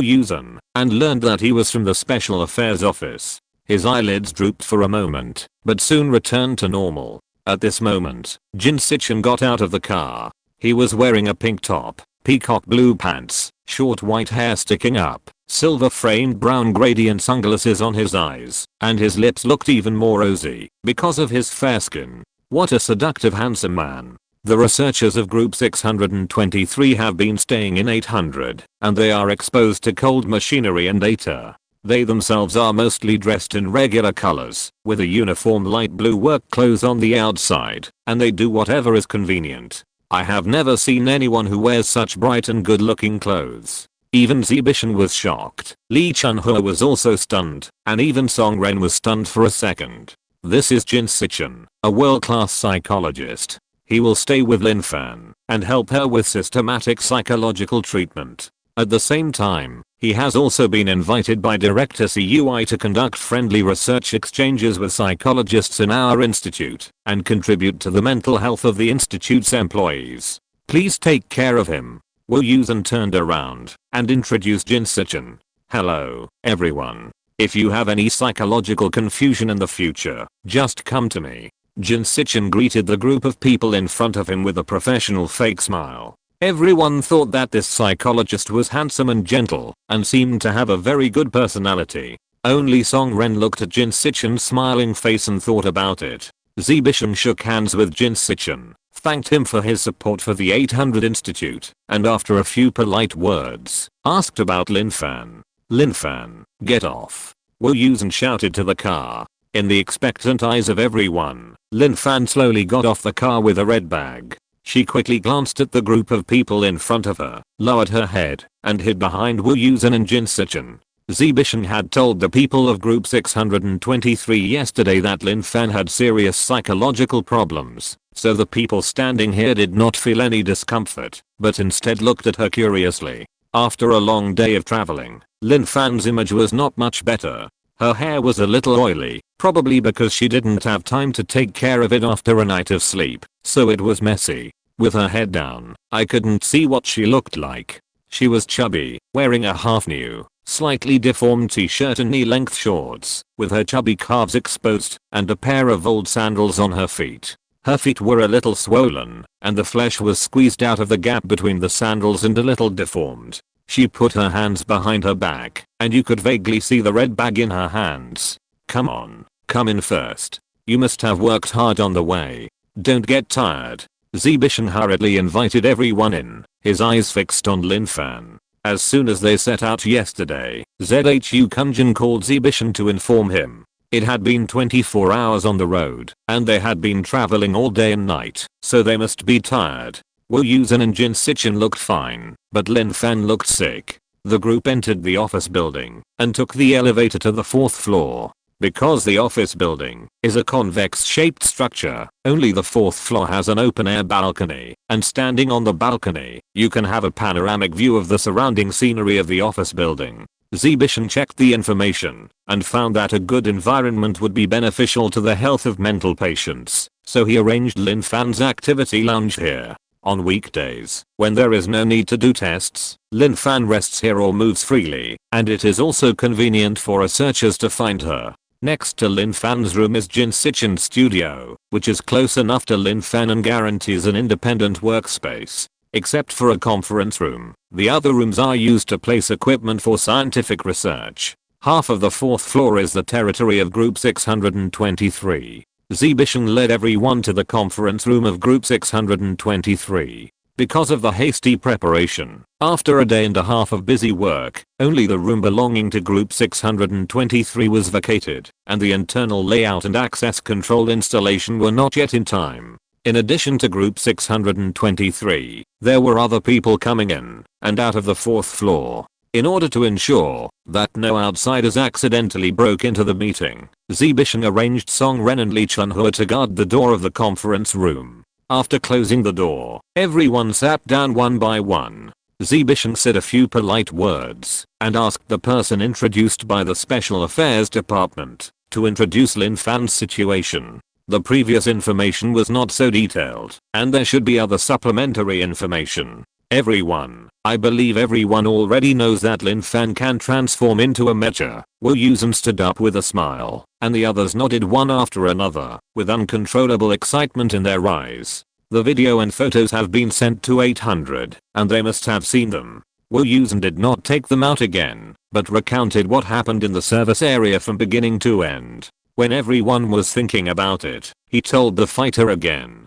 Yusen and learned that he was from the Special Affairs Office. His eyelids drooped for a moment, but soon returned to normal. At this moment, Jin Sichin got out of the car. He was wearing a pink top, peacock blue pants, short white hair sticking up, silver framed brown gradient sunglasses on his eyes, and his lips looked even more rosy because of his fair skin. What a seductive handsome man. The researchers of group 623 have been staying in 800, and they are exposed to cold machinery and data. They themselves are mostly dressed in regular colors, with a uniform light blue work clothes on the outside, and they do whatever is convenient. I have never seen anyone who wears such bright and good looking clothes. Even Zibishan was shocked. Li Chunhua was also stunned, and even Song Ren was stunned for a second. This is Jin Sichin, a world-class psychologist. He will stay with Lin Fan and help her with systematic psychological treatment. At the same time, he has also been invited by Director CUI to conduct friendly research exchanges with psychologists in our institute and contribute to the mental health of the institute's employees. Please take care of him. Wu Yusen turned around and introduced Jin Sichin. Hello, everyone. If you have any psychological confusion in the future, just come to me. Jin Sichin greeted the group of people in front of him with a professional fake smile. Everyone thought that this psychologist was handsome and gentle and seemed to have a very good personality. Only Song Ren looked at Jin Sichin's smiling face and thought about it. Zibishan shook hands with Jin Sichin, thanked him for his support for the 800 Institute, and after a few polite words, asked about Lin Fan. Lin Fan, get off. Wu Yusen shouted to the car. In the expectant eyes of everyone, Lin Fan slowly got off the car with a red bag. She quickly glanced at the group of people in front of her, lowered her head, and hid behind Wu Yusen and Jin Sichin. Zibishan had told the people of group 623 yesterday that Lin Fan had serious psychological problems, so the people standing here did not feel any discomfort, but instead looked at her curiously. After a long day of traveling, Lin Fan's image was not much better. Her hair was a little oily, probably because she didn't have time to take care of it after a night of sleep, so it was messy. With her head down, I couldn't see what she looked like. She was chubby, wearing a half-new, slightly deformed t-shirt and knee-length shorts, with her chubby calves exposed, and a pair of old sandals on her feet. Her feet were a little swollen, and the flesh was squeezed out of the gap between the sandals and a little deformed. She put her hands behind her back, and you could vaguely see the red bag in her hands. Come on, come in first. You must have worked hard on the way. Don't get tired. Zibishan hurriedly invited everyone in, his eyes fixed on Lin Fan. As soon as they set out yesterday, ZHU Kunjin called Zibishan to inform him. It had been 24 hours on the road, and they had been traveling all day and night, so they must be tired. Wu Yusen and Jin Sichin looked fine, but Lin Fan looked sick. The group entered the office building and took the elevator to the 4th floor. Because the office building is a convex-shaped structure, only the 4th floor has an open-air balcony, and standing on the balcony, you can have a panoramic view of the surrounding scenery of the office building. Zibishan checked the information and found that a good environment would be beneficial to the health of mental patients, so he arranged Lin Fan's activity lounge here. On weekdays, when there is no need to do tests, Lin Fan rests here or moves freely, and it is also convenient for researchers to find her. Next to Lin Fan's room is Jin Sichin's studio, which is close enough to Lin Fan and guarantees an independent workspace. Except for a conference room, the other rooms are used to place equipment for scientific research. Half of the 4th floor is the territory of Group 623. Zibishan led everyone to the conference room of Group 623. Because of the hasty preparation, after a day and a half of busy work, only the room belonging to Group 623 was vacated, and the internal layout and access control installation were not yet in time. In addition to Group 623, there were other people coming in and out of the 4th floor. In order to ensure that no outsiders accidentally broke into the meeting, Zibishan arranged Song Ren and Lee Chunhua to guard the door of the conference room. After closing the door, everyone sat down one by one. Zibishan said a few polite words and asked the person introduced by the Special Affairs Department to introduce Lin Fan's situation. The previous information was not so detailed, and there should be other supplementary information. Everyone, I believe everyone already knows that Lin Fan can transform into a mecha. Wu Yusen stood up with a smile, and the others nodded one after another, with uncontrollable excitement in their eyes. The video and photos have been sent to 800, and they must have seen them. Wu Yusen did not take them out again, but recounted what happened in the service area from beginning to end. When everyone was thinking about it, he told the fighter again.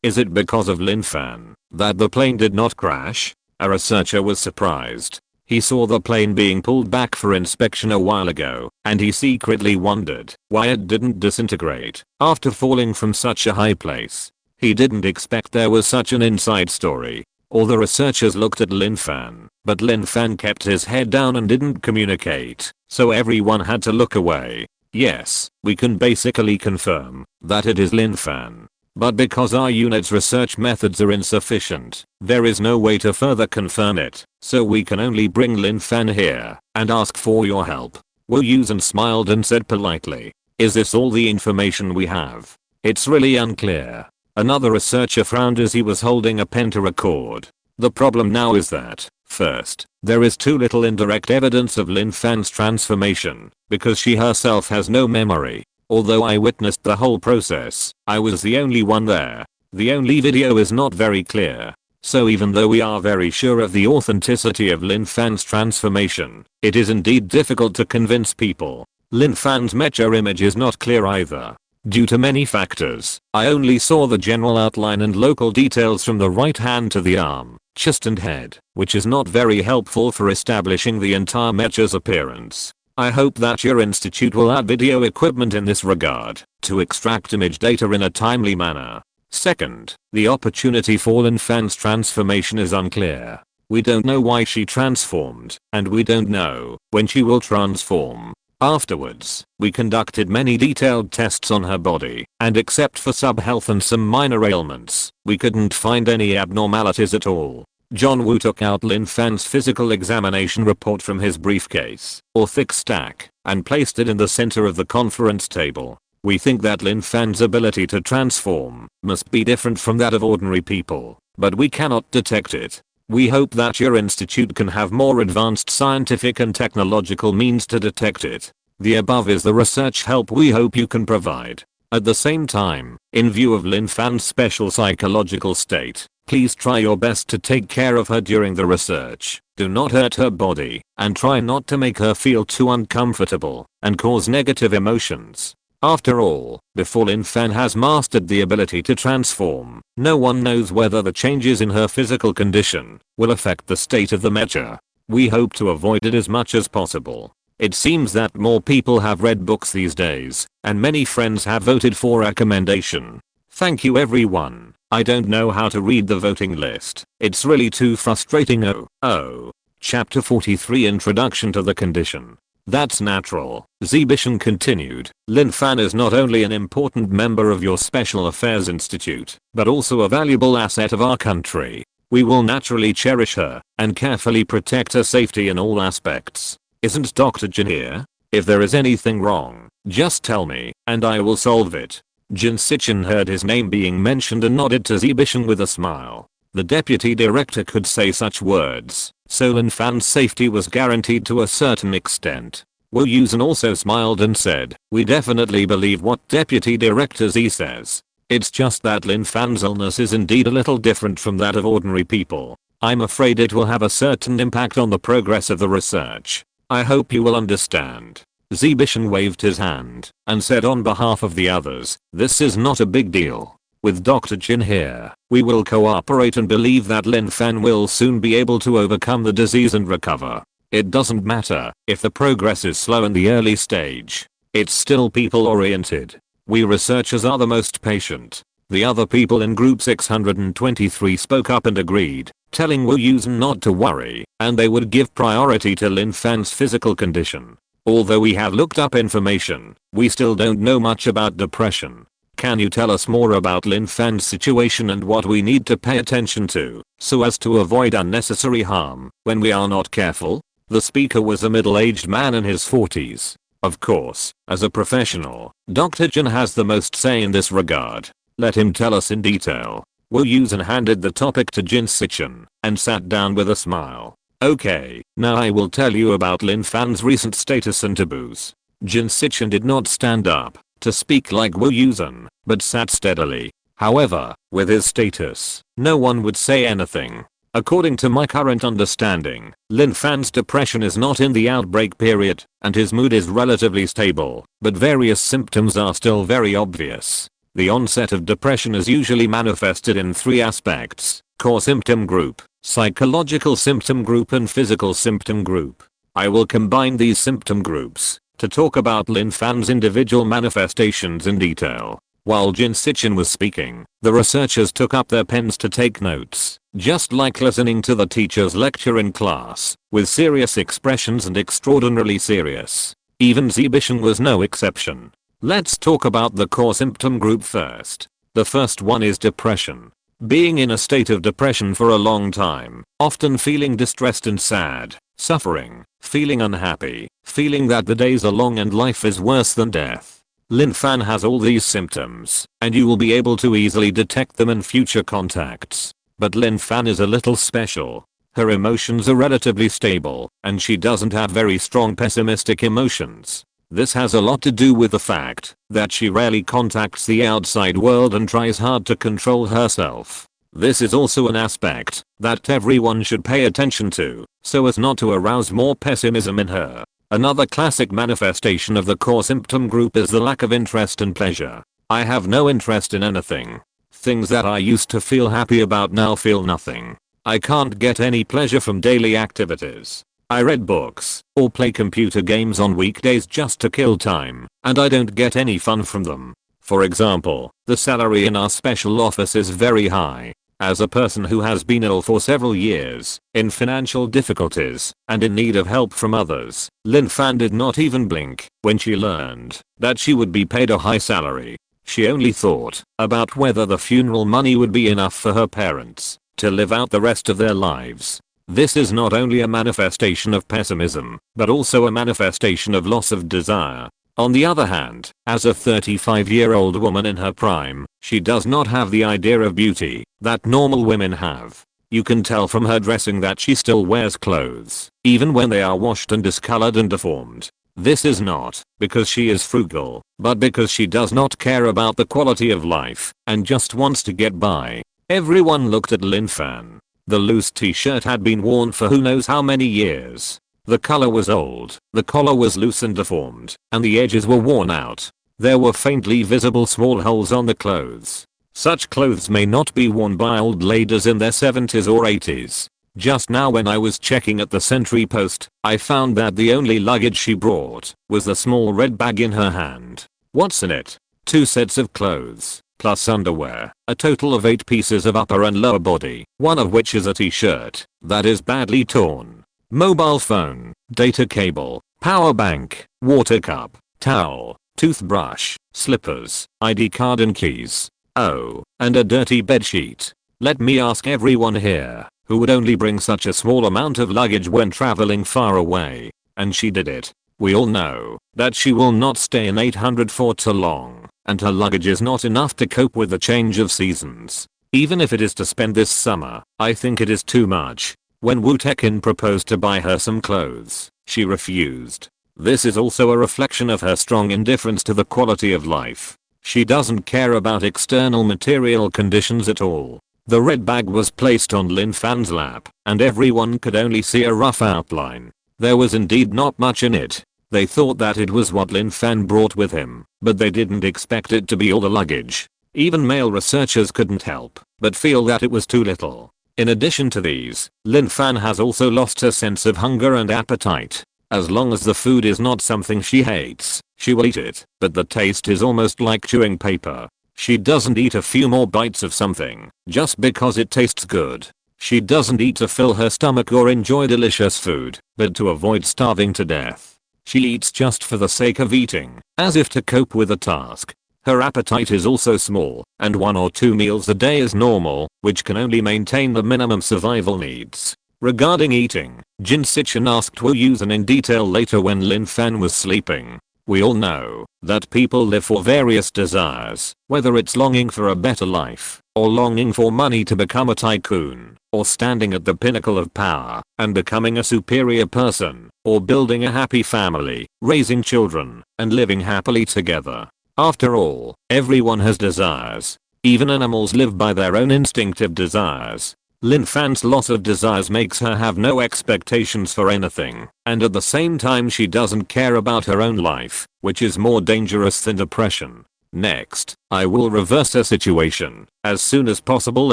Is it because of Lin Fan that the plane did not crash? A researcher was surprised. He saw the plane being pulled back for inspection a while ago, and he secretly wondered why it didn't disintegrate after falling from such a high place. He didn't expect there was such an inside story. All the researchers looked at Lin Fan, but Lin Fan kept his head down and didn't communicate, so everyone had to look away. Yes, we can basically confirm that it is Lin Fan. But because our unit's research methods are insufficient, there is no way to further confirm it, so we can only bring Lin Fan here and ask for your help. Wu Yusen smiled and said politely, "Is this all the information we have? It's really unclear." Another researcher frowned as he was holding a pen to record. The problem now is that, first, there is too little indirect evidence of Lin Fan's transformation, because she herself has no memory. Although I witnessed the whole process, I was the only one there. The only video is not very clear. So even though we are very sure of the authenticity of Lin Fan's transformation, it is indeed difficult to convince people. Lin Fan's Mecha image is not clear either. Due to many factors, I only saw the general outline and local details from the right hand to the arm, chest and head, which is not very helpful for establishing the entire Mecha's appearance. I hope that your institute will add video equipment in this regard, to extract image data in a timely manner. Second, the opportunity for Lin Fan's transformation is unclear. We don't know why she transformed, and we don't know when she will transform. Afterwards, we conducted many detailed tests on her body, and except for sub-health and some minor ailments, we couldn't find any abnormalities at all. John Woo took out Lin Fan's physical examination report from his briefcase, or thick stack, and placed it in the center of the conference table. We think that Lin Fan's ability to transform must be different from that of ordinary people, but we cannot detect it. We hope that your institute can have more advanced scientific and technological means to detect it. The above is the research help we hope you can provide. At the same time, in view of Lin Fan's special psychological state, please try your best to take care of her during the research. Do not hurt her body, and try not to make her feel too uncomfortable and cause negative emotions. After all, before Lin Fan has mastered the ability to transform, no one knows whether the changes in her physical condition will affect the state of the Mecha. We hope to avoid it as much as possible. It seems that more people have read books these days, and many friends have voted for recommendation. Thank you everyone. I don't know how to read the voting list. It's really too frustrating. Oh. Chapter 43 Introduction to the Condition. That's natural. Zibishan continued. Lin Fan is not only an important member of your Special Affairs Institute, but also a valuable asset of our country. We will naturally cherish her and carefully protect her safety in all aspects. Isn't Dr. Jin here? If there is anything wrong, just tell me, and I will solve it. Jin Sichin heard his name being mentioned and nodded to Zibishan with a smile. The deputy director could say such words, so Lin Fan's safety was guaranteed to a certain extent. Wu Yusen also smiled and said, "We definitely believe what Deputy Director Z says. It's just that Lin Fan's illness is indeed a little different from that of ordinary people. I'm afraid it will have a certain impact on the progress of the research. I hope you will understand." Zibishan waved his hand and said on behalf of the others, "This is not a big deal. With Dr. Jin here, we will cooperate and believe that Lin Fan will soon be able to overcome the disease and recover. It doesn't matter if the progress is slow in the early stage. It's still people oriented. We researchers are the most patient." The other people in group 623 spoke up and agreed, telling Wu Yusen not to worry, and they would give priority to Lin Fan's physical condition. Although we have looked up information, we still don't know much about depression. Can you tell us more about Lin Fan's situation and what we need to pay attention to, so as to avoid unnecessary harm when we are not careful? The speaker was a middle-aged man in his 40s. Of course, as a professional, Dr. Jin has the most say in this regard. Let him tell us in detail. Wu Yusen handed the topic to Jin Sichin and sat down with a smile. Okay, now I will tell you about Lin Fan's recent status and taboos. Jin Sichin did not stand up to speak like Wu Yusen, but sat steadily. However, with his status, no one would say anything. According to my current understanding, Lin Fan's depression is not in the outbreak period, and his mood is relatively stable, but various symptoms are still very obvious. The onset of depression is usually manifested in three aspects: core symptom group, psychological symptom group and physical symptom group. I will combine these symptom groups to talk about Lin Fan's individual manifestations in detail. While Jin Sichin was speaking, the researchers took up their pens to take notes, just like listening to the teacher's lecture in class, with serious expressions and extraordinarily serious. Even Zibishan was no exception. Let's talk about the core symptom group first. The first one is depression. Being in a state of depression for a long time, often feeling distressed and sad, suffering, feeling unhappy, feeling that the days are long and life is worse than death. Lin Fan has all these symptoms, and you will be able to easily detect them in future contacts. But Lin Fan is a little special. Her emotions are relatively stable, and she doesn't have very strong pessimistic emotions. This has a lot to do with the fact that she rarely contacts the outside world and tries hard to control herself. This is also an aspect that everyone should pay attention to, so as not to arouse more pessimism in her. Another classic manifestation of the core symptom group is the lack of interest and pleasure. I have no interest in anything. Things that I used to feel happy about now feel nothing. I can't get any pleasure from daily activities. I read books or play computer games on weekdays just to kill time, and I don't get any fun from them. For example, the salary in our special office is very high. As a person who has been ill for several years, in financial difficulties, and in need of help from others, Lin Fan did not even blink when she learned that she would be paid a high salary. She only thought about whether the funeral money would be enough for her parents to live out the rest of their lives. This is not only a manifestation of pessimism, but also a manifestation of loss of desire. On the other hand, as a 35-year-old woman in her prime, she does not have the idea of beauty that normal women have. You can tell from her dressing that she still wears clothes, even when they are washed and discolored and deformed. This is not because she is frugal, but because she does not care about the quality of life and just wants to get by. Everyone looked at Lin Fan. The loose t-shirt had been worn for who knows how many years. The color was old, the collar was loose and deformed, and the edges were worn out. There were faintly visible small holes on the clothes. Such clothes may not be worn by old ladies in their 70s or 80s. Just now when I was checking at the sentry post, I found that the only luggage she brought was the small red bag in her hand. What's in it? 2 sets of clothes, plus underwear, a total of 8 pieces of upper and lower body, one of which is a t-shirt that is badly torn. Mobile phone, data cable, power bank, water cup, towel, toothbrush, slippers, ID card and keys. Oh, and a dirty bedsheet. Let me ask everyone here who would only bring such a small amount of luggage when traveling far away. And she did it. We all know that she will not stay in 800 for too long, and her luggage is not enough to cope with the change of seasons. Even if it is to spend this summer, I think it is too much. When Wu Tekin proposed to buy her some clothes, she refused. This is also a reflection of her strong indifference to the quality of life. She doesn't care about external material conditions at all. The red bag was placed on Lin Fan's lap, and everyone could only see a rough outline. There was indeed not much in it. They thought that it was what Lin Fan brought with him, but they didn't expect it to be all the luggage. Even male researchers couldn't help but feel that it was too little. In addition to these, Lin Fan has also lost her sense of hunger and appetite. As long as the food is not something she hates, she will eat it, but the taste is almost like chewing paper. She doesn't eat a few more bites of something just because it tastes good. She doesn't eat to fill her stomach or enjoy delicious food, but to avoid starving to death. She eats just for the sake of eating, as if to cope with a task. Her appetite is also small, and 1 or 2 meals a day is normal, which can only maintain the minimum survival needs. Regarding eating, Jin Sichin asked Wu Yusen in detail later when Lin Fan was sleeping. We all know that people live for various desires, whether it's longing for a better life, or longing for money to become a tycoon, or standing at the pinnacle of power and becoming a superior person, or building a happy family, raising children, and living happily together. After all, everyone has desires. Even animals live by their own instinctive desires. Lin Fan's loss of desires makes her have no expectations for anything, and at the same time she doesn't care about her own life, which is more dangerous than depression. Next, I will reverse her situation as soon as possible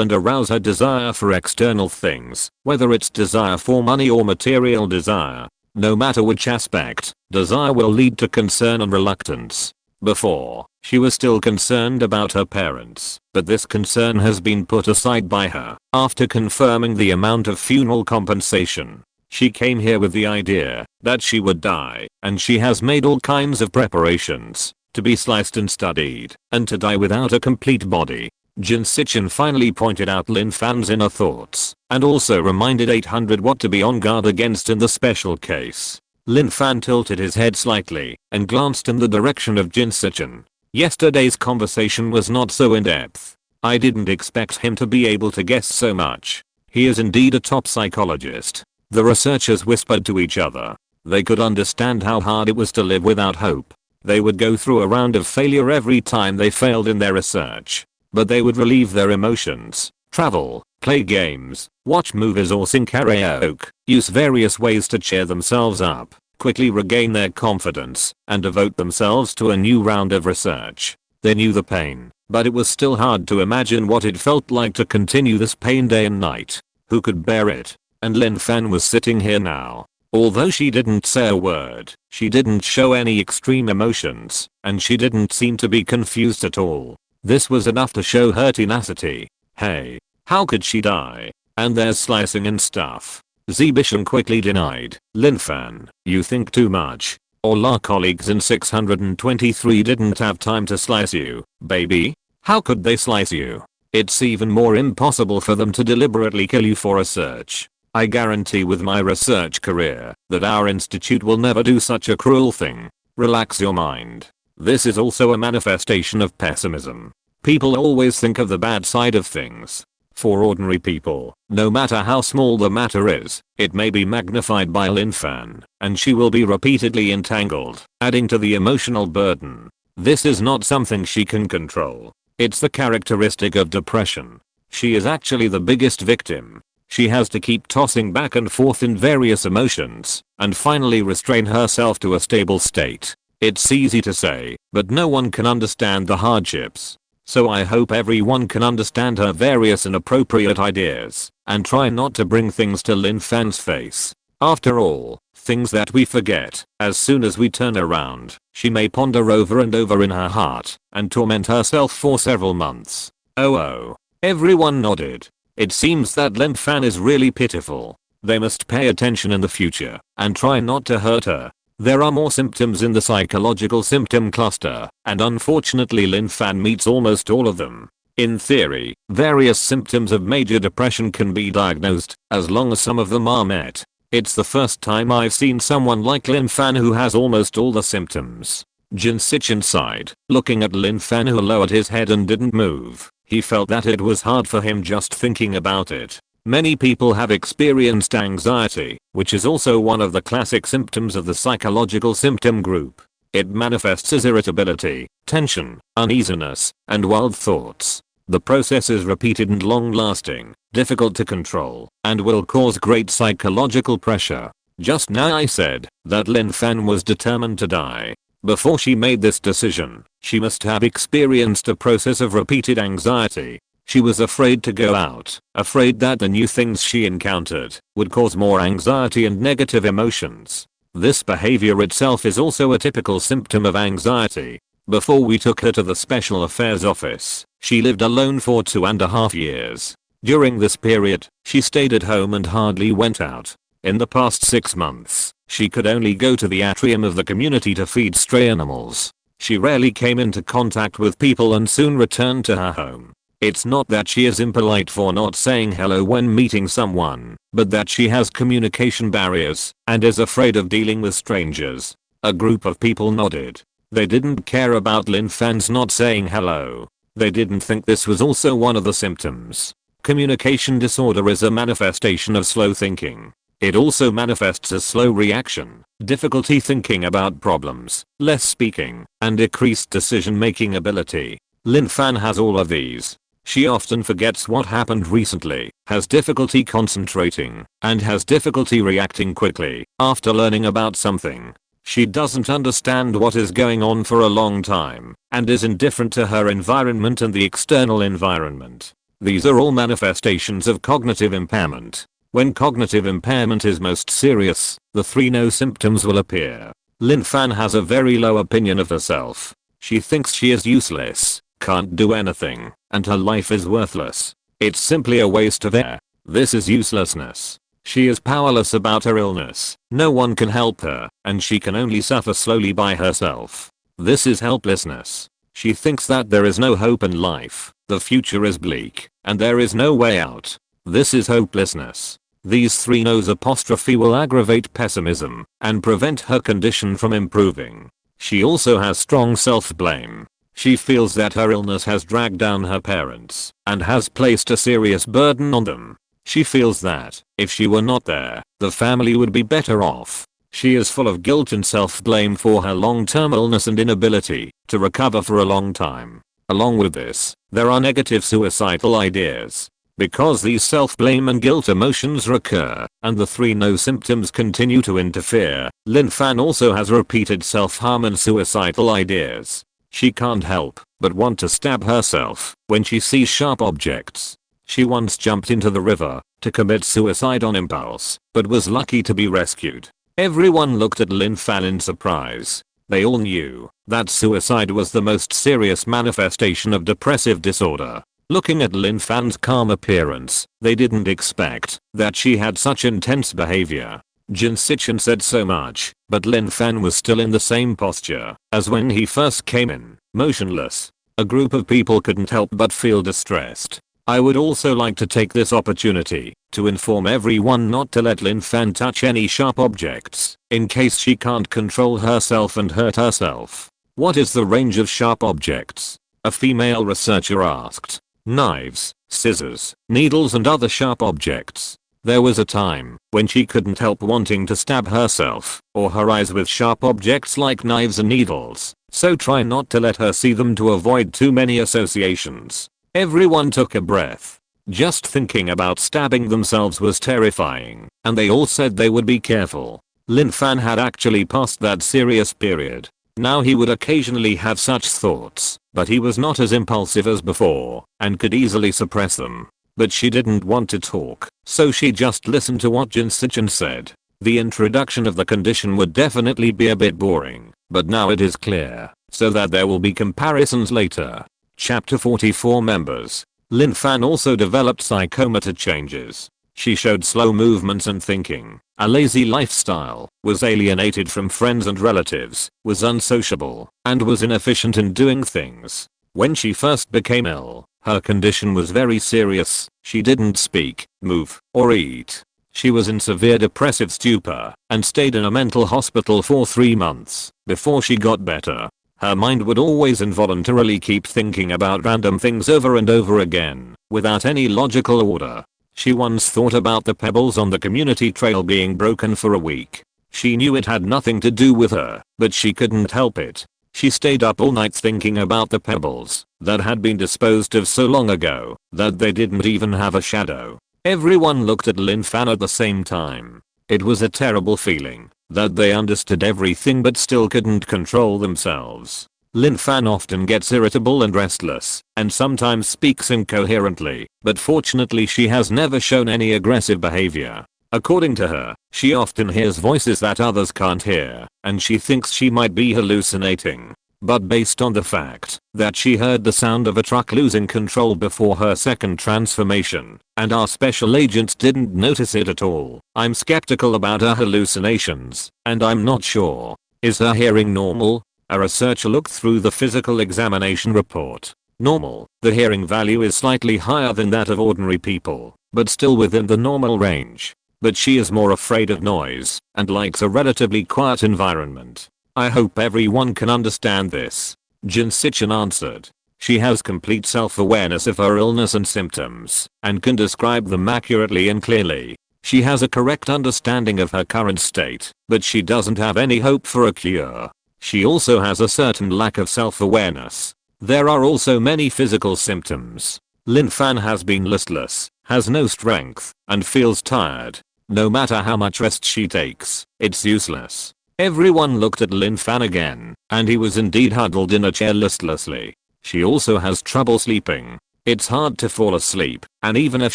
and arouse her desire for external things, whether it's desire for money or material desire. No matter which aspect, desire will lead to concern and reluctance. Before, she was still concerned about her parents, but this concern has been put aside by her. After confirming the amount of funeral compensation, she came here with the idea that she would die, and she has made all kinds of preparations to be sliced and studied, and to die without a complete body. Jin Sichin finally pointed out Lin Fan's inner thoughts, and also reminded 800 what to be on guard against in the special case. Lin Fan tilted his head slightly, and glanced in the direction of Jin Sichin. Yesterday's conversation was not so in-depth. I didn't expect him to be able to guess so much. He is indeed a top psychologist. The researchers whispered to each other. They could understand how hard it was to live without hope. They would go through a round of failure every time they failed in their research. But they would relieve their emotions, travel, play games, watch movies or sing karaoke, use various ways to cheer themselves up, quickly regain their confidence, and devote themselves to a new round of research. They knew the pain, but it was still hard to imagine what it felt like to continue this pain day and night. Who could bear it? And Lin Fan was sitting here now. Although she didn't say a word, she didn't show any extreme emotions, and she didn't seem to be confused at all. This was enough to show her tenacity. Hey, how could she die? And there's slicing and stuff. Zibishan quickly denied. Lin Fan, you think too much. All our colleagues in 623 didn't have time to slice you, baby. How could they slice you? It's even more impossible for them to deliberately kill you for research. I guarantee with my research career that our institute will never do such a cruel thing. Relax your mind. This is also a manifestation of pessimism. People always think of the bad side of things. For ordinary people, no matter how small the matter is, it may be magnified by Lin Fan, and she will be repeatedly entangled, adding to the emotional burden. This is not something she can control. It's the characteristic of depression. She is actually the biggest victim. She has to keep tossing back and forth in various emotions, and finally restrain herself to a stable state. It's easy to say, but no one can understand the hardships. So I hope everyone can understand her various inappropriate ideas, and try not to bring things to Lin Fan's face. After all, things that we forget, as soon as we turn around, she may ponder over and over in her heart, and torment herself for several months. Oh. Everyone nodded. It seems that Lin Fan is really pitiful. They must pay attention in the future, and try not to hurt her. There are more symptoms in the psychological symptom cluster, and unfortunately Lin Fan meets almost all of them. In theory, various symptoms of major depression can be diagnosed, as long as some of them are met. It's the first time I've seen someone like Lin Fan who has almost all the symptoms. Jin Sichin sighed, looking at Lin Fan who lowered his head and didn't move. He felt that it was hard for him just thinking about it. Many people have experienced anxiety, which is also one of the classic symptoms of the psychological symptom group. It manifests as irritability, tension, uneasiness, and wild thoughts. The process is repeated and long-lasting, difficult to control, and will cause great psychological pressure. Just now I said that Lin Fan was determined to die. Before she made this decision, she must have experienced a process of repeated anxiety. She was afraid to go out, afraid that the new things she encountered would cause more anxiety and negative emotions. This behavior itself is also a typical symptom of anxiety. Before we took her to the Special Affairs office, she lived alone for 2.5 years. During this period, she stayed at home and hardly went out. In the past 6 months, she could only go to the atrium of the community to feed stray animals. She rarely came into contact with people and soon returned to her home. It's not that she is impolite for not saying hello when meeting someone, but that she has communication barriers and is afraid of dealing with strangers. A group of people nodded. They didn't care about Lin Fan's not saying hello. They didn't think this was also one of the symptoms. Communication disorder is a manifestation of slow thinking. It also manifests as slow reaction, difficulty thinking about problems, less speaking, and decreased decision-making ability. Lin Fan has all of these. She often forgets what happened recently, has difficulty concentrating, and has difficulty reacting quickly after learning about something. She doesn't understand what is going on for a long time, and is indifferent to her environment and the external environment. These are all manifestations of cognitive impairment. When cognitive impairment is most serious, the 3 no symptoms will appear. Lin Fan has a very low opinion of herself. She thinks she is useless, can't do anything, and her life is worthless. It's simply a waste of air. This is uselessness. She is powerless about her illness. No one can help her, and she can only suffer slowly by herself. This is helplessness. She thinks that there is no hope in life, the future is bleak, and there is no way out. This is hopelessness. These three no's apostrophe will aggravate pessimism and prevent her condition from improving. She also has strong self-blame. She feels that her illness has dragged down her parents and has placed a serious burden on them. She feels that, if she were not there, the family would be better off. She is full of guilt and self-blame for her long-term illness and inability to recover for a long time. Along with this, there are negative suicidal ideas. Because these self-blame and guilt emotions recur, and the three no symptoms continue to interfere, Lin Fan also has repeated self-harm and suicidal ideas. She can't help but want to stab herself when she sees sharp objects. She once jumped into the river to commit suicide on impulse, but was lucky to be rescued. Everyone looked at Lin Fan in surprise. They all knew that suicide was the most serious manifestation of depressive disorder. Looking at Lin Fan's calm appearance, they didn't expect that she had such intense behavior. Jin Sichin said so much, but Lin Fan was still in the same posture as when he first came in, motionless. A group of people couldn't help but feel distressed. I would also like to take this opportunity to inform everyone not to let Lin Fan touch any sharp objects, in case she can't control herself and hurt herself. What is the range of sharp objects? A female researcher asked. Knives, scissors, needles and other sharp objects. There was a time when she couldn't help wanting to stab herself or her eyes with sharp objects like knives and needles, so try not to let her see them to avoid too many associations. Everyone took a breath. Just thinking about stabbing themselves was terrifying, and they all said they would be careful. Lin Fan had actually passed that serious period. Now he would occasionally have such thoughts, but he was not as impulsive as before and could easily suppress them. But she didn't want to talk, so she just listened to what Jin Sichin said. The introduction of the condition would definitely be a bit boring, but now it is clear, so that there will be comparisons later. Chapter 44 Members. Lin Fan also developed psychomotor changes. She showed slow movements and thinking, a lazy lifestyle, was alienated from friends and relatives, was unsociable, and was inefficient in doing things. When she first became ill, her condition was very serious. She didn't speak, move, or eat. She was in severe depressive stupor and stayed in a mental hospital for 3 months before she got better. Her mind would always involuntarily keep thinking about random things over and over again, without any logical order. She once thought about the pebbles on the community trail being broken for a week. She knew it had nothing to do with her, but she couldn't help it. She stayed up all night thinking about the pebbles that had been disposed of so long ago that they didn't even have a shadow. Everyone looked at Lin Fan at the same time. It was a terrible feeling that they understood everything but still couldn't control themselves. Lin Fan often gets irritable and restless, and sometimes speaks incoherently, but fortunately she has never shown any aggressive behavior. According to her, she often hears voices that others can't hear, and she thinks she might be hallucinating. But based on the fact that she heard the sound of a truck losing control before her second transformation, and our special agents didn't notice it at all, I'm skeptical about her hallucinations, and I'm not sure. Is her hearing normal? A researcher looked through the physical examination report. Normal. The hearing value is slightly higher than that of ordinary people, but still within the normal range. But she is more afraid of noise and likes a relatively quiet environment. I hope everyone can understand this. Jin Sichin answered. She has complete self-awareness of her illness and symptoms and can describe them accurately and clearly. She has a correct understanding of her current state, but she doesn't have any hope for a cure. She also has a certain lack of self-awareness. There are also many physical symptoms. Lin Fan has been listless, has no strength, and feels tired. No matter how much rest she takes, it's useless. Everyone looked at Lin Fan again, and he was indeed huddled in a chair listlessly. She also has trouble sleeping. It's hard to fall asleep, and even if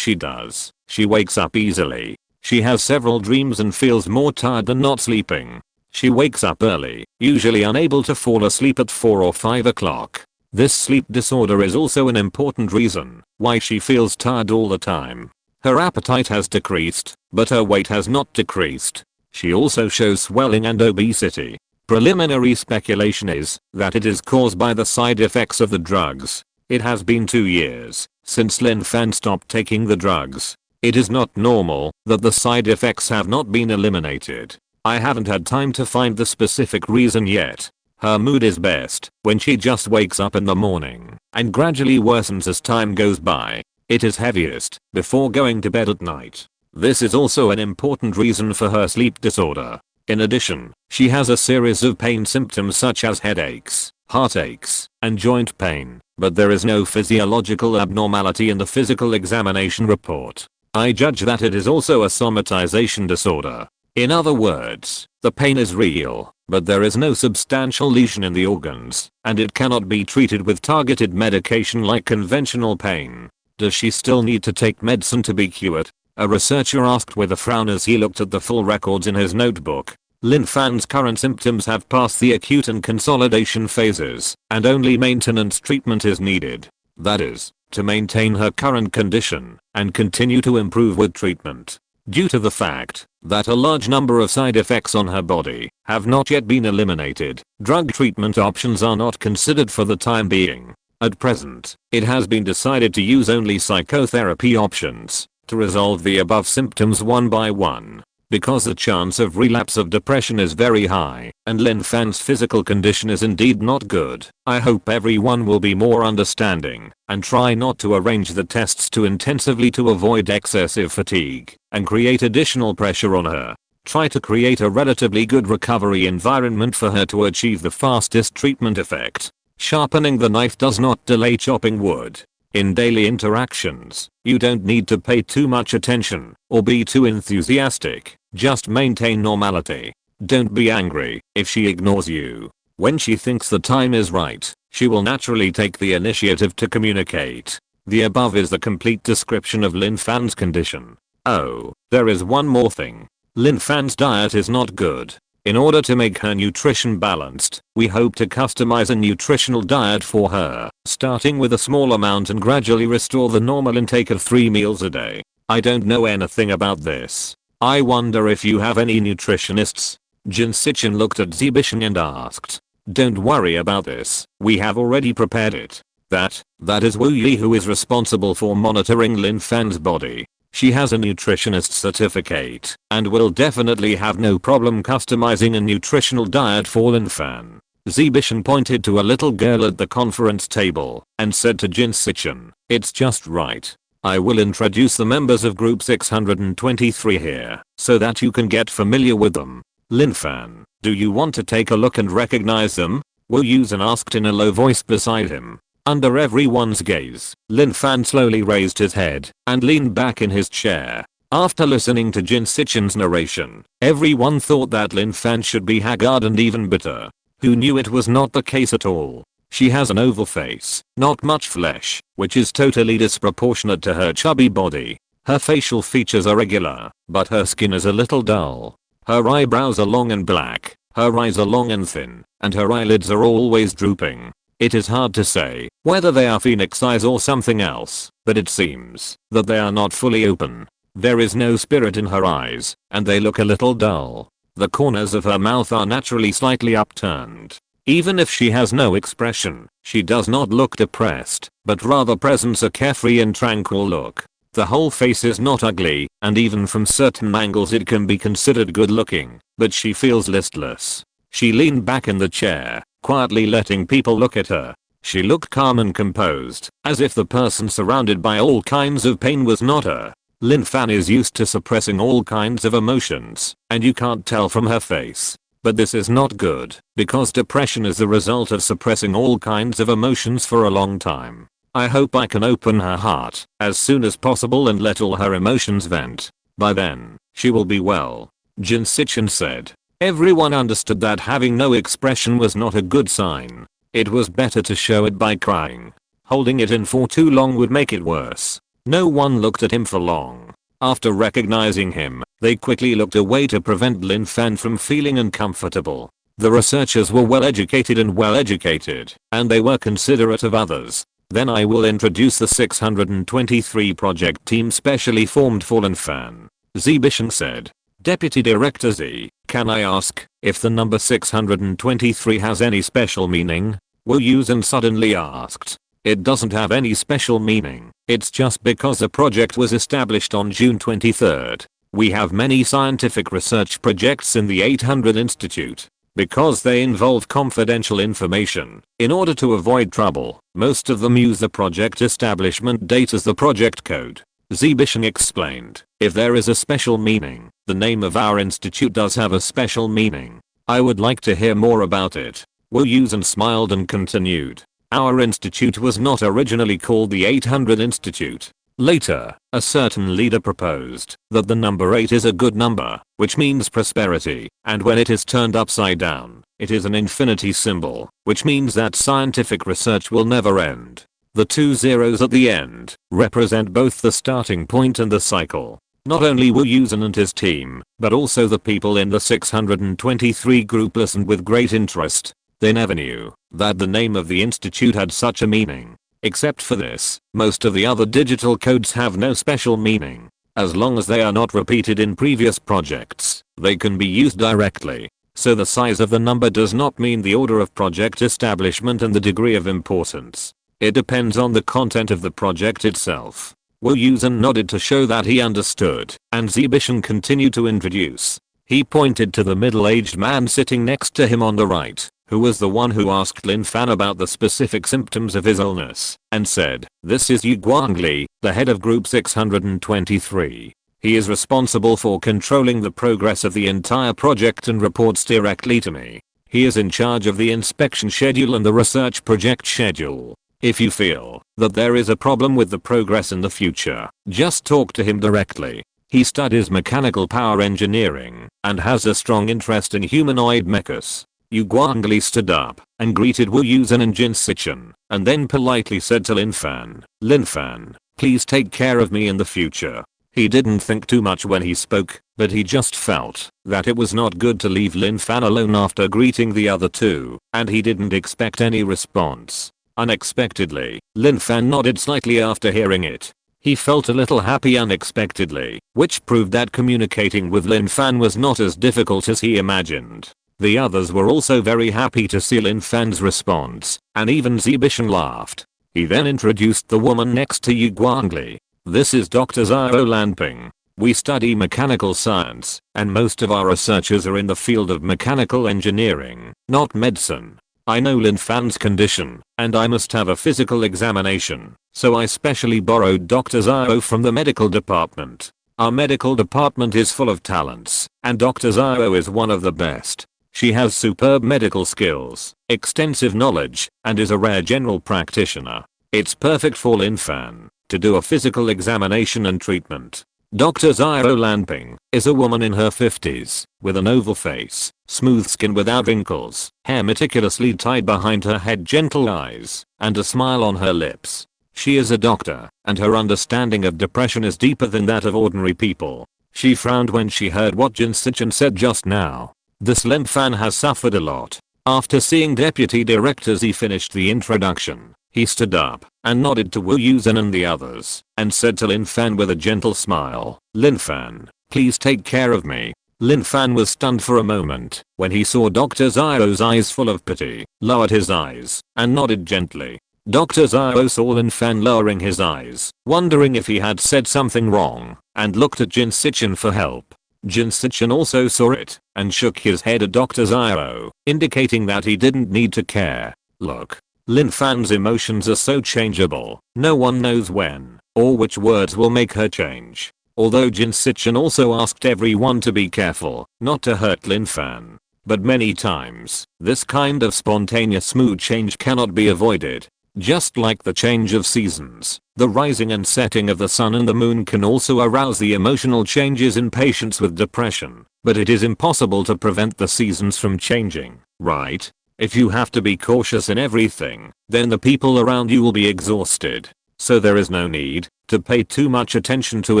she does, she wakes up easily. She has several dreams and feels more tired than not sleeping. She wakes up early, usually unable to fall asleep at 4 or 5 o'clock. This sleep disorder is also an important reason why she feels tired all the time. Her appetite has decreased, but her weight has not decreased. She also shows swelling and obesity. Preliminary speculation is that it is caused by the side effects of the drugs. It has been 2 years since Lin Fan stopped taking the drugs. It is not normal that the side effects have not been eliminated. I haven't had time to find the specific reason yet. Her mood is best when she just wakes up in the morning and gradually worsens as time goes by. It is heaviest before going to bed at night. This is also an important reason for her sleep disorder. In addition, she has a series of pain symptoms such as headaches, heartaches, and joint pain, but there is no physiological abnormality in the physical examination report. I judge that it is also a somatization disorder. In other words, the pain is real, but there is no substantial lesion in the organs, and it cannot be treated with targeted medication like conventional pain. Does she still need to take medicine to be cured? A researcher asked with a frown as he looked at the full records in his notebook. Lin Fan's current symptoms have passed the acute and consolidation phases, and only maintenance treatment is needed. That is, to maintain her current condition and continue to improve with treatment. Due to the fact that a large number of side effects on her body have not yet been eliminated, drug treatment options are not considered for the time being. At present, it has been decided to use only psychotherapy options to resolve the above symptoms one by one. Because the chance of relapse of depression is very high, and Lin Fan's physical condition is indeed not good, I hope everyone will be more understanding and try not to arrange the tests too intensively to avoid excessive fatigue and create additional pressure on her. Try to create a relatively good recovery environment for her to achieve the fastest treatment effect. Sharpening the knife does not delay chopping wood. In daily interactions, you don't need to pay too much attention or be too enthusiastic, just maintain normality. Don't be angry if she ignores you. When she thinks the time is right, she will naturally take the initiative to communicate. The above is the complete description of Lin Fan's condition. Oh, there is one more thing. Lin Fan's diet is not good. In order to make her nutrition balanced, we hope to customize a nutritional diet for her, starting with a small amount and gradually restore the normal intake of 3 meals a day. I don't know anything about this. I wonder if you have any nutritionists? Jin Sichin looked at Zibishin and asked. Don't worry about this, we have already prepared it. That is Wu Yi, who is responsible for monitoring Lin Fan's body. She has a nutritionist certificate and will definitely have no problem customizing a nutritional diet for Lin Fan. Zibishin pointed to a little girl at the conference table and said to Jin Sichin, it's just right. I will introduce the members of group 623 here so that you can get familiar with them. Lin Fan, do you want to take a look and recognize them? Wu Yusen asked in a low voice beside him. Under everyone's gaze, Lin Fan slowly raised his head and leaned back in his chair. After listening to Jin Sichin's narration, everyone thought that Lin Fan should be haggard and even bitter. Who knew it was not the case at all? She has an oval face, not much flesh, which is totally disproportionate to her chubby body. Her facial features are regular, but her skin is a little dull. Her eyebrows are long and black, her eyes are long and thin, and her eyelids are always drooping. It is hard to say whether they are phoenix eyes or something else, but it seems that they are not fully open. There is no spirit in her eyes, and they look a little dull. The corners of her mouth are naturally slightly upturned. Even if she has no expression, she does not look depressed, but rather presents a carefree and tranquil look. The whole face is not ugly, and even from certain angles it can be considered good looking, but she feels listless. She leaned back in the chair, quietly letting people look at her. She looked calm and composed, as if the person surrounded by all kinds of pain was not her. Lin Fan is used to suppressing all kinds of emotions, and you can't tell from her face. But this is not good, because depression is the result of suppressing all kinds of emotions for a long time. I hope I can open her heart as soon as possible and let all her emotions vent. By then, she will be well. Jin Sichin said. Everyone understood that having no expression was not a good sign. It was better to show it by crying. Holding it in for too long would make it worse. No one looked at him for long. After recognizing him, they quickly looked away to prevent Lin Fan from feeling uncomfortable. The researchers were well educated, and they were considerate of others. Then I will introduce the 623 project team specially formed for Lin Fan. Zibishin said. Deputy Director Z, Can I ask if the number 623 has any special meaning? Wu Yusen suddenly asked. It doesn't have any special meaning. It's just because the project was established on June 23rd. We have many scientific research projects in the 800 Institute. Because they involve confidential information, in order to avoid trouble, most of them use the project establishment date as the project code. Zibishing explained. If there is a special meaning, the name of our institute does have a special meaning. I would like to hear more about it. Wu Yusen smiled and continued. Our institute was not originally called the 800 Institute. Later, a certain leader proposed that the number 8 is a good number, which means prosperity, and when it is turned upside down, it is an infinity symbol, which means that scientific research will never end. The 2 zeros at the end represent both the starting point and the cycle. Not only Wu Yusen and his team, but also the people in the 623 group listened with great interest. They never knew that the name of the institute had such a meaning. Except for this, most of the other digital codes have no special meaning. As long as they are not repeated in previous projects, they can be used directly. So the size of the number does not mean the order of project establishment and the degree of importance. It depends on the content of the project itself. Wu Yusen nodded to show that he understood, and Zibishing continued to introduce. He pointed to the middle-aged man sitting next to him on the right, who was the one who asked Lin Fan about the specific symptoms of his illness, and said, "This is Yu Guangli, the head of group 623. He is responsible for controlling the progress of the entire project and reports directly to me. He is in charge of the inspection schedule and the research project schedule. If you feel that there is a problem with the progress in the future, just talk to him directly. He studies mechanical power engineering and has a strong interest in humanoid mechas." Yu Guangli stood up and greeted Wu Yusen and Jin Sichin, and then politely said to Lin Fan, "Lin Fan, please take care of me in the future." He didn't think too much when he spoke, but he just felt that it was not good to leave Lin Fan alone after greeting the other two, and he didn't expect any response. Unexpectedly, Lin Fan nodded slightly after hearing it. He felt a little happy unexpectedly, which proved that communicating with Lin Fan was not as difficult as he imagined. The others were also very happy to see Lin Fan's response, and even Zibishing laughed. He then introduced the woman next to Yu Guangli. "This is Dr. Zhao Lanping. We study mechanical science, and most of our researchers are in the field of mechanical engineering, not medicine. I know Lin Fan's condition, and I must have a physical examination, so I specially borrowed Dr. Zhao from the medical department. Our medical department is full of talents, and Dr. Zhao is one of the best. She has superb medical skills, extensive knowledge, and is a rare general practitioner. It's perfect for Lin Fan to do a physical examination and treatment." Dr. Zhao Lanping is a woman in her 50s, with an oval face, smooth skin without wrinkles, hair meticulously tied behind her head, gentle eyes, and a smile on her lips. She is a doctor, and her understanding of depression is deeper than that of ordinary people. She frowned when she heard what Jin Sichin said just now. This Lin Fan has suffered a lot. After seeing Deputy Director Z finished the introduction, he stood up and nodded to Wu Yusen and the others, and said to Lin Fan with a gentle smile, "Lin Fan, please take care of me." Lin Fan was stunned for a moment when he saw Dr. Zhao's eyes full of pity, lowered his eyes, and nodded gently. Dr. Zhao saw Lin Fan lowering his eyes, wondering if he had said something wrong, and looked at Jin Sichin for help. Jin Sichin also saw it, and shook his head at Dr. Zhao, indicating that he didn't need to care. Look, Lin Fan's emotions are so changeable, no one knows when, or which words will make her change. Although Jin Sichin also asked everyone to be careful, not to hurt Lin Fan. But many times, this kind of spontaneous mood change cannot be avoided. Just like the change of seasons, the rising and setting of the sun and the moon can also arouse the emotional changes in patients with depression, but it is impossible to prevent the seasons from changing, right? If you have to be cautious in everything, then the people around you will be exhausted. So there is no need to pay too much attention to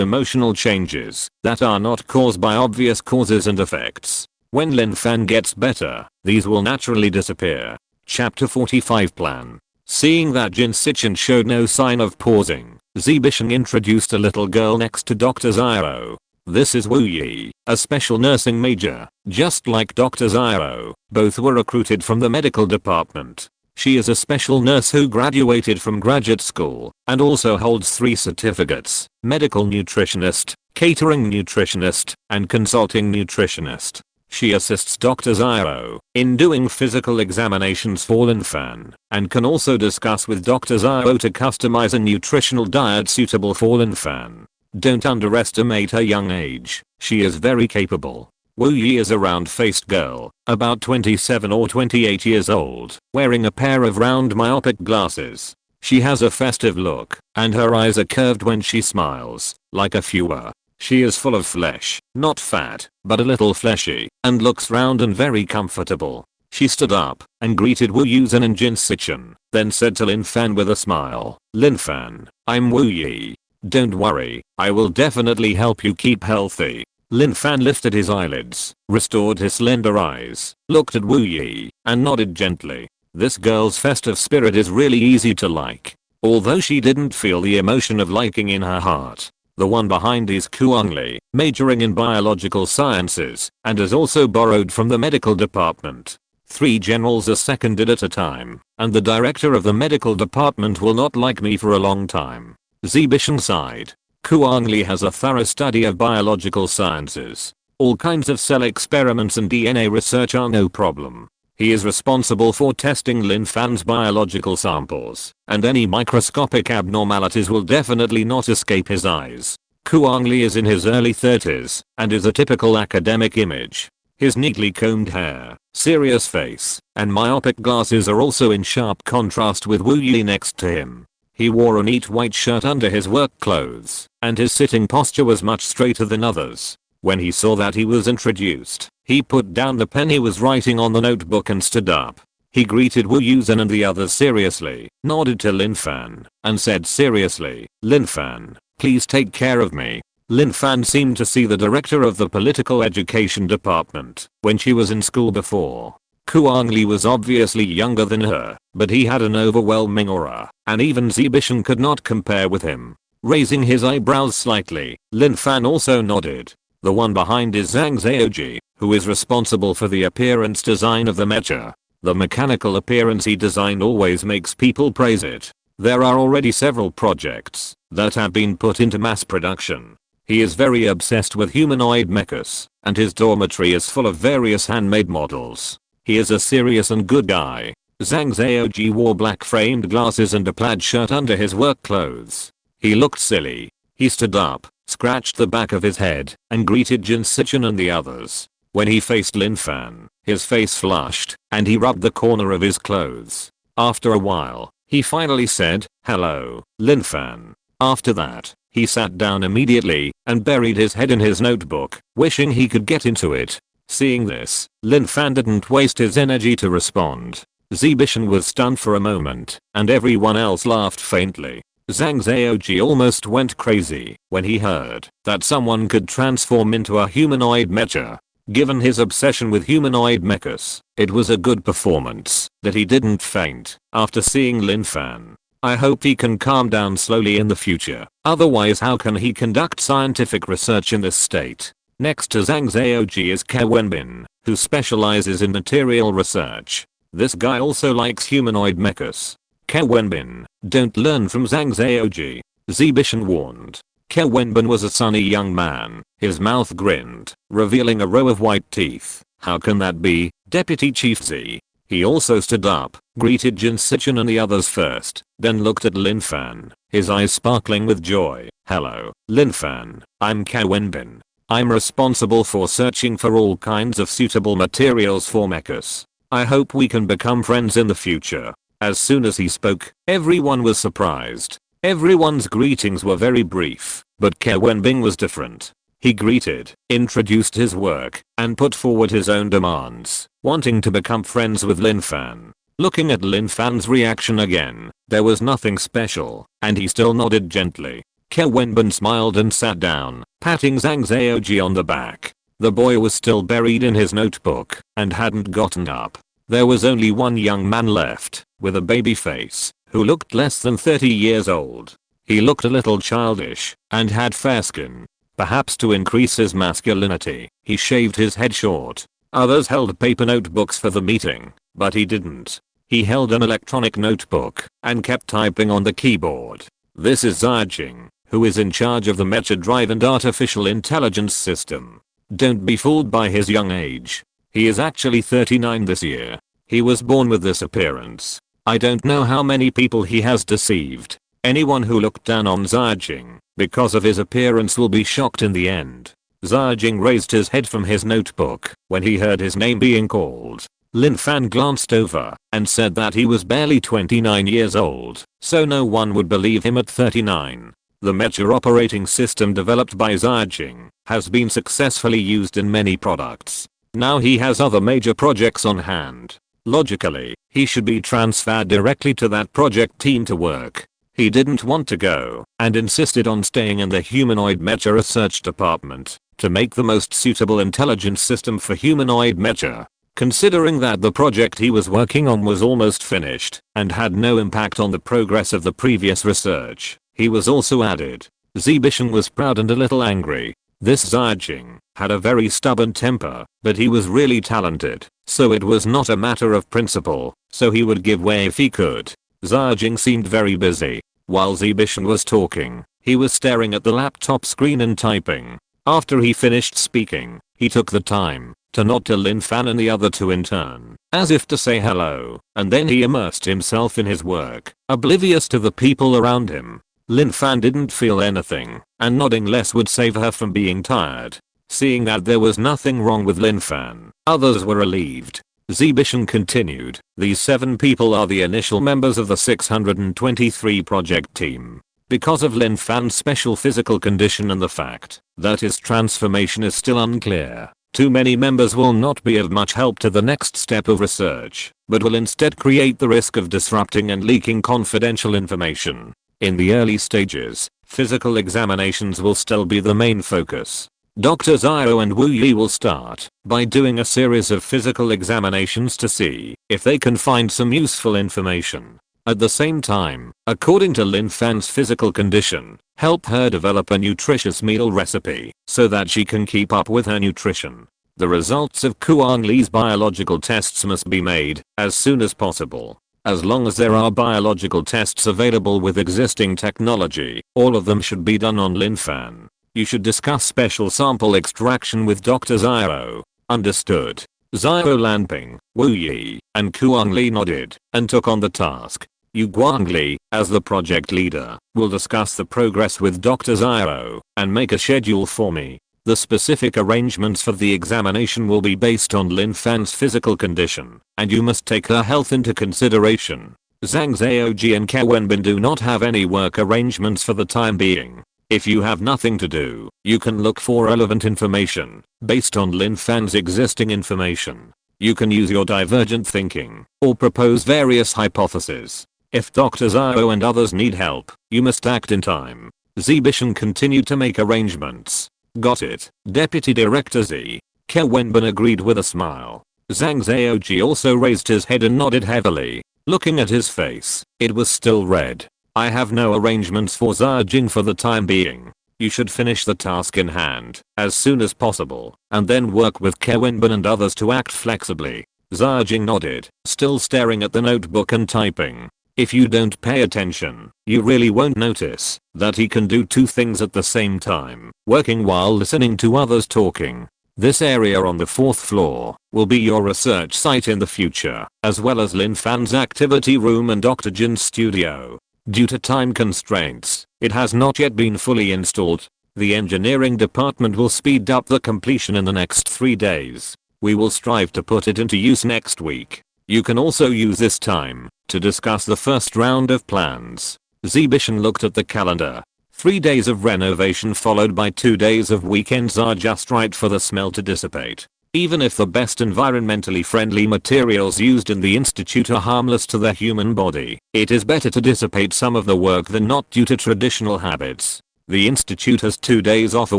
emotional changes that are not caused by obvious causes and effects. When Lin Fan gets better, these will naturally disappear. Chapter 45 Plan. Seeing that Jin Sichin showed no sign of pausing, Zibishing introduced a little girl next to Dr. Zhao. This is Wu Yi, a special nursing major, just like Dr. Zio. Both were recruited from the medical department. She is a special nurse who graduated from graduate school and also holds 3 certificates: medical nutritionist, catering nutritionist, and consulting nutritionist. She assists Dr. Zio in doing physical examinations for Lin Fan and can also discuss with Dr. Zio to customize a nutritional diet suitable for Lin Fan. Don't underestimate her young age. She is very capable. Wu Yi is a round-faced girl, about 27 or 28 years old, wearing a pair of round myopic glasses. She has a festive look, and her eyes are curved when she smiles, like a fua. She is full of flesh, not fat, but a little fleshy, and looks round and very comfortable. She stood up and greeted Wu Yusen and Jin Sichin, then said to Lin Fan with a smile, "Lin Fan, I'm Wu Yi. Don't worry, I will definitely help you keep healthy." Lin Fan lifted his eyelids, restored his slender eyes, looked at Wu Yi, and nodded gently. This girl's festive spirit is really easy to like. Although she didn't feel the emotion of liking in her heart. The one behind is Li, majoring in biological sciences, and is also borrowed from the medical department. 3 generals are seconded at a time, and the director of the medical department will not like me for a long time. Zibishan sighed. Li has a thorough study of biological sciences. All kinds of cell experiments and DNA research are no problem. He is responsible for testing Lin Fan's biological samples, and any microscopic abnormalities will definitely not escape his eyes. Li is in his early 30s, and is a typical academic image. His neatly combed hair, serious face, and myopic glasses are also in sharp contrast with Wu Yi next to him. He wore a neat white shirt under his work clothes, and his sitting posture was much straighter than others. When he saw that he was introduced, he put down the pen he was writing on the notebook and stood up. He greeted Wu Yusen and the others seriously, nodded to Lin Fan, and said seriously, "Lin Fan, please take care of me." Lin Fan seemed to see the director of the political education department when she was in school before. Li was obviously younger than her, but he had an overwhelming aura, and even Zibishan could not compare with him. Raising his eyebrows slightly, Lin Fan also nodded. The one behind is Zhang Zhaoji, who is responsible for the appearance design of the Mecha. The mechanical appearance he designed always makes people praise it. There are already several projects that have been put into mass production. He is very obsessed with humanoid mechas, and his dormitory is full of various handmade models. He is a serious and good guy. Zhang Zhaoji wore black framed glasses and a plaid shirt under his work clothes. He looked silly. He stood up, scratched the back of his head, and greeted Jin Sichin and the others. When he faced Lin Fan, his face flushed, and he rubbed the corner of his clothes. After a while, he finally said, "Hello, Lin Fan." After that, he sat down immediately and buried his head in his notebook, wishing he could get into it. Seeing this, Lin Fan didn't waste his energy to respond. Zibishan was stunned for a moment, and everyone else laughed faintly. Zhang Zhaoji almost went crazy when he heard that someone could transform into a humanoid mecha. Given his obsession with humanoid mechas, it was a good performance that he didn't faint after seeing Lin Fan. I hope he can calm down slowly in the future, otherwise how can he conduct scientific research in this state? Next to Zhang Zhaoji is Wenbin, who specializes in material research. This guy also likes humanoid mechas. Wenbin, don't learn from Zhang Zhaoji, Zibishan warned. Wenbin was a sunny young man. His mouth grinned, revealing a row of white teeth. How can that be, Deputy Chief Z? He also stood up, greeted Jin Sichin and the others first, then looked at Lin Fan, his eyes sparkling with joy. "Hello, Lin Fan, I'm Wenbin. I'm responsible for searching for all kinds of suitable materials for mechas. I hope we can become friends in the future." As soon as he spoke, everyone was surprised. Everyone's greetings were very brief, but Wenbin was different. He greeted, introduced his work, and put forward his own demands, wanting to become friends with Lin Fan. Looking at Lin Fan's reaction again, there was nothing special, and he still nodded gently. Wenbin smiled and sat down, patting Zhang Zhaoji on the back. The boy was still buried in his notebook, and hadn't gotten up. There was only one young man left, with a baby face, who looked less than 30 years old. He looked a little childish, and had fair skin. Perhaps to increase his masculinity, he shaved his head short. Others held paper notebooks for the meeting, but he didn't. He held an electronic notebook and kept typing on the keyboard. This is Zajing, who is in charge of the Mecha Drive and Artificial Intelligence System. Don't be fooled by his young age. He is actually 39 this year. He was born with this appearance. I don't know how many people he has deceived. Anyone who looked down on Zajing because of his appearance will be shocked in the end. Zajing raised his head from his notebook when he heard his name being called. Lin Fan glanced over and said that he was barely 29 years old, so no one would believe him at 39. The Mecha operating system developed by Zajing has been successfully used in many products. Now he has other major projects on hand. Logically, he should be transferred directly to that project team to work. He didn't want to go and insisted on staying in the humanoid mecha research department to make the most suitable intelligence system for humanoid mecha. Considering that the project he was working on was almost finished and had no impact on the progress of the previous research, he was also added. Zibishan was proud and a little angry. This Zajing had a very stubborn temper, but he was really talented, so it was not a matter of principle, so he would give way if he could. Zajing seemed very busy. While Zibishan was talking, he was staring at the laptop screen and typing. After he finished speaking, he took the time to nod to Lin Fan and the other two in turn, as if to say hello, and then he immersed himself in his work, oblivious to the people around him. Lin Fan didn't feel anything, and nodding less would save her from being tired. Seeing that there was nothing wrong with Lin Fan, others were relieved. Zibishan continued, these 7 people are the initial members of the 623 project team. Because of Lin Fan's special physical condition and the fact that his transformation is still unclear, too many members will not be of much help to the next step of research, but will instead create the risk of disrupting and leaking confidential information. In the early stages, physical examinations will still be the main focus. Dr. Zio and Wu Yi will start by doing a series of physical examinations to see if they can find some useful information. At the same time, according to Lin Fan's physical condition, help her develop a nutritious meal recipe so that she can keep up with her nutrition. The results of Kuang Li's biological tests must be made as soon as possible. As long as there are biological tests available with existing technology, all of them should be done on Lin Fan. You should discuss special sample extraction with Dr. Zio. Understood. Zio Lanping, Wu Yi, and Kuang Li nodded and took on the task. Yu Guangli, as the project leader, will discuss the progress with Dr. Zio and make a schedule for me. The specific arrangements for the examination will be based on Lin Fan's physical condition, and you must take her health into consideration. Zhang Zhaoji and Ke Wenbin do not have any work arrangements for the time being. If you have nothing to do, you can look for relevant information based on Lin Fan's existing information. You can use your divergent thinking or propose various hypotheses. If Dr. Zio and others need help, you must act in time. Zibishan continued to make arrangements. Got it, Deputy Director Z. Ke Wenbin agreed with a smile. Zhang Zhaoji also raised his head and nodded heavily. Looking at his face, it was still red. I have no arrangements for Zajing for the time being. You should finish the task in hand as soon as possible, and then work with Ke Wenbin and others to act flexibly. Zajing nodded, still staring at the notebook and typing. If you don't pay attention, you really won't notice that he can do 2 things at the same time, working while listening to others talking. This area on the 4th floor will be your research site in the future, as well as Lin Fan's activity room and Dr. Jin's studio. Due to time constraints, it has not yet been fully installed. The engineering department will speed up the completion in the next 3 days. We will strive to put it into use next week. You can also use this time to discuss the first round of plans. Zibishan looked at the calendar. 3 days of renovation followed by 2 days of weekends are just right for the smell to dissipate. Even if the best environmentally friendly materials used in the institute are harmless to the human body, it is better to dissipate some of the work than not due to traditional habits. The institute has 2 days off a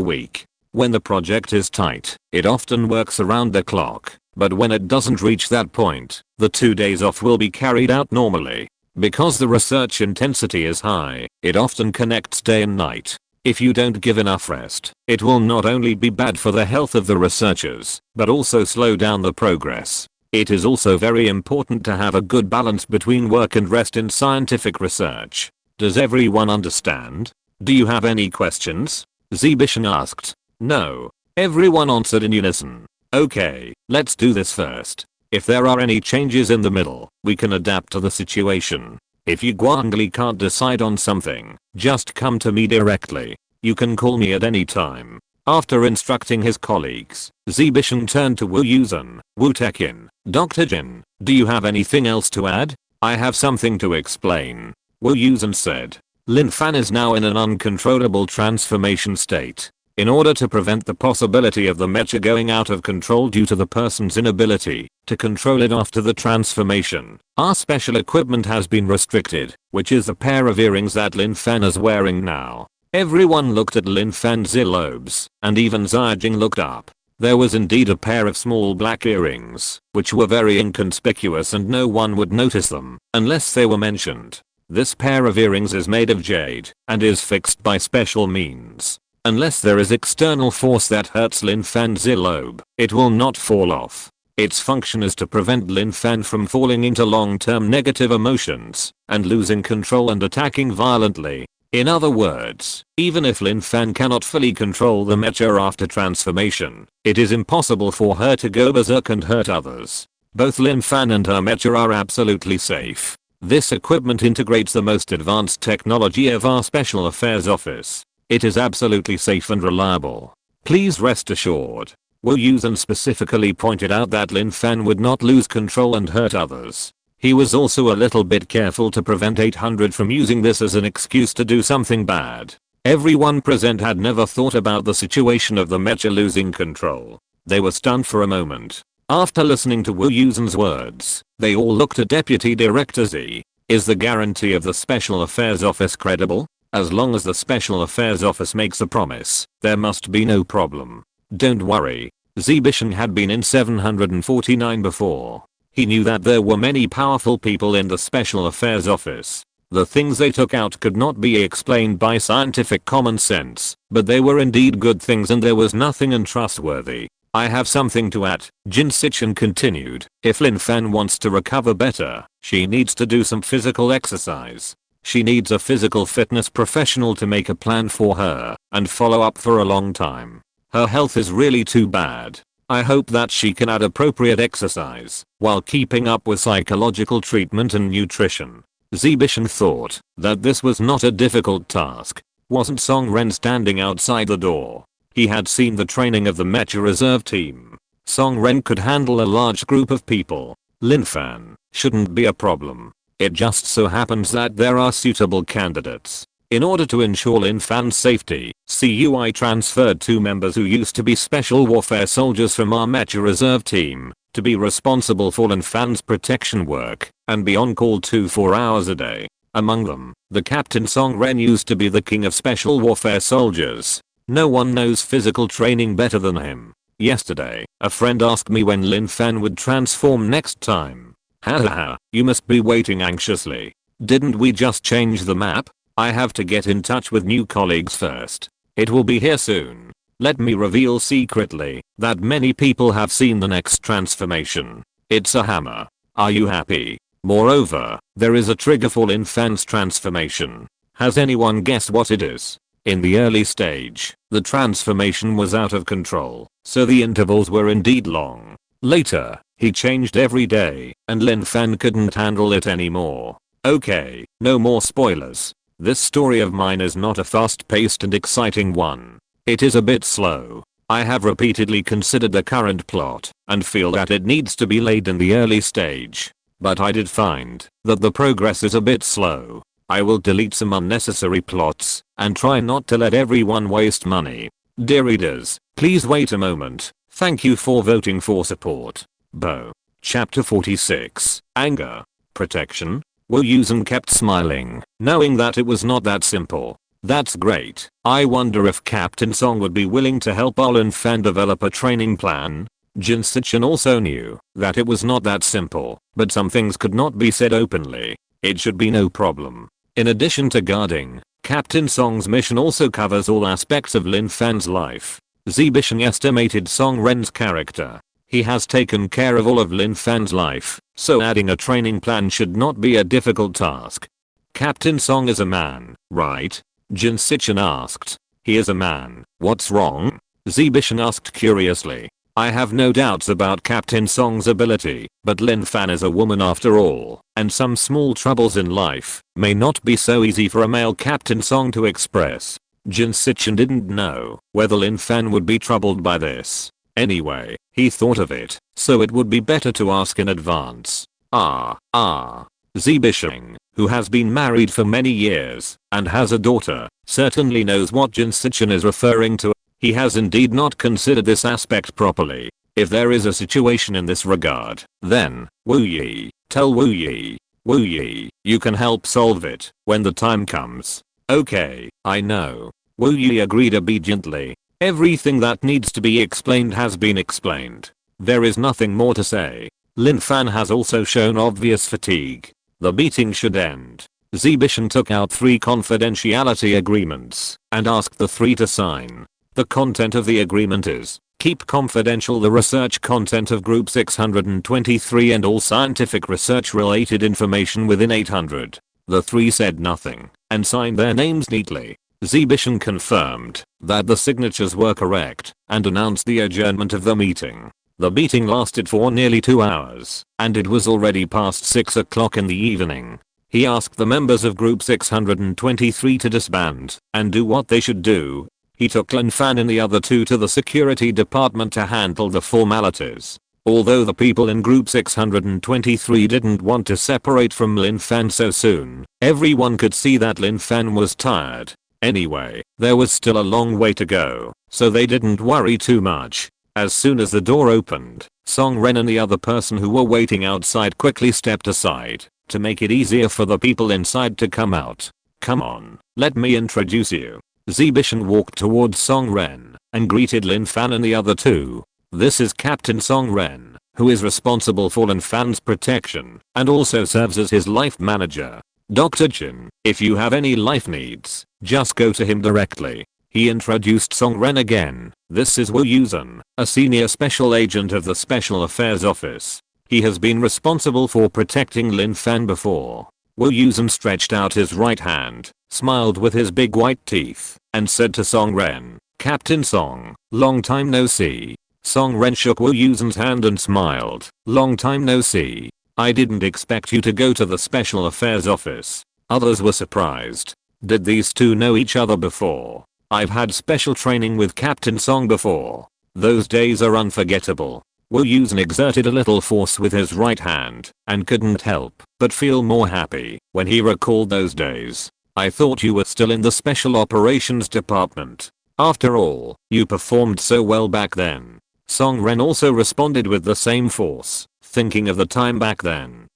week. When the project is tight, it often works around the clock, but when it doesn't reach that point, the 2 days off will be carried out normally. Because the research intensity is high, it often connects day and night. If you don't give enough rest, it will not only be bad for the health of the researchers, but also slow down the progress. It is also very important to have a good balance between work and rest in scientific research. Does everyone understand? Do you have any questions? Zibishan asked. No. Everyone answered in unison. Okay, let's do this first. If there are any changes in the middle, we can adapt to the situation. If you guangli can't decide on something, just come to me directly. You can call me at any time. After instructing his colleagues, Zibishan turned to Wu Yusen, Wu Tekin, Dr. Jin, do you have anything else to add? I have something to explain. Wu Yusen said. Lin Fan is now in an uncontrollable transformation state. In order to prevent the possibility of the mecha going out of control due to the person's inability to control it after the transformation, our special equipment has been restricted, which is the pair of earrings that Lin Fan is wearing now. Everyone looked at Lin Fan's earlobes, and even Xiaojing looked up. There was indeed a pair of small black earrings, which were very inconspicuous and no one would notice them, unless they were mentioned. This pair of earrings is made of jade, and is fixed by special means. Unless there is external force that hurts Lin Fan's earlobe, it will not fall off. Its function is to prevent Lin Fan from falling into long-term negative emotions, and losing control and attacking violently. In other words, even if Lin Fan cannot fully control the mecha after transformation, it is impossible for her to go berserk and hurt others. Both Lin Fan and her mecha are absolutely safe. This equipment integrates the most advanced technology of our Special Affairs Office. It is absolutely safe and reliable. Please rest assured. Wu Yusen specifically pointed out that Lin Fan would not lose control and hurt others. He was also a little bit careful to prevent 800 from using this as an excuse to do something bad. Everyone present had never thought about the situation of the mecha losing control. They were stunned for a moment. After listening to Wu Yusen's words, they all looked at Deputy Director Z. Is the guarantee of the Special Affairs Office credible? As long as the Special Affairs Office makes a promise, there must be no problem. Don't worry. Zibishan had been in 749 before. He knew that there were many powerful people in the Special Affairs Office. The things they took out could not be explained by scientific common sense, but they were indeed good things and there was nothing untrustworthy. I have something to add, Jin Sichin continued. If Lin Fan wants to recover better, she needs to do some physical exercise. She needs a physical fitness professional to make a plan for her and follow up for a long time. Her health is really too bad. I hope that she can add appropriate exercise while keeping up with psychological treatment and nutrition. Zibishan thought that this was not a difficult task. Wasn't Song Ren standing outside the door? He had seen the training of the Mecha reserve team. Song Ren could handle a large group of people. Lin Fan shouldn't be a problem. It just so happens that there are suitable candidates. In order to ensure Lin Fan's safety, CUI transferred 2 members who used to be special warfare soldiers from our Mecha reserve team to be responsible for Lin Fan's protection work and be on call 24 hours a day. Among them, the Captain Song Ren used to be the king of special warfare soldiers. No one knows physical training better than him. Yesterday, a friend asked me when Lin Fan would transform next time. Hahaha, you must be waiting anxiously. Didn't we just change the map? I have to get in touch with new colleagues first. It will be here soon. Let me reveal secretly that many people have seen the next transformation. It's a hammer. Are you happy? Moreover, there is a trigger for Lin Fan's transformation. Has anyone guessed what it is? In the early stage, the transformation was out of control, so the intervals were indeed long. Later, he changed every day, and Lin Fan couldn't handle it anymore. Okay, no more spoilers. This story of mine is not a fast-paced and exciting one. It is a bit slow. I have repeatedly considered the current plot, and feel that it needs to be laid in the early stage. But I did find that the progress is a bit slow. I will delete some unnecessary plots, and try not to let everyone waste money. Dear readers, please wait a moment. Thank you for voting for support. Bo. Chapter 46. Anger. Protection. Wu Yusen kept smiling, knowing that it was not that simple. That's great. I wonder if Captain Song would be willing to help Lin Fan develop a training plan. Jin Sichin also knew that it was not that simple, but some things could not be said openly. It should be no problem. In addition to guarding, Captain Song's mission also covers all aspects of Lin Fan's life. Zibisheng estimated Song Ren's character. He has taken care of all of Lin Fan's life, so adding a training plan should not be a difficult task. Captain Song is a man, right? Jin Sichen asked. He is a man. What's wrong? Zibisheng asked curiously. I have no doubts about Captain Song's ability, but Lin Fan is a woman after all, and some small troubles in life may not be so easy for a male Captain Song to express. Jin Sichen didn't know whether Lin Fan would be troubled by this. Anyway, he thought of it, so it would be better to ask in advance. Zibisheng, who has been married for many years and has a daughter, certainly knows what Jin Sichen is referring to. He has indeed not considered this aspect properly. If there is a situation in this regard, then, Wu Yi, tell Wu Yi. Wu Yi, you can help solve it when the time comes. Okay, I know. Wu Yi agreed obediently. Everything that needs to be explained has been explained. There is nothing more to say. Lin Fan has also shown obvious fatigue. The meeting should end. Zibisheng took out 3 confidentiality agreements and asked the 3 to sign. The content of the agreement is, keep confidential the research content of Group 623 and all scientific research related information within 800. The 3 said nothing and signed their names neatly. Zibisheng confirmed that the signatures were correct and announced the adjournment of the meeting. The meeting lasted for nearly 2 hours and it was already past 6 o'clock in the evening. He asked the members of Group 623 to disband and do what they should do. He took Lin Fan and the other 2 to the security department to handle the formalities. Although the people in Group 623 didn't want to separate from Lin Fan so soon, everyone could see that Lin Fan was tired. Anyway, there was still a long way to go, so they didn't worry too much. As soon as the door opened, Song Ren and the other person who were waiting outside quickly stepped aside to make it easier for the people inside to come out. Come on, let me introduce you. Zibisheng walked towards Song Ren and greeted Lin Fan and the other 2. This is Captain Song Ren, who is responsible for Lin Fan's protection and also serves as his life manager. Dr. Jin, if you have any life needs, just go to him directly. He introduced Song Ren again. This is Wu Yusen, a senior special agent of the Special Affairs Office. He has been responsible for protecting Lin Fan before. Wu Yusen stretched out his right hand, smiled with his big white teeth, and said to Song Ren, Captain Song, long time no see. Song Ren shook Wu Yusen's hand and smiled. Long time no see. I didn't expect you to go to the Special Affairs Office. Others were surprised. Did these 2 know each other before? I've had special training with Captain Song before. Those days are unforgettable. Wu Yusen exerted a little force with his right hand and couldn't help but feel more happy when he recalled those days. I thought you were still in the Special Operations Department. After all, you performed so well back then. Song Ren also responded with the same force, thinking of the time back then.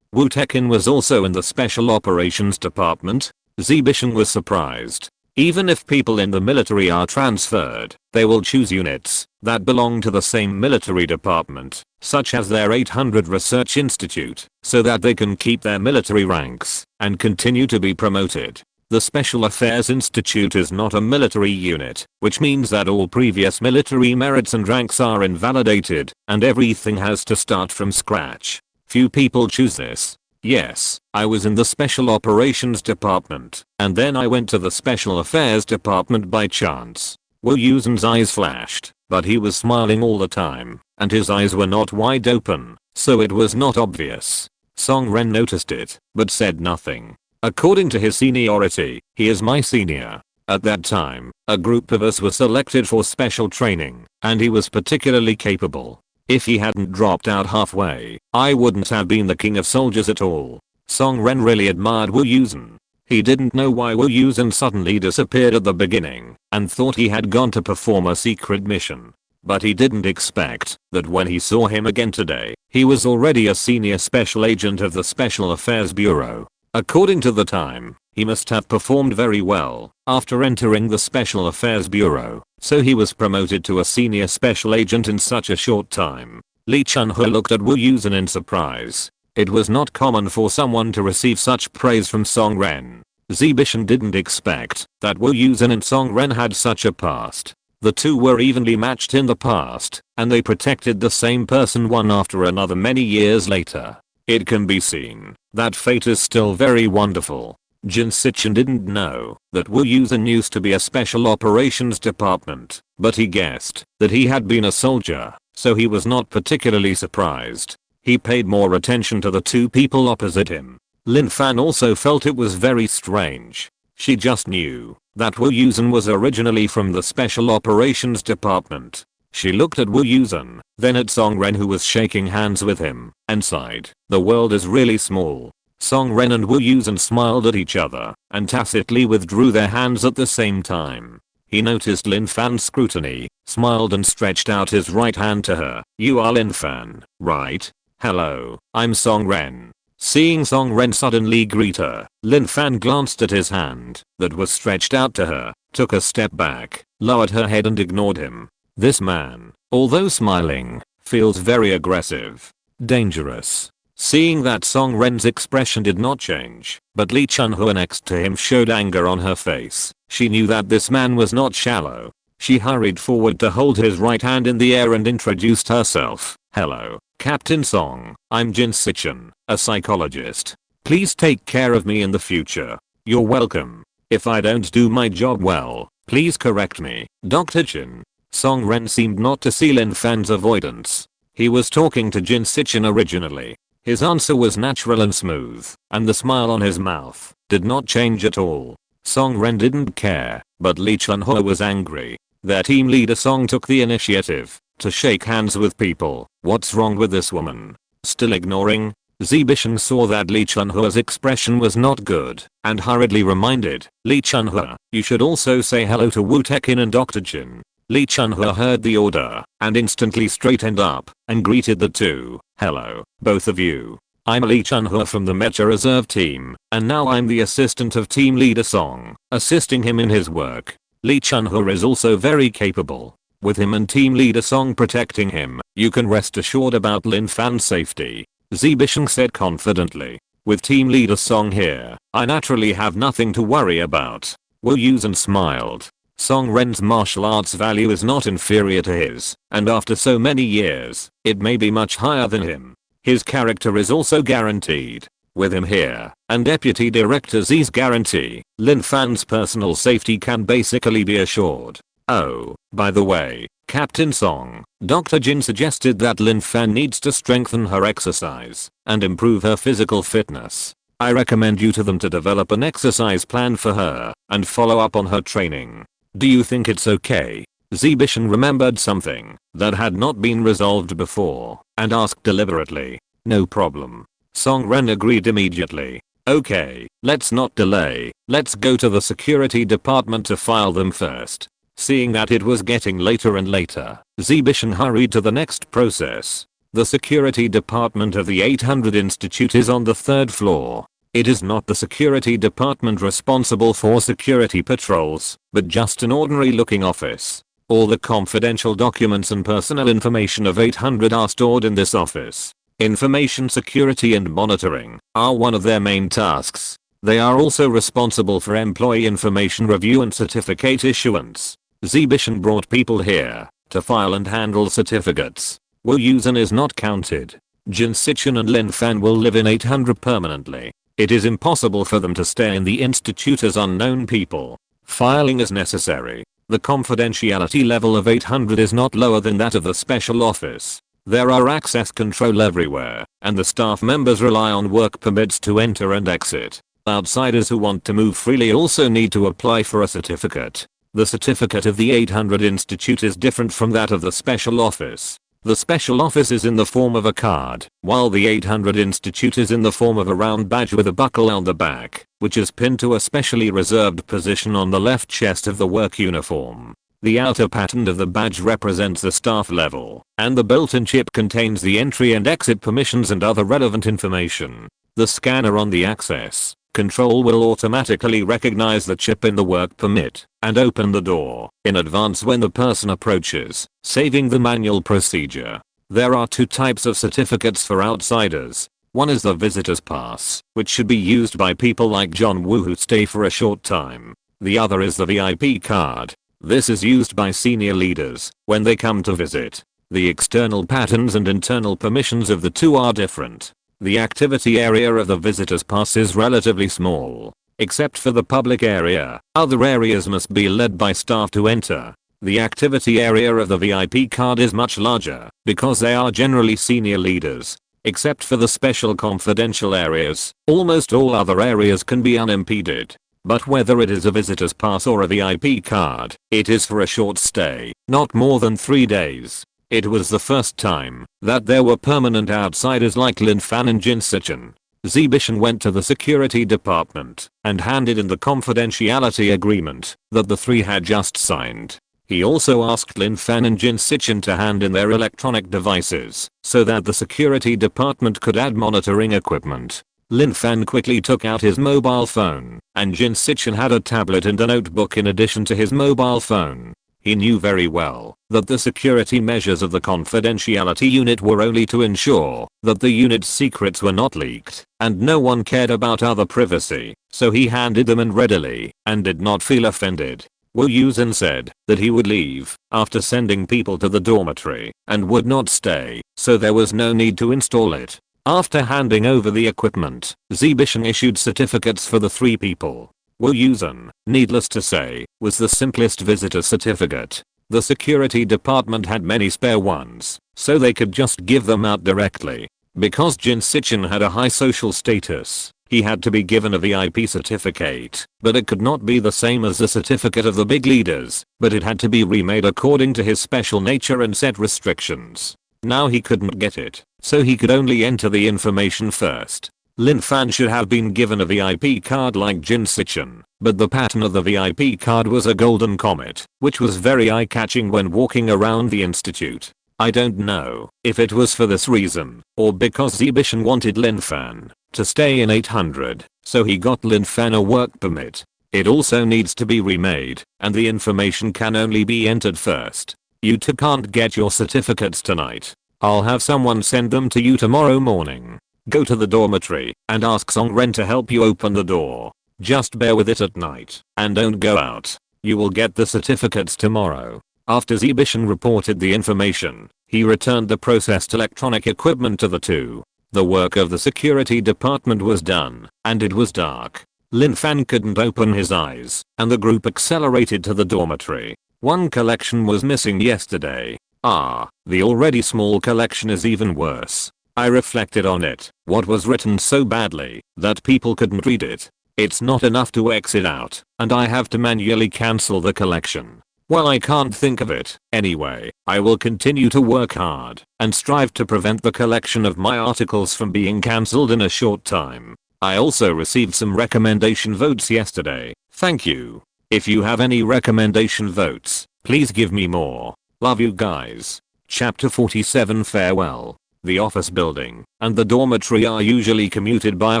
Wu Tekin was also in the Special Operations Department? Zibisheng was surprised. Even if people in the military are transferred, they will choose units that belong to the same military department, such as their 800 Research Institute, so that they can keep their military ranks and continue to be promoted. The Special Affairs Institute is not a military unit, which means that all previous military merits and ranks are invalidated, and everything has to start from scratch. Few people choose this. Yes, I was in the Special Operations Department, and then I went to the Special Affairs Department by chance. Wu Yusen's eyes flashed, but he was smiling all the time, and his eyes were not wide open, so it was not obvious. Song Ren noticed it, but said nothing. According to his seniority, he is my senior. At that time, a group of us were selected for special training, and he was particularly capable. If he hadn't dropped out halfway, I wouldn't have been the king of soldiers at all. Song Ren really admired Wu Yusen. He didn't know why Wu Yusen suddenly disappeared at the beginning, and thought he had gone to perform a secret mission. But he didn't expect that when he saw him again today, he was already a senior special agent of the Special Affairs Bureau. According to the time, he must have performed very well after entering the Special Affairs Bureau, so he was promoted to a senior special agent in such a short time. Li Chunhe looked at Wu Yusen in surprise. It was not common for someone to receive such praise from Song Ren. Zibishan didn't expect that Wu Yusen and Song Ren had such a past. The two were evenly matched in the past, and they protected the same person one after another many years later. It can be seen that fate is still very wonderful. Jin Sichin didn't know that Wu Yusen used to be a special operations department, but he guessed that he had been a soldier, so he was not particularly surprised. He paid more attention to the two people opposite him. Lin Fan also felt it was very strange. She just knew that Wu Yusen was originally from the Special Operations Department. She looked at Wu Yusen, then at Song Ren who was shaking hands with him, and sighed. The world is really small. Song Ren and Wu Yusen smiled at each other, and tacitly withdrew their hands at the same time. He noticed Lin Fan's scrutiny, smiled and stretched out his right hand to her. "You are Lin Fan, right? Hello, I'm Song Ren." Seeing Song Ren suddenly greet her, Lin Fan glanced at his hand that was stretched out to her, took a step back, lowered her head and ignored him. This man, although smiling, feels very aggressive. Dangerous. Seeing that Song Ren's expression did not change, but Lee Chun-hua next to him showed anger on her face, she knew that this man was not shallow. She hurried forward to hold his right hand in the air and introduced herself. "Hello, Captain Song. I'm Jin Sichin, a psychologist. Please take care of me in the future. You're welcome. If I don't do my job well, please correct me, Dr. Jin." Song Ren seemed not to see Lin Fan's avoidance. He was talking to Jin Sichin originally. His answer was natural and smooth, and the smile on his mouth did not change at all. Song Ren didn't care, but Lee Chun-hua was angry. Their team leader Song took the initiative to shake hands with people. What's wrong with this woman? Still ignoring? Zibishan saw that Lee Chun-hua's expression was not good, and hurriedly reminded, "Lee Chun-hua, you should also say hello to Wu Tekin and Dr. Jin." Lee Chun-hua heard the order, and instantly straightened up, and greeted the two. "Hello, both of you. I'm Lee Chun-hua from the Mecha Reserve team, and now I'm the assistant of team leader Song, assisting him in his work." Lee Chun-hua is also very capable. With him and team leader Song protecting him, you can rest assured about Lin Fan's safety. Zibishan said confidently. With team leader Song here, I naturally have nothing to worry about. Wu Yusen smiled. Song Ren's martial arts value is not inferior to his, and after so many years, it may be much higher than him. His character is also guaranteed. With him here, and Deputy Director Z's guarantee, Lin Fan's personal safety can basically be assured. Oh, by the way, Captain Song, Dr. Jin suggested that Lin Fan needs to strengthen her exercise and improve her physical fitness. I recommend you to them to develop an exercise plan for her and follow up on her training. Do you think it's okay? Zibishan remembered something that had not been resolved before and asked deliberately. No problem. Song Ren agreed immediately. Okay, let's not delay, let's go to the security department to file them first. Seeing that it was getting later and later, Zibishan hurried to the next process. The security department of the 800 Institute is on the 3rd floor. It is not the security department responsible for security patrols, but just an ordinary looking office. All the confidential documents and personal information of 800 are stored in this office. Information security and monitoring are one of their main tasks. They are also responsible for employee information review and certificate issuance. Zibishan brought people here to file and handle certificates. Wu Yusen is not counted. Jin Sichin and Lin Fan will live in 800 permanently. It is impossible for them to stay in the institute as unknown people. Filing is necessary. The confidentiality level of 800 is not lower than that of the special office. There are access control everywhere, and the staff members rely on work permits to enter and exit. Outsiders who want to move freely also need to apply for a certificate. The certificate of the 800 Institute is different from that of the special office. The special office is in the form of a card, while the 800 Institute is in the form of a round badge with a buckle on the back, which is pinned to a specially reserved position on the left chest of the work uniform. The outer pattern of the badge represents the staff level, and the built-in chip contains the entry and exit permissions and other relevant information. The scanner on the access control will automatically recognize the chip in the work permit and open the door in advance when the person approaches, saving the manual procedure. There are two types of certificates for outsiders. One is the visitor's pass, which should be used by people like John Woo who stay for a short time. The other is the VIP card. This is used by senior leaders when they come to visit. The external patterns and internal permissions of the two are different. The activity area of the visitor's pass is relatively small. Except for the public area, other areas must be led by staff to enter. The activity area of the VIP card is much larger because they are generally senior leaders. Except for the special confidential areas, almost all other areas can be unimpeded. But whether it is a visitor's pass or a VIP card, it is for a short stay, not more than 3 days. It was the first time that there were permanent outsiders like Lin Fan and Jin Sichin. Zibishan went to the security department and handed in the confidentiality agreement that the three had just signed. He also asked Lin Fan and Jin Sichin to hand in their electronic devices so that the security department could add monitoring equipment. Lin Fan quickly took out his mobile phone, and Jin Sichin had a tablet and a notebook in addition to his mobile phone. He knew very well that the security measures of the confidentiality unit were only to ensure that the unit's secrets were not leaked, and no one cared about other privacy, so he handed them in readily and did not feel offended. Wu Yusen said that he would leave after sending people to the dormitory and would not stay, so there was no need to install it. After handing over the equipment, Zibishan issued certificates for the 3 people. Wu Yusen, needless to say, was the simplest visitor certificate. The security department had many spare ones, so they could just give them out directly. Because Jin Sichin had a high social status, he had to be given a VIP certificate, but it could not be the same as the certificate of the big leaders, but it had to be remade according to his special nature and set restrictions. Now he couldn't get it, so he could only enter the information first. Lin Fan should have been given a VIP card like Jin Sichin, but the pattern of the VIP card was a golden comet, which was very eye-catching when walking around the institute. I don't know if it was for this reason, or because Zibishan wanted Lin Fan to stay in 800, so he got Lin Fan a work permit. It also needs to be remade, and the information can only be entered first. You two can't get your certificates tonight. I'll have someone send them to you tomorrow morning. Go to the dormitory and ask Song Ren to help you open the door. Just bear with it at night and don't go out. You will get the certificates tomorrow. After Zibishan reported the information, he returned the processed electronic equipment to the two. The work of the security department was done, and it was dark. Lin Fan couldn't open his eyes, and the group accelerated to the dormitory. One collection was missing yesterday. The already small collection is even worse. I reflected on it. What was written so badly that people couldn't read it? It's not enough to exit out, and I have to manually cancel the collection. Well, I can't think of it. Anyway, I will continue to work hard and strive to prevent the collection of my articles from being cancelled in a short time. I also received some recommendation votes yesterday. Thank you. If you have any recommendation votes, please give me more. Love you guys. Chapter 47 Farewell. The office building and the dormitory are usually commuted by a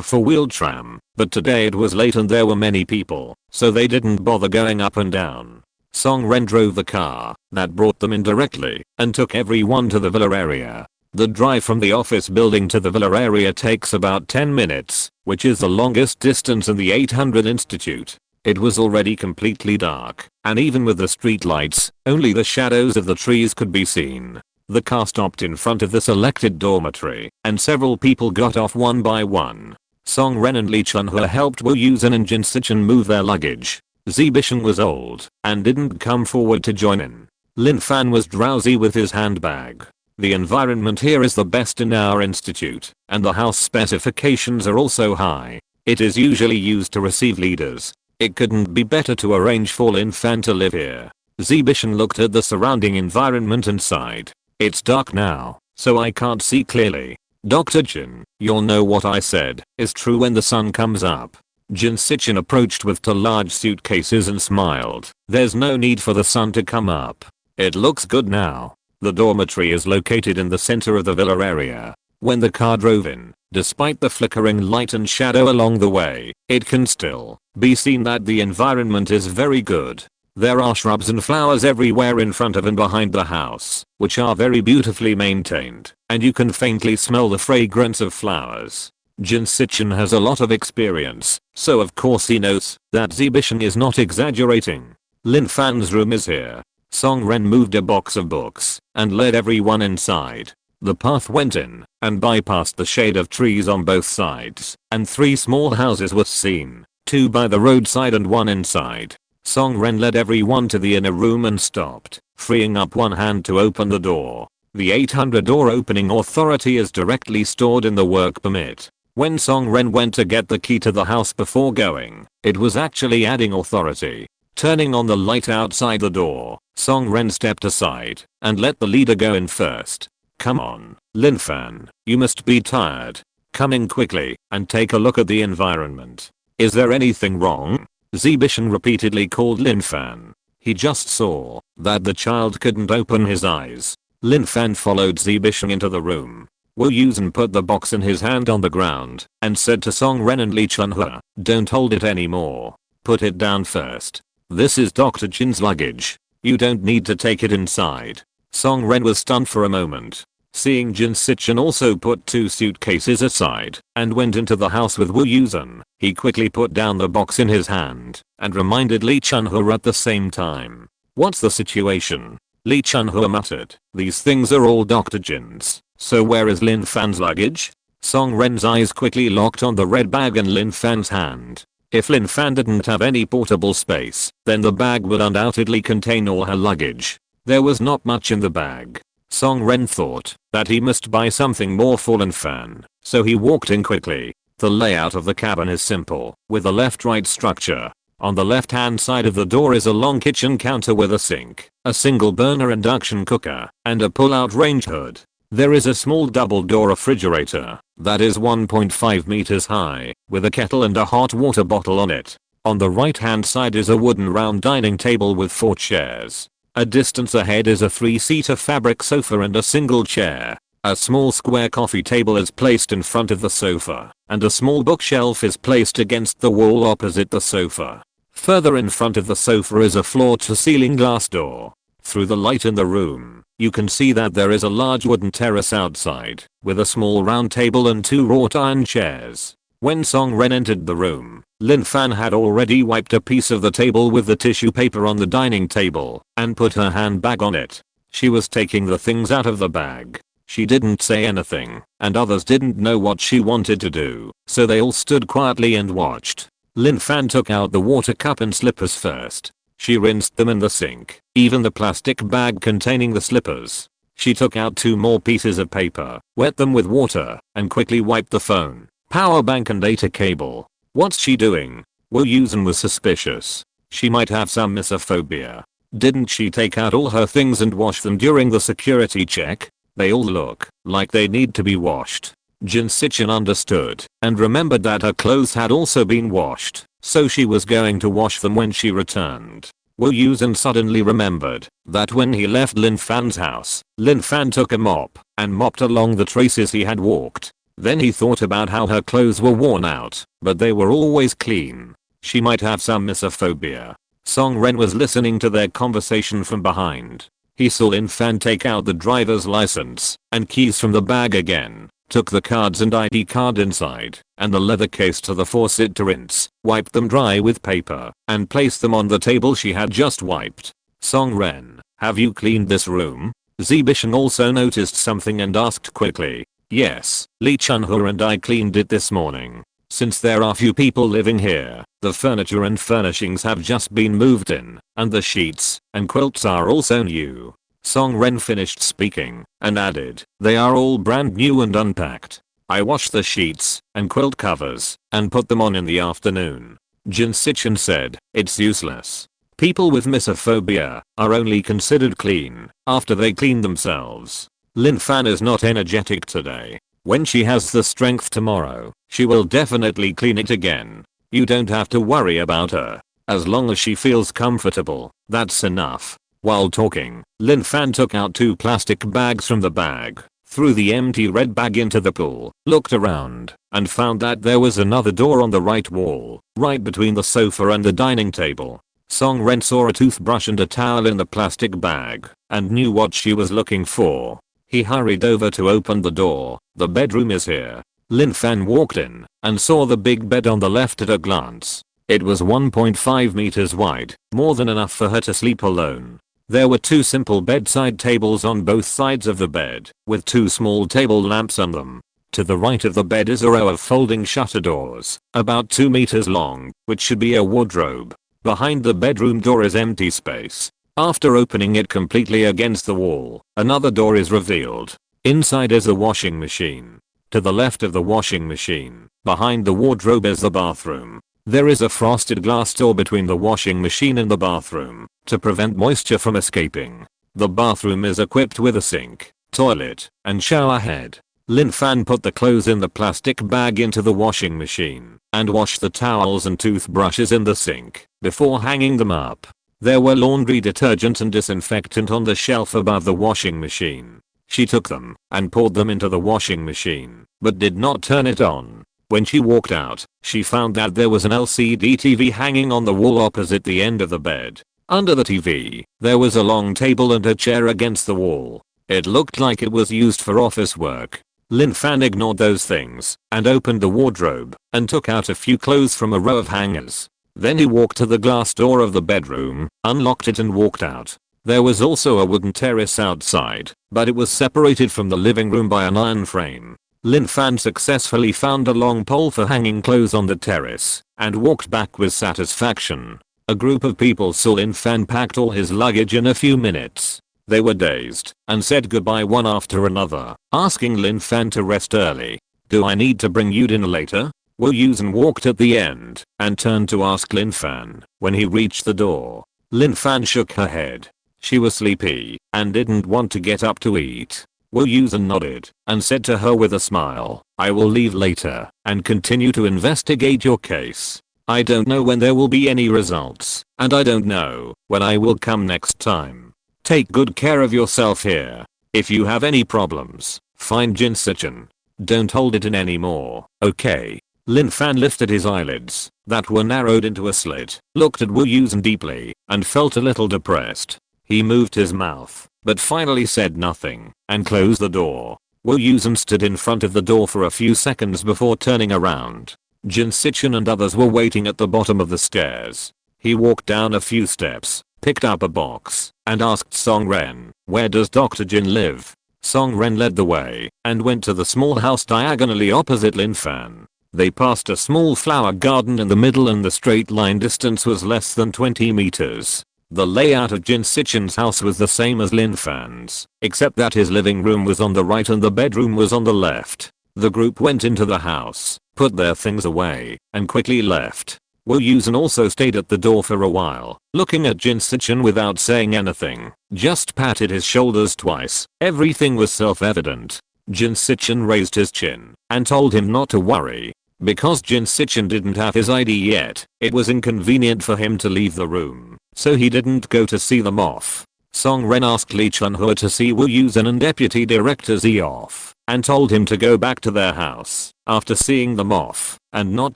4-wheel tram, but today it was late and there were many people, so they didn't bother going up and down. Song Ren drove the car that brought them in directly and took everyone to the villa area. The drive from the office building to the villa area takes about 10 minutes, which is the longest distance in the 800 Institute. It was already completely dark, and even with the street lights, only the shadows of the trees could be seen. The car stopped in front of the selected dormitory, and several people got off one by one. Song Ren and Lee Chun-hua helped Wu Yusen and Jin Sichin move their luggage. Zibishan was old and didn't come forward to join in. Lin Fan was drowsy with his handbag. The environment here is the best in our institute, and the house specifications are also high. It is usually used to receive leaders. It couldn't be better to arrange for Lin Fan to live here. Zibishan looked at the surrounding environment and sighed. It's dark now, so I can't see clearly. Dr. Jin, you'll know what I said is true when the sun comes up. Jin Sichin approached with 2 large suitcases and smiled. There's no need for the sun to come up. It looks good now. The dormitory is located in the center of the villa area. When the car drove in, despite the flickering light and shadow along the way, it can still be seen that the environment is very good. There are shrubs and flowers everywhere in front of and behind the house, which are very beautifully maintained, and you can faintly smell the fragrance of flowers. Jin Sichin has a lot of experience, so of course he knows that Zibishan is not exaggerating. Lin Fan's room is here. Song Ren moved a box of books and led everyone inside. The path went in and bypassed the shade of trees on both sides, and 3 small houses were seen, 2 by the roadside and 1 inside. Song Ren led everyone to the inner room and stopped, freeing up one hand to open the door. The 800 door opening authority is directly stored in the work permit. When Song Ren went to get the key to the house before going, it was actually adding authority. Turning on the light outside the door, Song Ren stepped aside and let the leader go in first. Come on, Lin Fan, you must be tired. Come in quickly and take a look at the environment. Is there anything wrong? Zibishan repeatedly called Lin Fan. He just saw that the child couldn't open his eyes. Lin Fan followed Zibishan into the room. Wu Yusen put the box in his hand on the ground and said to Song Ren and Li Chunhua, don't hold it anymore. Put it down first. This is Dr. Jin's luggage. You don't need to take it inside. Song Ren was stunned for a moment. Seeing Jin Sichin also put 2 suitcases aside and went into the house with Wu Yusen, he quickly put down the box in his hand and reminded Li Chunhua at the same time. What's the situation? Li Chunhua muttered. These things are all Dr. Jin's, so where is Lin Fan's luggage? Song Ren's eyes quickly locked on the red bag in Lin Fan's hand. If Lin Fan didn't have any portable space, then the bag would undoubtedly contain all her luggage. There was not much in the bag. Song Ren thought that he must buy something more for Lin Fan, so he walked in quickly. The layout of the cabin is simple, with a left-right structure. On the left-hand side of the door is a long kitchen counter with a sink, a single-burner induction cooker, and a pull-out range hood. There is a small double-door refrigerator that is 1.5 meters high, with a kettle and a hot water bottle on it. On the right-hand side is a wooden round dining table with 4 chairs. A distance ahead is a 3-seater fabric sofa and a single chair. A small square coffee table is placed in front of the sofa, and a small bookshelf is placed against the wall opposite the sofa. Further in front of the sofa is a floor-to-ceiling glass door. Through the light in the room, you can see that there is a large wooden terrace outside, with a small round table and 2 wrought iron chairs. When Song Ren entered the room, Lin Fan had already wiped a piece of the table with the tissue paper on the dining table and put her hand bag on it. She was taking the things out of the bag. She didn't say anything, and others didn't know what she wanted to do, so they all stood quietly and watched. Lin Fan took out the water cup and slippers first. She rinsed them in the sink, even the plastic bag containing the slippers. She took out 2 more pieces of paper, wet them with water, and quickly wiped the phone, power bank and data cable. What's she doing? Wu Yusen was suspicious. She might have some misophobia. Didn't she take out all her things and wash them during the security check? They all look like they need to be washed. Jin Sichin understood and remembered that her clothes had also been washed, so she was going to wash them when she returned. Wu Yusen suddenly remembered that when he left Lin Fan's house, Lin Fan took a mop and mopped along the traces he had walked. Then he thought about how her clothes were worn out, but they were always clean. She might have some misophobia. Song Ren was listening to their conversation from behind. He saw Lin Fan take out the driver's license and keys from the bag again, took the cards and ID card inside, and the leather case to the faucet to rinse, wiped them dry with paper, and placed them on the table she had just wiped. Song Ren, have you cleaned this room? Zibishan also noticed something and asked quickly. Yes, Li Chunhua and I cleaned it this morning. Since there are few people living here, the furniture and furnishings have just been moved in, and the sheets and quilts are also new. Song Ren finished speaking and added, they are all brand new and unpacked. I washed the sheets and quilt covers and put them on in the afternoon. Jin Sichin said, it's useless. People with misophobia are only considered clean after they clean themselves. Lin Fan is not energetic today. When she has the strength tomorrow, she will definitely clean it again. You don't have to worry about her. As long as she feels comfortable, that's enough. While talking, Lin Fan took out 2 plastic bags from the bag, threw the empty red bag into the pool, looked around, and found that there was another door on the right wall, right between the sofa and the dining table. Song Ren saw a toothbrush and a towel in the plastic bag and knew what she was looking for. He hurried over to open the door. The bedroom is here. Lin Fan walked in and saw the big bed on the left at a glance. It was 1.5 meters wide, more than enough for her to sleep alone. There were 2 simple bedside tables on both sides of the bed, with 2 small table lamps on them. To the right of the bed is a row of folding shutter doors, about 2 meters long, which should be a wardrobe. Behind the bedroom door is empty space. After opening it completely against the wall, another door is revealed. Inside is the washing machine. To the left of the washing machine, behind the wardrobe is the bathroom. There is a frosted glass door between the washing machine and the bathroom to prevent moisture from escaping. The bathroom is equipped with a sink, toilet, and shower head. Lin Fan put the clothes in the plastic bag into the washing machine and washed the towels and toothbrushes in the sink before hanging them up. There were laundry detergent and disinfectant on the shelf above the washing machine. She took them and poured them into the washing machine, but did not turn it on. When she walked out, she found that there was an LCD TV hanging on the wall opposite the end of the bed. Under the TV, there was a long table and a chair against the wall. It looked like it was used for office work. Lin Fan ignored those things and opened the wardrobe and took out a few clothes from a row of hangers. Then he walked to the glass door of the bedroom, unlocked it and walked out. There was also a wooden terrace outside, but it was separated from the living room by an iron frame. Lin Fan successfully found a long pole for hanging clothes on the terrace and walked back with satisfaction. A group of people saw Lin Fan packed all his luggage in a few minutes. They were dazed and said goodbye one after another, asking Lin Fan to rest early. "Do I need to bring you dinner later?" Wu Yusen walked at the end and turned to ask Lin Fan when he reached the door. Lin Fan shook her head. She was sleepy and didn't want to get up to eat. Wu Yusen nodded and said to her with a smile, "I will leave later and continue to investigate your case. I don't know when there will be any results, and I don't know when I will come next time. Take good care of yourself here. If you have any problems, find Jin Sichin. Don't hold it in anymore, okay?" Lin Fan lifted his eyelids that were narrowed into a slit, looked at Wu Yusen deeply, and felt a little depressed. He moved his mouth, but finally said nothing, and closed the door. Wu Yusen stood in front of the door for a few seconds before turning around. Jin Sichin and others were waiting at the bottom of the stairs. He walked down a few steps, picked up a box, and asked Song Ren, "Where does Dr. Jin live?" Song Ren led the way, and went to the small house diagonally opposite Lin Fan. They passed a small flower garden in the middle and the straight line distance was less than 20 meters. The layout of Jin Sichin's house was the same as Lin Fan's, except that his living room was on the right and the bedroom was on the left. The group went into the house, put their things away, and quickly left. Wu Yusen also stayed at the door for a while, looking at Jin Sichin without saying anything, just patted his shoulders twice. Everything was self-evident. Jin Sichin raised his chin and told him not to worry. Because Jin Sichin didn't have his ID yet, it was inconvenient for him to leave the room, so he didn't go to see them off. Song Ren asked Lee Chun-hua to see Wu Yusen and Deputy Director Z off, and told him to go back to their house after seeing them off, and not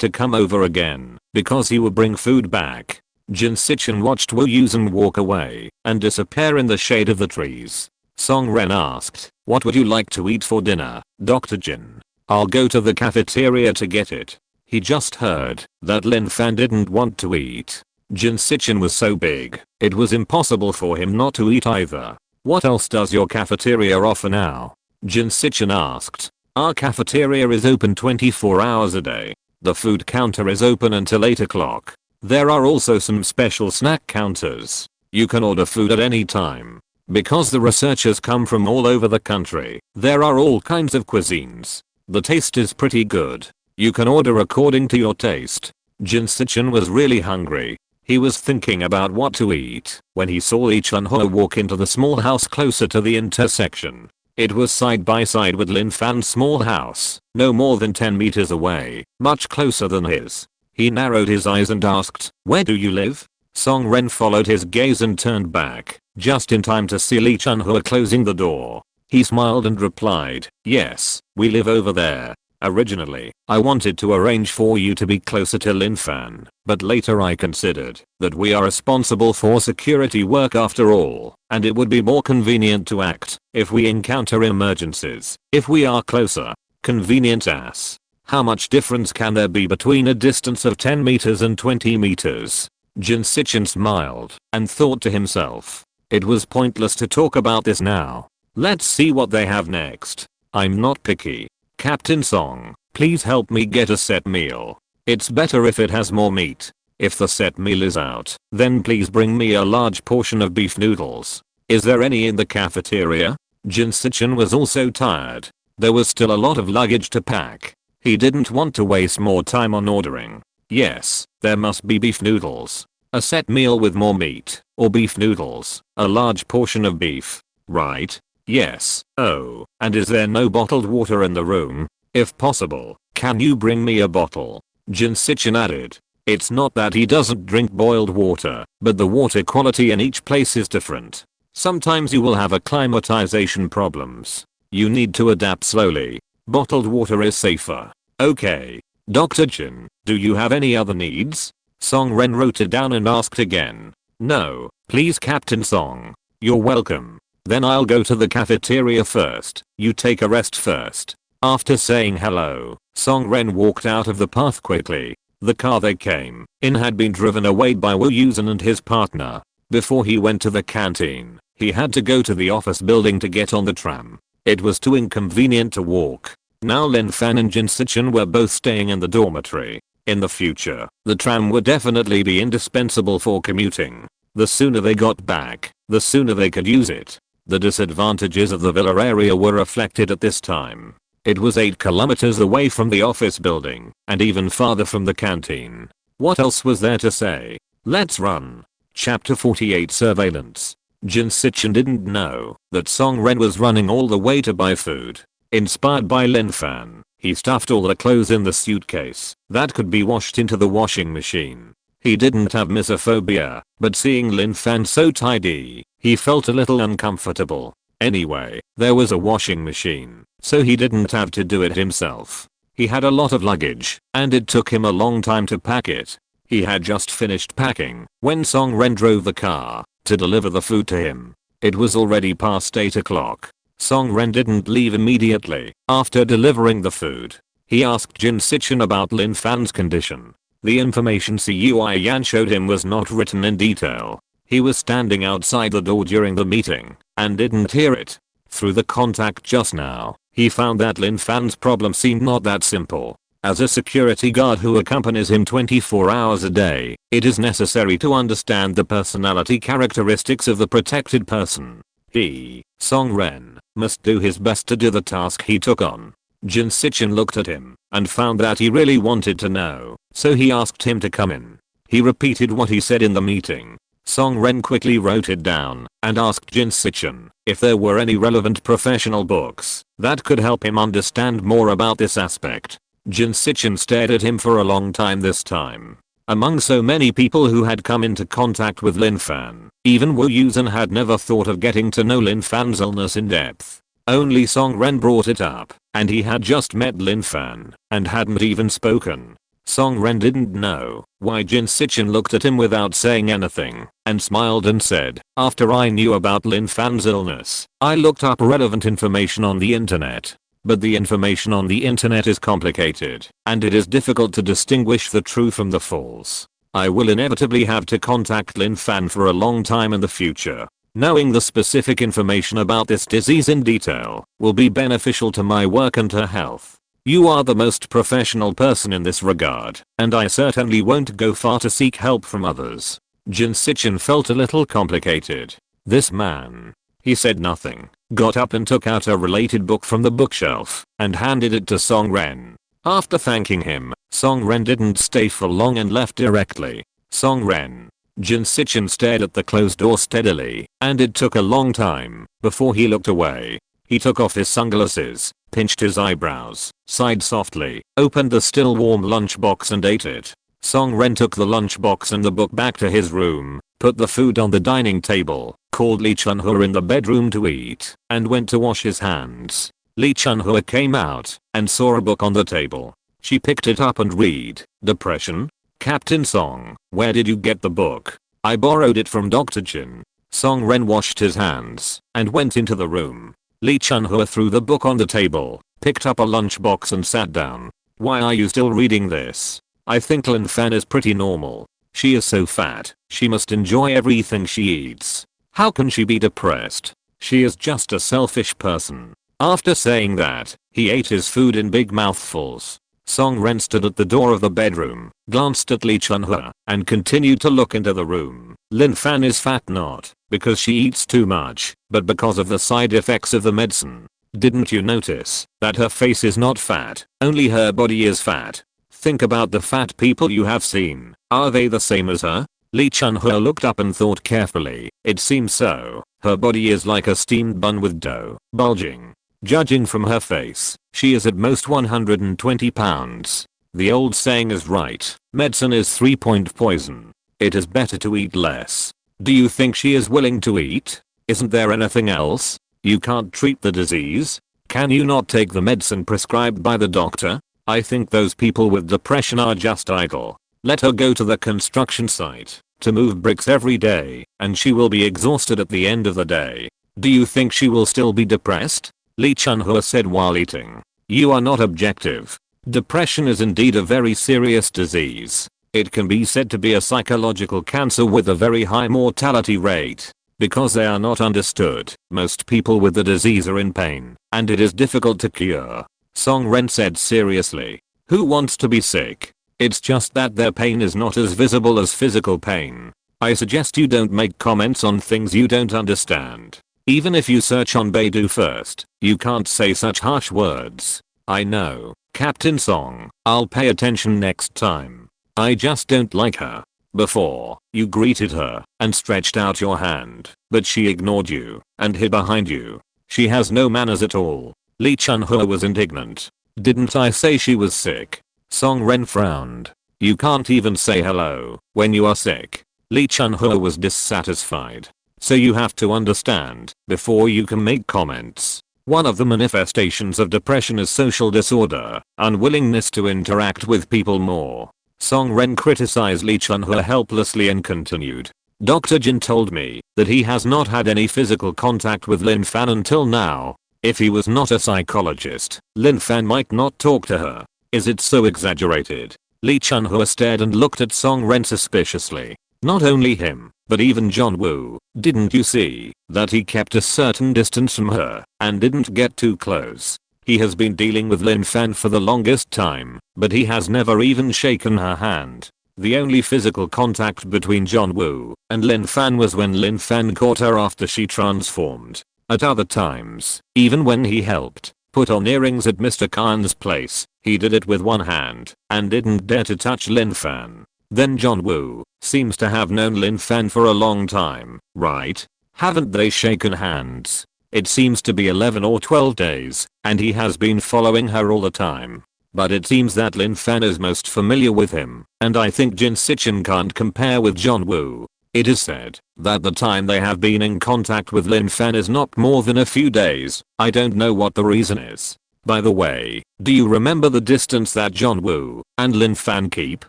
to come over again, because he would bring food back. Jin Sichin watched Wu Yusen walk away and disappear in the shade of the trees. Song Ren asked, "What would you like to eat for dinner, Dr. Jin?" "I'll go to the cafeteria to get it." He just heard that Lin Fan didn't want to eat. Jin Sichin was so big, it was impossible for him not to eat either. "What else does your cafeteria offer now?" Jin Sichin asked. "Our cafeteria is open 24 hours a day. The food counter is open until 8 o'clock. There are also some special snack counters. You can order food at any time. Because the researchers come from all over the country, there are all kinds of cuisines. The taste is pretty good. You can order according to your taste." Jin Sichin was really hungry. He was thinking about what to eat when he saw Lee Chun-hua walk into the small house closer to the intersection. It was side by side with Lin Fan's small house, no more than 10 meters away, much closer than his. He narrowed his eyes and asked, "Where do you live?" Song Ren followed his gaze and turned back, just in time to see Lee Chun-hua closing the door. He smiled and replied, "Yes, we live over there." Originally, I wanted to arrange for you to be closer to Lin Fan, but later I considered that we are responsible for security work after all, and it would be more convenient to act if we encounter emergencies. If we are closer. Convenient ass. How much difference can there be between a distance of 10 meters and 20 meters? Jin Sichin smiled and thought to himself. It was pointless to talk about this now. Let's see what they have next. I'm not picky. Captain Song, please help me get a set meal. It's better if it has more meat. If the set meal is out, then please bring me a large portion of beef noodles. Is there any in the cafeteria? Jin Sichin was also tired. There was still a lot of luggage to pack. He didn't want to waste more time on ordering. Yes, there must be beef noodles. A set meal with more meat, or beef noodles, a large portion of beef. Right? Yes. Oh, and is there no bottled water in the room? If possible, can you bring me a bottle? Jin Sichin added. It's not that he doesn't drink boiled water, but the water quality in each place is different. Sometimes you will have acclimatization problems. You need to adapt slowly. Bottled water is safer. Okay. Dr. Jin, do you have any other needs? Song Ren wrote it down and asked again. No, please Captain Song. You're welcome. Then I'll go to the cafeteria first. You take a rest first. After saying hello, Song Ren walked out of the path quickly. The car they came in had been driven away by Wu Yusen and his partner. Before he went to the canteen, he had to go to the office building to get on the tram. It was too inconvenient to walk. Now Lin Fan and Jin Sichin were both staying in the dormitory. In the future, the tram would definitely be indispensable for commuting. The sooner they got back, the sooner they could use it. The disadvantages of the villa area were reflected at this time. It was 8 kilometers away from the office building, and even farther from the canteen. What else was there to say? Let's run. Chapter 48 Surveillance. Jin Sichin didn't know that Song Ren was running all the way to buy food. Inspired by Lin Fan, he stuffed all the clothes in the suitcase that could be washed into the washing machine. He didn't have misophobia, but seeing Lin Fan so tidy, he felt a little uncomfortable. Anyway, there was a washing machine, so he didn't have to do it himself. He had a lot of luggage, and it took him a long time to pack it. He had just finished packing when Song Ren drove the car to deliver the food to him. It was already past 8 o'clock. Song Ren didn't leave immediately after delivering the food. He asked Jin Sichin about Lin Fan's condition. The information Cui Yan showed him was not written in detail. He was standing outside the door during the meeting and didn't hear it. Through the contact just now, he found that Lin Fan's problem seemed not that simple. As a security guard who accompanies him 24 hours a day, it is necessary to understand the personality characteristics of the protected person. He, Song Ren, must do his best to do the task he took on. Jin Sichin looked at him and found that he really wanted to know, so he asked him to come in. He repeated what he said in the meeting. Song Ren quickly wrote it down and asked Jin Sichin if there were any relevant professional books that could help him understand more about this aspect. Jin Sichin stared at him for a long time this time. Among so many people who had come into contact with Lin Fan, even Wu Yusen had never thought of getting to know Lin Fan's illness in depth. Only Song Ren brought it up, and he had just met Lin Fan and hadn't even spoken. Song Ren didn't know why Jin Sichin looked at him without saying anything and smiled and said, after I knew about Lin Fan's illness, I looked up relevant information on the internet. But the information on the internet is complicated, and it is difficult to distinguish the true from the false. I will inevitably have to contact Lin Fan for a long time in the future. Knowing the specific information about this disease in detail will be beneficial to my work and her health. You are the most professional person in this regard, and I certainly won't go far to seek help from others. Jin Sichin felt a little complicated. This man. He said nothing, got up and took out a related book from the bookshelf and handed it to Song Ren. After thanking him, Song Ren didn't stay for long and left directly. Song Ren. Jin Sichin stared at the closed door steadily, and it took a long time before he looked away. He took off his sunglasses, pinched his eyebrows, sighed softly, opened the still warm lunchbox and ate it. Song Ren took the lunchbox and the book back to his room, put the food on the dining table, called Lee Chun-ho in the bedroom to eat, and went to wash his hands. Lee Chun-hua came out and saw a book on the table. She picked it up and read, Depression? Captain Song, where did you get the book? I borrowed it from Dr. Jin. Song Ren washed his hands and went into the room. Lee Chun-hua threw the book on the table, picked up a lunchbox and sat down. Why are you still reading this? I think Lin Fan is pretty normal. She is so fat, she must enjoy everything she eats. How can she be depressed? She is just a selfish person. After saying that, he ate his food in big mouthfuls. Song Ren stood at the door of the bedroom, glanced at Lee Chun-hua, and continued to look into the room. Lin Fan is fat not because she eats too much, but because of the side effects of the medicine. Didn't you notice that her face is not fat, only her body is fat? Think about the fat people you have seen. Are they the same as her? Lee Chun-hua looked up and thought carefully. It seems so. Her body is like a steamed bun with dough, bulging. Judging from her face, she is at most 120 pounds. The old saying is right. Medicine is 3-point poison. It is better to eat less. Do you think she is willing to eat? Isn't there anything else? You can't treat the disease? Can you not take the medicine prescribed by the doctor? I think those people with depression are just idle. Let her go to the construction site to move bricks every day, and she will be exhausted at the end of the day. Do you think she will still be depressed? Lee Chun-hua said while eating. You are not objective. Depression is indeed a very serious disease. It can be said to be a psychological cancer with a very high mortality rate. Because they are not understood, most people with the disease are in pain, and it is difficult to cure. Song Ren said seriously. Who wants to be sick? It's just that their pain is not as visible as physical pain. I suggest you don't make comments on things you don't understand. Even if you search on Baidu first, you can't say such harsh words. I know, Captain Song, I'll pay attention next time. I just don't like her. Before, you greeted her and stretched out your hand, but she ignored you and hid behind you. She has no manners at all. Lee Chun-hua was indignant. Didn't I say she was sick? Song Ren frowned. You can't even say hello when you are sick. Lee Chun-hua was dissatisfied. So you have to understand before you can make comments. One of the manifestations of depression is social disorder, unwillingness to interact with people more. Song Ren criticized Lee Chun-hua helplessly and continued. Dr. Jin told me that he has not had any physical contact with Lin Fan until now. If he was not a psychologist, Lin Fan might not talk to her. Is it so exaggerated? Lee Chun-hua stared and looked at Song Ren suspiciously. Not only him, but even John Woo. Didn't you see that he kept a certain distance from her and didn't get too close? He has been dealing with Lin Fan for the longest time, but he has never even shaken her hand. The only physical contact between John Woo and Lin Fan was when Lin Fan caught her after she transformed. At other times, even when he helped put on earrings at Mr. Khan's place, he did it with one hand and didn't dare to touch Lin Fan. Then John Woo seems to have known Lin Fan for a long time, right? Haven't they shaken hands? It seems to be 11 or 12 days, and he has been following her all the time. But it seems that Lin Fan is most familiar with him, and I think Jin Sichin can't compare with John Woo. It is said that the time they have been in contact with Lin Fan is not more than a few days. I don't know what the reason is. By the way, do you remember the distance that John Woo and Lin Fan keep?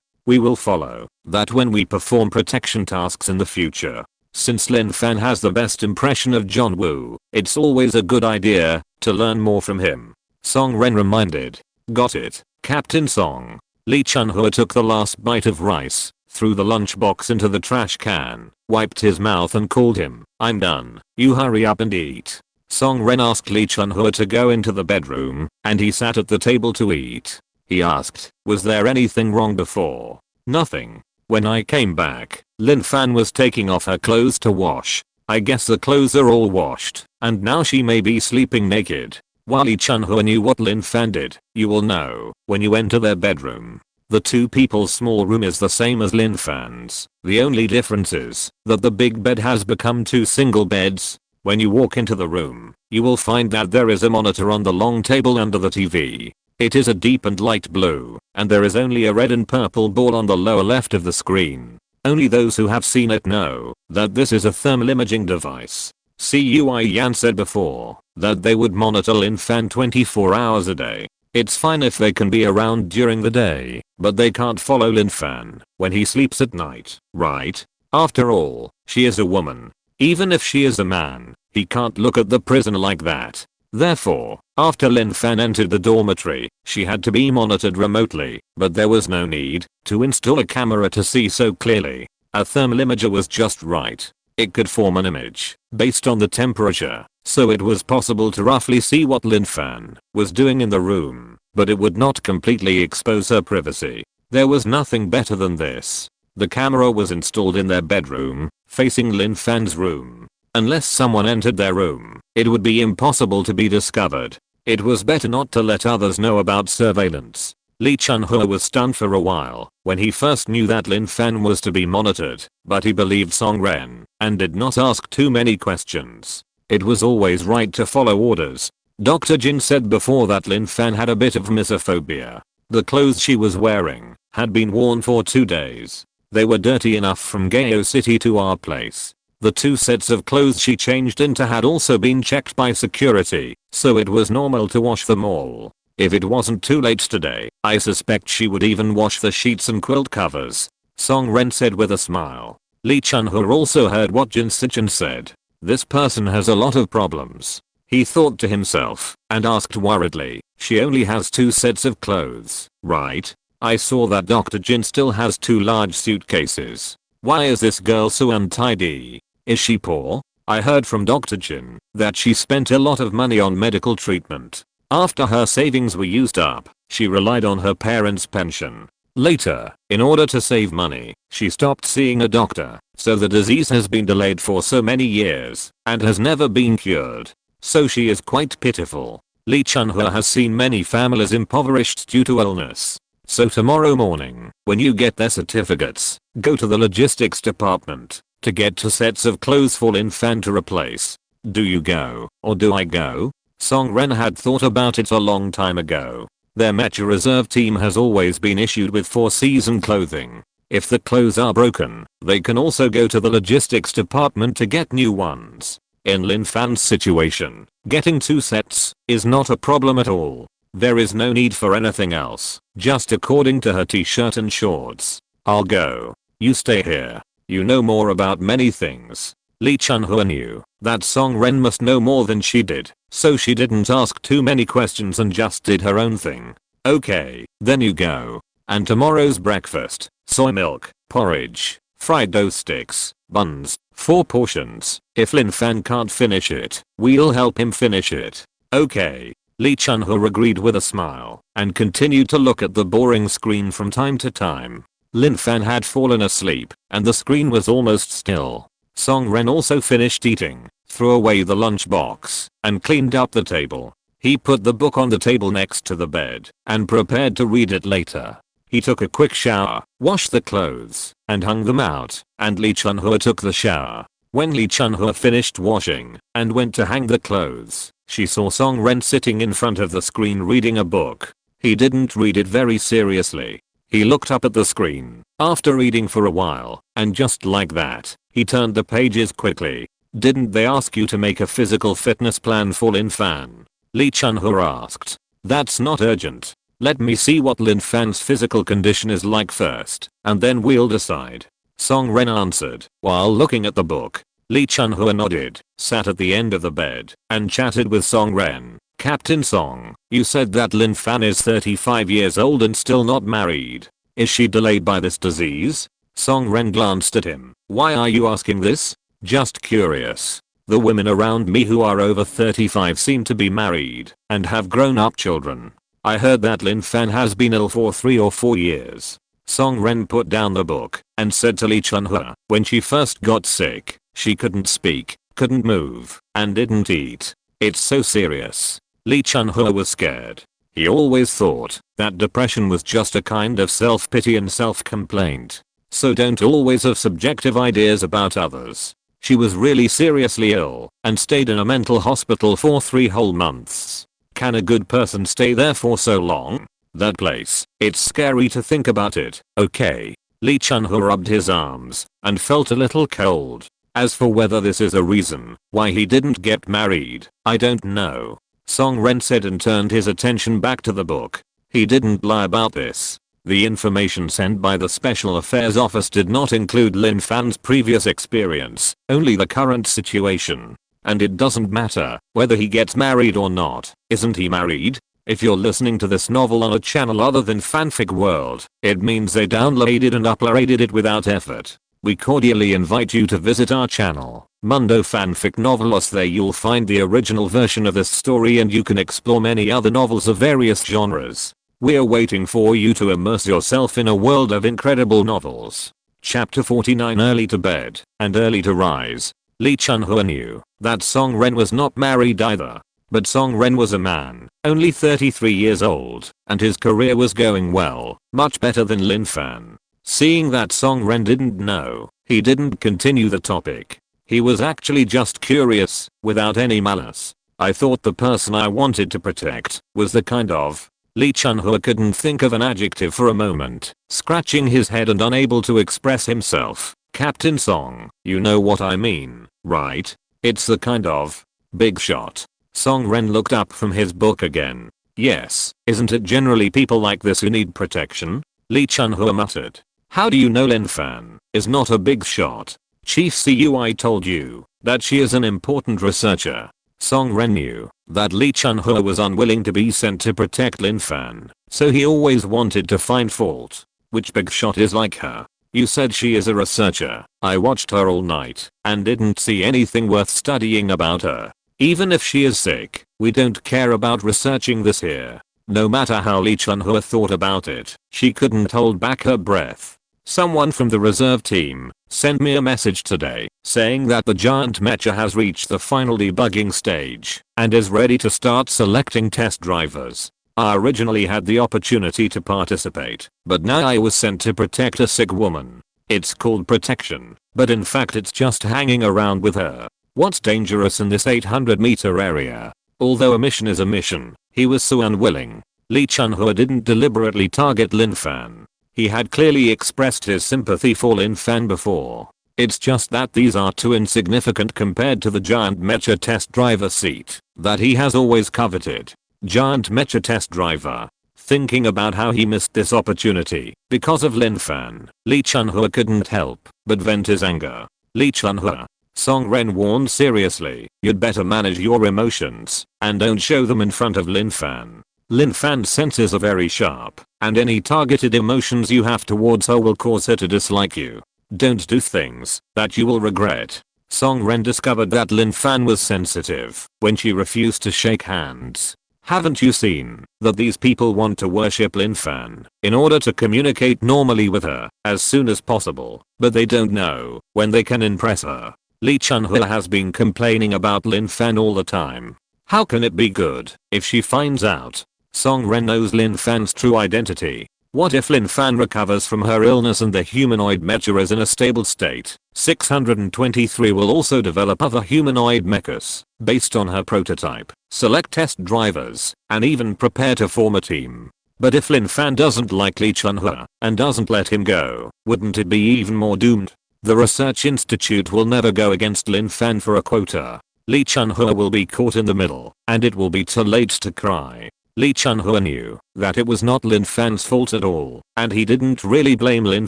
We will follow that when we perform protection tasks in the future. Since Lin Fan has the best impression of John Woo, it's always a good idea to learn more from him. Song Ren reminded. Got it, Captain Song. Lee Chun-hua took the last bite of rice, threw the lunchbox into the trash can, wiped his mouth and called him. I'm done. You hurry up and eat. Song Ren asked Lee Chun-hua to go into the bedroom, and he sat at the table to eat. He asked, was there anything wrong before? Nothing. When I came back, Lin Fan was taking off her clothes to wash. I guess the clothes are all washed, and now she may be sleeping naked. While Lee Chun-hua knew what Lin Fan did, you will know when you enter their bedroom. The two people's small room is the same as Lin Fan's. The only difference is that the big bed has become two single beds. When you walk into the room, you will find that there is a monitor on the long table under the TV. It is a deep and light blue, and there is only a red and purple ball on the lower left of the screen. Only those who have seen it know that this is a thermal imaging device. Cui Yan said before that they would monitor Lin Fan 24 hours a day. It's fine if they can be around during the day, but they can't follow Lin Fan when he sleeps at night, right? After all, she is a woman. Even if she is a man, he can't look at the prisoner like that. Therefore, after Lin Fan entered the dormitory, she had to be monitored remotely, but there was no need to install a camera to see so clearly. A thermal imager was just right. It could form an image based on the temperature, so it was possible to roughly see what Lin Fan was doing in the room, but it would not completely expose her privacy. There was nothing better than this. The camera was installed in their bedroom, facing Lin Fan's room. Unless someone entered their room, it would be impossible to be discovered. It was better not to let others know about surveillance. Lee Chun-ho was stunned for a while when he first knew that Lin Fan was to be monitored, but he believed Song Ren and did not ask too many questions. It was always right to follow orders. Dr. Jin said before that Lin Fan had a bit of misophobia. The clothes she was wearing had been worn for 2 days. They were dirty enough from Gao City to our place. The 2 sets of clothes she changed into had also been checked by security, so it was normal to wash them all. If it wasn't too late today, I suspect she would even wash the sheets and quilt covers, Song Ren said with a smile. Lee Chun-ho also heard what Jin Sichin said. This person has a lot of problems. He thought to himself and asked worriedly, she only has 2 sets of clothes, right? I saw that Dr. Jin still has 2 large suitcases. Why is this girl so untidy? Is she poor? I heard from Dr. Jin that she spent a lot of money on medical treatment. After her savings were used up, she relied on her parents' pension. Later, in order to save money, she stopped seeing a doctor, so the disease has been delayed for so many years and has never been cured. So she is quite pitiful. Lee Chun-ho has seen many families impoverished due to illness. So tomorrow morning, when you get their certificates, go to the logistics department to get 2 sets of clothes for Lin Fan to replace. Do you go, or do I go? Song Ren had thought about it a long time ago. Their Mecha reserve team has always been issued with 4-season clothing. If the clothes are broken, they can also go to the logistics department to get new ones. In Lin Fan's situation, getting 2 sets is not a problem at all. There is no need for anything else, just according to her t-shirt and shorts. I'll go. You stay here. You know more about many things. Lee Chun-ho knew that Song Ren must know more than she did, so she didn't ask too many questions and just did her own thing. Okay, then you go. And tomorrow's breakfast, soy milk, porridge, fried dough sticks, buns, 4 portions. If Lin Fan can't finish it, we'll help him finish it. Okay. Lee Chun-ho agreed with a smile and continued to look at the boring screen from time to time. Lin Fan had fallen asleep and the screen was almost still. Song Ren also finished eating, threw away the lunchbox, and cleaned up the table. He put the book on the table next to the bed and prepared to read it later. He took a quick shower, washed the clothes, and hung them out, and Lee Chun-ho took the shower. When Lee Chun-ho finished washing and went to hang the clothes, she saw Song Ren sitting in front of the screen reading a book. He didn't read it very seriously. He looked up at the screen after reading for a while, and just like that, he turned the pages quickly. Didn't they ask you to make a physical fitness plan for Lin Fan? Lee Chun-ho asked. That's not urgent. Let me see what Lin Fan's physical condition is like first, and then we'll decide. Song Ren answered while looking at the book. Lee Chun-ho nodded, sat at the end of the bed, and chatted with Song Ren. Captain Song, you said that Lin Fan is 35 years old and still not married. Is she delayed by this disease? Song Ren glanced at him. Why are you asking this? Just curious. The women around me who are over 35 seem to be married and have grown-up children. I heard that Lin Fan has been ill for 3 or 4 years. Song Ren put down the book and said to Lee Chun-ho, when she first got sick, she couldn't speak, couldn't move, and didn't eat. It's so serious. Lee Chun-ho was scared. He always thought that depression was just a kind of self-pity and self-complaint. So don't always have subjective ideas about others. She was really seriously ill and stayed in a mental hospital for 3 whole months. Can a good person stay there for so long? That place, it's scary to think about it. Okay. Lee Chun-ho rubbed his arms and felt a little cold. As for whether this is a reason why he didn't get married, I don't know. Song Ren said and turned his attention back to the book. He didn't lie about this. The information sent by the Special Affairs Office did not include Lin Fan's previous experience, only the current situation. And it doesn't matter whether he gets married or not. Isn't he married? If you're listening to this novel on a channel other than Fanfic World, it means they downloaded and uploaded it without effort. We cordially invite you to visit our channel, Mundo Fanfic Novelos. There you'll find the original version of this story and you can explore many other novels of various genres. We're waiting for you to immerse yourself in a world of incredible novels. Chapter 49. Early to bed and early to rise. Lee Chun-hua knew that Song Ren was not married either. But Song Ren was a man, only 33 years old, and his career was going well, much better than Lin Fan. Seeing that Song Ren didn't know, he didn't continue the topic. He was actually just curious, without any malice. I thought the person I wanted to protect was the kind of. Lee Chun-hua couldn't think of an adjective for a moment, scratching his head and unable to express himself. Captain Song, you know what I mean, right? It's the kind of. Big shot. Song Ren looked up from his book again. Yes, isn't it generally people like this who need protection? Lee Chun-hua muttered. How do you know Lin Fan is not a big shot? Chief CUI told you that she is an important researcher. Song Ren knew that Lee Chun-hua was unwilling to be sent to protect Lin Fan, so he always wanted to find fault. Which big shot is like her? You said she is a researcher. I watched her all night and didn't see anything worth studying about her. Even if she is sick, we don't care about researching this here. No matter how Lee Chun-hua thought about it, she couldn't hold back her breath. Someone from the reserve team sent me a message today saying that the giant mecha has reached the final debugging stage and is ready to start selecting test drivers. I originally had the opportunity to participate, but now I was sent to protect a sick woman. It's called protection, but in fact it's just hanging around with her. What's dangerous in this 800-meter area? Although a mission is a mission, he was so unwilling. Lee Chun-hua didn't deliberately target Lin Fan. He had clearly expressed his sympathy for Lin Fan before. It's just that these are too insignificant compared to the giant mecha test driver seat that he has always coveted. Giant mecha test driver. Thinking about how he missed this opportunity because of Lin Fan, Lee Chun-hua couldn't help but vent his anger. Lee Chun-hua. Song Ren warned seriously, you'd better manage your emotions and don't show them in front of Lin Fan. Lin Fan's senses are very sharp, and any targeted emotions you have towards her will cause her to dislike you. Don't do things that you will regret. Song Ren discovered that Lin Fan was sensitive when she refused to shake hands. Haven't you seen that these people want to worship Lin Fan in order to communicate normally with her as soon as possible, but they don't know when they can impress her. Lee Chun-hua has been complaining about Lin Fan all the time. How can it be good if she finds out? Song Ren knows Lin Fan's true identity. What if Lin Fan recovers from her illness and the humanoid mecha is in a stable state? 623 will also develop other humanoid mechas based on her prototype, select test drivers, and even prepare to form a team. But if Lin Fan doesn't like Lee Chun-hua and doesn't let him go, wouldn't it be even more doomed? The research institute will never go against Lin Fan for a quota. Lee Chun-hua will be caught in the middle, and it will be too late to cry. Lee Chun-hua knew that it was not Lin Fan's fault at all, and he didn't really blame Lin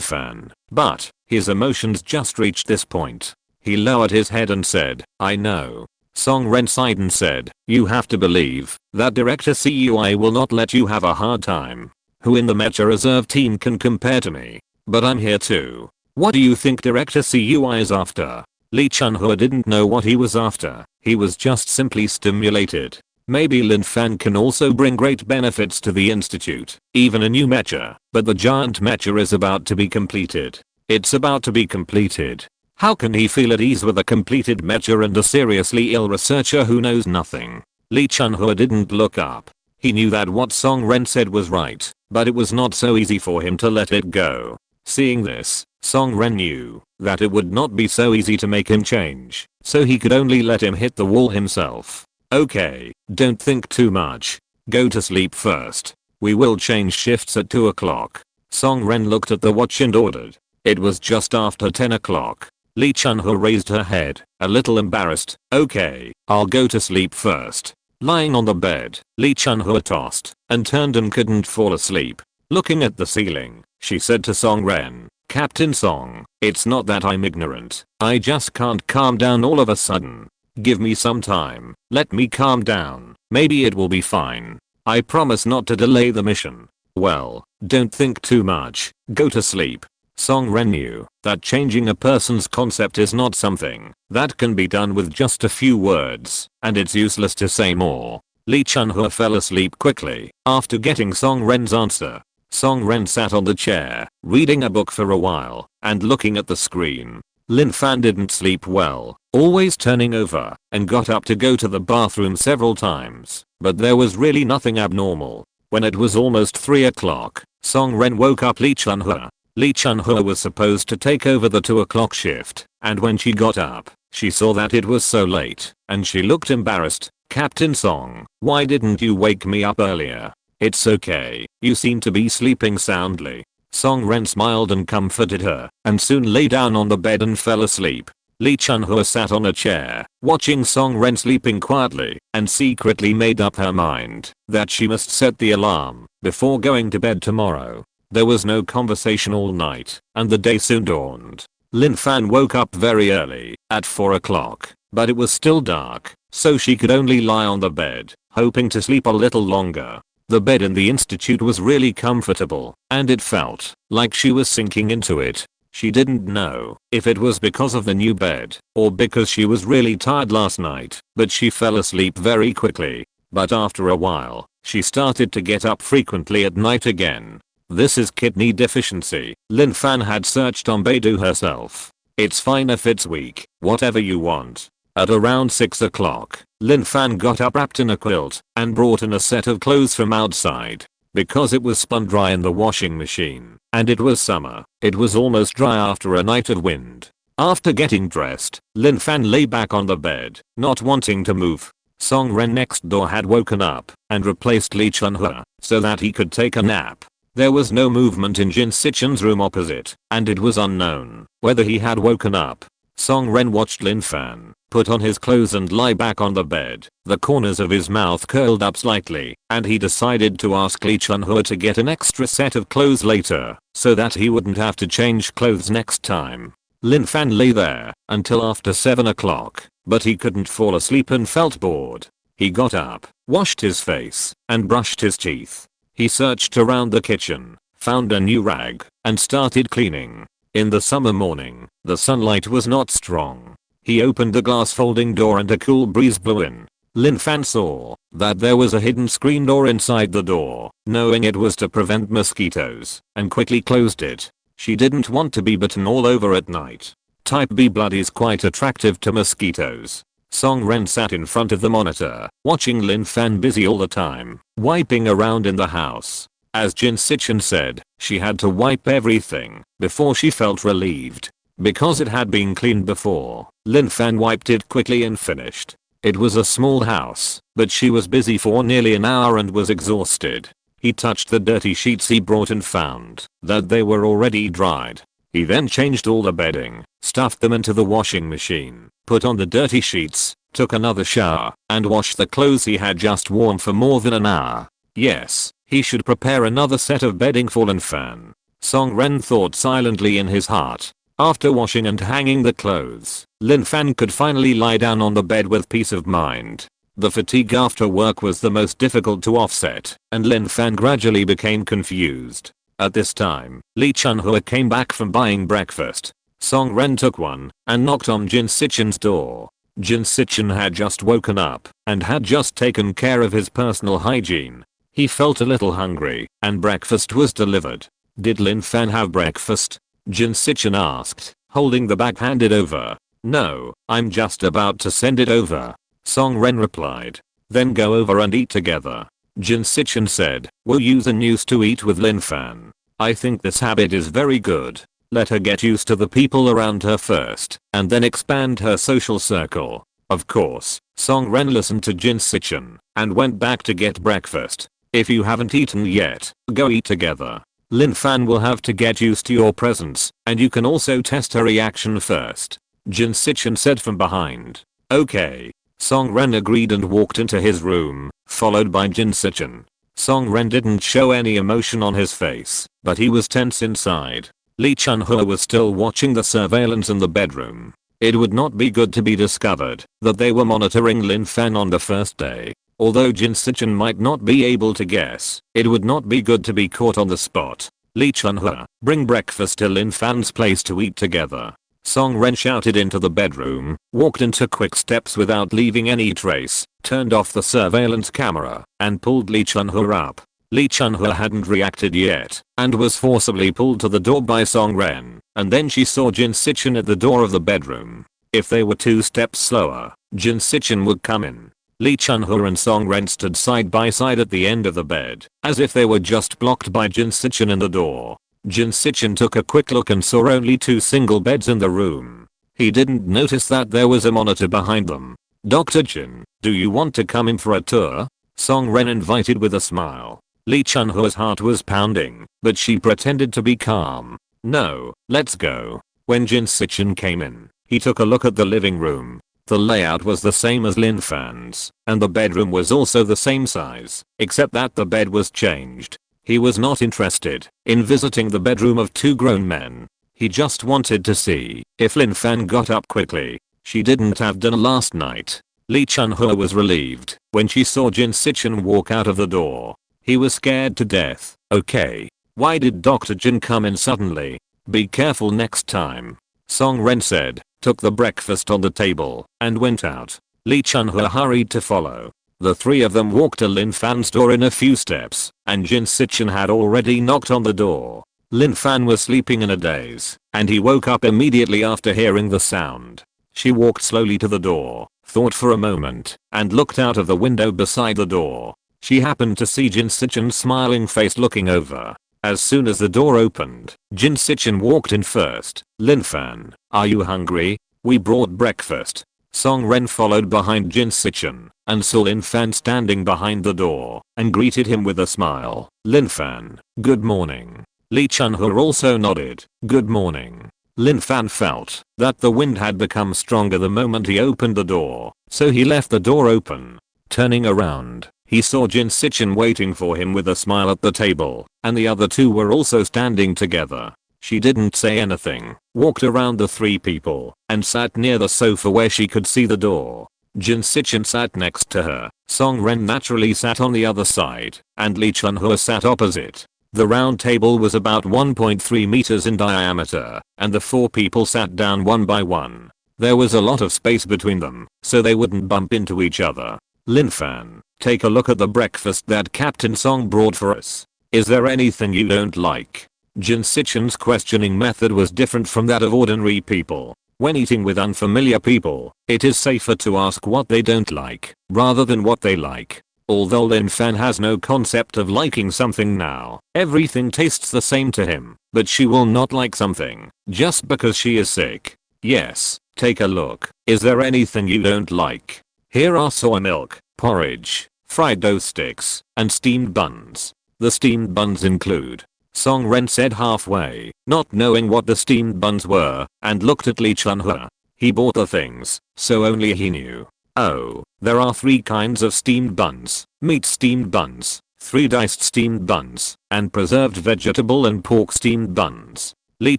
Fan, but his emotions just reached this point. He lowered his head and said, I know. Song Ren sighed and said, you have to believe that Director CUI will not let you have a hard time. Who in the Mecha Reserve team can compare to me? But I'm here too. What do you think Director CUI is after? Lee Chun-hua didn't know what he was after. He was just simply stimulated. Maybe Lin Fan can also bring great benefits to the institute, even a new mecha, but the giant mecha is about to be completed. It's about to be completed. How can he feel at ease with a completed mecha and a seriously ill researcher who knows nothing? Lee Chun-hua didn't look up. He knew that what Song Ren said was right, but it was not so easy for him to let it go. Seeing this, Song Ren knew that it would not be so easy to make him change, so he could only let him hit the wall himself. Okay, don't think too much. Go to sleep first. We will change shifts at 2 o'clock. Song Ren looked at the watch and ordered. It was just after 10 o'clock. Lee Chun-ho raised her head, a little embarrassed. Okay, I'll go to sleep first. Lying on the bed, Lee Chun-ho tossed and turned and couldn't fall asleep. Looking at the ceiling, she said to Song Ren, Captain Song, it's not that I'm ignorant. I just can't calm down all of a sudden. Give me some time. Let me calm down. Maybe it will be fine. I promise not to delay the mission. Well, don't think too much. Go to sleep. Song Ren knew that changing a person's concept is not something that can be done with just a few words, and it's useless to say more. Lee Chun-ho fell asleep quickly after getting Song Ren's answer. Song Ren sat on the chair, reading a book for a while and looking at the screen. Lin Fan didn't sleep well, always turning over, and got up to go to the bathroom several times, but there was really nothing abnormal. When it was almost 3 o'clock, Song Ren woke up Lee Chun-ho. Lee Chun-ho was supposed to take over the 2 o'clock shift, and when she got up, she saw that it was so late, and she looked embarrassed. Captain Song, why didn't you wake me up earlier? It's okay, you seem to be sleeping soundly. Song Ren smiled and comforted her, and soon lay down on the bed and fell asleep. Lee Chun-ho sat on a chair, watching Song Ren sleeping quietly, and secretly made up her mind that she must set the alarm before going to bed tomorrow. There was no conversation all night, and the day soon dawned. Lin Fan woke up very early, at 4 o'clock, but it was still dark, so she could only lie on the bed, hoping to sleep a little longer. The bed in the institute was really comfortable, and it felt like she was sinking into it. She didn't know if it was because of the new bed, or because she was really tired last night, but she fell asleep very quickly. But after a while, she started to get up frequently at night again. This is kidney deficiency. Lin Fan had searched on Baidu herself. It's fine if it's weak, whatever you want. At around 6 o'clock, Lin Fan got up wrapped in a quilt and brought in a set of clothes from outside. Because it was spun dry in the washing machine, and it was summer, it was almost dry after a night of wind. After getting dressed, Lin Fan lay back on the bed, not wanting to move. Song Ren next door had woken up and replaced Lee Chun-ho so that he could take a nap. There was no movement in Jin Sichin's room opposite, and it was unknown whether he had woken up. Song Ren watched Lin Fan put on his clothes and lie back on the bed, the corners of his mouth curled up slightly, and he decided to ask Lee Chun-ho to get an extra set of clothes later, so that he wouldn't have to change clothes next time. Lin Fan lay there until after 7 o'clock, but he couldn't fall asleep and felt bored. He got up, washed his face, and brushed his teeth. He searched around the kitchen, found a new rag, and started cleaning. In the summer morning, the sunlight was not strong. He opened the glass folding door and a cool breeze blew in. Lin Fan saw that there was a hidden screen door inside the door, knowing it was to prevent mosquitoes, and quickly closed it. She didn't want to be bitten all over at night. Type B blood is quite attractive to mosquitoes. Song Ren sat in front of the monitor, watching Lin Fan busy all the time, wiping around in the house. As Jin Sichin said, she had to wipe everything before she felt relieved. Because it had been cleaned before, Lin Fan wiped it quickly and finished. It was a small house, but she was busy for nearly an hour and was exhausted. He touched the dirty sheets he brought and found that they were already dried. He then changed all the bedding, stuffed them into the washing machine, put on the dirty sheets, took another shower, and washed the clothes he had just worn for more than an hour. Yes, he should prepare another set of bedding for Lin Fan. Song Ren thought silently in his heart. After washing and hanging the clothes, Lin Fan could finally lie down on the bed with peace of mind. The fatigue after work was the most difficult to offset, and Lin Fan gradually became confused. At this time, Lee Chun-ho came back from buying breakfast. Song Ren took one and knocked on Jin Sichin's door. Jin Sichin had just woken up and had just taken care of his personal hygiene. He felt a little hungry, and breakfast was delivered. Did Lin Fan have breakfast? Jin Sichin asked, holding the bag handed over. No, I'm just about to send it over. Song Ren replied. Then go over and eat together. Jin Sichin said, Wu Yusen used to eat with Lin Fan. I think this habit is very good. Let her get used to the people around her first, and then expand her social circle. Of course, Song Ren listened to Jin Sichin, and went back to get breakfast. If you haven't eaten yet, go eat together. Lin Fan will have to get used to your presence, and you can also test her reaction first. Jin Sichin said from behind. Okay. Song Ren agreed and walked into his room, followed by Jin Sichin. Song Ren didn't show any emotion on his face, but he was tense inside. Lee Chun-hua was still watching the surveillance in the bedroom. It would not be good to be discovered that they were monitoring Lin Fan on the first day. Although Jin Sichin might not be able to guess, it would not be good to be caught on the spot. Lee Chun-hua, bring breakfast to Lin Fan's place to eat together. Song Ren shouted into the bedroom, walked into quick steps without leaving any trace, turned off the surveillance camera, and pulled Lee Chun-hua up. Lee Chun-hua hadn't reacted yet, and was forcibly pulled to the door by Song Ren, and then she saw Jin Sichin at the door of the bedroom. If they were 2 steps slower, Jin Sichin would come in. Lee Chun-hua and Song Ren stood side by side at the end of the bed, as if they were just blocked by Jin Sichin in the door. Jin Sichin took a quick look and saw only 2 single beds in the room. He didn't notice that there was a monitor behind them. Dr. Jin, do you want to come in for a tour? Song Ren invited with a smile. Lee Chun-hua's heart was pounding, but she pretended to be calm. No, let's go. When Jin Sichin came in, he took a look at the living room. The layout was the same as Lin Fan's, and the bedroom was also the same size, except that the bed was changed. He was not interested in visiting the bedroom of 2 grown men. He just wanted to see if Lin Fan got up quickly. She didn't have dinner last night. Lee Chun-hua was relieved when she saw Jin Sichin walk out of the door. He was scared to death. Okay. Why did Dr. Jin come in suddenly? Be careful next time. Song Ren said, took the breakfast on the table, and went out. Lee Chun-hua hurried to follow. The 3 of them walked to Lin Fan's door in a few steps, and Jin Sichin had already knocked on the door. Lin Fan was sleeping in a daze, and he woke up immediately after hearing the sound. She walked slowly to the door, thought for a moment, and looked out of the window beside the door. She happened to see Jin Sichin's smiling face looking over. As soon as the door opened, Jin Sichin walked in first. Lin Fan, are you hungry? We brought breakfast. Song Ren followed behind Jin Sichin, and saw Lin Fan standing behind the door, and greeted him with a smile. Lin Fan, good morning. Lee Chun-hua also nodded, good morning. Lin Fan felt that the wind had become stronger the moment he opened the door, so he left the door open. Turning around, he saw Jin Sichin waiting for him with a smile at the table, and the other 2 were also standing together. She didn't say anything, walked around the 3 people, and sat near the sofa where she could see the door. Jin Sichin sat next to her, Song Ren naturally sat on the other side, and Lee Chun-hua sat opposite. The round table was about 1.3 meters in diameter, and the 4 people sat down one by one. There was a lot of space between them, so they wouldn't bump into each other. Lin Fan, take a look at the breakfast that Captain Song brought for us. Is there anything you don't like? Jin Sichin's questioning method was different from that of ordinary people. When eating with unfamiliar people, it is safer to ask what they don't like, rather than what they like. Although Lin Fan has no concept of liking something now, everything tastes the same to him, but she will not like something, just because she is sick. Yes, take a look. Is there anything you don't like? Here are soy milk, porridge, fried dough sticks, and steamed buns. The steamed buns include. Song Ren said halfway, not knowing what the steamed buns were, and looked at Lee Chun-hua. He bought the things, so only he knew. Oh, there are 3 kinds of steamed buns, meat steamed buns, 3 diced steamed buns, and preserved vegetable and pork steamed buns. Lee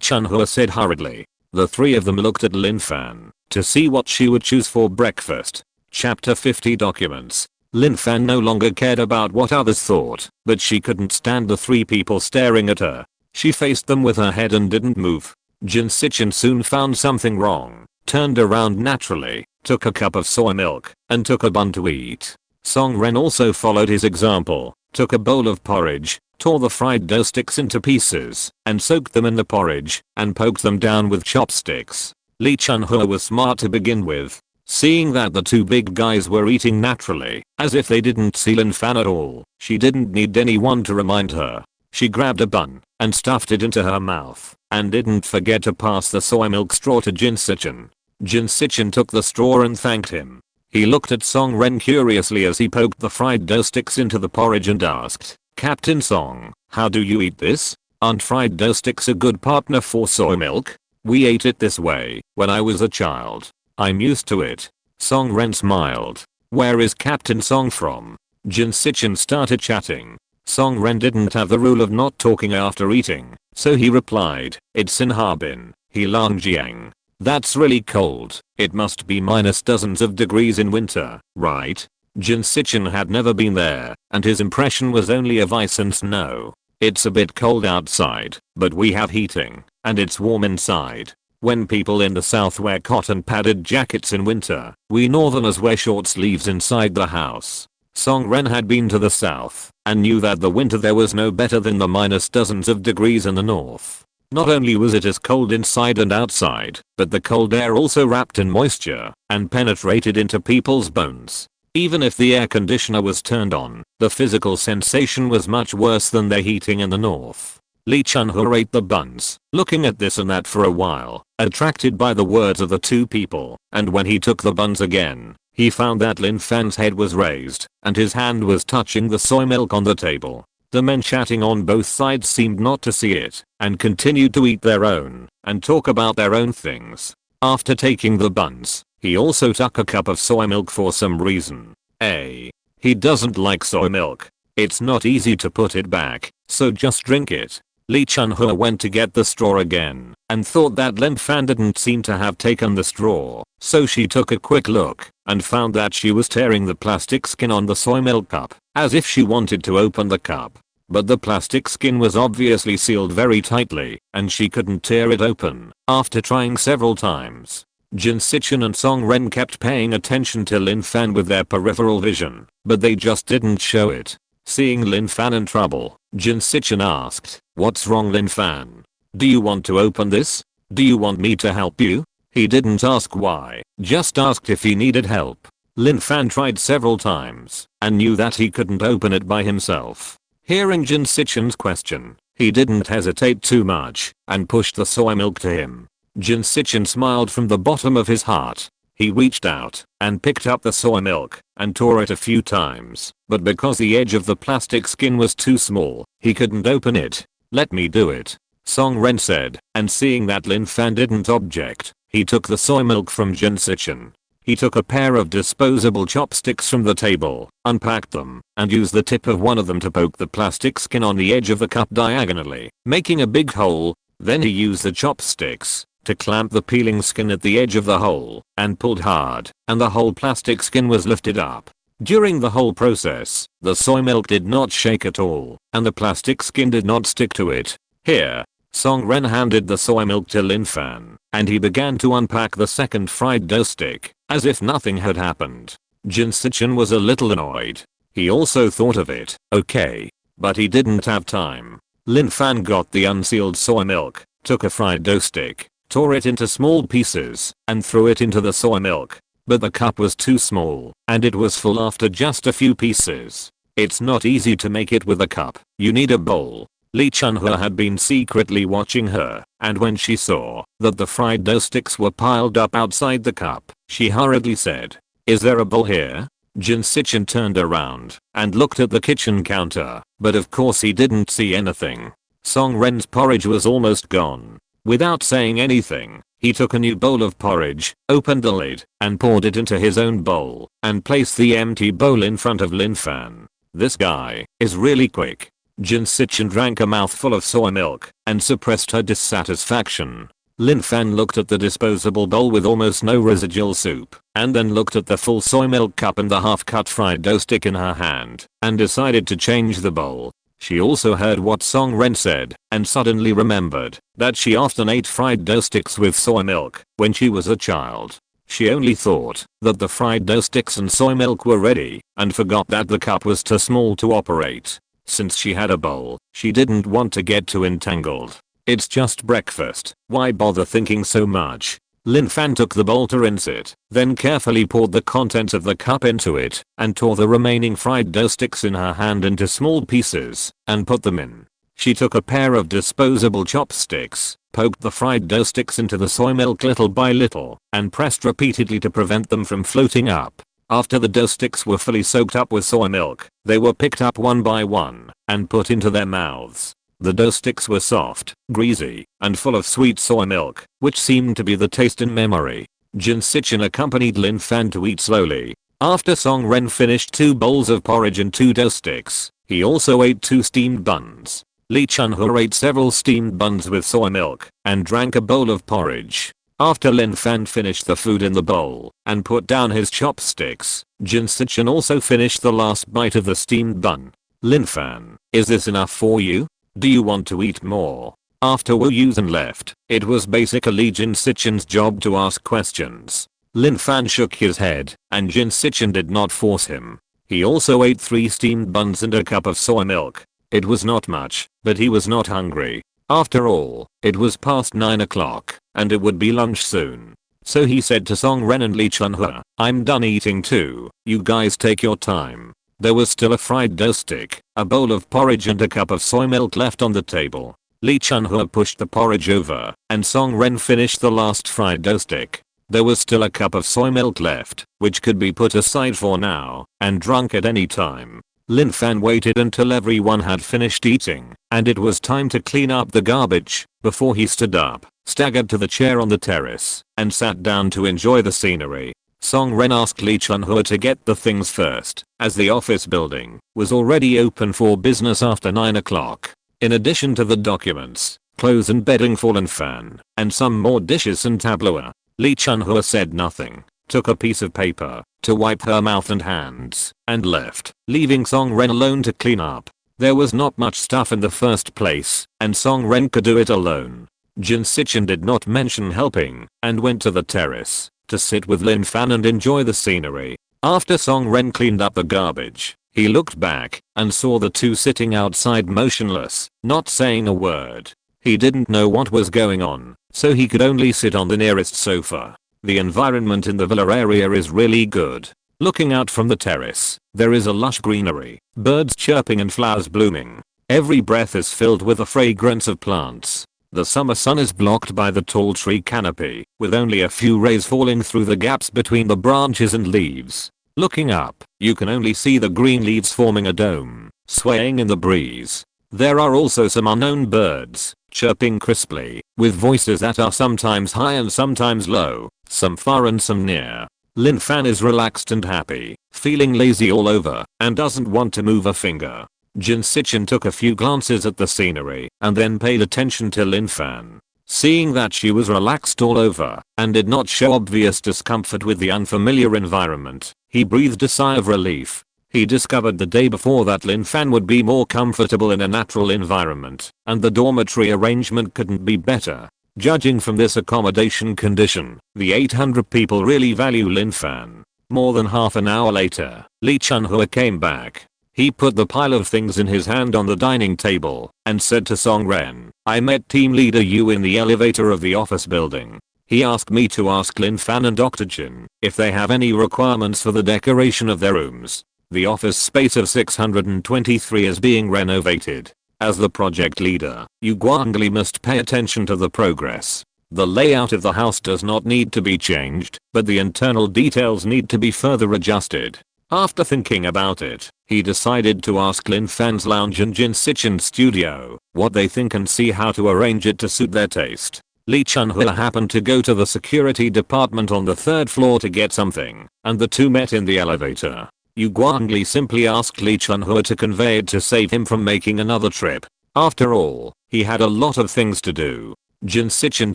Chun-hua said hurriedly. The 3 of them looked at Lin Fan to see what she would choose for breakfast. Chapter 50 Documents. Lin Fan no longer cared about what others thought, but she couldn't stand the 3 people staring at her. She faced them with her head and didn't move. Jin Sichin soon found something wrong, turned around naturally, took a cup of soy milk, and took a bun to eat. Song Ren also followed his example, took a bowl of porridge, tore the fried dough sticks into pieces, and soaked them in the porridge, and poked them down with chopsticks. Lee Chun-hua was smart to begin with. Seeing that the 2 big guys were eating naturally, as if they didn't see Lin Fan at all, she didn't need anyone to remind her. She grabbed a bun, and stuffed it into her mouth, and didn't forget to pass the soy milk straw to Jin Sichin. Jin Sichin took the straw and thanked him. He looked at Song Ren curiously as he poked the fried dough sticks into the porridge and asked, Captain Song, how do you eat this? Aren't fried dough sticks a good partner for soy milk? We ate it this way when I was a child. I'm used to it. Song Ren smiled. Where is Captain Song from? Jin Sichin started chatting. Song Ren didn't have the rule of not talking after eating, so he replied, it's in Harbin, Heilongjiang. That's really cold. It must be minus dozens of degrees in winter, right? Jin Sichin had never been there, and his impression was only of ice and snow. It's a bit cold outside, but we have heating, and it's warm inside. When people in the south wear cotton padded jackets in winter, we northerners wear short sleeves inside the house. Song Ren had been to the south, and knew that the winter there was no better than the minus dozens of degrees in the north. Not only was it as cold inside and outside, but the cold air also wrapped in moisture, and penetrated into people's bones. Even if the air conditioner was turned on, the physical sensation was much worse than the heating in the north. Lee Chun-ho ate the buns, looking at this and that for a while, attracted by the words of the two people, and when he took the buns again, he found that Lin Fan's head was raised, and his hand was touching the soy milk on the table. The men chatting on both sides seemed not to see it, and continued to eat their own, and talk about their own things. After taking the buns, he also took a cup of soy milk for some reason. He doesn't like soy milk. It's not easy to put it back, so just drink it. Lee Chun-ho went to get the straw again, and thought that Lin Fan didn't seem to have taken the straw, so she took a quick look, and found that she was tearing the plastic skin on the soy milk cup, as if she wanted to open the cup. But the plastic skin was obviously sealed very tightly, and she couldn't tear it open, after trying several times. Jin Sichin and Song Ren kept paying attention to Lin Fan with their peripheral vision, but they just didn't show it. Seeing Lin Fan in trouble, Jin Sichin asked, what's wrong Lin Fan? Do you want to open this? Do you want me to help you? He didn't ask why, just asked if he needed help. Lin Fan tried several times, and knew that he couldn't open it by himself. Hearing Jin Sichin's question, he didn't hesitate too much, and pushed the soy milk to him. Jin Sichin smiled from the bottom of his heart. He reached out, and picked up the soy milk, and tore it a few times, but because the edge of the plastic skin was too small, he couldn't open it. Let me do it, Song Ren said, and seeing that Lin Fan didn't object, he took the soy milk from Jin Sichin. He took a pair of disposable chopsticks from the table, unpacked them, and used the tip of one of them to poke the plastic skin on the edge of the cup diagonally, making a big hole. Then he used the chopsticks to clamp the peeling skin at the edge of the hole, and pulled hard, and the whole plastic skin was lifted up. During the whole process, the soy milk did not shake at all, and the plastic skin did not stick to it. Here, Song Ren handed the soy milk to Lin Fan, and he began to unpack the second fried dough stick, as if nothing had happened. Jin Sichin was a little annoyed. He also thought of it, okay, but he didn't have time. Lin Fan got the unsealed soy milk, took a fried dough stick, tore it into small pieces, and threw it into the soy milk. But the cup was too small, and it was full after just a few pieces. It's not easy to make it with a cup, you need a bowl. Lee Chun-ho had been secretly watching her, and when she saw that the fried dough sticks were piled up outside the cup, she hurriedly said, is there a bowl here? Jin Sichin turned around and looked at the kitchen counter, but of course he didn't see anything. Song Ren's porridge was almost gone. Without saying anything, he took a new bowl of porridge, opened the lid, and poured it into his own bowl, and placed the empty bowl in front of Lin Fan. This guy is really quick. Jin Sichin drank a mouthful of soy milk, and suppressed her dissatisfaction. Lin Fan looked at the disposable bowl with almost no residual soup, and then looked at the full soy milk cup and the half-cut fried dough stick in her hand, and decided to change the bowl. She also heard what Song Ren said, and suddenly remembered that she often ate fried dough sticks with soy milk when she was a child. She only thought that the fried dough sticks and soy milk were ready, and forgot that the cup was too small to operate. Since she had a bowl, she didn't want to get too entangled. It's just breakfast, why bother thinking so much? Lin Fan took the bowl to rinse it, then carefully poured the contents of the cup into it, and tore the remaining fried dough sticks in her hand into small pieces, and put them in. She took a pair of disposable chopsticks, poked the fried dough sticks into the soy milk little by little, and pressed repeatedly to prevent them from floating up. After the dough sticks were fully soaked up with soy milk, they were picked up one by one, and put into their mouths. The dough sticks were soft, greasy, and full of sweet soy milk, which seemed to be the taste in memory. Jin Sichin accompanied Lin Fan to eat slowly. After Song Ren finished 2 bowls of porridge and 2 dough sticks, he also ate 2 steamed buns. Lee Chun-ho ate several steamed buns with soy milk and drank a bowl of porridge. After Lin Fan finished the food in the bowl and put down his chopsticks, Jin Sichin also finished the last bite of the steamed bun. Lin Fan, is this enough for you? Do you want to eat more? After Wu Yusen left, it was basically Jin Sichin's job to ask questions. Lin Fan shook his head, and Jin Sichin did not force him. He also ate 3 steamed buns and a cup of soy milk. It was not much, but he was not hungry. After all, it was past 9 o'clock, and it would be lunch soon. So he said to Song Ren and Lee Chun-ho, I'm done eating too, you guys take your time. There was still a fried dough stick, a bowl of porridge and a cup of soy milk left on the table. Lee Chun-ho pushed the porridge over, and Song Ren finished the last fried dough stick. There was still a cup of soy milk left, which could be put aside for now, and drunk at any time. Lin Fan waited until everyone had finished eating, and it was time to clean up the garbage, before he stood up, staggered to the chair on the terrace, and sat down to enjoy the scenery. Song Ren asked Lee Chun-ho to get the things first, as the office building was already open for business after 9 o'clock. In addition to the documents, clothes and bedding for Lin Fan, and some more dishes and tableaux, Lee Chun-ho said nothing, took a piece of paper to wipe her mouth and hands, and left, leaving Song Ren alone to clean up. There was not much stuff in the first place, and Song Ren could do it alone. Jin Sichin did not mention helping, and went to the terrace to sit with Lin Fan and enjoy the scenery. After Song Ren cleaned up the garbage, he looked back and saw the two sitting outside motionless, not saying a word. He didn't know what was going on, so he could only sit on the nearest sofa. The environment in the villa area is really good. Looking out from the terrace, there is a lush greenery, birds chirping and flowers blooming. Every breath is filled with the fragrance of plants. The summer sun is blocked by the tall tree canopy, with only a few rays falling through the gaps between the branches and leaves. Looking up, you can only see the green leaves forming a dome, swaying in the breeze. There are also some unknown birds, chirping crisply, with voices that are sometimes high and sometimes low, some far and some near. Lin Fan is relaxed and happy, feeling lazy all over, and doesn't want to move a finger. Jin Sichin took a few glances at the scenery, and then paid attention to Lin Fan. Seeing that she was relaxed all over, and did not show obvious discomfort with the unfamiliar environment, he breathed a sigh of relief. He discovered the day before that Lin Fan would be more comfortable in a natural environment, and the dormitory arrangement couldn't be better. Judging from this accommodation condition, the 800 people really value Lin Fan. More than half an hour later, Lee Chun-ho came back. He put the pile of things in his hand on the dining table, and said to Song Ren, I met team leader Yu in the elevator of the office building. He asked me to ask Lin Fan and Dr. Jin if they have any requirements for the decoration of their rooms. The office space of 623 is being renovated. As the project leader, you Guangli must pay attention to the progress. The layout of the house does not need to be changed, but the internal details need to be further adjusted. After thinking about it, he decided to ask Lin Fan's lounge and Jin Sichin's studio what they think and see how to arrange it to suit their taste. Lee Chun-ho happened to go to the security department on the 3rd floor to get something, and the two met in the elevator. Yu Guangli simply asked Lee Chun-ho to convey it to save him from making another trip. After all, he had a lot of things to do. Jin Sichin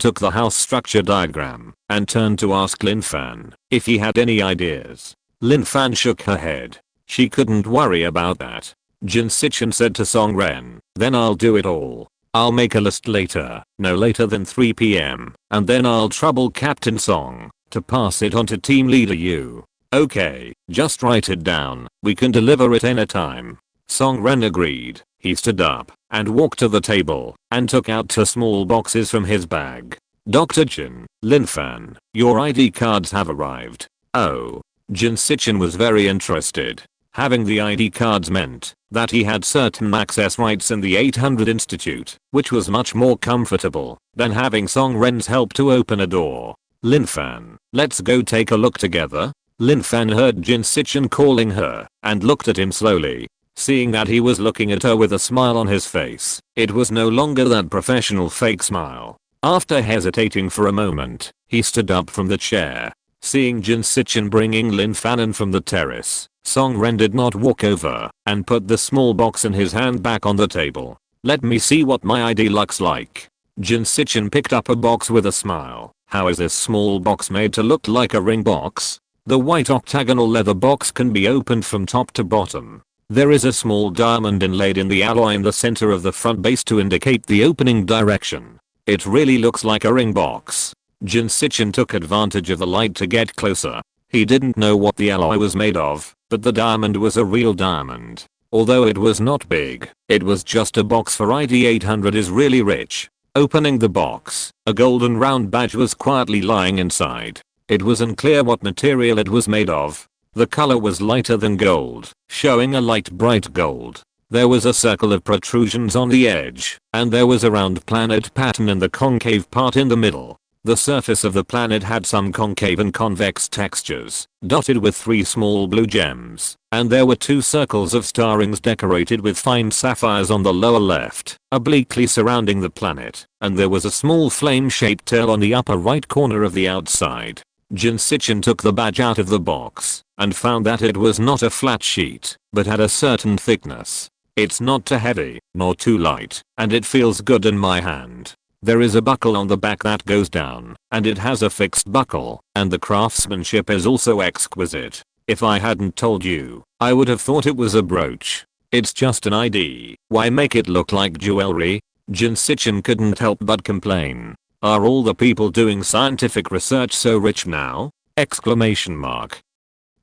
took the house structure diagram and turned to ask Lin Fan if he had any ideas. Lin Fan shook her head. She couldn't worry about that. Jin Sichin said to Song Ren, then I'll do it all. I'll make a list later, no later than 3 PM, and then I'll trouble Captain Song to pass it on to team leader Yu. Okay, just write it down, we can deliver it anytime. Song Ren agreed. He stood up and walked to the table and took out 2 small boxes from his bag. Dr. Jin, Lin Fan, your ID cards have arrived. Oh. Jin Sichin was very interested. Having the ID cards meant that he had certain access rights in the 800 Institute, which was much more comfortable than having Song Ren's help to open a door. Lin Fan, let's go take a look together. Lin Fan heard Jin Sichin calling her and looked at him slowly. seeing that he was looking at her with a smile on his face. It was no longer that professional fake smile. After hesitating for a moment, he stood up from the chair. Seeing Jin Sichin bringing Lin Fan in from the terrace, Song Ren did not walk over and put the small box in his hand back on the table. Let me see what my ID looks like. Jin Sichin picked up a box with a smile. How is this small box made to look like a ring box? The white octagonal leather box can be opened from top to bottom. There is a small diamond inlaid in the alloy in the center of the front base to indicate the opening direction. It really looks like a ring box. Jin Sichin took advantage of the light to get closer. He didn't know what the alloy was made of, but the diamond was a real diamond. Although it was not big, it was just a box for ID 800 is really rich. Opening the box, a golden round badge was quietly lying inside. It was unclear what material it was made of. The color was lighter than gold, showing a light bright gold. There was a circle of protrusions on the edge, and there was a round planet pattern in the concave part in the middle. The surface of the planet had some concave and convex textures, dotted with 3 small blue gems, and there were 2 circles of star rings decorated with fine sapphires on the lower left, obliquely surrounding the planet, and there was a small flame-shaped tail on the upper right corner of the outside. Jin Sichin took the badge out of the box, and found that it was not a flat sheet, but had a certain thickness. It's not too heavy, nor too light, and it feels good in my hand. There is a buckle on the back that goes down, and it has a fixed buckle, and the craftsmanship is also exquisite. If I hadn't told you, I would have thought it was a brooch. It's just an ID. Why make it look like jewelry? Jin Sichin couldn't help but complain. Are all the people doing scientific research so rich now? Exclamation mark.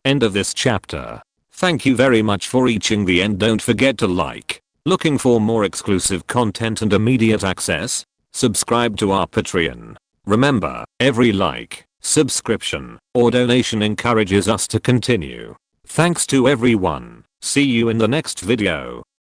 End of this chapter. Thank you very much for reaching the end. Don't forget to like. Looking for more exclusive content and immediate access? Subscribe to our Patreon. Remember, every like, subscription, or donation encourages us to continue. Thanks to everyone. See you in the next video.